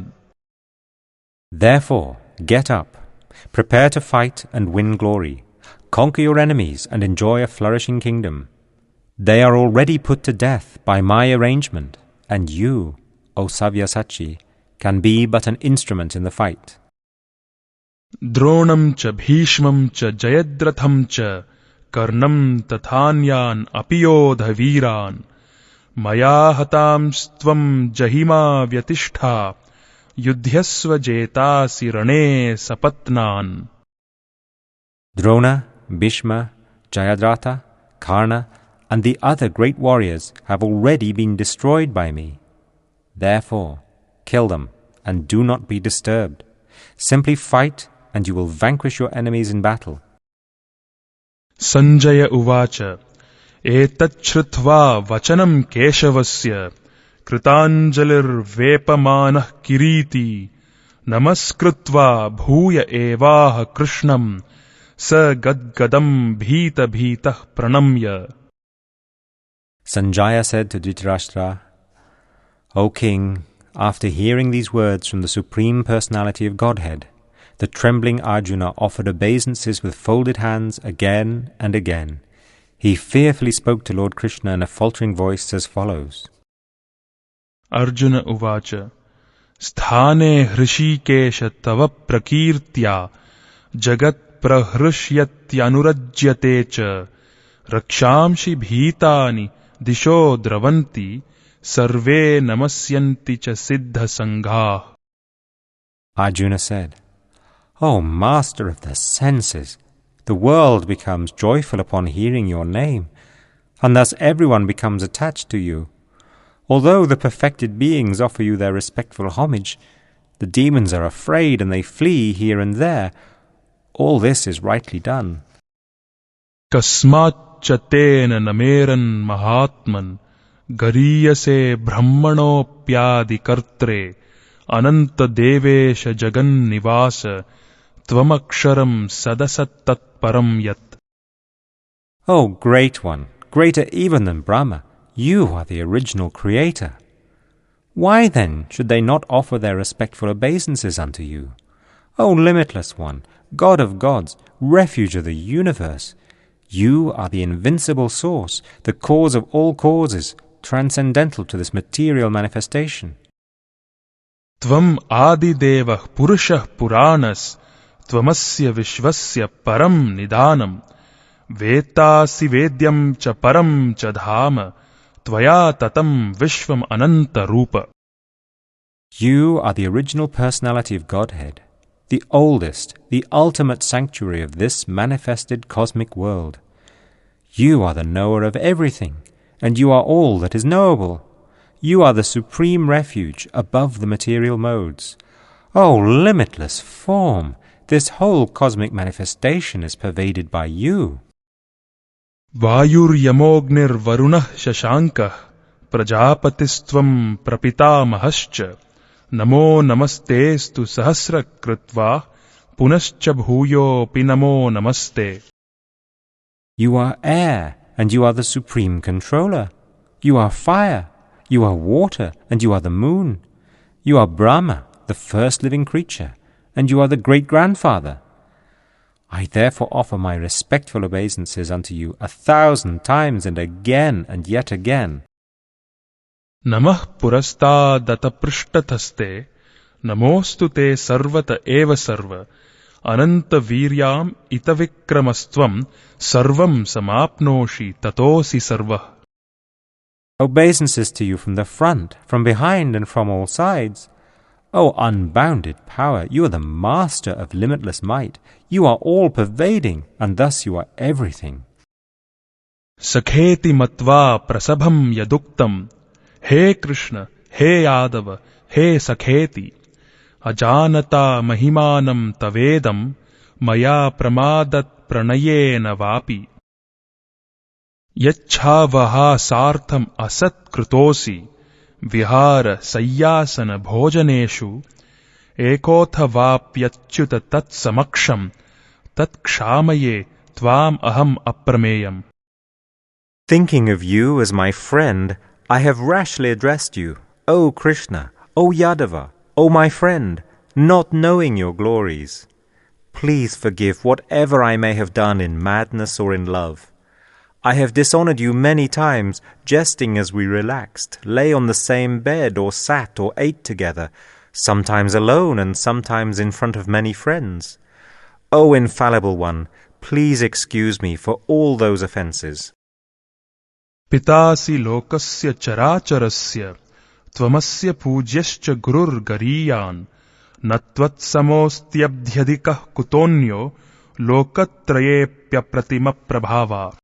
Therefore, get up, prepare to fight and win glory, conquer your enemies and enjoy a flourishing kingdom. They are already put to death by my arrangement, and you, O Savyasachi, can be but an instrument in the fight. Dronam cha bhishmam cha jayadratham cha karnam tathanyan apiyodha viran maya hatamstvam jahima vyatishta yudhyasva jetasi rane sapatnan. Drona, Bhishma, Jayadratha, Karna, and the other great warriors have already been destroyed by me. Therefore, kill them and do not be disturbed. Simply fight and you will vanquish your enemies in battle. Sanjaya uvacha etat shrutva vachanam keshavasya kritanjalir vepamanah kiriti namaskritva bhuya evaha krishnam sa gadgadam bhita bhitah pranamya. Sanjaya said to Dhritarashtra, O king, after hearing these words from the Supreme Personality of Godhead, the trembling Arjuna offered obeisances with folded hands again and again. He fearfully spoke to Lord Krishna in a faltering voice as follows. Arjuna uvacha Sthane hrishikesha tava prakirtya jagat prahrishyatyanurajyate cha rakshamshi bhitani disho dravanti sarve namasyanti cha siddha sangha. Arjuna said, O master of the senses, the world becomes joyful upon hearing your name, and thus everyone becomes attached to you. Although the perfected beings offer you their respectful homage, the demons are afraid and they flee here and there. All this is rightly done. Kasmat chatena nameran mahatman gariyase brahmanopyadi kartre ananta devesha jagan nivasa tvamaksharam sadasat tatparam yat. O great one, greater even than Brahma, you are the original creator. Why then should they not offer their respectful obeisances unto you? O limitless one, God of gods, refuge of the universe. You are the invincible source, the cause of all causes, transcendental to this material manifestation. Tvam adidevah purushah puranas, tvamasya vishvasya param nidanam, vetasi vedyam cha param cha dhama, tvaya tatam vishvam ananta rupa. You are the original personality of Godhead, the oldest, the ultimate sanctuary of this manifested cosmic world. You are the knower of everything, and you are all that is knowable. You are the supreme refuge above the material modes. O limitless form, this whole cosmic manifestation is pervaded by you. Vayur yamognir varunah shashankah, prajapatistvam prapitamahascha, namo namastestu sahasra kritva, punascha bhuyo pinamo namaste. You are air, and you are the supreme controller. You are fire, you are water, and you are the moon. You are Brahma, the first living creature, and you are the great-grandfather. I therefore offer my respectful obeisances unto you 1,000 times and again and yet again. Namah purastadata prishtataste, namostu te sarvata eva sarva, ananta viryam itavikramastvam, sarvam samapnoshi tatosi sarva. Obeisances to you from the front, from behind, and from all sides. O unbounded power, you are the master of limitless might. You are all-pervading, and thus you are everything. Sakheti matva prasabham yaduktam, He Krishna, He Yadava, He Sakheti, Ajanata mahimanam tavedam, Maya pramadat pranayena vapi. Yachhavaha sartham asat krutosi, Vihara sayyasana bhojaneshu, Ekotha vapyachyuta tat samaksham, Tat kshamaye tvam aham aprameyam. Thinking of you as my friend, I have rashly addressed you, O Krishna, O Yadava, O my friend, not knowing your glories. Please forgive whatever I may have done in madness or in love. I have dishonored you many times, jesting as we relaxed, lay on the same bed, or sat or ate together, sometimes alone and sometimes in front of many friends. O infallible one, please excuse me for all those offences. Pitasi lokasya characharasya, Tvamasya pujaschya gurur gariyan, Natvat samostyabdhyadikah kutonyo, Lokatrayepya pratima prabhava.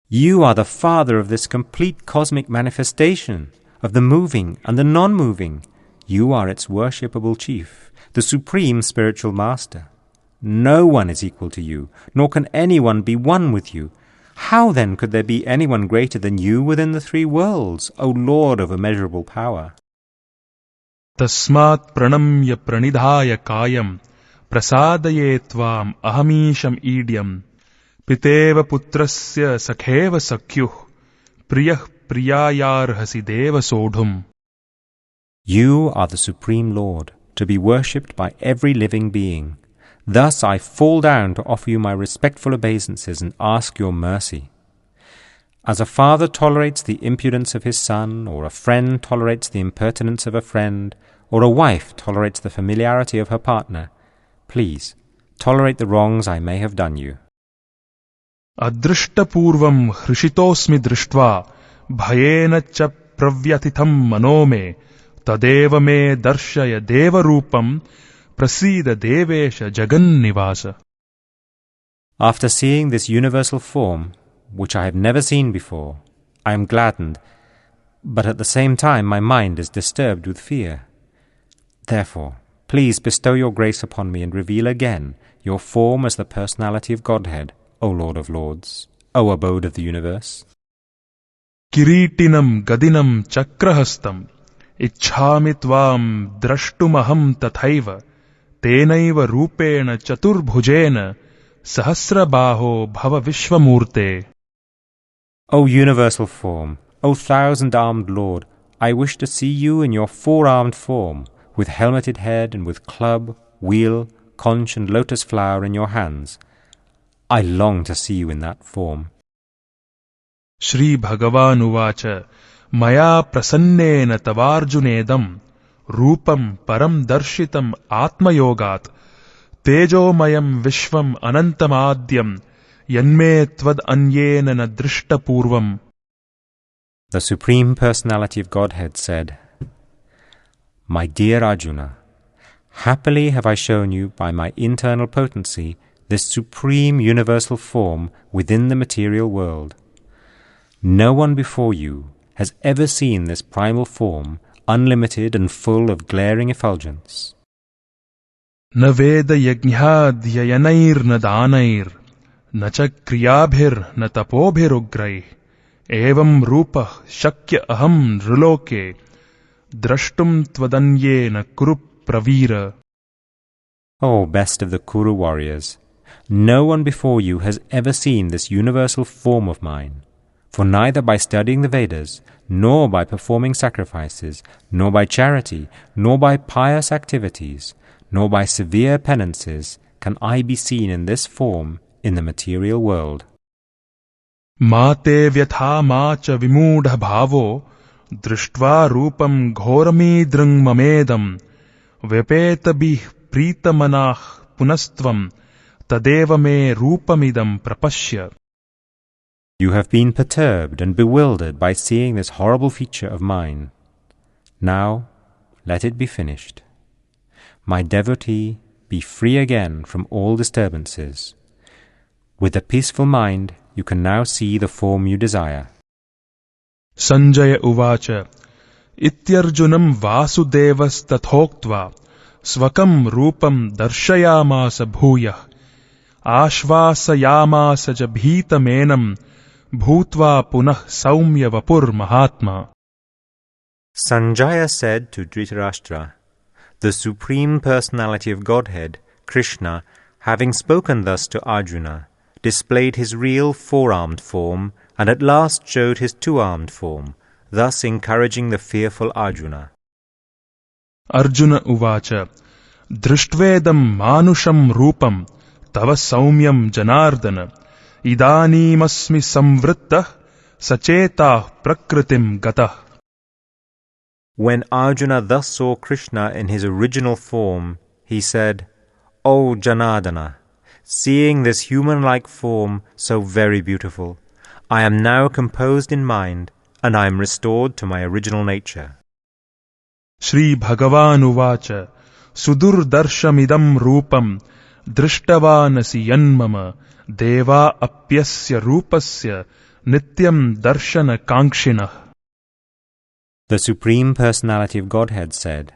You are the Father of this complete cosmic manifestation, of the moving and the non-moving. You are its worshipable chief, the supreme spiritual master. No one is equal to you, nor can anyone be one with you. How then could there be anyone greater than you within the three worlds, O Lord of immeasurable power? Tasmat pranamya pranidhaya kayam, Prasadaye tvam ahamisham idyam, Piteva putrasya sakheva sakyuh, Priyah priyayarhasi deva sodhum. You are the Supreme Lord, to be worshipped by every living being. Thus I fall down to offer you my respectful obeisances and ask your mercy. As a father tolerates the impudence of his son, or a friend tolerates the impertinence of a friend, or a wife tolerates the familiarity of her partner, please tolerate the wrongs I may have done you. Adrishta purvam hrishitosmi drishtva, Bhayena cha pravyatitham manome, Tadeva me darshaya deva rupam, Prasida devesha jagannivasa. After seeing this universal form, which I have never seen before, I am gladdened, but at the same time my mind is disturbed with fear. Therefore, please bestow your grace upon me and reveal again your form as the personality of Godhead, O Lord of Lords, O abode of the universe. Kiritinam gadinam chakrahastam, Ichhami tvam drashtumaham tathaiva, Tenaiva rupena chaturbhujena, Sahasrabaho bhava vishvamurte. O universal form, O thousand-armed Lord, I wish to see you in your four-armed form, with helmeted head and with club, wheel, conch and lotus flower in your hands. I long to see you in that form. Shri Bhagavan Maya prasannena tavarjunedam Rupam param darshitam atmayogat Tejomayam vishvam anantamadyam Yanme tvad anyena na drishta purvam. The Supreme Personality of Godhead said, My dear Arjuna, happily have I shown you by my internal potency this supreme universal form within the material world. No one before you has ever seen this primal form, unlimited and full of glaring effulgence. Na veda yajnhadhyayanair na danair na cha kriyabhir na tapobhirugraih evam rupa shakya aham nriloke drashtum tvadanye na kuru pravira. O best of the Kuru warriors, no one before you has ever seen this universal form of mine. For neither by studying the Vedas, nor by performing sacrifices, nor by charity, nor by pious activities, nor by severe penances can I be seen in this form in the material world. Mate vyatha macha vimudha bhavo drishtva rupam ghoramidrang mamedam vyapetabih pritamanah punastvam tadeva me rupamidam prapashya. You have been perturbed and bewildered by seeing this horrible feature of mine. Now let it be finished. My devotee, be free again from all disturbances. With a peaceful mind, you can now see the form you desire. Sanjaya uvacha Ityarjunam vasudevas tathoktva Svakam rupam darshayamasa bhuyah Ashvasayamasa jabhita menam Bhutva punah saumya vapur mahatma. Sanjaya said to Dhritarashtra, The Supreme Personality of Godhead, Krishna, having spoken thus to Arjuna, displayed his real four-armed form and at last showed his two-armed form, thus encouraging the fearful Arjuna. Arjuna uvacha Drishtvedam manusham rupam Tava saumyam janardana Idanimasmi samvrittah Sachetah prakritim gatah. When Arjuna thus saw Krishna in his original form, he said, O Janardana, seeing this human-like form so very beautiful, I am now composed in mind, and I am restored to my original nature. Shri Bhagavan uvacha Sudur darshamidam rupam Drishtavanasi yanmama Deva apyasya rupasya Nityam darshana kangshinah. The Supreme Personality of Godhead said,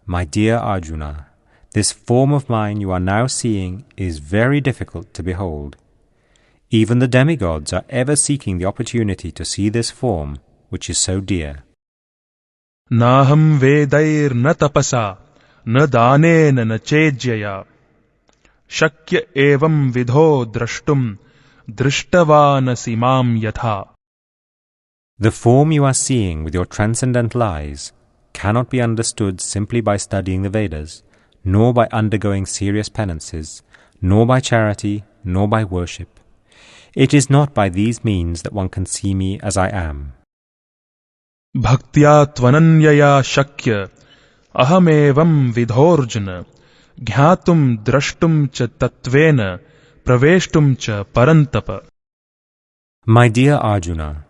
My dear Arjuna, this form of mine you are now seeing is very difficult to behold. Even the demigods are ever seeking the opportunity to see this form, which is so dear. Naham vedair na tapasa na danena na chejyaya Shakya evam vidho drashtum Drishtavaanasi mam yatha. The form you are seeing with your transcendental eyes cannot be understood simply by studying the Vedas, nor by undergoing serious penances, nor by charity, nor by worship. It is not by these means that one can see me as I am. Bhaktya tvananyaya shakya ahamevam vidhorjuna Ghyatum drashtum cha tatvena praveshtum cha parantapa. My dear Arjuna,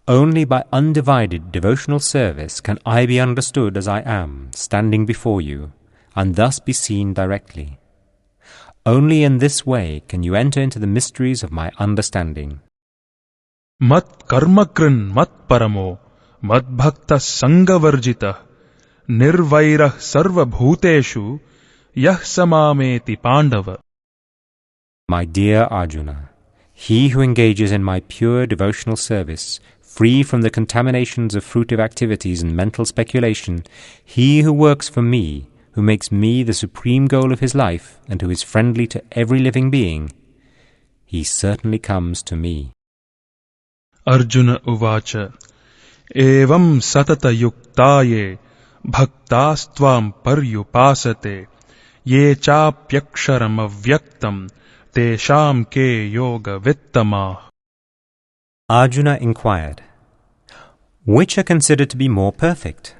only by undivided devotional service can I be understood as I am, standing before you, and thus be seen directly. Only in this way can you enter into the mysteries of my understanding. Mat karmakrin mat paramo mat bhakta sangavarjita nirvairah sarva bhuteshu yah samameti pandava. My dear Arjuna, he who engages in my pure devotional service, free from the contaminations of fruitive activities and mental speculation, he who works for me, who makes me the supreme goal of his life, and who is friendly to every living being, he certainly comes to me. Arjuna uvacha Evam satata yuktaye bhaktastvam paryupasate ye chapyaksharam avyaktam tesham ke yoga vittama. Arjuna inquired, which are considered to be more perfect?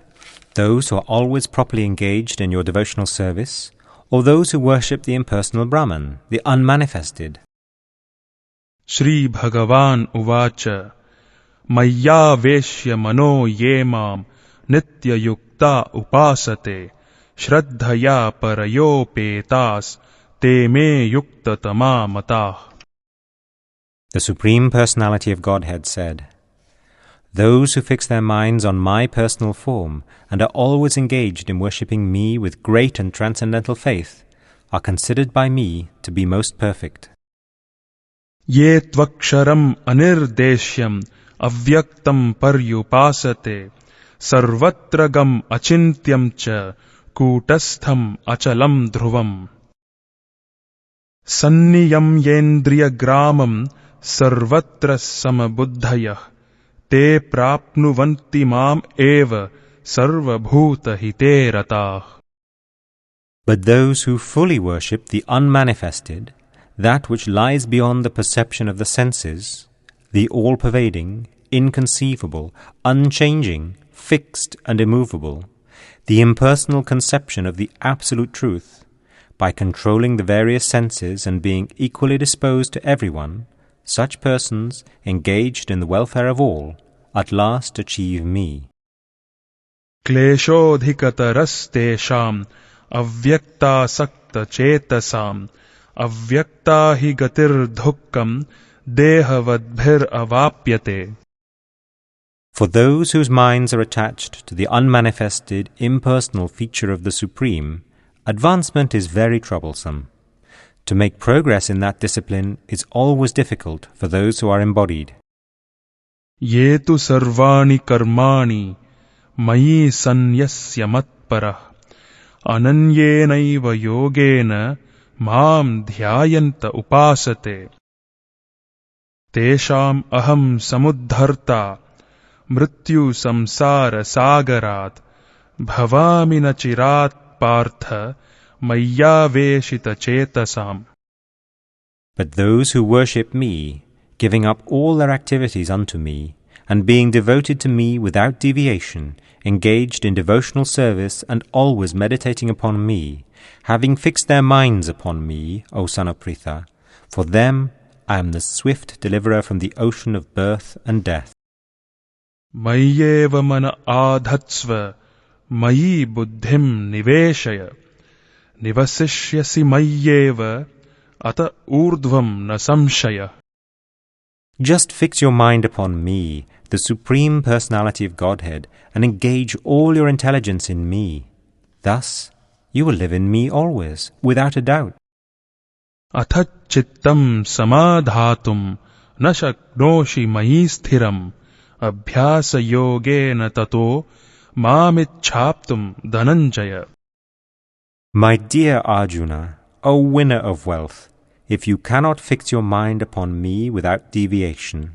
Those who are always properly engaged in your devotional service, or those who worship the impersonal Brahman, the unmanifested? Shri Bhagavan uvacha Maya veshya mano yemam nitya yukta upasate shraddhaya parayopetas te me yukta tama matah. The Supreme Personality of Godhead said, those who fix their minds on my personal form and are always engaged in worshipping me with great and transcendental faith are considered by me to be most perfect. Ye tvaksharam anirdeshyam avyaktam paryupasate sarvatragam achintyam cha kutastham achalam dhruvam sanniyam yendriya gramam sarvatra samabuddhayah te prapnuvanti mam eva sarvabhuta hite ratah. But those who fully worship the unmanifested, that which lies beyond the perception of the senses, the all-pervading, inconceivable, unchanging, fixed and immovable, the impersonal conception of the absolute truth, by controlling the various senses and being equally disposed to everyone, such persons, engaged in the welfare of all, at last achieve me. Kleshodhikatarastesham avyakta sakta chetasam avyakta hi gatir dhukkam dehavadbhir avapyate. For those whose minds are attached to the unmanifested, impersonal feature of the Supreme, advancement is very troublesome. To make progress in that discipline is always difficult for those who are embodied. Ye tu sarvani karmani mayi sanyasya matparah ananyenaiva yogena mam dhyayanta upasate tesham aham samuddharta mrityu samsara sagarat bhavami nachirat partha maya veshita chetasam. But those who worship me, giving up all their activities unto me, and being devoted to me without deviation, engaged in devotional service and always meditating upon me, having fixed their minds upon me, O son of Pritha, for them I am the swift deliverer from the ocean of birth and death. Mayyeva mana adhatsva mayi buddhim niveshaya nivasishyasi mayyeva ata urdhvam na samshaya. Just fix your mind upon me, the Supreme Personality of Godhead, and engage all your intelligence in me. Thus, you will live in me always, without a doubt. Atha chittam samadhatum na shaknoshi mayi sthiram abhyasa yogena tato mamichhaptum dhananjaya. My dear Arjuna, O winner of wealth, if you cannot fix your mind upon me without deviation,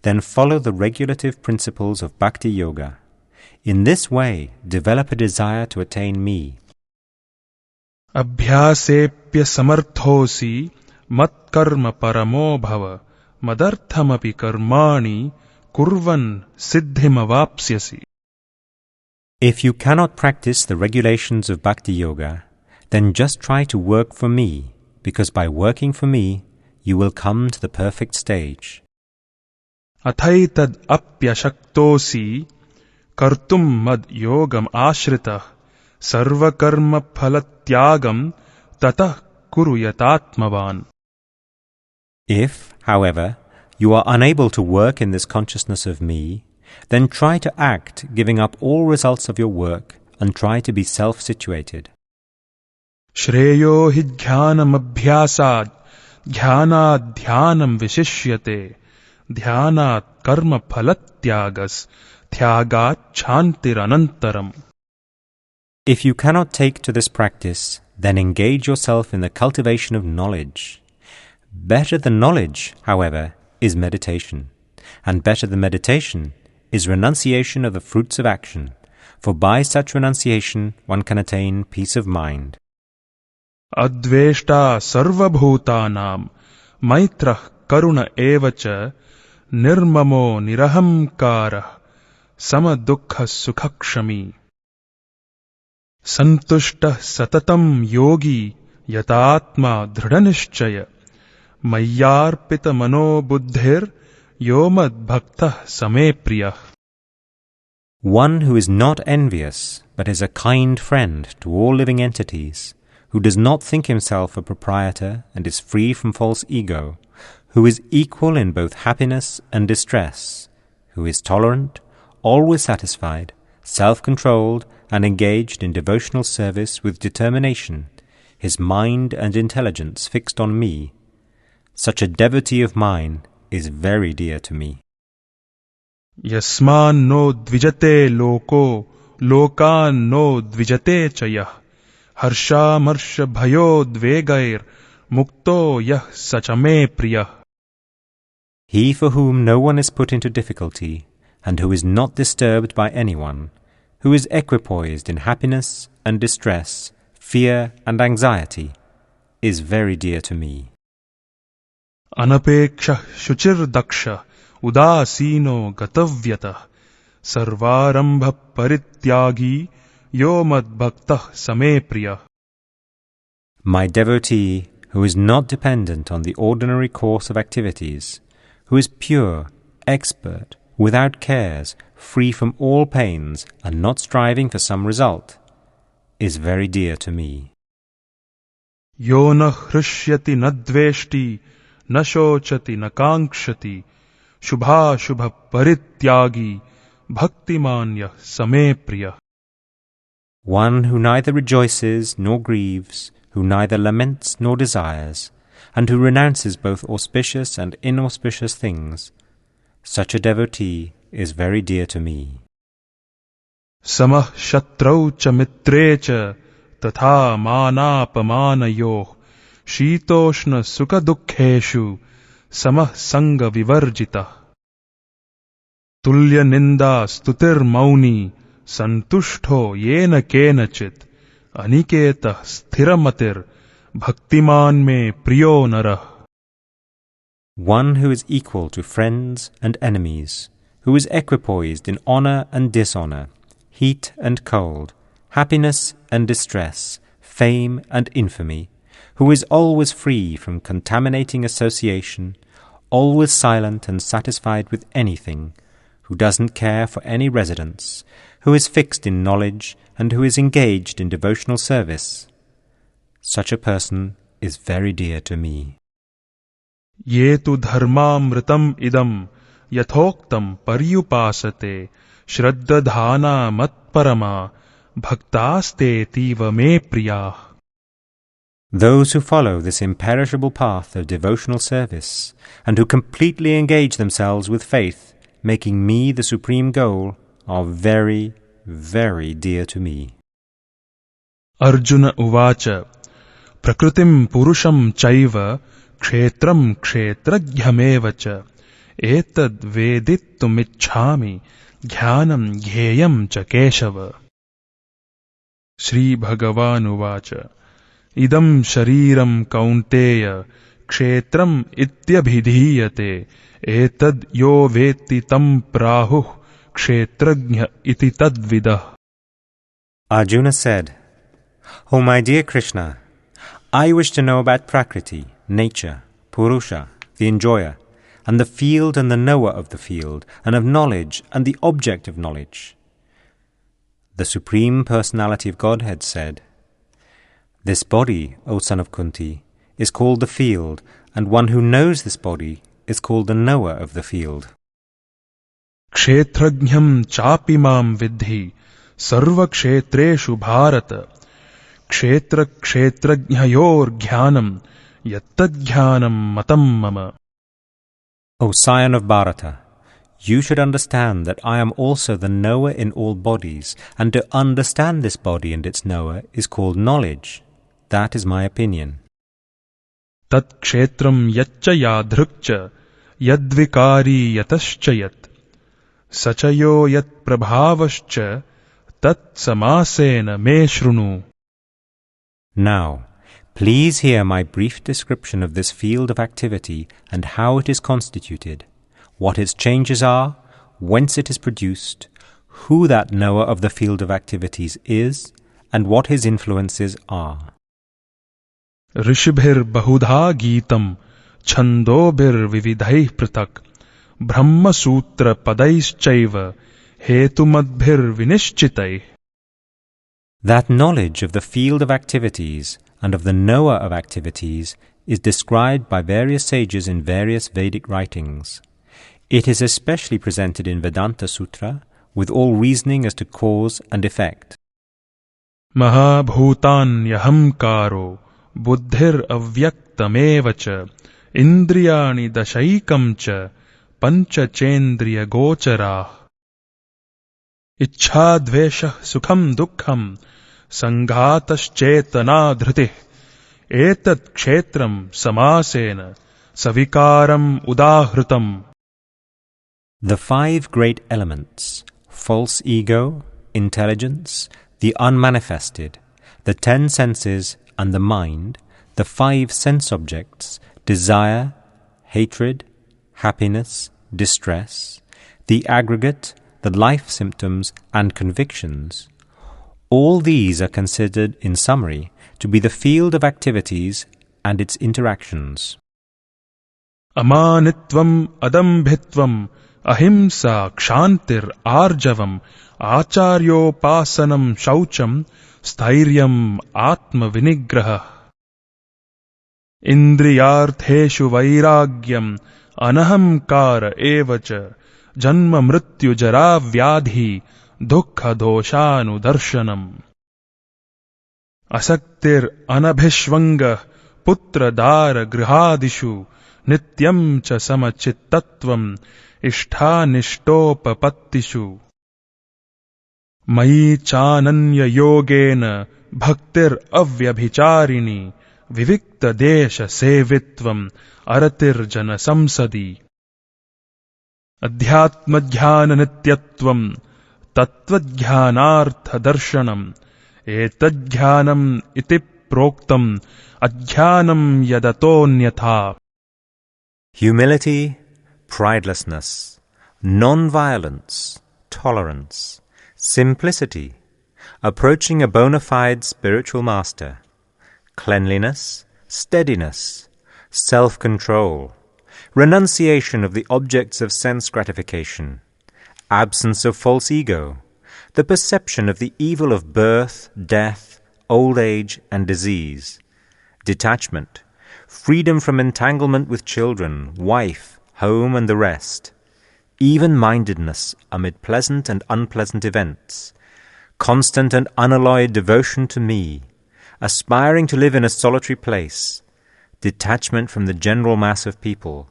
then follow the regulative principles of Bhakti Yoga. In this way, develop a desire to attain me. Abhyasepya samarthosi mat karma paramo bhava madarthamapi karmani kurvan siddhim avapsyasi. If you cannot practice the regulations of Bhakti Yoga, then just try to work for me, because by working for me, you will come to the perfect stage. Athaitad apyashaktosi kartum mad yogam ashritah sarva karma phalatyagam tatah kuru yatatmavan. If, however, you are unable to work in this consciousness of me, then try to act giving up all results of your work and try to be self-situated. Shreyo hi dhyanam abhyasad dhyanad dhyanam vishishyate dhyanat karma phalatyagas thyagat chantiranantaram. If you cannot take to this practice, then engage yourself in the cultivation of knowledge. Better than knowledge, however, is meditation, and better than meditation is renunciation of the fruits of action, for by such renunciation one can attain peace of mind. Adveshta sarvabhutanam maitrah karuna evacha nirmamo nirahamkara samadukha sukhakshami. Santushtah satatam yogi yatatma dhridanishchaya mayyarpita mano buddhir yomad bhaktah same priyah. One who is not envious, but is a kind friend to all living entities, who does not think himself a proprietor and is free from false ego, who is equal in both happiness and distress, who is tolerant, always satisfied, self-controlled, and engaged in devotional service with determination, his mind and intelligence fixed on me. Such a devotee of mine is very dear to me. Yasman no dvijate loko, lokan no dvijate chayah, harsha marsha bhayo dvegair, mukto yah sachame priyah. He for whom no one is put into difficulty, and who is not disturbed by anyone, who is equipoised in happiness and distress, fear and anxiety, is very dear to me. Anapeksha shuchir daksha udasino gatavyatah sarvarambha parityagi yomad bhaktah same priyah. My devotee, who is not dependent on the ordinary course of activities, who is pure, expert, without cares, free from all pains, and not striving for some result, is very dear to me. Yo na hrishyati na dveshti, na shochati na kankshati, shubha shubha parityagi, bhaktimanya same priyah. One who neither rejoices nor grieves, who neither laments nor desires, and who renounces both auspicious and inauspicious things, such a devotee is very dear to me. Samah shatrau cha mitre cha tatha manapamanayoh shitoshna sukha dukkheshu samah sanga vivarjitah. Tulya ninda stutir mauni santushto yena kenachit aniketa sthiramatir bhaktiman me priyo narah. One who is equal to friends and enemies, who is equipoised in honor and dishonor, heat and cold, happiness and distress, fame and infamy, who is always free from contaminating association, always silent and satisfied with anything, who doesn't care for any residence, who is fixed in knowledge, and who is engaged in devotional service. Such a person is very dear to me. Ye tu dharmamritam idam yathoktam paryupasate shraddha dhana matparama bhaktaste tiva me priyah. Those who follow this imperishable path of devotional service, and who completely engage themselves with faith, making me the supreme goal, are very, very dear to me. Arjuna uvacha prakritim purusham chaiva kshetram kshetragyhamevacha etad vedittumichhami jnanam jheyam cha keshava. Shri Bhagavan uvacha idam shariram kaunteya kshetram ityabhidhiyate etad yo veti tam prahuh kshetrajna iti tadvidah. Arjuna said, O my dear Krishna, I wish to know about Prakriti, nature, Purusha, the enjoyer, and the field and the knower of the field, and of knowledge and the object of knowledge. The Supreme Personality of Godhead said, This body, O son of Kunti, is called the field, and one who knows this body is called the knower of the field. Kshetrajnam chapi mam vidhi sarva kshetreshu bharata kshetra kshetrajnayor jnanam yattadjnanam matam mama. O scion of Bharata, you should understand that I am also the knower in all bodies, and to understand this body and its knower is called knowledge. That is my opinion. Tat kshetram yaccha yadhrukcha yadvikari yatascha yat sachayo yat prabhavascha tat samasena me shrunu. Now, Please hear my brief description of this field of activity and how it is constituted, what its changes are, whence it is produced, who that knower of the field of activities is, and what his influences are. ऋषिभिर् बहुधा गीतम् छन्दोभिर् विविधैः पृथक् Brahmasutra पदैश्चैव हेतुमद्भिर् विनिश्चितैः. That knowledge of the field of activities and of the knower of activities is described by various sages in various Vedic writings. It is especially presented in Vedanta Sutra with all reasoning as to cause and effect. महाभूतान्यहंकारो बुद्धिरव्यक्तमेव च इन्द्रियाणि दशैकं च पञ्चचेन्द्रियगोचराः. इच्छा द्वेषः सुखं दुःखं संघातश्चेतना धृतिः एतत् क्षेत्रं समासेन सविकारम् उदाहृतम्. The five great elements, false ego, intelligence, the unmanifested, the 10 senses and the mind, the 5 sense objects, desire, hatred, happiness, distress, the aggregate, the life symptoms and convictions, all these are considered in summary to be the field of activities and its interactions. अमानित्वम् अदम्भित्वम् अहिंसा क्षान्तिर् आर्जवम् आचार्योपासनम् शौचम् स्थैर्यम् आत्मविनिग्रहः. इन्द्रियार्थेषु वैराग्यम् अनहंकार एव च जन्म मृत्यु जरा व्याधि दुःख दोषानुदर्शनम्. असक्तिर् अनभिष्वङ्गः पुत्रदार गृहादिषु नित्यम् च समचित्तत्वम् इष्टानिष्टोपपत्तिषु. मयि चानन्ययोगेन भक्तिरव्यभिचारिणी विविक्तदेशसेवित्वम् अरतिर्जनसंसदि. अध्यात्मज्ञाननित्यत्वम् तत्त्वज्ञानार्थदर्शनम् एतज्ज्ञानम् इति प्रोक्तम् अज्ञानम् यदतोऽन्यथा. Humility, pridelessness, non-violence, tolerance, simplicity, approaching a bona fide spiritual master, cleanliness, steadiness, self-control, renunciation of the objects of sense gratification, absence of false ego, the perception of the evil of birth, death, old age and disease, detachment, freedom from entanglement with children, wife, home and the rest, even-mindedness amid pleasant and unpleasant events, constant and unalloyed devotion to me, aspiring to live in a solitary place, detachment from the general mass of people,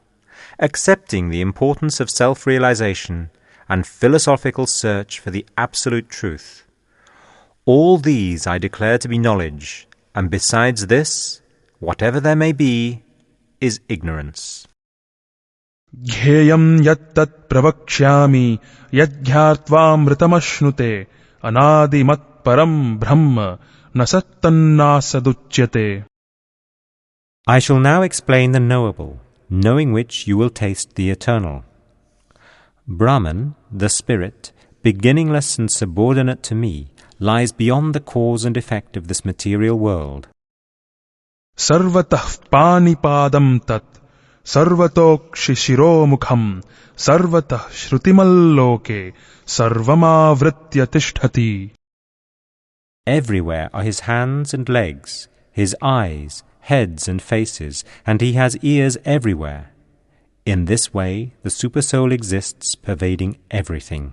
accepting the importance of self-realization and philosophical search for the absolute truth. All these I declare to be knowledge, and besides this, whatever there may be, is ignorance. ध्येयम् यत्तत् प्रवक्ष्यामि यज्ञात्वामृतमश्नुते अनादिमत्परम् ब्रह्म न सत्तन्नासदुच्यते. I shall now explain the knowable, knowing which you will taste the eternal. Brahman, the spirit, beginningless and subordinate to me, lies beyond the cause and effect of this material world. सर्वतः पाणिपादं तत् सर्वतोक्षिशिरोमुखम् सर्वतः श्रुतिमल्लोके सर्वमावृत्य तिष्ठति. Everywhere are his hands and legs, his eyes, heads and faces, and he has ears everywhere. In this way, the Supersoul exists, pervading everything.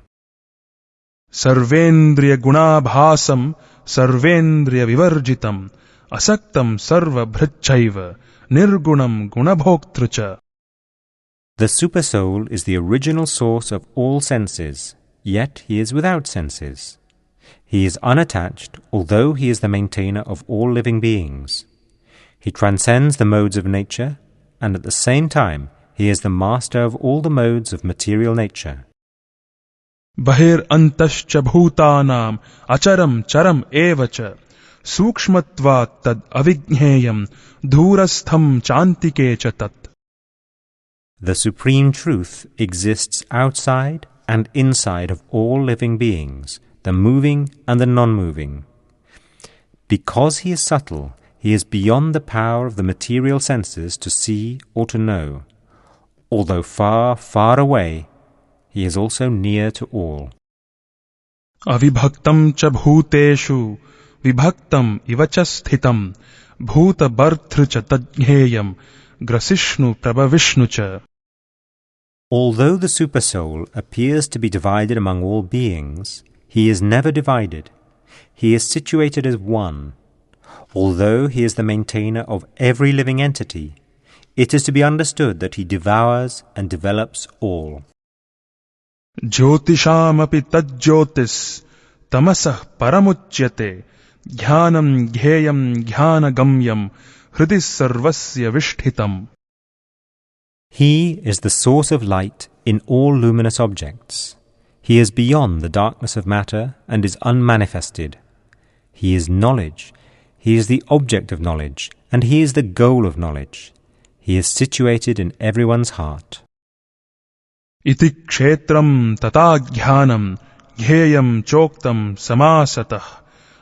सर्वेन्द्रिय गुणाभासं सर्वेन्द्रिय विवर्जितं असक्तं सर्वभृच्छैव निर्गुणं गुणभोक्तृ च. The Supersoul is the original source of all senses, yet he is without senses. He is unattached, although he is the maintainer of all living beings. He transcends the modes of nature, and at the same time he is the master of all the modes of material nature. बहिरन्तश्च भूतानाम् अचरं चरम् एव च Sukshmatvat tad avijneyam dhurastham chantike cha tat. The Supreme Truth exists outside and inside of all living beings, the moving and the non-moving. Because he is subtle, he is beyond the power of the material senses to see or to know. Although far, far away, he is also near to all. Avibhaktam cha bhuteshu vibhaktam ivacha sthitam bhuta barthra cha tajneyam grasishnu prabhavishnu cha. Although the Supersoul appears to be divided among all beings, he is never divided. He is situated as one. Although he is the maintainer of every living entity, it is to be understood that he devours and develops all. Jyotisham api tajyotis tamasah paramuchyate jnanam jheyam jnanagamyam hridi sarvasya vishthitam. He is the source of light in all luminous objects. He is beyond the darkness of matter and is unmanifested. He is knowledge. He is the object of knowledge, and he is the goal of knowledge. He is situated in everyone's heart. Iti kshetram tata jnanam jheyam choktam samasatah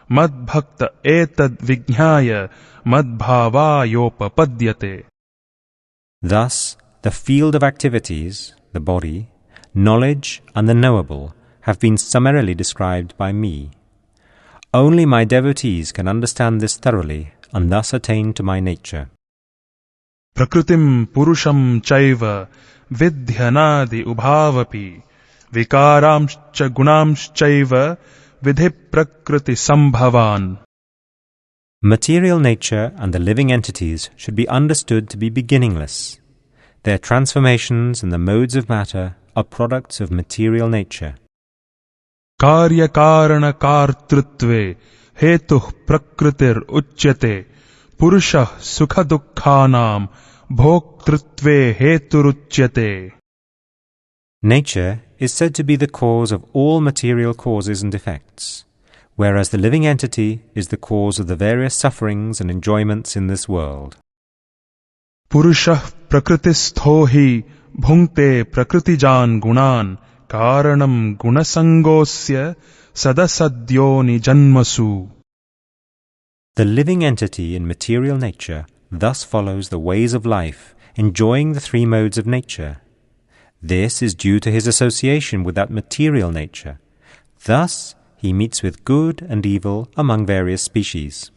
madbhakta etad vijnaya madbhavayopapadyate. Thus, the field of activities, the body, knowledge and the knowable have been summarily described by me. Only my devotees can understand this thoroughly and thus attain to my nature. Prakritim purusham chaiva vidhyanadi ubhavapi vikaramscha gunamschaiva vidhi prakriti sambhavan. Material nature and the living entities should be understood to be beginningless. Their transformations and the modes of matter are products of material nature. Karya karana kartrutve hetuh prakritir uchyate purusha sukha dukkhanam bhoktrutve heturuchyate. Nature is said to be the cause of all material causes and effects, whereas the living entity is the cause of the various sufferings and enjoyments in this world. Purusha prakristho hi bhunkte prakritijan gunan karanam gunasangosya sadasadyoni janmasu. The living entity in material nature thus follows the ways of life, enjoying the three modes of nature. This is due to his association with that material nature. Thus, he meets with good and evil among various species.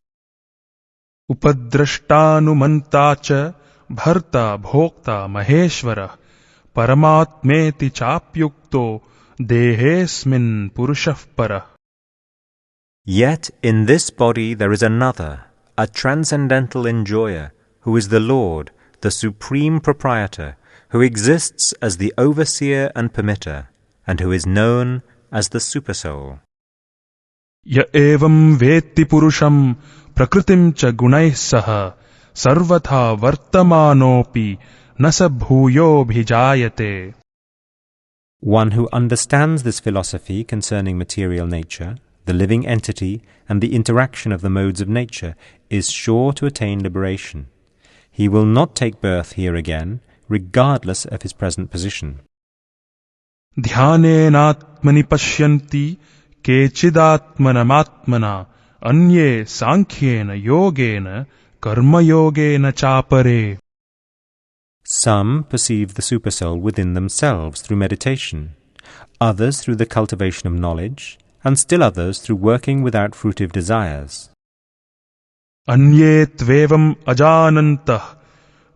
Upadrashtanumantacha bharta bhokta maheshvara paramatmeti chapyukto dehesmin purushah para. Yet in this body there is another, a transcendental enjoyer, who is the Lord, the Supreme Proprietor, who exists as the overseer and permitter, and who is known as the Supersoul. Ya evam veti purusham prakritim cha gunaih saha sarvatha vartamanopi nasa bhuyo bhijayate. One who understands this philosophy concerning material nature, the living entity, and the interaction of the modes of nature is sure to attain liberation. He will not take birth here again, regardless of his present position. Dhyanenatmani pashyanti kechidatmanamatmana anye sankhyena yogena karma yogena chapare. Some perceive the Supersoul within themselves through meditation, others through the cultivation of knowledge, and still others through working without fruitive desires. Anye tvevam ajanantah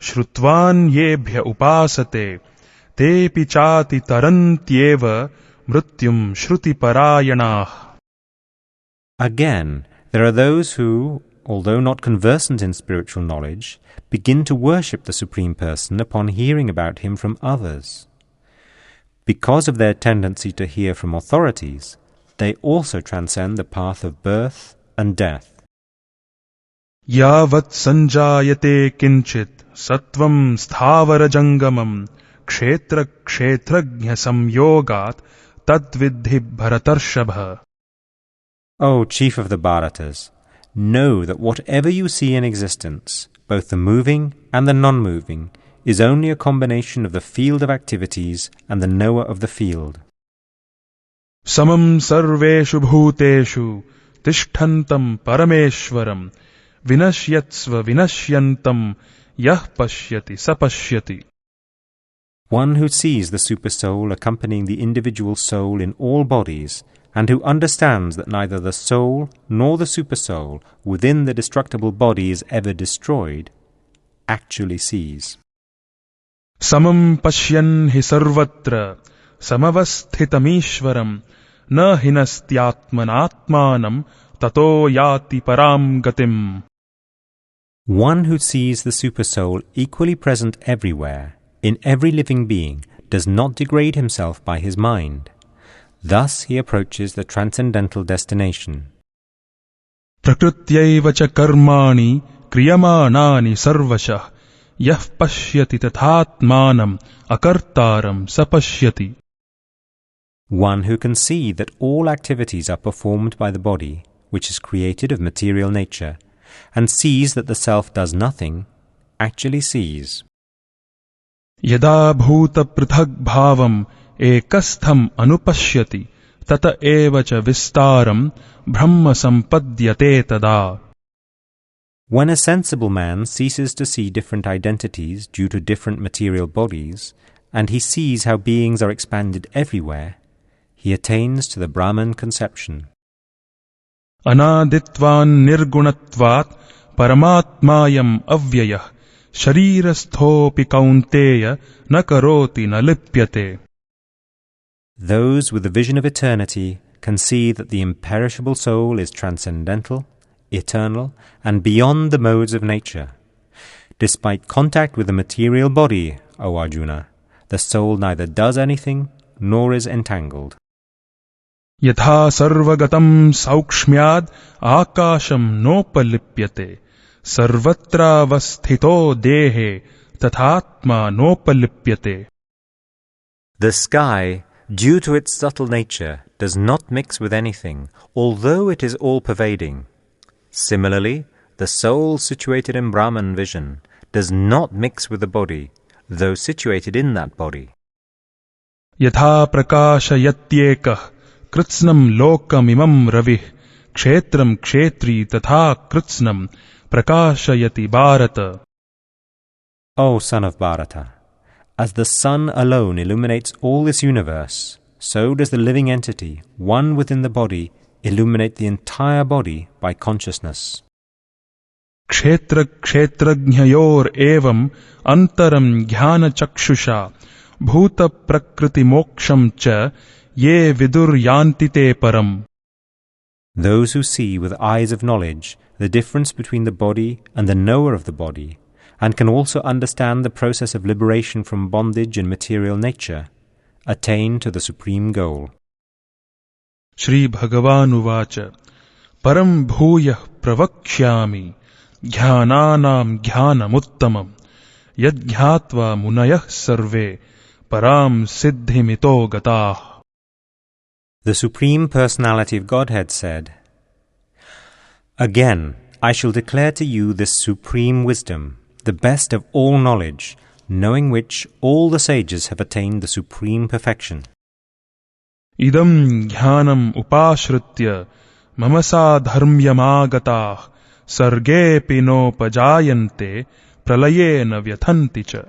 shrutvan yebhya upasate tepi chati tarantyeva mrityum shruti parayanah. Again, there are those who, although not conversant in spiritual knowledge, begin to worship the Supreme Person upon hearing about him from others. Because of their tendency to hear from authorities, they also transcend the path of birth and death. Yavat sanjayate kinchit sattvam sthavara jangamam kshetra kshetrajna samyogat tadvidhi bharatarshapha. O chief of the Bharatas, know that whatever you see in existence, both the moving and the non-moving, is only a combination of the field of activities and the knower of the field. Samam sarveshu bhuteshu tishthantam parameshwaram vinashyatsva vinashyantam yah pashyati sapashyati. One who sees the supersoul accompanying the individual soul in all bodies, and who understands that neither the soul nor the supersoul within the destructible body is ever destroyed, actually sees. Samam pashyan hi sarvatra samavasthitamishwaram na hinastyatmanatmanam tato yati param gatim. One who sees the supersoul equally present everywhere, in every living being, does not degrade himself by his mind. Thus he approaches the transcendental destination. Prakrityaiva cha karmani kriyamanani sarvashah yah pashyati tathatmanam akartaram sapashyati. One who can see that all activities are performed by the body, which is created of material nature, and sees that the self does nothing, actually sees. Yada bhuta prithak bhavam ekastham anupashyati tata eva cha vistaram brahma sampadhyate tada. When a sensible man ceases to see different identities due to different material bodies, and he sees how beings are expanded everywhere, he attains to the Brahman conception. Anaditvan nirgunatvat paramatmayam avyayah sharirasthopi kaunteya na karoti na lipyate. Those with the vision of eternity can see that the imperishable soul is transcendental, eternal, and beyond the modes of nature. Despite contact with the material body, O Arjuna, the soul neither does anything nor is entangled. Yatha sarvagatam saukshmyad akasham nopalipyate sarvatra vasthito dehe tathatma nopalipyate. The sky, due to its subtle nature, does not mix with anything, although it is all-pervading. Similarly, the soul situated in Brahman vision does not mix with the body, though situated in that body. Yatha prakashayatyekah kritsnam lokamimam ravih kshetram kshetri tatha kritsnam prakashayati bharata. O son of Bharata, as the sun alone illuminates all this universe, so does the living entity, one within the body, illuminate the entire body by consciousness. Kshetra kshetrajnayor evam antaram jnana chakshusha bhuta prakriti moksham cha ye vidur yantite param. Those who see with eyes of knowledge the difference between the body and the knower of the body, and can also understand the process of liberation from bondage in material nature, attain to the supreme goal. Shri Bhagavan uvacha param bhuyah pravakshyami jnananam jnanamuttamam yad jnatva munayah sarve param siddhimito gatah. The Supreme Personality of Godhead said, Again, I shall declare to you this supreme wisdom, the best of all knowledge, knowing which all the sages have attained the supreme perfection. Idam jnanam upashritya mamasa dharmyamagatah sarge pino pajayante pralayena vyathanti cha.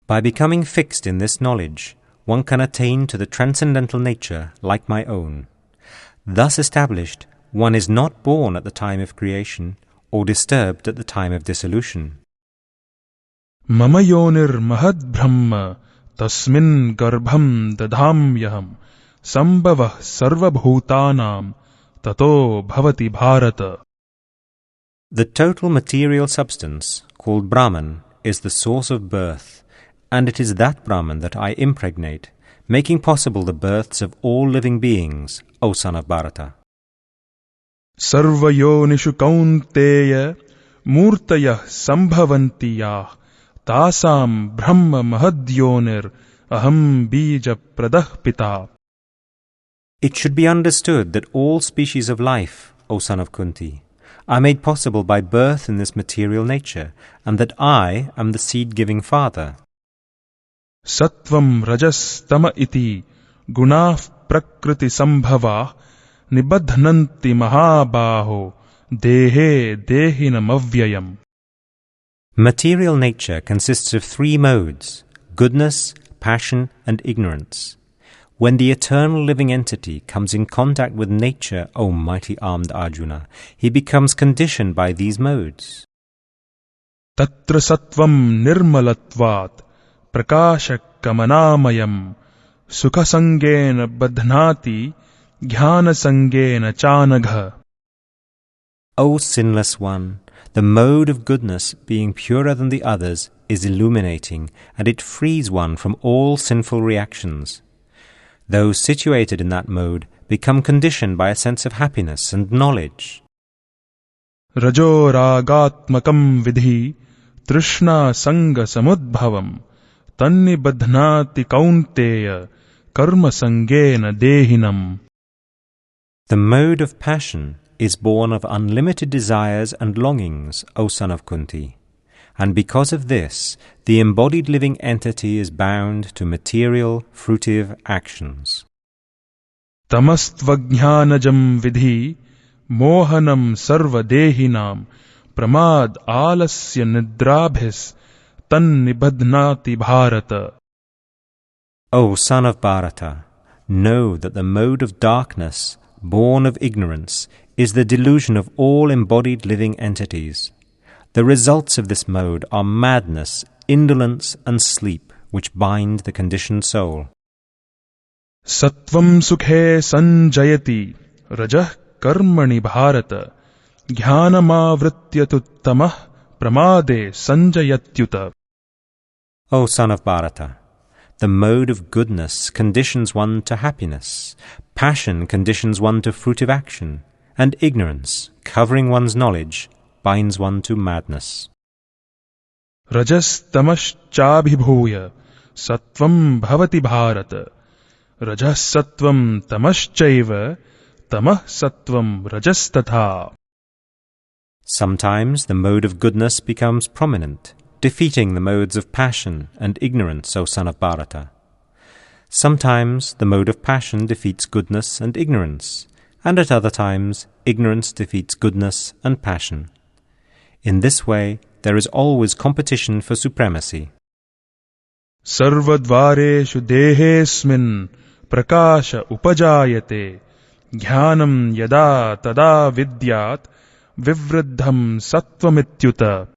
By becoming fixed in this knowledge, one can attain to the transcendental nature like my own. Thus established, one is not born at the time of creation or disturbed at the time of dissolution. Mama yonir mahad brahma tasmin garbham dadhamyaham sambhavah sarvabhutanam tato bhavati bharata. The total material substance, called Brahman, is the source of birth, and it is that Brahman that I impregnate, making possible the births of all living beings, O son of Bharata. Sarvayonishu kaunteya murtayah sambhavantiyah tasam brahma mahadyonir aham bija pradah pita. It should be understood that all species of life, O son of Kunti, are made possible by birth in this material nature, and that I am the seed-giving father. Sattvam rajas tama iti gunah prakriti sambhava nibadhnanti mahabaho dehe dehinam avyayam. Material nature consists of three modes: goodness, passion, and ignorance. When the eternal living entity comes in contact with nature, O mighty armed Arjuna, he becomes conditioned by these modes. Tatra sattvam nirmalatvat prakasha kamanamayam sukhasangena badhnati jnanasangena chanagha. O sinless one, the mode of goodness, being purer than the others, is illuminating, and it frees one from all sinful reactions. Those situated in that mode become conditioned by a sense of happiness and knowledge. Rajo ragatmakam vidhi trishna sanga samudbhavam tanni badhnati kaunteya karma sangena dehinam. The mode of passion is born of unlimited desires and longings, O son of Kunti, and because of this, the embodied living entity is bound to material, fruitive actions. Tamastvajnanajam vidhi mohanam sarva dehinam pramad alasya nidrabhis tan nibadhnati bharata. O son of Bharata, know that the mode of darkness, born of ignorance, is the delusion of all embodied living entities. The results of this mode are madness, indolence, and sleep, which bind the conditioned soul. Sattvam sukhe sanjayati rajah karmani bharata jnanamavrityatuttamah pramade sanjayatyuta. O son of Bharata, the mode of goodness conditions one to happiness, passion conditions one to fruitive action, and ignorance, covering one's knowledge, binds one to madness. Rajas tamaschabhibhuya sattvam bhavati bharata rajas sattvam tamaschaiva tamah sattvam rajastatha. Sometimes the mode of goodness becomes prominent, defeating the modes of passion and ignorance, O son of Bharata. Sometimes the mode of passion defeats goodness and ignorance, and at other times ignorance defeats goodness and passion. In this way, there is always competition for supremacy. Sarvadvareshu dehesmin prakasha upajayate jnanam yada tada vidyat vivriddham sattvamityuta.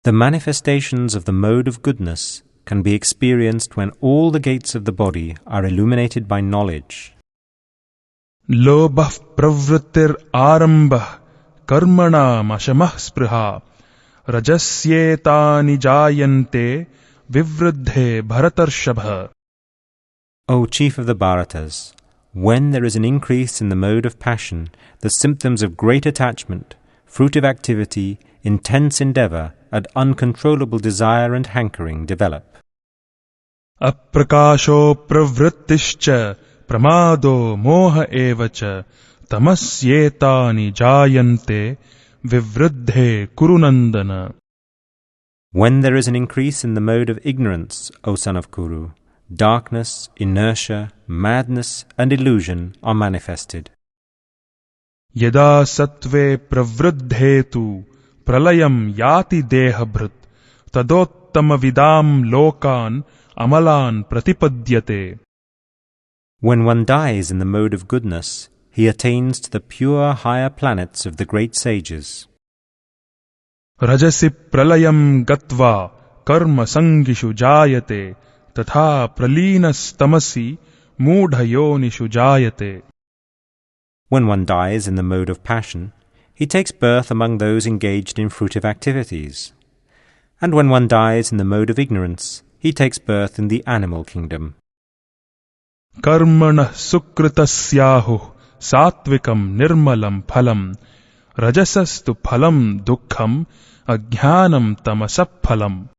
The manifestations of the mode of goodness can be experienced when all the gates of the body are illuminated by knowledge. Lobah pravrittir arambah karmana mashamah spriha rajasyetani jayante vivriddhe bharatarshabha. O chief of the Bharatas, when there is an increase in the mode of passion, the symptoms of great attachment, fruitive activity, intense endeavour, and uncontrollable desire and hankering develop. Aprakasho pravrittischa pramado moha evacha tamasyetani jayante vivriddhe kurunandana. When there is an increase in the mode of ignorance, O son of Kuru, darkness, inertia, madness, and illusion are manifested. Yada sattve pravriddhetu pralayam yati dehabhrit tadottama vidam lokan amalan pratipadyate. When one dies in the mode of goodness, he attains to the pure higher planets of the great sages. Rajasi pralayam gatva karma sangishu jayate tatha pralinas tamasi mudhayonishu jayate. When one dies in the mode of passion, he takes birth among those engaged in fruitive activities. And when one dies in the mode of ignorance, he takes birth in the animal kingdom. Karmana sukritasyahu satvikam nirmalam phalam rajasastu phalam dukkham ajnanam tamasaphalam.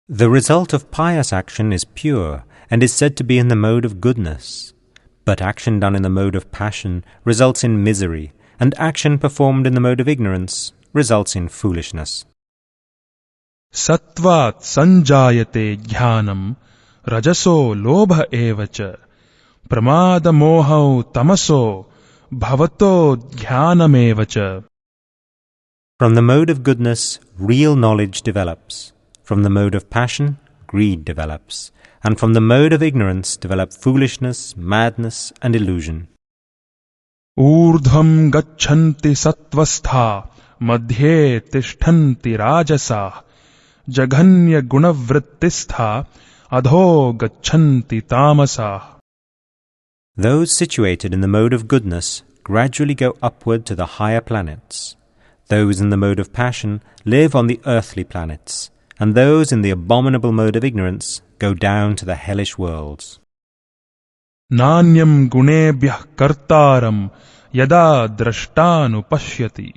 The result of pious action is pure and is said to be in the mode of goodness. But action done in the mode of passion results in misery, and action performed in the mode of ignorance results in foolishness. Sattvat sanjayate jnanam rajaso lobha evacha pramada mohau tamaso bhavato jnanamevacha. From the mode of goodness, real knowledge develops. From the mode of passion, greed develops. And from the mode of ignorance develop foolishness, madness, and illusion. Urdhvam gachanti sattvastha madhye tishtanti rajasa jaghanya gunavrittistha adho gachanti tamasa. Those situated in the mode of goodness gradually go upward to the higher planets. Those in the mode of passion live on the earthly planets, and those in the abominable mode of ignorance go down to the hellish worlds. Nanyam gunebhyah kartaram yada drashtanu pashyati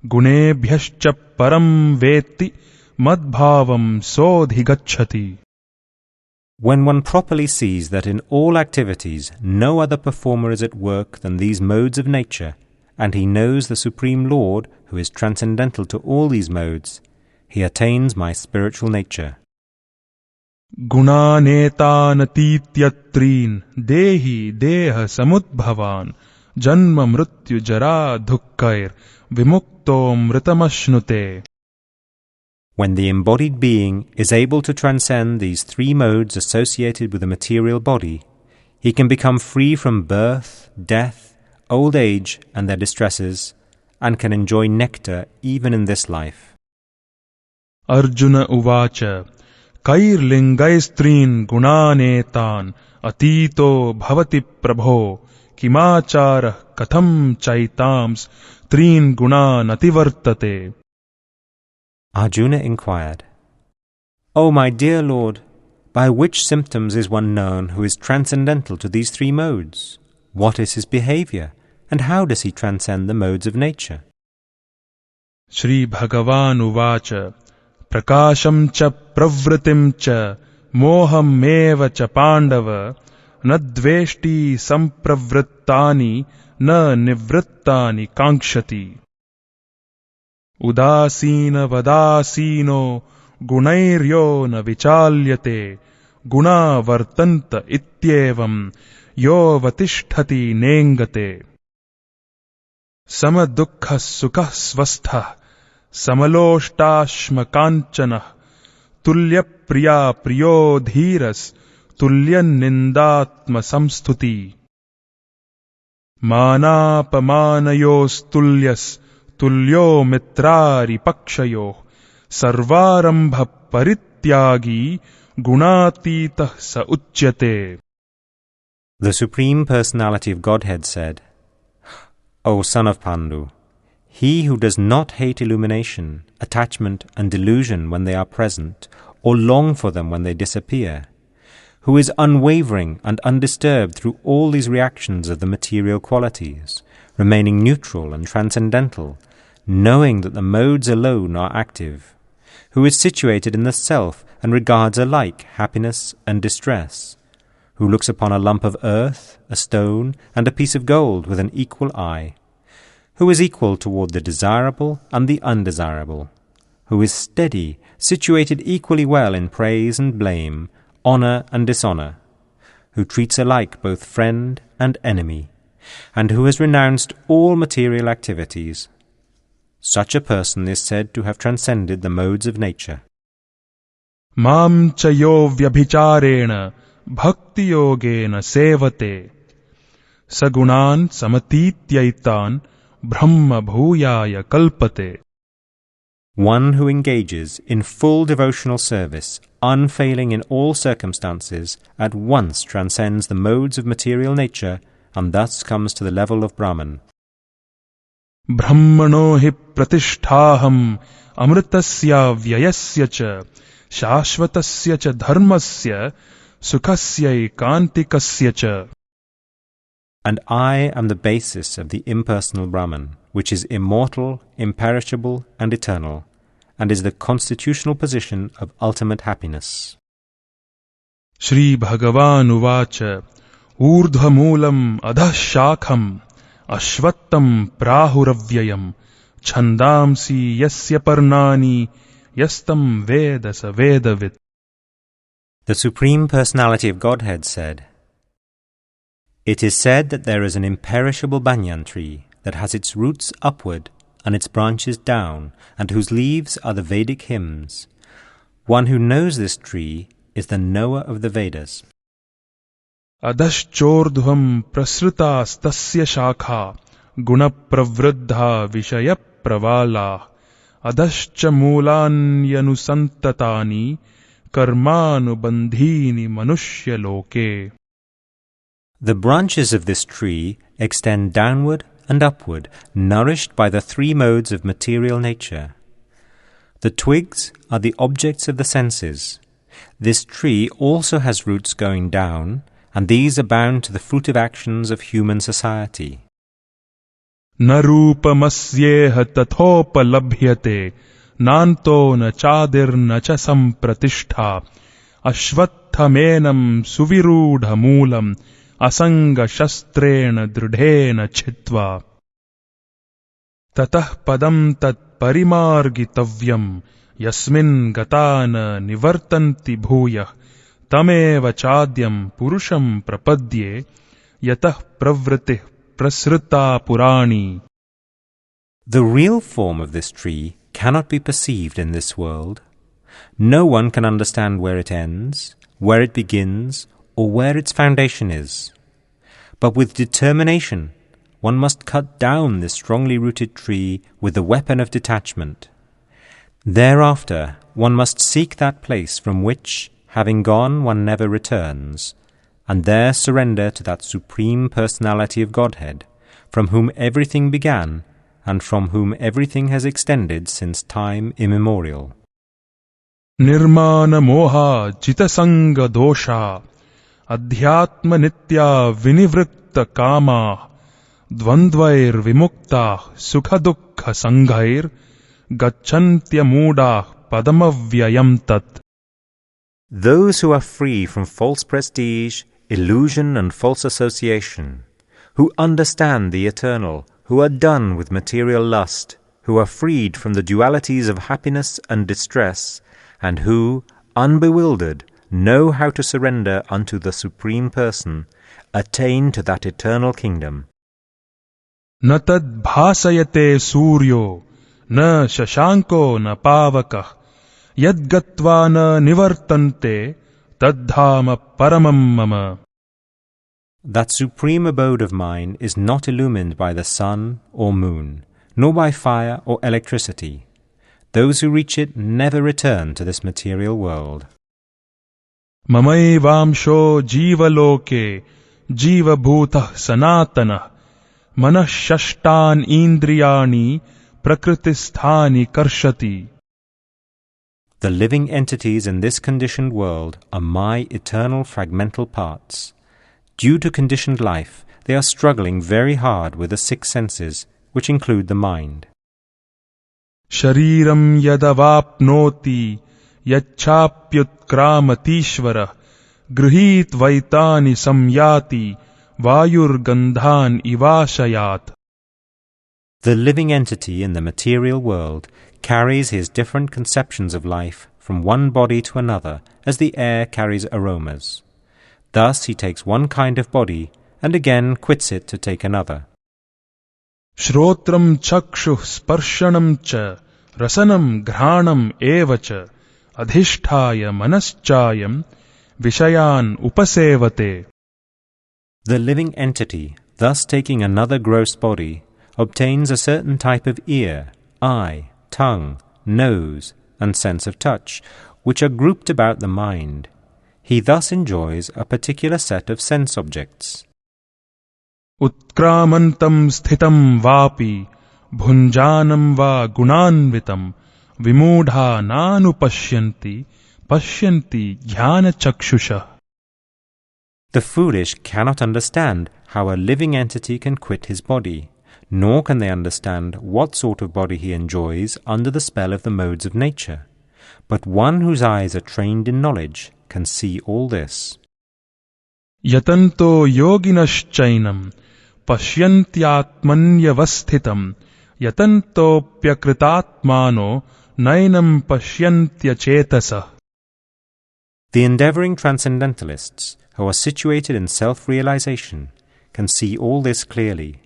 gunebhyascha param veti madbhavam sodhigacchati. When one properly sees that in all activities no other performer is at work than these modes of nature, and he knows the Supreme Lord who is transcendental to all these modes, he attains my spiritual nature. Gunanetanatityatreen dehi deha samudbhavan janma mrityu jara dhukkair vimukto mritamashnute. When the embodied being is able to transcend these three modes associated with the material body, he can become free from birth, death, old age and their distresses, and can enjoy nectar even in this life. Arjuna uvacha kairlingaistrin gunanetan atito bhavati prabho kimachara katham chaitams trin gunan ativartate. Arjuna inquired, O my dear Lord, by which symptoms is one known who is transcendental to these three modes? What is his behavior, and how does he transcend the modes of nature? Shri Bhagavan uvacha prakasham cha pravritim cha moham eva cha pandava na dveshti sampravrittani na nivrittani kankshati. Udasina vadasino gunairyo na vichalyate guna vartanta ityevam yo vatisthati nengate. Samadukha sukha svastha samaloshtasma kanchana tulya priya priyo dhiras tulya nindatma samstuti. Manapamanayos tulyas tulyo mitrari pakshayo sarvarambha parityagi gunatitah sa uchyate. The Supreme Personality of Godhead said, O son of Pandu, he who does not hate illumination, attachment and delusion when they are present, or long for them when they disappear, who is unwavering and undisturbed through all these reactions of the material qualities, remaining neutral and transcendental, knowing that the modes alone are active, who is situated in the self and regards alike happiness and distress, who looks upon a lump of earth, a stone, and a piece of gold with an equal eye, who is equal toward the desirable and the undesirable, who is steady, situated equally well in praise and blame, honor and dishonor, who treats alike both friend and enemy, and who has renounced all material activities. Such a person is said to have transcended the modes of nature. Mam chayo vyabhicharena bhakti yogena sevate sagunan samatityaitan brahma bhuyaya kalpate. One who engages in full devotional service, unfailing in all circumstances, at once transcends the modes of material nature and thus comes to the level of Brahman. Brahmano hi pratisthaham amritasya vyayasya cha shashvatasya cha dharmasya sukhasya kantikasya cha. And I am the basis of the impersonal Brahman, which is immortal, imperishable, and eternal, and is the constitutional position of ultimate happiness. Shri Bhagavan uvacha urdhva moolam adha shakham Ashvattam prahuravyayam Chandamsi yasya parnani Yastam veda sa vedavit. The Supreme Personality of Godhead said, "It is said that there is an imperishable banyan tree that has its roots upward and its branches down, and whose leaves are the Vedic hymns. One who knows this tree is the knower of the Vedas." Adashchordhvam prasrutastasya shakha Gunapravruddha vishaya pravala Adascha mulanyanusantatani Karmanubandhini manushya loke. The branches of this tree extend downward and upward, nourished by the three modes of material nature. The twigs are the objects of the senses. This tree also has roots going down, and these are bound to the fruitive actions of human society. Narupamasyeha tathopalabhyate Nanto na chadir na cha sampratishtha Ashvattamenam suvirudha moolam Asanga shastrena dridhena chitva Tatah padam tat parimargitavyam Yasmin gatana nivartanti bhuyah Tameva chadyam purusham prapadye Yatah pravritih prasrita purani. The real form of this tree cannot be perceived in this world. No one can understand where it ends, where it begins, or where its foundation is. But with determination, one must cut down this strongly rooted tree with the weapon of detachment. Thereafter, one must seek that place from which, having gone, one never returns, and there surrender to that Supreme Personality of Godhead, from whom everything began, and from whom everything has extended since time immemorial. Nirmana moha jitasanga dosha Adhyatma nitya vinivritta kama Dvandvair vimukta sukha dukkha sanghair Gacchantya muda padamavyayam tat. Those who are free from false prestige, illusion and false association, who understand the eternal, who are done with material lust, who are freed from the dualities of happiness and distress, and who, unbewildered, know how to surrender unto the Supreme Person, attain to that eternal kingdom. Na tad bhasayate suryo, na shashanko na pavakah, yadgatva na nivartante, tadhama paramam mama. That supreme abode of mine is not illumined by the sun or moon, nor by fire or electricity. Those who reach it never return to this material world. Mamaivamsho jiva loke, jiva bhutah sanatana, manah shashtan indriyani, prakritisthani karshati. The living entities in this conditioned world are my eternal fragmental parts. Due to conditioned life, they are struggling very hard with the six senses, which include the mind. Shariram yadavapnoti yachapyutkramatishvara gruhit vaitani samyati vayur gandhan ivashayat. The living entity in the material world carries his different conceptions of life from one body to another as the air carries aromas. Thus he takes one kind of body and again quits it to take another. Shrotram chakshu sparshanam cha rasanam ghranam evacha adhishthaya manaschayam vishayan upasevate. The living entity, thus taking another gross body, obtains a certain type of ear, eye, tongue, nose, and sense of touch, which are grouped about the mind. He thus enjoys a particular set of sense objects. Utkramantam sthitam vapi bhunjanam va gunanvitam vimudha nanupashyanti pashyanti jnana chakshusha. The foolish cannot understand how a living entity can quit his body, nor can they understand what sort of body he enjoys under the spell of the modes of nature. But one whose eyes are trained in knowledge can see all this. Yatanto yoginaschainam पश्यन्त्यात्मन्यवस्थितं यतन्तोऽप्यकृतात्मानो नैनं पश्यन्त्यचेतसः. The endeavoring transcendentalists, who are situated in self-realization, can see all this clearly.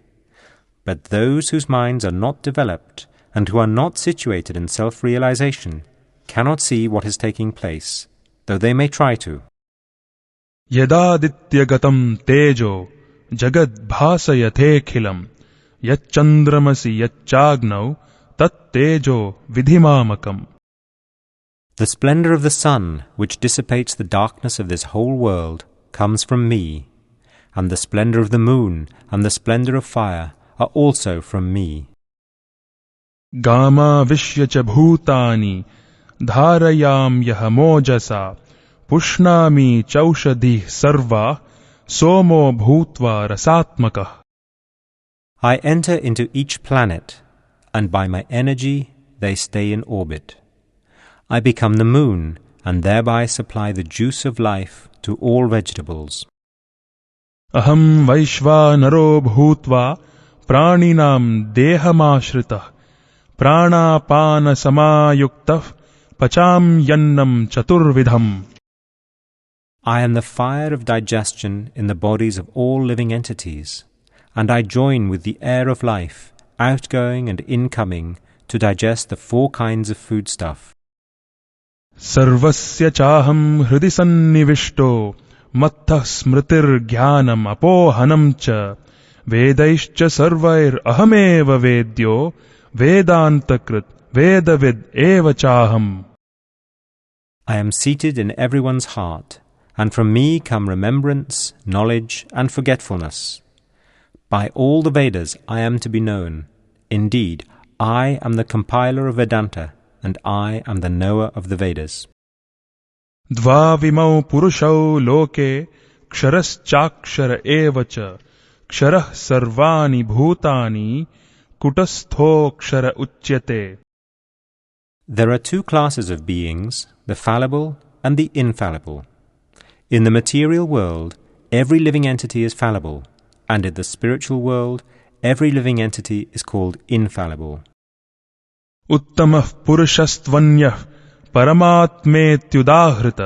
But those whose minds are not developed and who are not situated in self-realization cannot see what is taking place, though they may try to. यदादित्यगतं तेजो जगद्भासयथेऽखिलं यच्चन्द्रमसि यच्चाग्नौ तत्तेजो विधिमामकम्. The splendor of the sun, which dissipates the darkness of this whole world, comes from me, and the splendor of the moon and the splendor of fire are also from me. गामाविश्य च भूतानि धारयाम्यह मोजसा पुष्णामि चौषधिः सर्वा सोमो भूत्वा रसात्मकः. I enter into each planet, and by my energy they stay in orbit. I become the moon, and thereby supply the juice of life to all vegetables. अहं वैश्वानरो भूत्वा प्राणिनां देहमाश्रितः प्राणापानसमायुक्तः पचाम्यन्नं चतुर्विधम्. I am the fire of digestion in the bodies of all living entities, and I join with the air of life, outgoing and incoming, to digest the four kinds of foodstuff. सर्वस्य चाहं हृदि सन्निविष्टो मत्तः स्मृतिर्ज्ञानम् अपोहनं च वेदैश्च सर्वैरहमेव वेद्यो वेदान्तकृत् वेदविद् एव चाहम्. I am seated in everyone's heart, and from me come remembrance, knowledge, and forgetfulness. By all the Vedas I am to be known. Indeed, I am the compiler of Vedanta, and I am the knower of the Vedas. द्वाविमौ पुरुषौ लोके क्षरश्चाक्षर एव च क्षरः सर्वाणि भूतानि कुटस्थोऽक्षर उच्यते. There are two classes of beings, the fallible and the infallible. In the material world, every living entity is fallible, and in the spiritual world, every living entity is called infallible. उत्तमः पुरुषस्त्वन्यः परमात्मेत्युदाहृत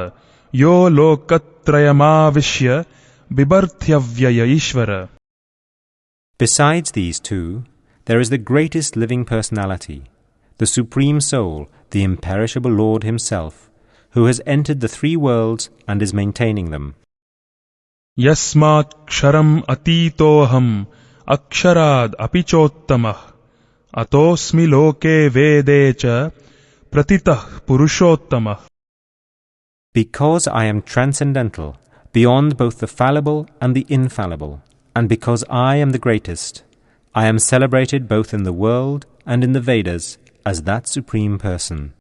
यो लोकत्रयमाविश्य बिभर्त्यव्यय ईश्वर. Besides these two, there is the greatest living personality, the Supreme Soul, the imperishable Lord Himself, who has entered the three worlds and is maintaining them. यस्मात् क्षरम् अतीतोऽहम् अक्षराद् अपि चोत्तमः अतोऽस्मि लोके वेदे च प्रतितः पुरुषोत्तमः. Because I am transcendental, beyond both the fallible and the infallible, and because I am the greatest, I am celebrated both in the world and in the Vedas as that Supreme Person.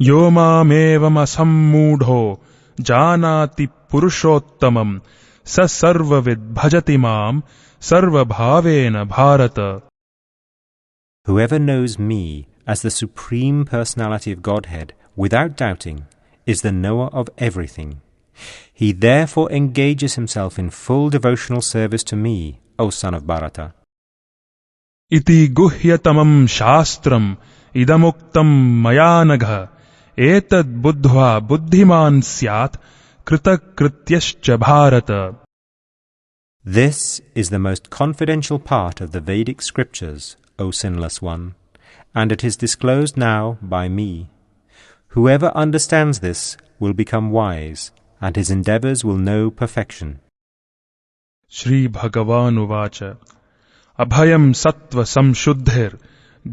यो मामेवम् असम्मूढो जानाति पुरुषोत्तमम् स सर्वविद् भजति माम् सर्वभावेन Bharat. Whoever knows me as the Supreme Personality of Godhead without doubting is the knower of everything. He therefore engages himself in full devotional service to me, O son of Bharata. इति गुह्यतमम् शास्त्रम् इदमुक्तम् मया नघ एतद् बुद्ध्वा बुद्धिमान् स्यात् कृतकृत्यश्च Bharat. This is the most confidential part of the Vedic scriptures, O sinless one, and it is disclosed now by me. Whoever understands this will become wise, and his endeavors will know perfection. Shri भगवान् उवाच अभयम् सत्त्व संशुद्धिर्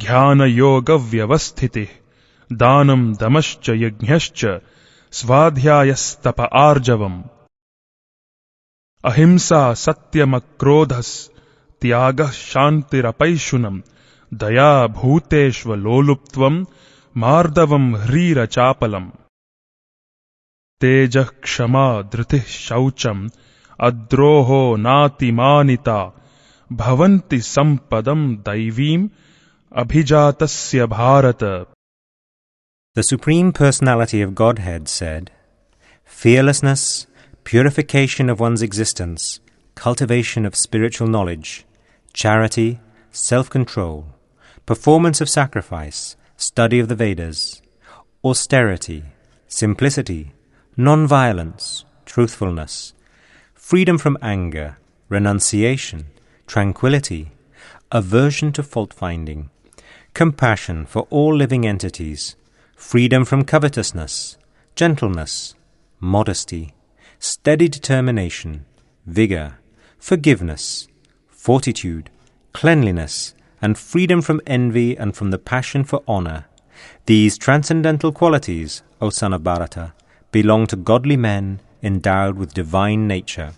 ज्ञानयोगव्यवस्थितिः दानम् दमश्च यज्ञश्च स्वाध्यायस्तप आर्जवम्. अहिंसा सत्यमक्रोधस् त्यागः शान्तिरपैशुनम् दया भूतेष्वलोलुप्त्वम् मार्दवम् ह्रीरचापलम्. तेजः क्षमा धृतिः शौचम् अद्रोहो नातिमानिता भवन्ति सम्पदम् दैवीम् अभिजातस्य Bharat. The Supreme Personality of Godhead said, "Fearlessness, purification of one's existence, cultivation of spiritual knowledge, charity, self-control, performance of sacrifice, study of the Vedas, austerity, simplicity, non-violence, truthfulness, freedom from anger, renunciation, tranquility, aversion to fault-finding, compassion for all living entities, freedom from covetousness, gentleness, modesty, steady determination, vigor, forgiveness, fortitude, cleanliness, and freedom from envy and from the passion for honor. These transcendental qualities, O son of Bharata, belong to godly men endowed with divine nature.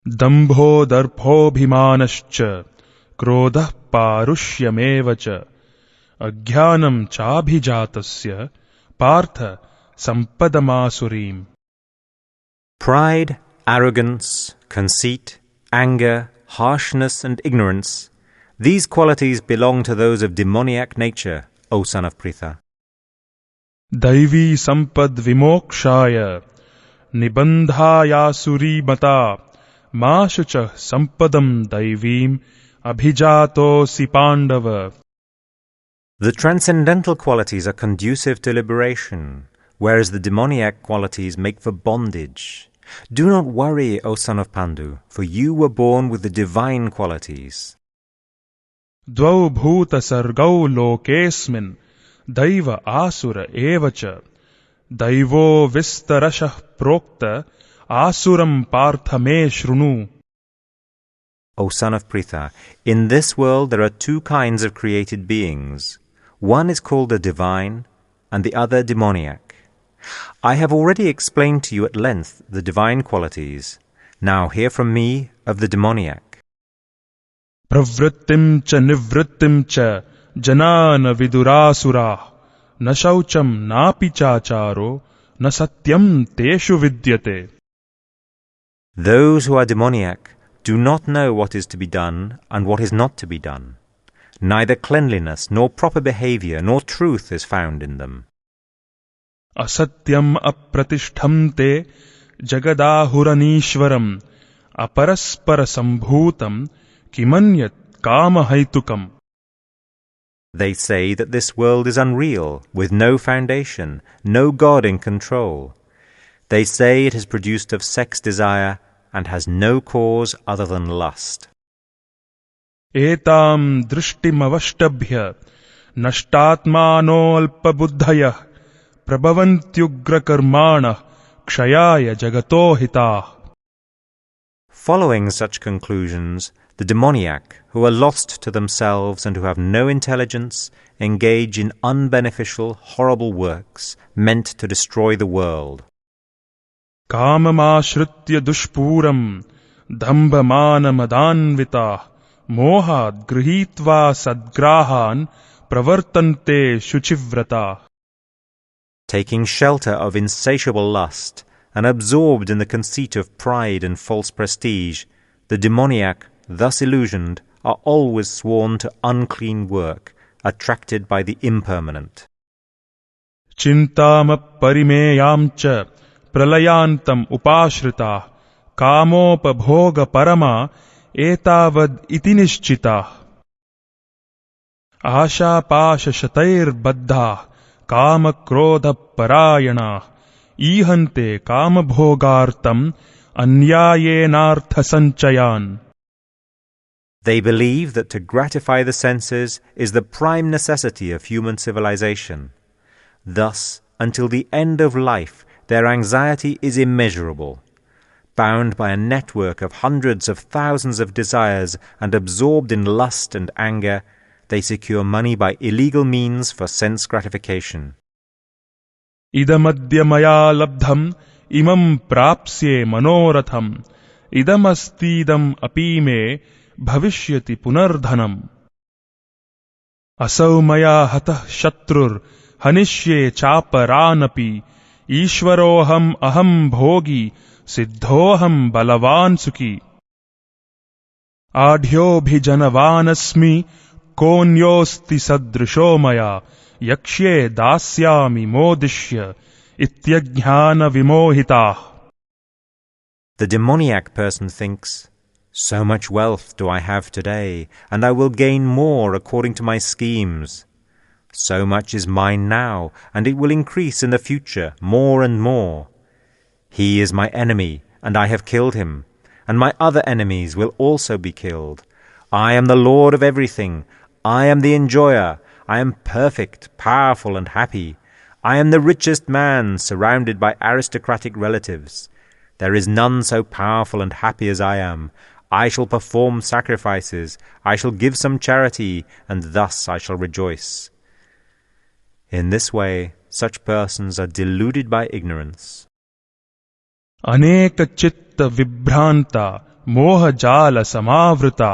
Dambho darphobhimanascha krodha parushyameva cha ajnanam chabhijatasya partha sampadamasurim. Pride, arrogance, conceit, anger, harshness, and ignorance, these qualities belong to those of demoniac nature, O son of Pritha. Daivi sampad vimokshaya nibandhayasuri mata mashucha sampadam daivim abhijato Pandava. The transcendental qualities are conducive to liberation, whereas the demoniac qualities make for bondage. Do not worry, O son of Pandu, for you were born with the divine qualities. Dvau bhuta sargau lokesmin daiva asura evacha daivo vistarashah prokta asuram partha me shrunu. O son of Pritha, in this world there are two kinds of created beings. One is called the divine, and the other demoniac. I have already explained to you at length the divine qualities. Now hear from me of the demoniac. Pravrittim cha nivrittim cha janana vidurasura na shaucham napi chacharo na satyam teshu vidyate. Those who are demoniac do not know what is to be done and what is not to be done. Neither cleanliness, nor proper behavior, nor truth is found in them. Asatyam apratishtamte jagadahuranishwaram aparaspara sambhutam kimanyat kamahaitukam. They say that this world is unreal, with no foundation, no God in control. They say it is produced of sex desire and has no cause other than lust. Etam drishtimavashtabhya nashtatmano alpabuddhayah prabhavantyugra karmana kshayaya jagato hitah. Following such conclusions, the demoniac, who are lost to themselves and who have no intelligence, engage in unbeneficial, horrible works meant to destroy the world. Kamamashritya dushpuram dambhamanamadhanvitah mohad grihitva sadgrahan pravartante shuchivrata. Taking shelter of insatiable lust and absorbed in the conceit of pride and false prestige, the demoniac, thus illusioned, are always sworn to unclean work, attracted by the impermanent. Chintama parimeyamcha pralayantam upashrita kamopabhoga parama etavad iti nishchita. Asha pasha shatair baddha kama krodha parayana ihante kama bhogartam anyayenartha sanchayan. They believe that to gratify the senses is the prime necessity of human civilization. Thus, until the end of life, their anxiety is immeasurable. Bound by a network of hundreds of thousands of desires and absorbed in lust and anger, they secure money by illegal means for sense gratification. Idamadya maya labdham imam prapsye manoratham idamastidam apime bhavishyati punardhanam. Asau maya hatah shatrur hanishye chaparanapi ishwaroham aham bhogi siddhoham balavan sukhi. Adhyo bhijanavanasmi konyosti sadrisho maya yakshye dasyami modishya ityajnana vimohitah. The demoniac person thinks, "So much wealth do I have today, and I will gain more according to my schemes. So much is mine now, and it will increase in the future more and more. He is my enemy, and I have killed him, and my other enemies will also be killed. I am the Lord of everything. I am the enjoyer. I am perfect, powerful, and happy. I am the richest man, surrounded by aristocratic relatives. There is none so powerful and happy as I am. I shall perform sacrifices. I shall give some charity, and thus I shall rejoice." In this way, such persons are deluded by ignorance. Aneka chitta vibhranta moha jala samavrita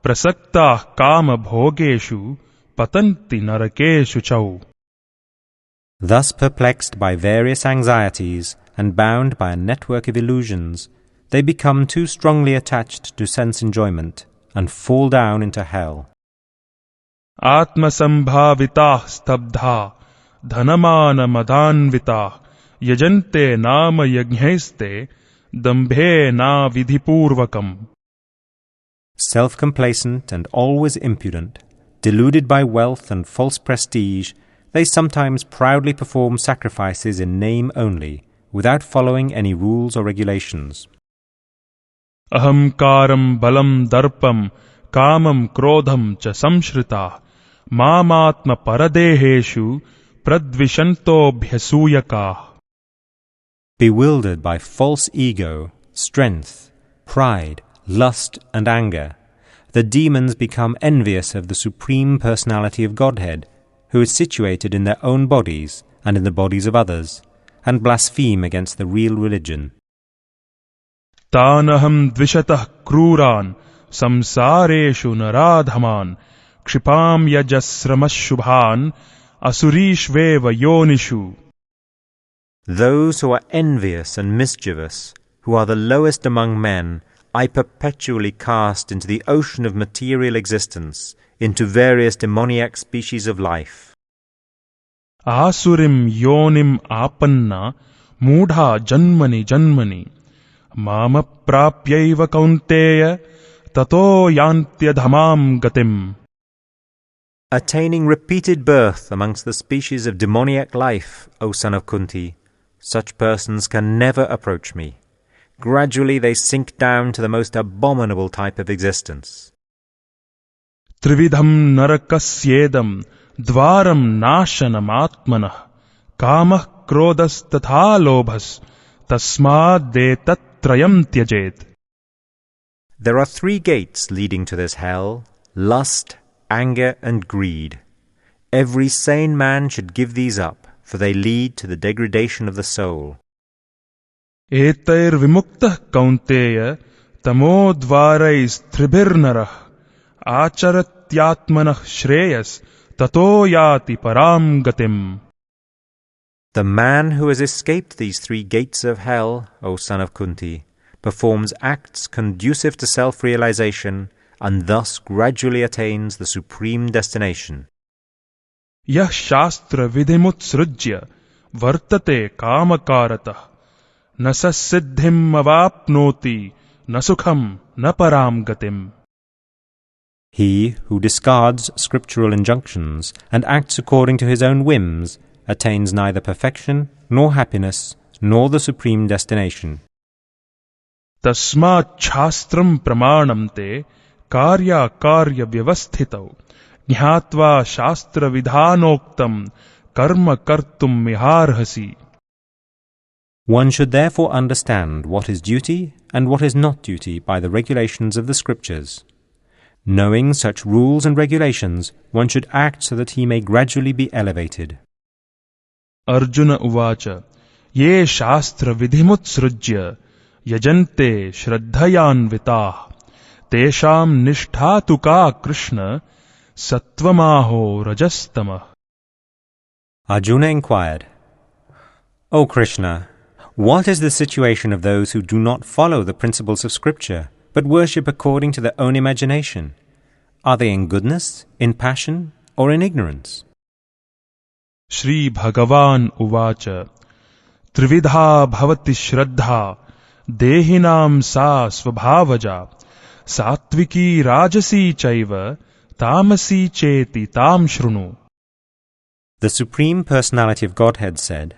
prasakta kama bhogeshu patanti narakeshu chau. Thus perplexed by various anxieties and bound by a network of illusions, they become too strongly attached to sense enjoyment and fall down into hell. Atmasambhavita stabdha dhanamana madanvita yajante nama yajnaiste dambhe na vidhipurvakam. Self-complacent and always impudent, deluded by wealth and false prestige, they sometimes proudly perform sacrifices in name only, without following any rules or regulations. Ahamkaram balam darpam kamam krodham cha samshrita mamatma paradeheshu pradvishanto bhyasuyaka. Bewildered by false ego, strength, pride, lust, and anger, the demons become envious of the Supreme Personality of Godhead, who is situated in their own bodies and in the bodies of others, and blaspheme against the real religion. Tanaham dvishatah kruran samsareshu naradhaman kshipam yajasramashubhan asurishveva yonishu. Those who are envious and mischievous, who are the lowest among men, I perpetually cast into the ocean of material existence, into various demoniac species of life. Asurim yonim apanna mudha janmani janmani mama prapyaiva kaunteya tato yantyadhamam gatim. Attaining repeated birth amongst the species of demoniac life, O son of Kunti, such persons can never approach me. Gradually they sink down to the most abominable type of existence. Trividham narakasyedam dvaram nashanam atmanah kamah krodas tatha lobhas tasmad detatrayam tyajet. There are 3 gates leading to this hell: lust, anger, and greed. Every sane man should give these up, for they lead to the degradation of the soul. Etair vimuktah kaunteya tamodvarais tribirnarah acharatyatmanah shreyas tato yati param gatim. The man who has escaped these 3 gates of hell, O son of Kunti, performs acts conducive to self-realization and thus gradually attains the supreme destination. Yah shastra vidhimutsrujya vartate kamakaratah nasa siddhim avapnoti nasukham na param gatim. He who discards scriptural injunctions and acts according to his own whims attains neither perfection, nor happiness, nor the supreme destination. Tasmat shastram pramanam te karya karya vyavasthitau jnatva shastra vidhanoktam karma kartum miharhasi. One should therefore understand what is duty and what is not duty by the regulations of the scriptures. Knowing such rules and regulations, one should act so that he may gradually be elevated. Arjuna uvacha ye shastra vidhimutsrujya yajante shraddhayanvitah tesham nishtha ka Krishna sattvamaho rajastama. Arjuna inquired, O Krishna, what is the situation of those who do not follow the principles of Scripture, but worship according to their own imagination? Are they in goodness, in passion, or in ignorance? Shri Bhagavan uvacha Trividha bhavati shraddha dehinam sa svabhavaja, satviki rajasi chaiva, tamasi cheti tam shrunu. The Supreme Personality of Godhead said,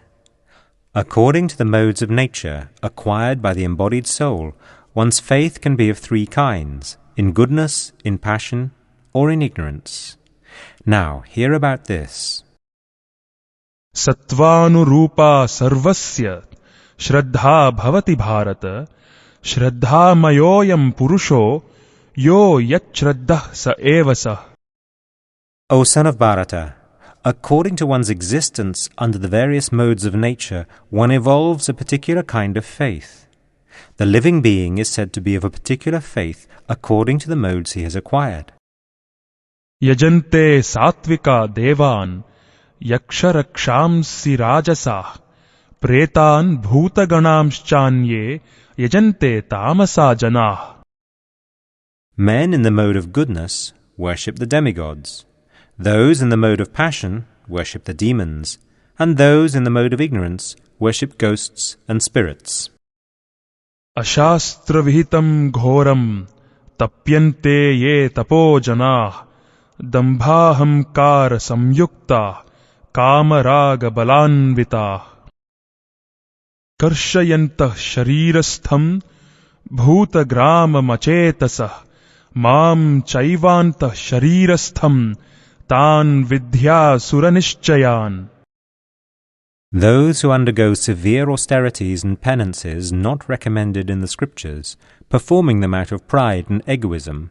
according to the modes of nature acquired by the embodied soul, one's faith can be of three kinds, in goodness, in passion, or in ignorance. Now, hear about this. Sattvanurupa sarvasya shraddha bhavati bharata shraddha mayoyam purusho yo yat shraddha sa eva sa. O son of Bharata, according to one's existence under the various modes of nature, one evolves a particular kind of faith. The living being is said to be of a particular faith according to the modes he has acquired. Yajante satvika devan yaksharaksham rajasa pretan bhutaganamschanye yajante tamasa janah. Men in the mode of goodness worship the demigods. Those in the mode of passion worship the demons, and those in the mode of ignorance worship ghosts and spirits. Ashastra vihitam ghoram tapyante ye tapo janah dambhahamkara samyukta kamaraga balanvita karshayantah sharirastham bhutagrama machetasah mam chaivantah sharirastham tan vidya suranishchayan. Those who undergo severe austerities and penances not recommended in the scriptures, performing them out of pride and egoism,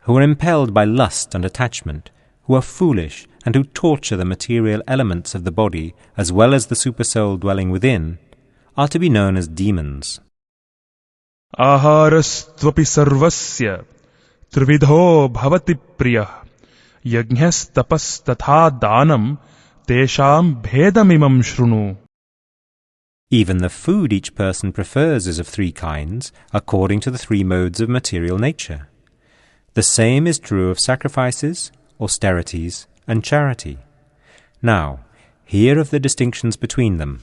who are impelled by lust and attachment, who are foolish and who torture the material elements of the body as well as the supersoul dwelling within, are to be known as demons. Aharastvapi sarvasya trividho bhavati priyah yajñas tapas tatha danam tesham bhedamimam shrunu. Even the food each person prefers is of three kinds, according to the three modes of material nature. The same is true of sacrifices, austerities, and charity. Now, hear of the distinctions between them.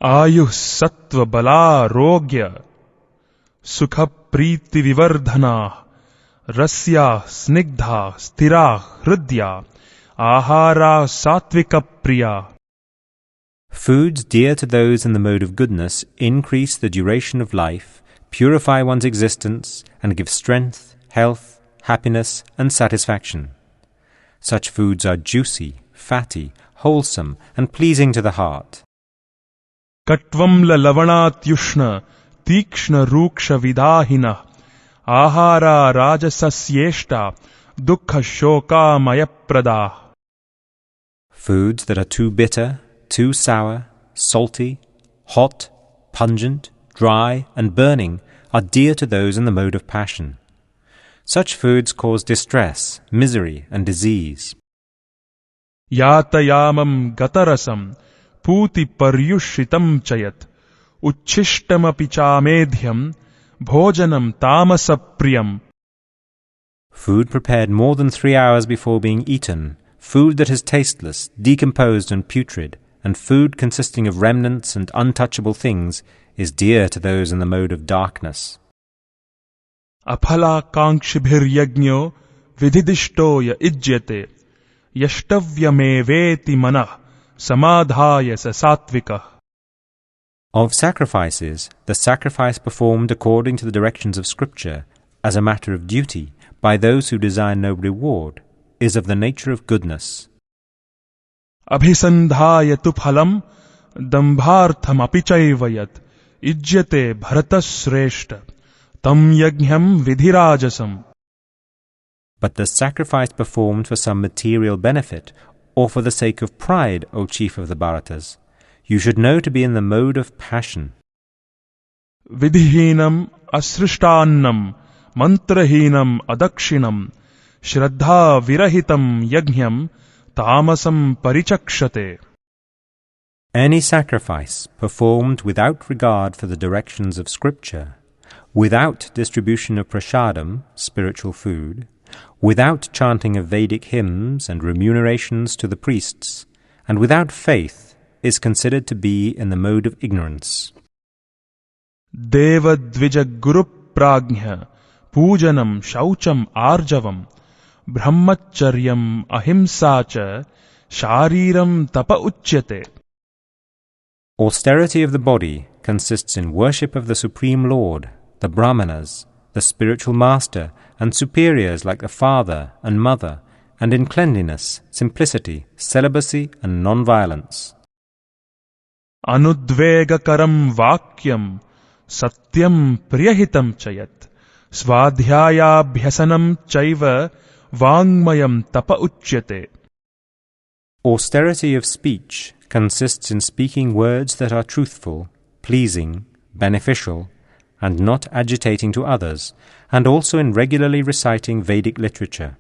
Ayuh sattva bala rogya sukha priti vivardhana rasya snigdha stira hridya ahara satvika priya. Foods dear to those in the mode of goodness increase the duration of life, purify one's existence, and give strength, health, happiness, and satisfaction. Such foods are juicy, fatty, wholesome, and pleasing to the heart. Katvam la lavanat yushna tikshna ruksha vidahina ahara rajasasyeshta dukkha shoka mayaprada. Foods that are too bitter, too sour, salty, hot, pungent, dry, and burning are dear to those in the mode of passion. Such foods cause distress, misery, and disease. Yatayamam gatarasam puti paryushitam chayat uchishtam chamedhyam bhojanam tamasapriyam. Food prepared more than 3 hours before being eaten, food that is tasteless, decomposed, and putrid, and food consisting of remnants and untouchable things is dear to those in the mode of darkness. Aphala kankshibhir yajño vidhidishto ya ijyate yashtavyameveti manah samadhaya sa satvika. Of sacrifices, the sacrifice performed according to the directions of Scripture, as a matter of duty, by those who desire no reward, is of the nature of goodness. Abhisandhaya tu phalam dambhartham apichayvayat ijyate bharatasreshta tam yajñam vidhirajasam. But the sacrifice performed for some material benefit, or for the sake of pride, O chief of the Bharatas, you should know to be in the mode of passion. Vidhinam asrishtannam mantrahinam adakshinam shraddha virahitam yajñam tamasam parichakshate. Any sacrifice performed without regard for the directions of Scripture, without distribution of prasadam, spiritual food, without chanting of Vedic hymns and remunerations to the priests, and without faith, is considered to be in the mode of ignorance. Devadvija Guru Prajna Pujanam Shaucham Arjavam Brahmacharyam Ahimsacha Shariram Tapa Uchyate. Austerity of the body consists in worship of the Supreme Lord, the Brahmanas, the spiritual master, and superiors like the father and mother, and in cleanliness, simplicity, celibacy, and non-violence. Anudvegakaram Vakyam Satyam Priyahitam Chayat Svadhyayabhyasanam Chaiva Vangmayam Tapa Uchyate. Austerity of speech consists in speaking words that are truthful, pleasing, beneficial, and not agitating to others, and also in regularly reciting Vedic literature.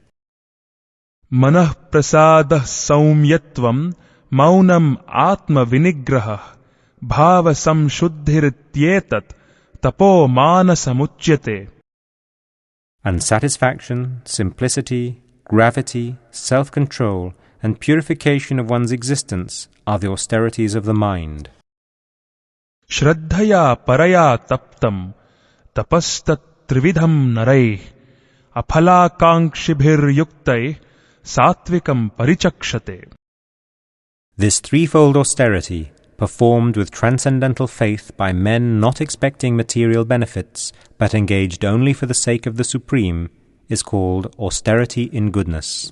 Manah prasadah saumyatvam maunam atma vinigrahah bhava samshuddhirityetat tapo manasamuchyate. And satisfaction, simplicity, gravity, self-control, and purification of one's existence are the austerities of the mind. Shraddhaya paraya taptam tapastat trividham narai aphalakankshibhir yuktai satvikam parichakshate. This threefold austerity, performed with transcendental faith by men not expecting material benefits, but engaged only for the sake of the Supreme, is called austerity in goodness.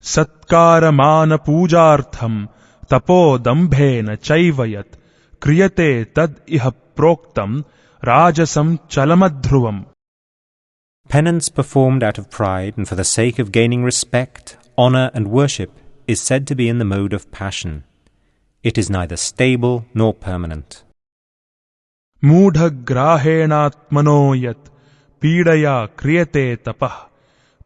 Satkaramana pujartham tapo dambhena chaivayat kriyate tad iha proktam rajasam chalamadhruvam. Penance performed out of pride and for the sake of gaining respect, honor, and worship is said to be in the mode of passion. It is neither stable nor permanent. Mudha grahenatmano yat pidaya kriyate tapah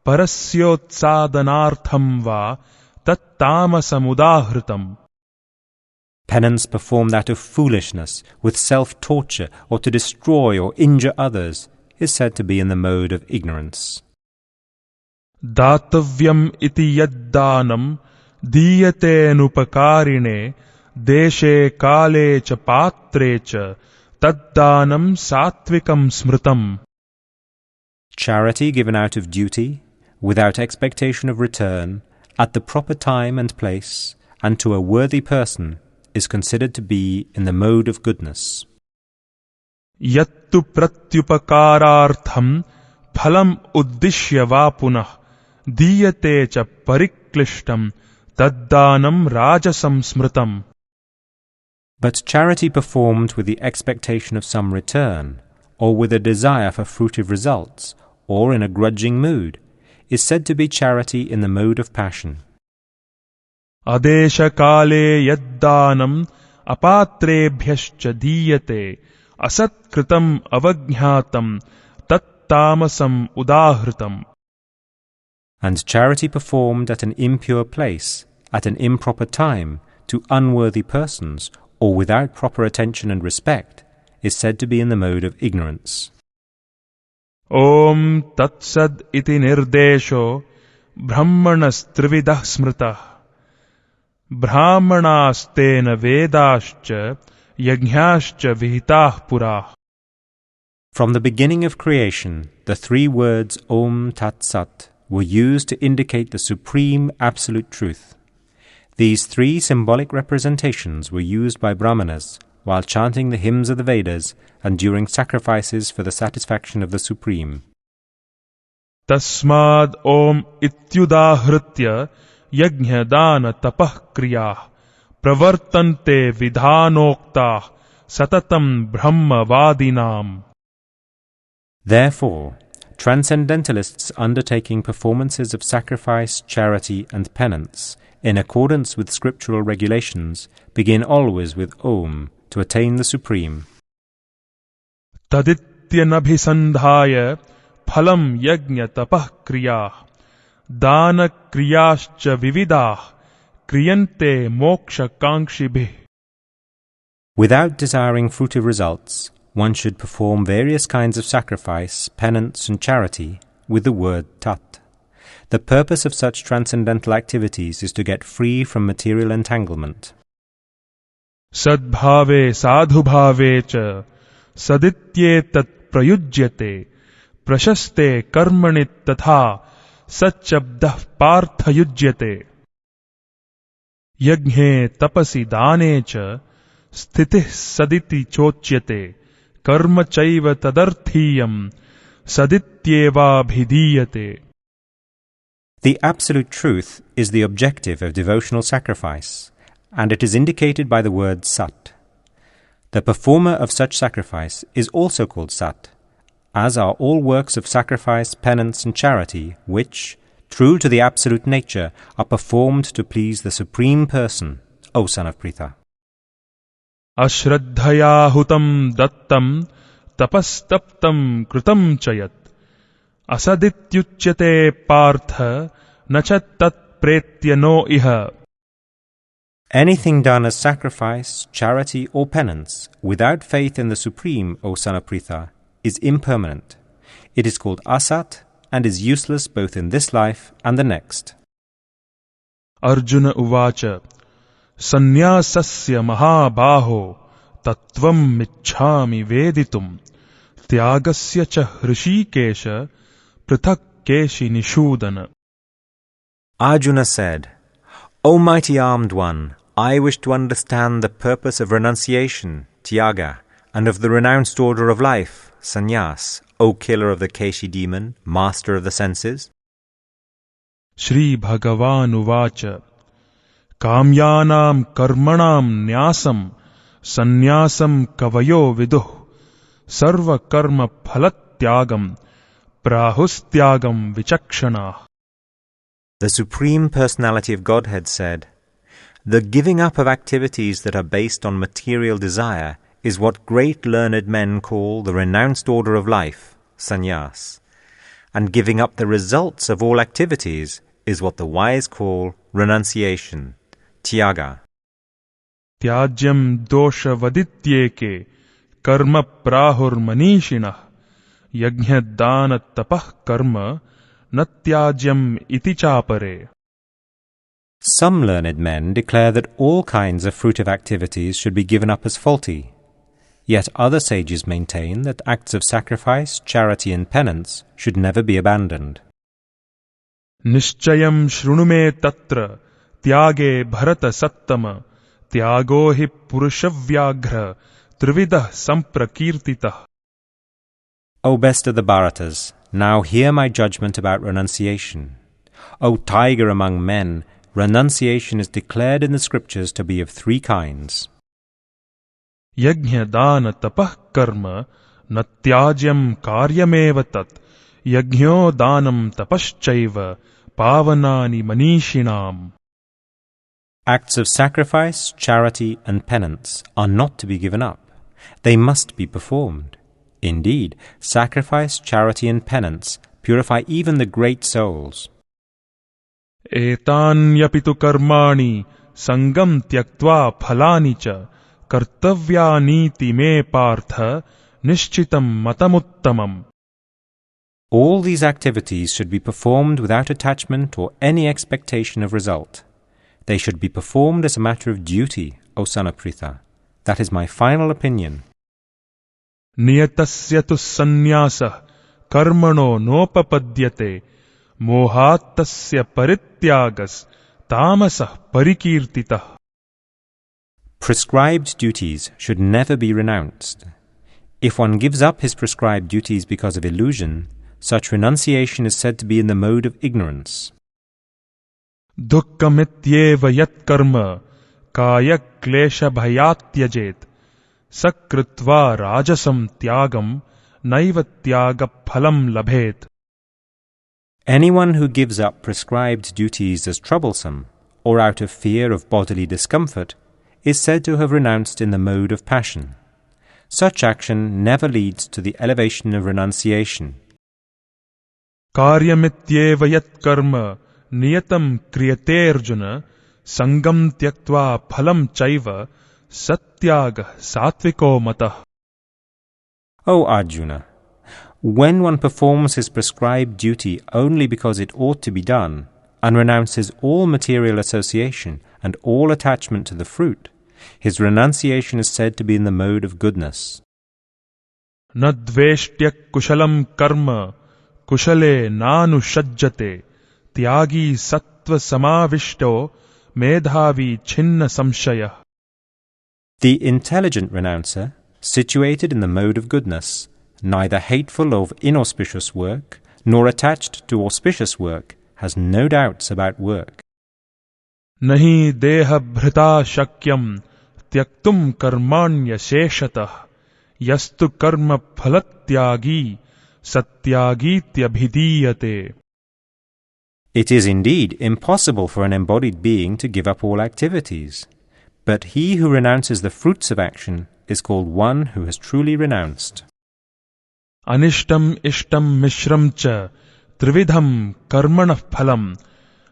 parasyotsadanartham va tat tamasamudahritam. Penance performed out of foolishness, with self-torture, or to destroy or injure others, is said to be in the mode of ignorance. Datavyam iti yaddanam diyate nupakarine deshe kale cha patre cha taddanam satvikam smritam. Charity given out of duty, without expectation of return, at the proper time and place, and to a worthy person, is considered to be in the mode of goodness. Yattu pratyupakarartham phalam uddishya va punah diyate cha pariklishtam taddanam rajasam smritam. But charity performed with the expectation of some return, or with a desire for fruitive results, or in a grudging mood, is said to be charity in the mode of passion. Adesha kale yaddanam apatrebhyascha diyate asatkritam avajñātam tattamasam udahritam. And charity performed at an impure place, at an improper time, to unworthy persons, or without proper attention and respect, is said to be in the mode of ignorance. Om tatsad iti nirdesho brahmanas trividah smritah brahmanastena vedascha yajñāscha vihitah purah. From the beginning of creation, the three words Om Tat Sat were used to indicate the supreme absolute truth. These three symbolic representations were used by Brahmanas while chanting the hymns of the Vedas and during sacrifices for the satisfaction of the Supreme. Tasmad Om ityudahritya yajña dana tapah kriyah pravartante vidhanokta satatam brahma vadinam. Therefore, transcendentalists undertaking performances of sacrifice, charity, and penance in accordance with scriptural regulations begin always with Om to attain the Supreme. Tadityanabhisandhaya phalam yajña tapah kriyah dana kriyascha vividah kriyante moksha kankshibih. Without desiring fruitive results, one should perform various kinds of sacrifice, penance, and charity with the word Tat. The purpose of such transcendental activities is to get free from material entanglement. Sadbhave sadhubhave cha सदित्येतत् प्रयुज्यते प्रशस्ते कर्मणि तथा सच्चब्दः पार्थयुज्यते यज्ञे तपसि दाने च स्थितिः सदिति चोच्यते कर्म चैव तदर्थीयम् सदित्येवाभिधीयते. The absolute truth is the objective of devotional sacrifice, and it is indicated by the word sat. The performer of such sacrifice is also called sat, as are all works of sacrifice, penance and charity which, true to the absolute nature, are performed to please the Supreme Person, O son of Pritha. Ashraddhaya hutam dattam tapastaptam kritam chayat asadityuchyate partha nachat tat pretya no iha. Anything done as sacrifice, charity or penance without faith in the Supreme, O son of Pritha, is impermanent. It is called asat and is useless both in this life and the next. Arjuna uvacha Sannyasasya mahabaho tattvam michhami veditum tyagasya cha hrishikesha prithak keshi nishudana. Arjuna said, O mighty armed one, I wish to understand the purpose of renunciation, tyaga, and of the renounced order of life, sannyas, O killer of the Keshi demon, master of the senses. Shri Bhagavan uvacha Kamyanam karmanam nyasam sannyasam kavayo viduh sarva karma phalatyagam prahustyagam vichakshana. The Supreme Personality of Godhead said, the giving up of activities that are based on material desire is what great learned men call the renounced order of life, sannyas, and giving up the results of all activities is what the wise call renunciation, tyaga. Tyajyam dosha vadityeke karma prahur manishinah yajna dana tapah karma natyajyam iti chapare. Some learned men declare that all kinds of fruitive activities should be given up as faulty. Yet other sages maintain that acts of sacrifice, charity and penance should never be abandoned. Nishchayam shrunume tatra tyage bharata sattama tyago hi purushavyaghra trividah samprakirtitah. O best of the Bharatas, now hear my judgment about renunciation. O tiger among men, renunciation is declared in the scriptures to be of three kinds. Yajna dana tapah karma natyajyam karyameva tat yajnyo danam tapaschaiva pavanani manishinam. Acts of sacrifice, charity and penance are not to be given up. They must be performed. Indeed, sacrifice, charity and penance purify even the great souls. Etanyapitu karmani sangam tyaktva phalani cha kartavyaniti me partha nishchitam matamuttamam. All these activities should be performed without attachment or any expectation of result. They should be performed as a matter of duty, O son of Pritha. That is my final opinion. Niyatasya tu sannyasa karmano nopapadyate mohattasya parityagas tamasah parikirtitah. Prescribed duties should never be renounced. If one gives up his prescribed duties because of illusion, such renunciation is said to be in the mode of ignorance. Dukkamityeva yat karma kaya klesha bhayatyajet sakritva rajasam tyagam naiva tyaga phalam labhet. Anyone who gives up prescribed duties as troublesome or out of fear of bodily discomfort is said to have renounced in the mode of passion. Such action never leads to the elevation of renunciation. Karyamityeva yat karma niyatam kriyate arjuna sangam tyaktva phalam chaiva satyaga satviko matah. O Arjuna, when one performs his prescribed duty only because it ought to be done, and renounces all material association and all attachment to the fruit, his renunciation is said to be in the mode of goodness. न द्वेष्ट्य कुशलं कर्म कुशले नानुषज्जते त्यागी सत्व समाविष्टो मेधावी छिन्न संशयः. The intelligent renouncer, situated in the mode of goodness, neither hateful of inauspicious work, nor attached to auspicious work, has no doubts about work. नहि देह भृता शक्यं त्यक्तुं कर्माण्यशेषतः यस्तु कर्म फलत्यागी सत्यागीत्यभिधीयते. It is indeed impossible for an embodied being to give up all activities, but he who renounces the fruits of action is called one who has truly renounced. अनिष्टम् इष्टम् मिश्रम् च त्रिविधम् कर्मणः फलम्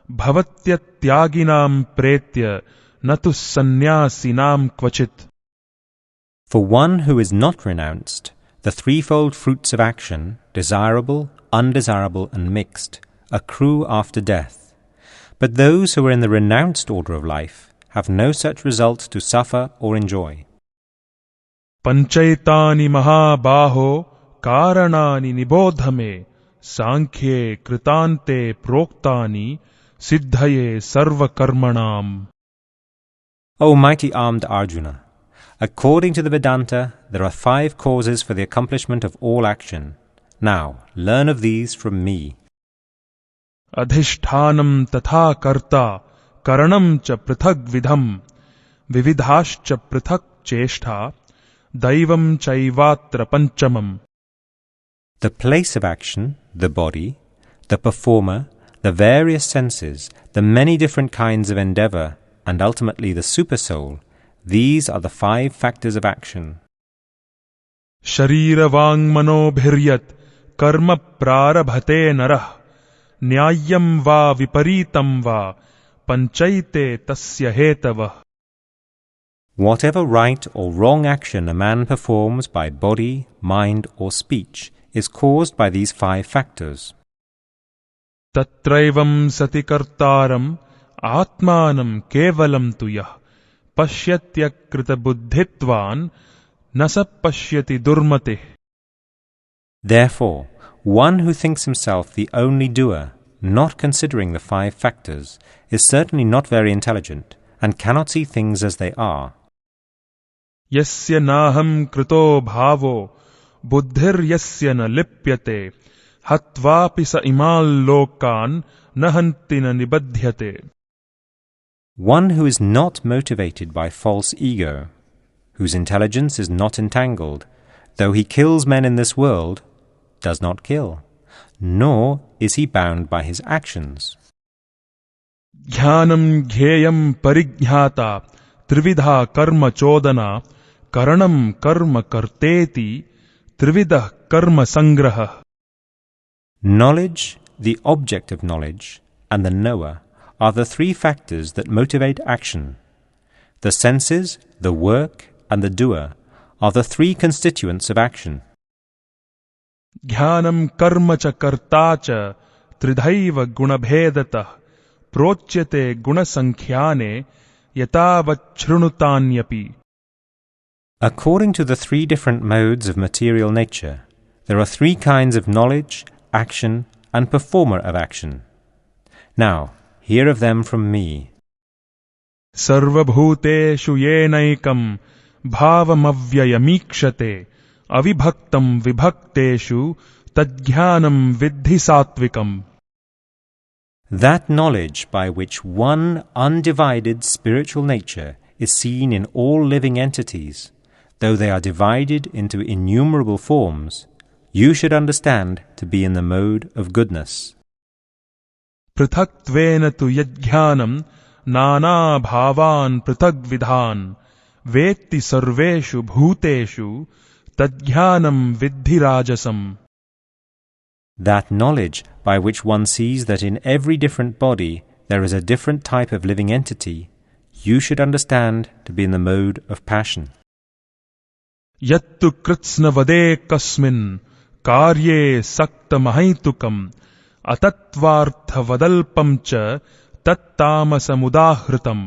भवत्यत्यागिनाम् प्रेत्य न तु सन्न्यासिनाम् क्वचित्. For one who is not renounced, the threefold fruits of action, desirable, undesirable, and mixed, accrue after death. But those who are in the renounced order of life have no such result to suffer or enjoy. पञ्चैतानि महाबाहो कारणानि निबोध मे सांख्ये कृतान्ते प्रोक्तानि सिद्धये सर्वकर्मणाम्. O mighty armed Arjuna, according to the Vedanta, there are 5 causes for the accomplishment of all action. Now, learn of these from me. अधिष्ठानं तथा कर्ता करणं च पृथग् विधम् विविधाश्च पृथक् चेष्टा दैवं चैवात्र पंचमम्. The place of action, the body, the performer, the various senses, the many different kinds of endeavor, and ultimately the supersoul, these are the 5 factors of action. शरीर वाङ् मनोभिर्यत् कर्म प्रारभते नरः न्याय्यं वा विपरीतं वा पंचैते तस्य हेतवः. Whatever right or wrong action a man performs by body, mind, or speech is caused by these 5 factors. तत्रैवं सति कर्तारम् आत्मानं केवलं तु यः पश्यत्यकृतबुद्धित्वान् न स पश्यति दुर्मतिः. Therefore, one who thinks himself the only doer, not considering the 5 factors, is certainly not very intelligent and cannot see things as they are. यस्य नाहं कृतो भावो बुद्धिर्यस्य न लिप्यते हत्वापि स इमान् लोकान् न हन्ति न निबध्यते. One who is not motivated by false ego, whose intelligence is not entangled, though he kills men in this world, does not kill, nor is he bound by his actions. ज्ञानं ज्ञेयं परिज्ञाता त्रिविधा कर्म चोदना करणं कर्म कर्तेति त्रिविधः कर्म संग्रहः. Knowledge, the object of knowledge, and the knower are the 3 factors that motivate action. The senses, the work, and the doer are the 3 constituents of action. ज्ञानं कर्म च कर्ता च त्रिधैव गुणभेदतः प्रोच्यते गुणसंख्याने यतावच्छृणुतान्यपि. According to the 3 different modes of material nature, there are 3 kinds of knowledge, action, and performer of action. Now, hear of them from me. सर्वभूतेषु येनैकं भावमव्ययमीक्षते अविभक्तं विभक्तेषु तज्ज्ञानं विद्धि सात्विकम्. That knowledge by which one undivided spiritual nature is seen in all living entities, though they are divided into innumerable forms, you should understand to be in the mode of goodness. पृथक्त्वेन तु यज्ञानं नानाभावान् पृथग्विधान् वेत्ति सर्वेषु भूतेषु तज्ज्ञानं विद्धि राजसम्. That knowledge by which one sees that in every different body there is a different type of living entity, you should understand to be in the mode of passion. यत्तु कृत्स्नवदे कस्मिन् कार्ये सक्तमहैतुकम् अतत्त्वार्थवदल्पं च तत्तामसमुदाहृतम्.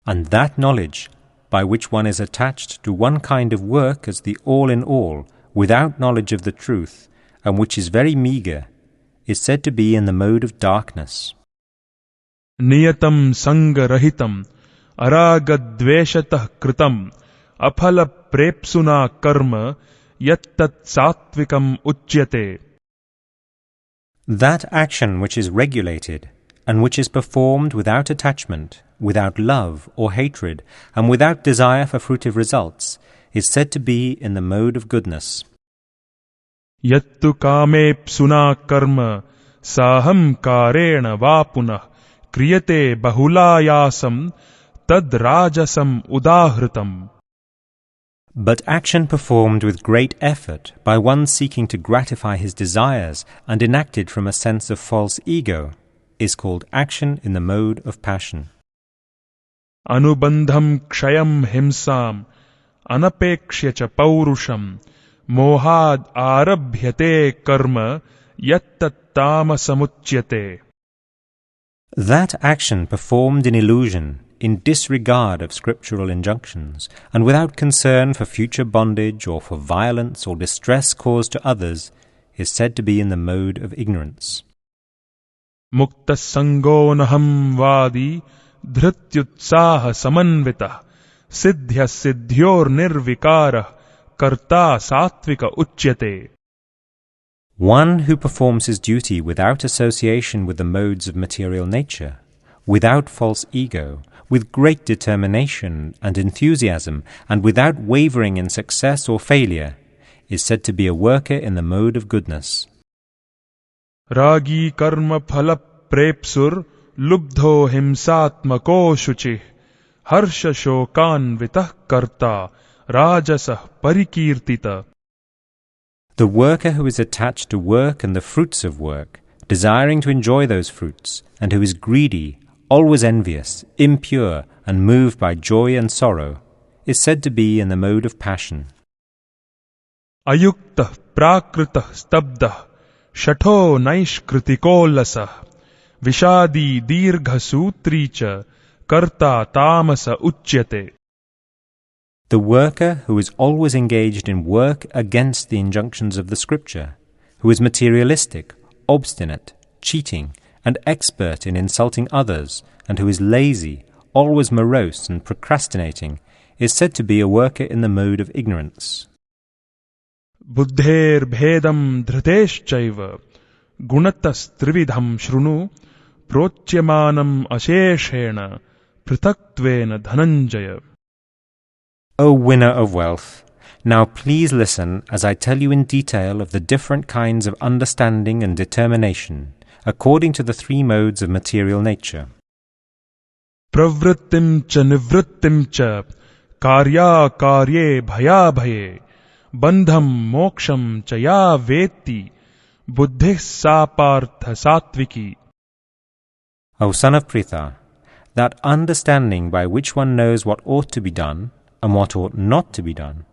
And that knowledge by which one is attached to one kind of work as the all-in-all, without knowledge of the truth, and which is very meagre, is said to be in the mode of darkness. Niyatam sangarahitam aragadveshatah kritam aphala prepsuna karma yattat satvikam uchyate. That action which is regulated, and which is performed without attachment, without love or hatred, and without desire for fruitive results, is said to be in the mode of goodness. Yattu kamepsuna karma saham karena vapunah kriyate bahulayasam tad rajasam udahritam. But action performed with great effort by one seeking to gratify his desires and enacted from a sense of false ego is called action in the mode of passion. Anubandham kshayam himsam anapekshya cha paurusham mohad arabhyate karma yattat tamasamuchyate. That action performed in illusion, in disregard of scriptural injunctions, and without concern for future bondage or for violence or distress caused to others, is said to be in the mode of ignorance. Mukta sango naham vadi dhrityutsaha samanvitah siddhya siddhyor nirvikarah karta satvika uchyate. One who performs his duty without association with the modes of material nature, without false ego, with great determination and enthusiasm, and without wavering in success or failure, is said to be a worker in the mode of goodness. Ragi karma phala prepsur lubdho himsatmako shuchih harsha shokan vitah karta rajasah parikirtita. The worker who is attached to work and the fruits of work, desiring to enjoy those fruits, and who is greedy, always envious, impure, and moved by joy and sorrow, is said to be in the mode of passion. Ayuktah prakritah stabdah shatho naishkritikolasah vishadi dirgha sutricha karta tamasa uchyate. The worker who is always engaged in work against the injunctions of the scripture, who is materialistic, obstinate, cheating, and expert in insulting others, and who is lazy, always morose and procrastinating, is said to be a worker in the mode of ignorance. Buddher bhedam dhriteshchaiva gunatas trividham shrunu prochyamanam asheshena prithaktvena dhananjaya. O winner of wealth, now please listen as I tell you in detail of the different kinds of understanding and determination, according to the three modes of material nature. Pravrittim cha nivrittim cha karya karye bhaya bhaye bandham moksham cha ya veti buddhih sapartha satviki. O son of Pritha, that understanding by which one knows what ought to be done and what ought not to be done,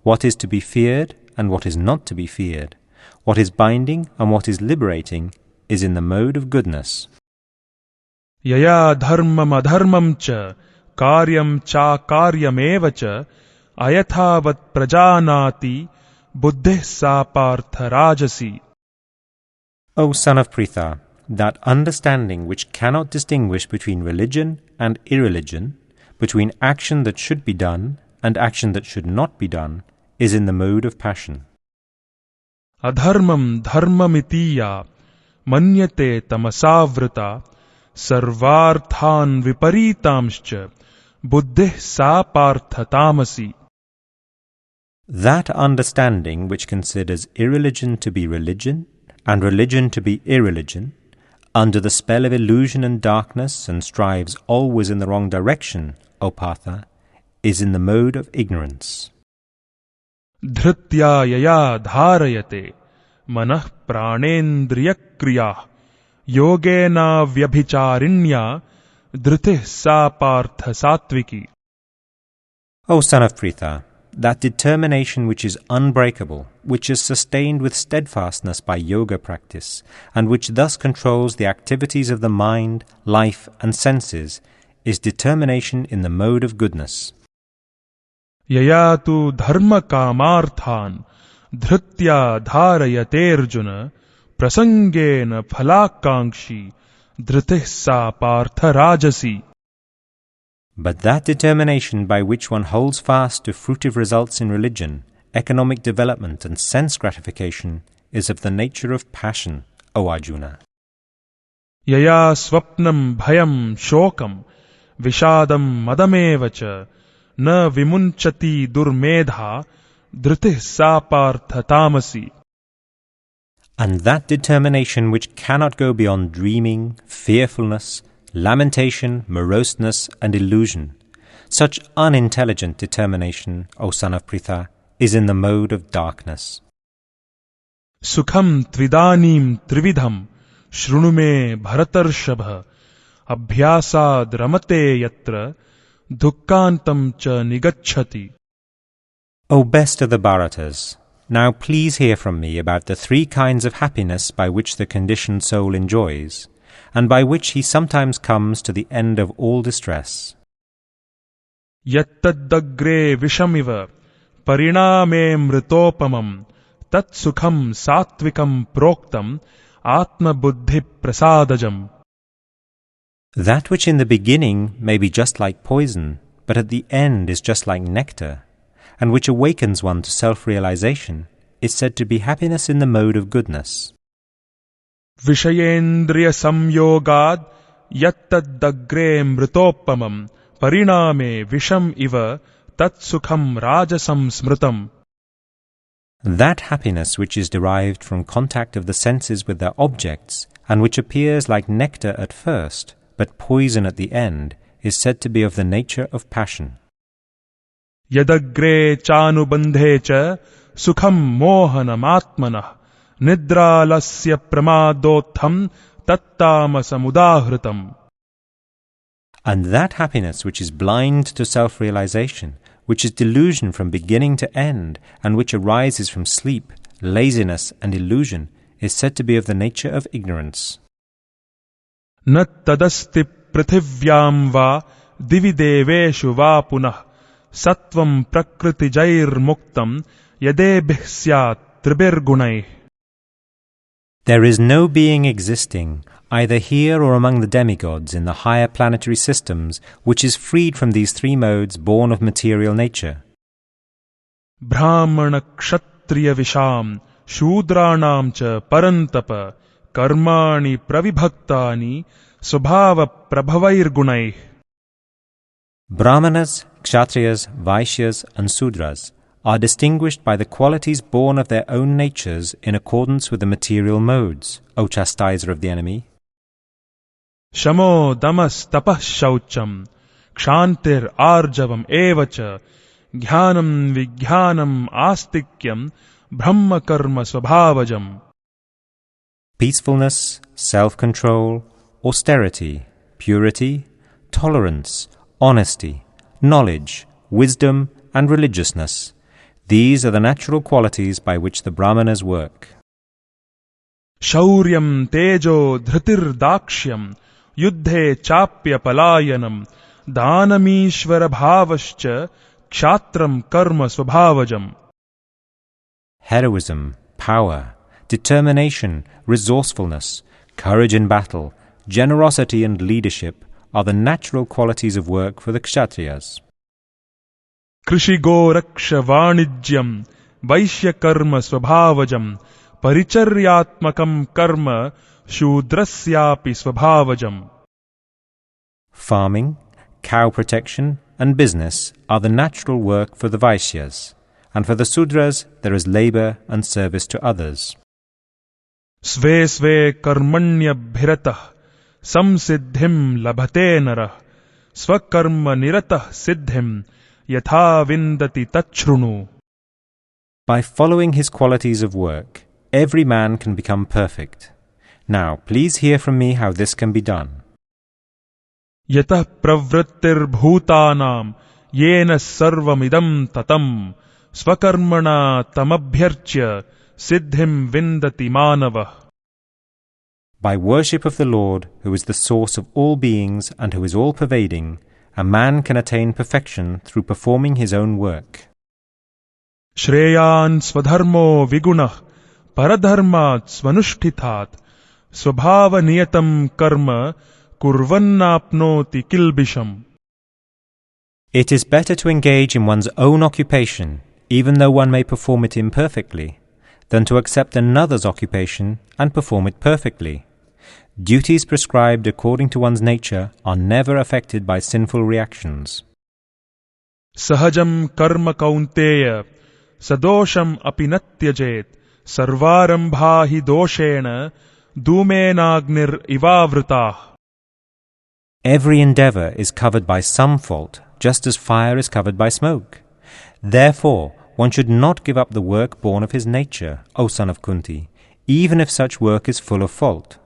what is to be feared and what is not to be feared, what is binding and what is liberating, is in the mode of goodness. Yaya dharmam adharmam cha karyam cha karyameva cha ayathavat prajanati buddhih sapartha rajasi. O son of Pritha, that understanding which cannot distinguish between religion and irreligion, between action that should be done and action that should not be done, is in the mode of passion. Adharmam dharmamitiya manyate tamasavrita sarvarthan viparitamscha buddhih sapartha tamasi. That understanding which considers irreligion to be religion and religion to be irreligion, under the spell of illusion and darkness, and strives always in the wrong direction, O Partha, is in the mode of ignorance. Dhritya yaya dharayate manah pranendriya kriya yogena vyabhicharinya dhriti sapartha satviki. O son of Pritha, that determination which is unbreakable, which is sustained with steadfastness by yoga practice, and which thus controls the activities of the mind, life, and senses, is determination in the mode of goodness. Yaya tu dharma kamarthan dhritya dharayaterjuna prasangena phalakankshi dhritih sa partha rajasi. But that determination by which one holds fast to fruitive results in religion, economic development and sense gratification is of the nature of passion, O Arjuna. Yaya swapnam bhayam shokam vishadam madamevacha na vimunchati durmedha dhritih sa partha tamasi. And that determination which cannot go beyond dreaming, fearfulness, lamentation, moroseness, and illusion, such unintelligent determination, O son of Pritha, is in the mode of darkness. Sukham tvidanim trividham shrunume bharatarshabha abhyasad ramate yatra dukkhantam cha nigacchati. O best of the Bharatas, now please hear from me about the three kinds of happiness by which the conditioned soul enjoys, and by which he sometimes comes to the end of all distress. Yattadagre vishamiva pariname mritopamam tat sukham satvikam proktam atma buddhi prasadajam. That which in the beginning may be just like poison, but at the end is just like nectar, and which awakens one to self-realization, is said to be happiness in the mode of goodness. Vishayendriya samyogad yattadagre mritopamam pariname visham iva tat sukham rajasam smritam. That happiness which is derived from contact of the senses with their objects, and which appears like nectar at first, but poison at the end, is said to be of the nature of passion. Yadagre chanubandhe cha sukham mohanam atmanah nidralasya pramadotham tattamasamudahritam. And that happiness which is blind to self-realization, which is delusion from beginning to end, and which arises from sleep, laziness, and illusion, is said to be of the nature of ignorance. Nat tadasti prithivyam va divideveshu va punah sattvam prakriti jair muktam yadebih syat tribir gunai. There is no being existing, either here or among the demigods in the higher planetary systems, which is freed from these three modes born of material nature. Brahmana kshatriya visham shudranam cha parantapa karmani pravibhaktani swabhava prabhavair gunai. Brahmanas, Kshatriyas, Vaishyas, and Sudras are distinguished by the qualities born of their own natures in accordance with the material modes, O chastiser of the enemy. Shamo damas tapah shaucham kshantir arjavam evacha jnanam vijnanam astikyam brahma karma swabhavajam. Peacefulness, self-control, austerity, purity, tolerance, honesty, knowledge, wisdom, and religiousness. These are the natural qualities by which the Brahmanas work. Shauryam tejo dhritir dakshyam yuddhe chapya palayanam dhanamishvara bhavascha kshatram karma swabhavajam. Heroism, power, determination, resourcefulness, courage in battle, generosity and leadership are the natural qualities of work for the Kshatriyas. Krishigo raksha vanijyam vaishya karma swabhavajam paricharyatmakam karma shudrasyapi swabhavajam. Farming, cow protection, and business are the natural work for the Vaishyas, and for the Sudras there is labor and service to others. Sve sve karmanya bhiratah samsiddhim labhate narah swakarma niratah siddhim yatha vindati tachrunu. By following his qualities of work, every man can become perfect. Now, please hear from me how this can be done. Yatah pravrittir bhutanam yena sarvamidam tatam swakarmana tamabhyarchya siddhim vindati manavah. By worship of the Lord, who is the source of all beings and who is all-pervading, a man can attain perfection through performing his own work. Shreyan swadharmo vigunah paradharmat svanushtithat swabhava niyatam karma kurvannapnoti kilbisham. It is better to engage in one's own occupation, even though one may perform it imperfectly, than to accept another's occupation and perform it perfectly. Duties prescribed according to one's nature are never affected by sinful reactions. Sahajam karma kaunteya sadosham apinatyajet sarvarambha hi doshena dhumenagnir ivavritah. Every endeavor is covered by some fault, just as fire is covered by smoke. Therefore, one should not give up the work born of his nature, O son of Kunti, even if such work is full of fault.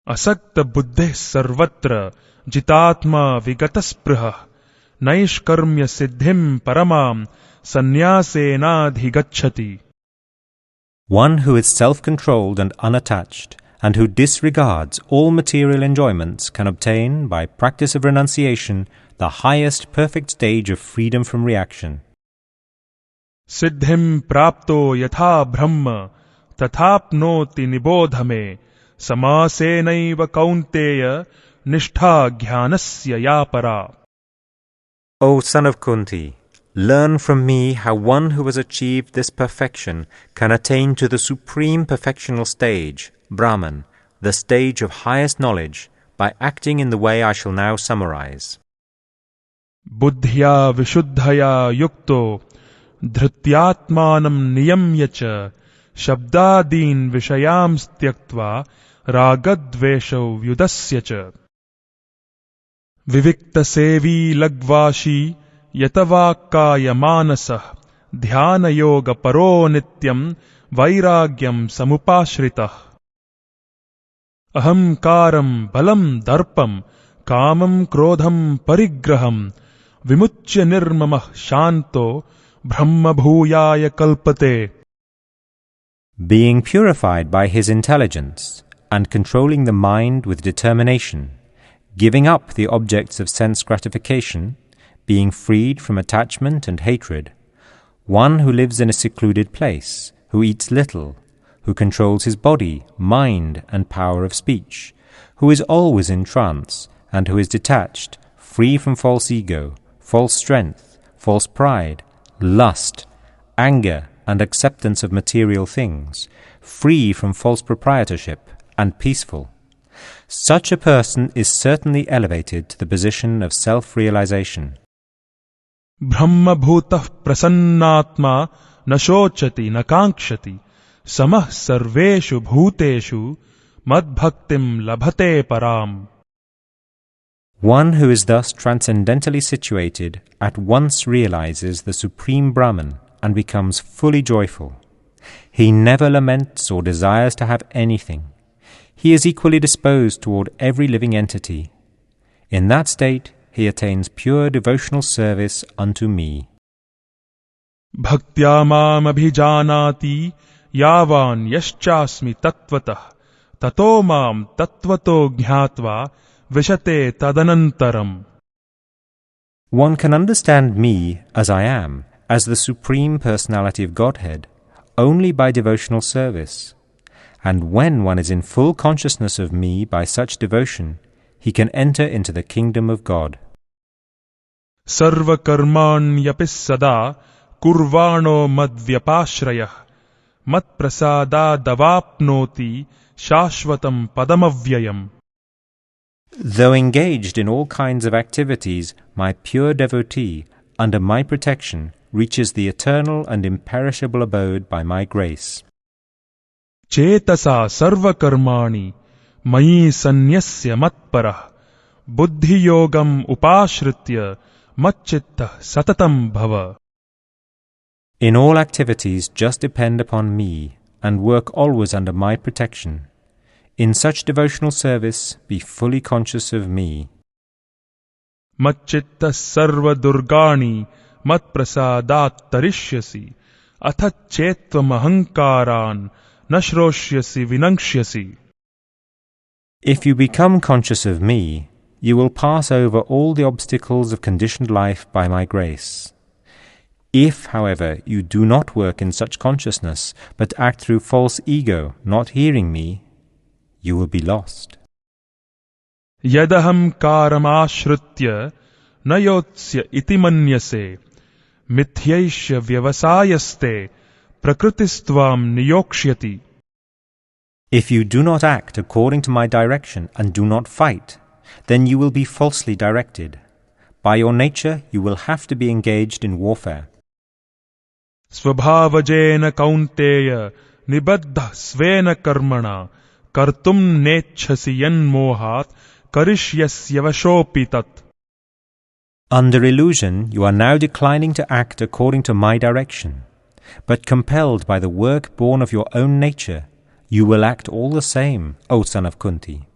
Asakta buddhe sarvatra jitatma vigatasprihah naishkarmya siddhim paramam sannyasena One who is self-controlled and unattached, and who disregards all material enjoyments, can obtain, by practice of renunciation, the highest perfect stage of freedom from reaction. Siddhim prapto yatha brahma tathapnoti nibodhame samasenaiva kaunteya nishtha jnanasya yapara. O son of Kunti, learn from me how one who has achieved this perfection can attain to the supreme perfectional stage, Brahman, the stage of highest knowledge, by acting in the way I shall now summarize. Buddhya vishuddhaya yukto dhrityatmanam niyamya cha shabdadin vishayam styaktva ragadveshav yudasya cha vivikta sevi lagvashi yatavakaya manasah dhyana yoga paro nityam vairagyam samupashritah ahamkaram balam darpam kamam krodham parigraham vimuchya nirmamah shanto brahma bhuyaya kalpate. Being purified by his intelligence and controlling the mind with determination, giving up the objects of sense gratification, being freed from attachment and hatred, one who lives in a secluded place, who eats little, who controls his body, mind, and power of speech, who is always in trance, and who is detached, free from false ego, false strength, false pride, lust, anger, and acceptance of material things, free from false proprietorship, and peaceful. Such a person is certainly elevated to the position of self-realization. Brahma bhutah prasannatma nashochati nakankshati samah sarveshu bhuteshu madbhaktim labhate param. One who is thus transcendentally situated at once realizes the Supreme Brahman and becomes fully joyful. He never laments or desires to have anything. He is equally disposed toward every living entity. In that state, he attains pure devotional service unto me. Bhaktya mam abhijanati yavan yaschasmi tatvatah tato mam tatvato jnatva vishate tadanantaram. One can understand me as I am, as the Supreme Personality of Godhead, only by devotional service. And when one is in full consciousness of me by such devotion, he can enter into the kingdom of God. Sarva karmanyapis sada kurvano madvyapashrayah mat prasada davapnoti shashvatam padamavyayam. Though engaged in all kinds of activities, my pure devotee, under my protection, reaches the eternal and imperishable abode by my grace. Chetasa sarva karmani mayi sanyasya matparah buddhi yogam upashritya matchitta satatam bhava. In all activities just depend upon me and work always under my protection. In such devotional service, be fully conscious of me. Matchitta sarva durgani mat prasadat tarishyasi athat chetvam ahankaran nashroshyasi vinangshyasi. If you become conscious of me, you will pass over all the obstacles of conditioned life by my grace. If, however, you do not work in such consciousness, but act through false ego, not hearing me, you will be lost. Yadaham karamashritya nayotsya iti manyase mithyeshya vyavasayaste prakristvam niyokshyati. If you do not act according to my direction and do not fight, then you will be falsely directed. By your nature, you will have to be engaged in warfare. Svabhavajena kaunteya nibaddha svena karmana kartum nechhasi yanmohat karishyasya vashopi tat. Under illusion, you are now declining to act according to my direction, but compelled by the work born of your own nature, you will act all the same, O son of Kunti.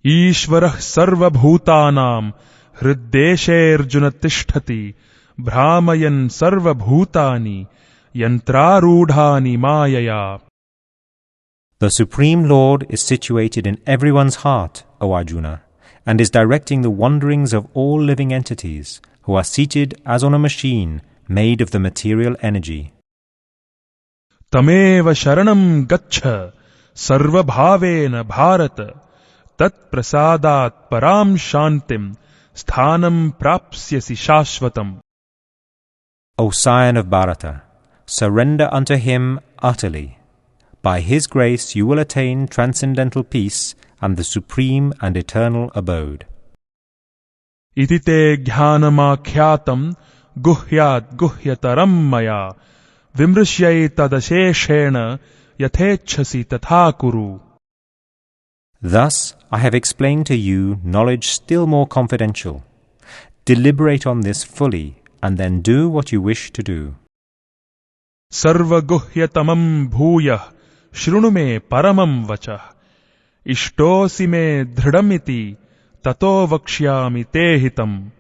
Ishvarah sarva bhutanam hriddeshe arjuna tishtati Brahmayan sarva bhutani yantrarudhani mayaya. The Supreme Lord is situated in everyone's heart, O Arjuna, and is directing the wanderings of all living entities, who are seated as on a machine made of the material energy. Tameva sharanam gaccha sarva bhavena bharata tat prasadat param shantim sthanam prapsyasi shashvatam. O Scion of Bharata, surrender unto him utterly. By his grace you will attain transcendental peace and the supreme and eternal abode. Itite jnanamakyatam guhyat guhyataram maya vimrishyai tadasheshena yathechhasi tatha kuru. Thus I have explained to you knowledge still more confidential. Deliberate on this fully, and then do what you wish to do. Sarva guhyatamam bhuyah shrunu me paramam vachah ishtosi me dhridamiti tato vakshyami te hitam.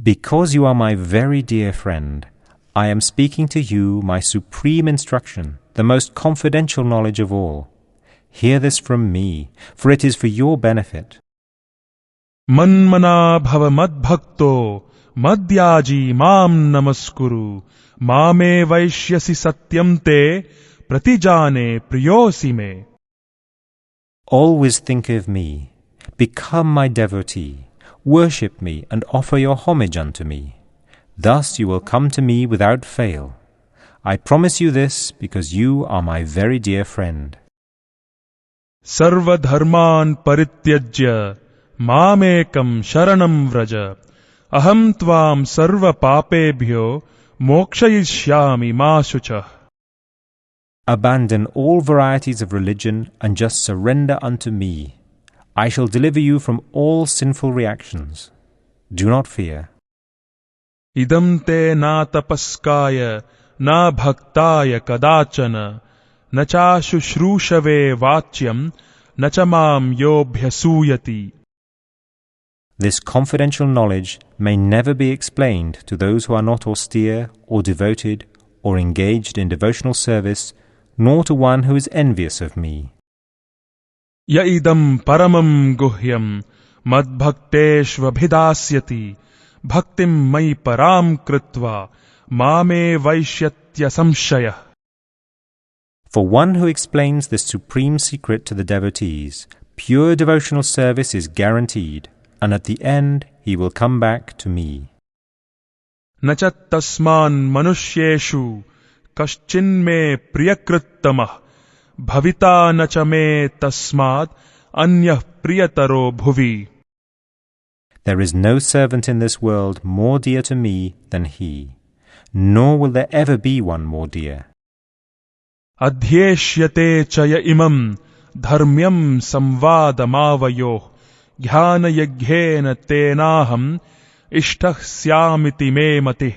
Because you are my very dear friend, I am speaking to you my supreme instruction, the most confidential knowledge of all. Hear this from me, for it is for your benefit. Manmana bhava madbhakto madhyaji mam namaskuru mame vaishyasi satyam te pratijane priyosi me. Always think of me. Become my devotee. Worship me and offer your homage unto me. Thus you will come to me without fail. I promise you this because you are my very dear friend. Sarva dharman parityajya mamekam sharanam vraja aham tvam sarva papebhyo mokshayishyami ma shuchah. Abandon all varieties of religion and just surrender unto me. I shall deliver you from all sinful reactions. Do not fear. Idam te na tapaskaya na bhaktaya kadachana na cha shushrushave vachyam na cha mam yobhyasuyati. This confidential knowledge may never be explained to those who are not austere or devoted or engaged in devotional service, nor to one who is envious of me. Ya idam paramam guhyam madbhakteshvabhidasyati bhaktim mai param kritva mame vaishyatya samshaya. For one who explains this supreme secret to the devotees, pure devotional service is guaranteed, and at the end he will come back to me. Nachat tasman manushyeshu kaschin me priyakrittamah bhavita nacha me tasmad anyah priyataro bhuvi. There is no servant in this world more dear to me than he, nor will there ever be one more dear. Adhyeshyate chaya imam dharmyam samvadamavayoh jnana yajnena tenaham ishtah syamiti me matih.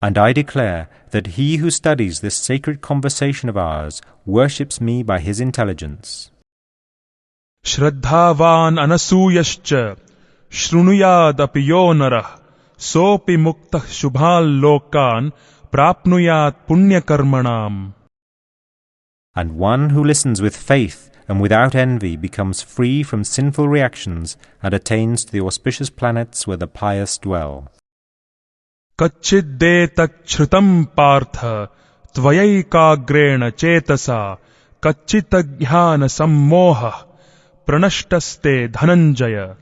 And I declare that he who studies this sacred conversation of ours worships me by his intelligence. Shraddhavan anasuyascha shrunuyad api yo narah sopi muktah shubhal lokan prapnuyat punya karmanam. And one who listens with faith and without envy becomes free from sinful reactions and attains to the auspicious planets where the pious dwell. Kachiddetat shrutam partha tvayaiकाग्रेण chetasa kachitaghyana sammoha pranashtaste dhananjaya.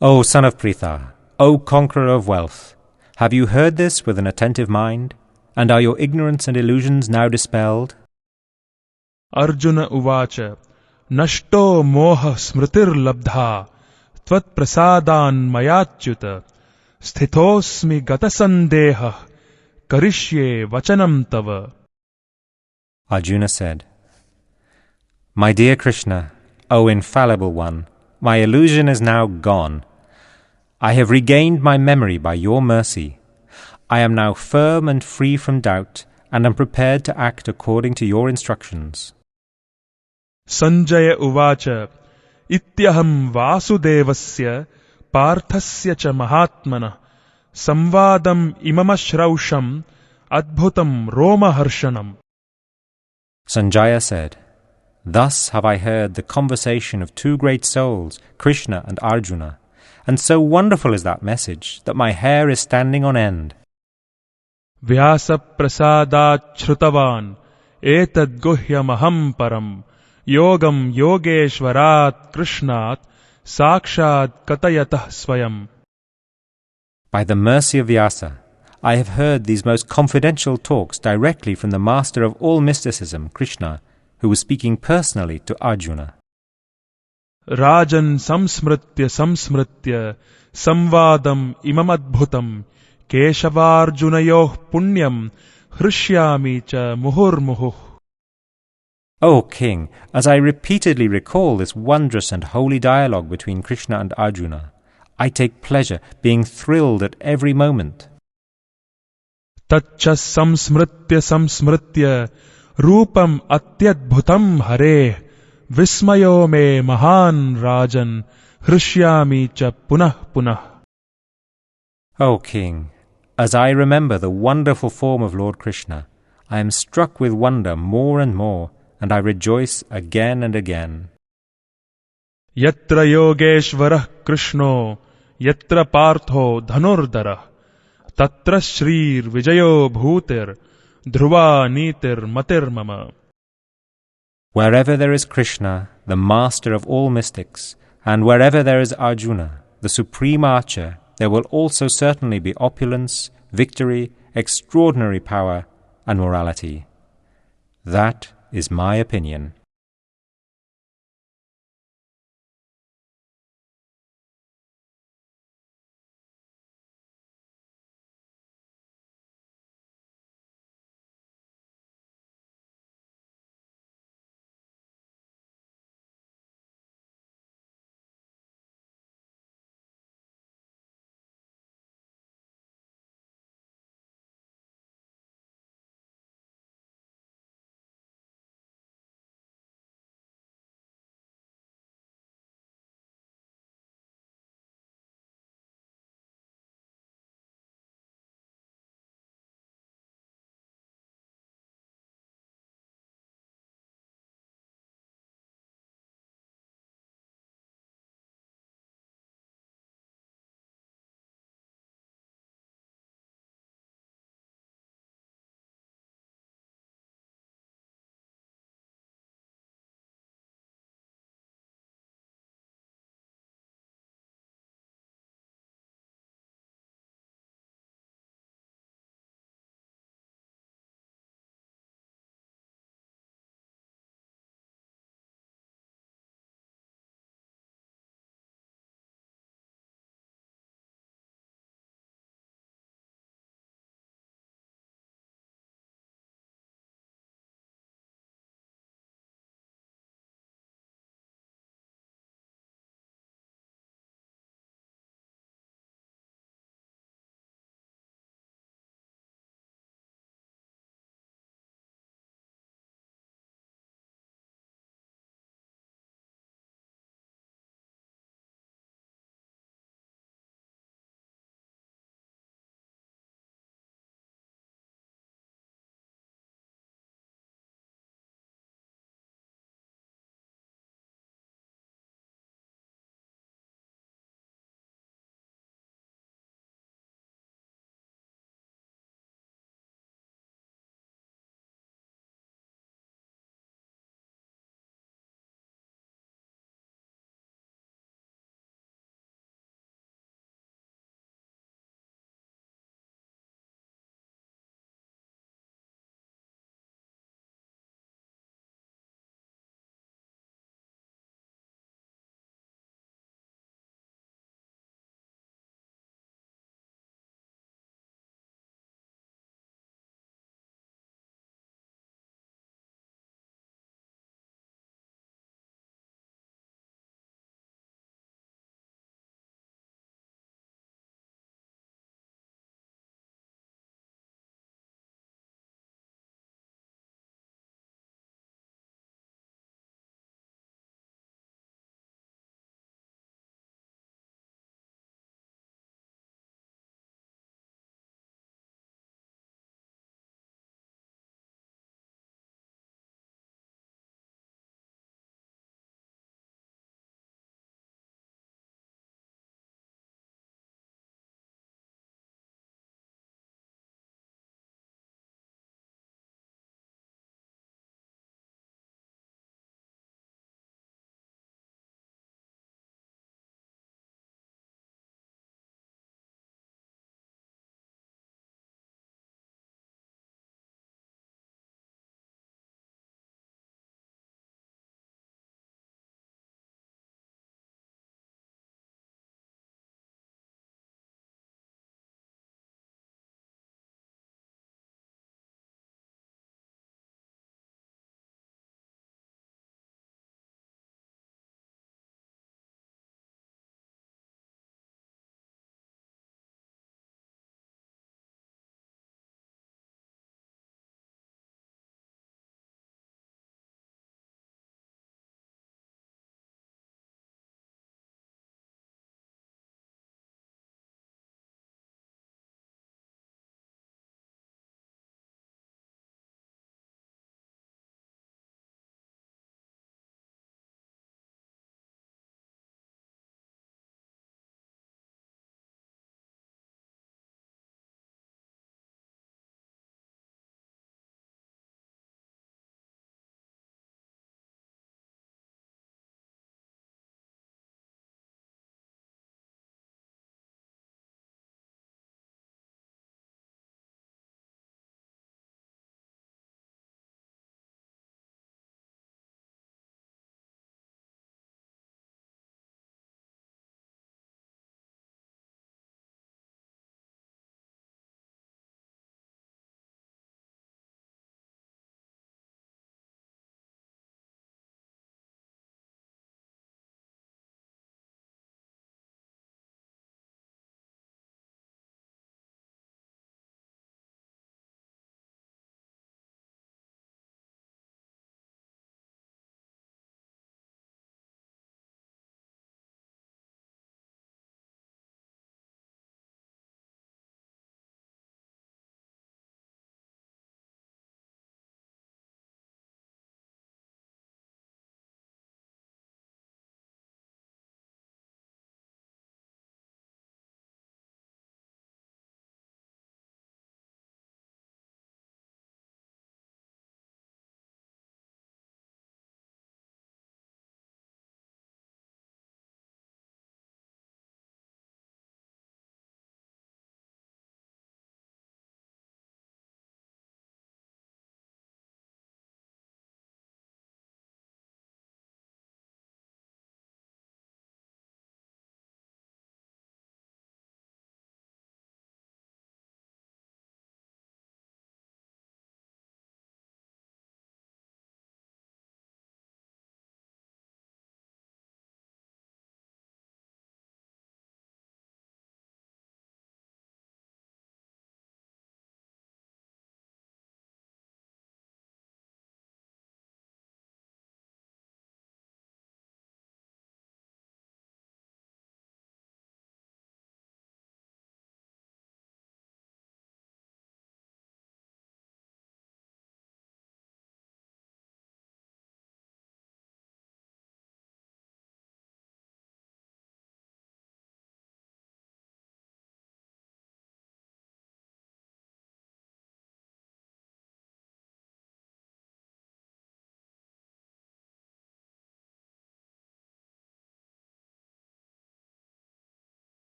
O son of Pritha, O conqueror of wealth, have you heard this with an attentive mind? And are your ignorance and illusions now dispelled? Arjuna uvacha nashto moha smritir labdha tvat prasadan mayachyuta sthitosmi gatasandeha karishye vachanam tava. Arjuna said, My dear Krishna, O infallible one, my illusion is now gone. I have regained my memory by your mercy. I am now firm and free from doubt, and am prepared to act according to your instructions. Sanjaya uvacha ityaham vasudevasya parthasya cha mahatmana samvadam imamashhrausham adbhutam romaharshanam. Sanjaya said, Thus have I heard the conversation of two great souls, Krishna and Arjuna, and so wonderful is that message that my hair is standing on end. Vyasa prasadat shrutavan etad guhyamaham param yogam yogeshwarat krishnat sakshat katayatah swayam. By the mercy of Vyasa, I have heard these most confidential talks directly from the master of all mysticism, Krishna, who was speaking personally to Arjuna. Rajan samsmritya samvadam imamadbhutam keshavarjunayoh punyam hrishyami cha muhurmuhuh. O king, as I repeatedly recall this wondrous and holy dialogue between Krishna and Arjuna, I take pleasure, being thrilled at every moment. Tatcha samsmritya rupam atyadbhutam hare vismayo me mahan rajan hrishyami cha punah punah. O king, as I remember the wonderful form of Lord Krishna, I am struck with wonder more and more, and I rejoice again and again. Yatra yogeshvarah krishno yatra partho dhanurdara tatra shrir vijayo bhutir dhruva nitir matir mama. Wherever there is Krishna, the master of all mystics, and wherever there is Arjuna, the supreme archer, there will also certainly be opulence, victory, extraordinary power, and morality. That is my opinion.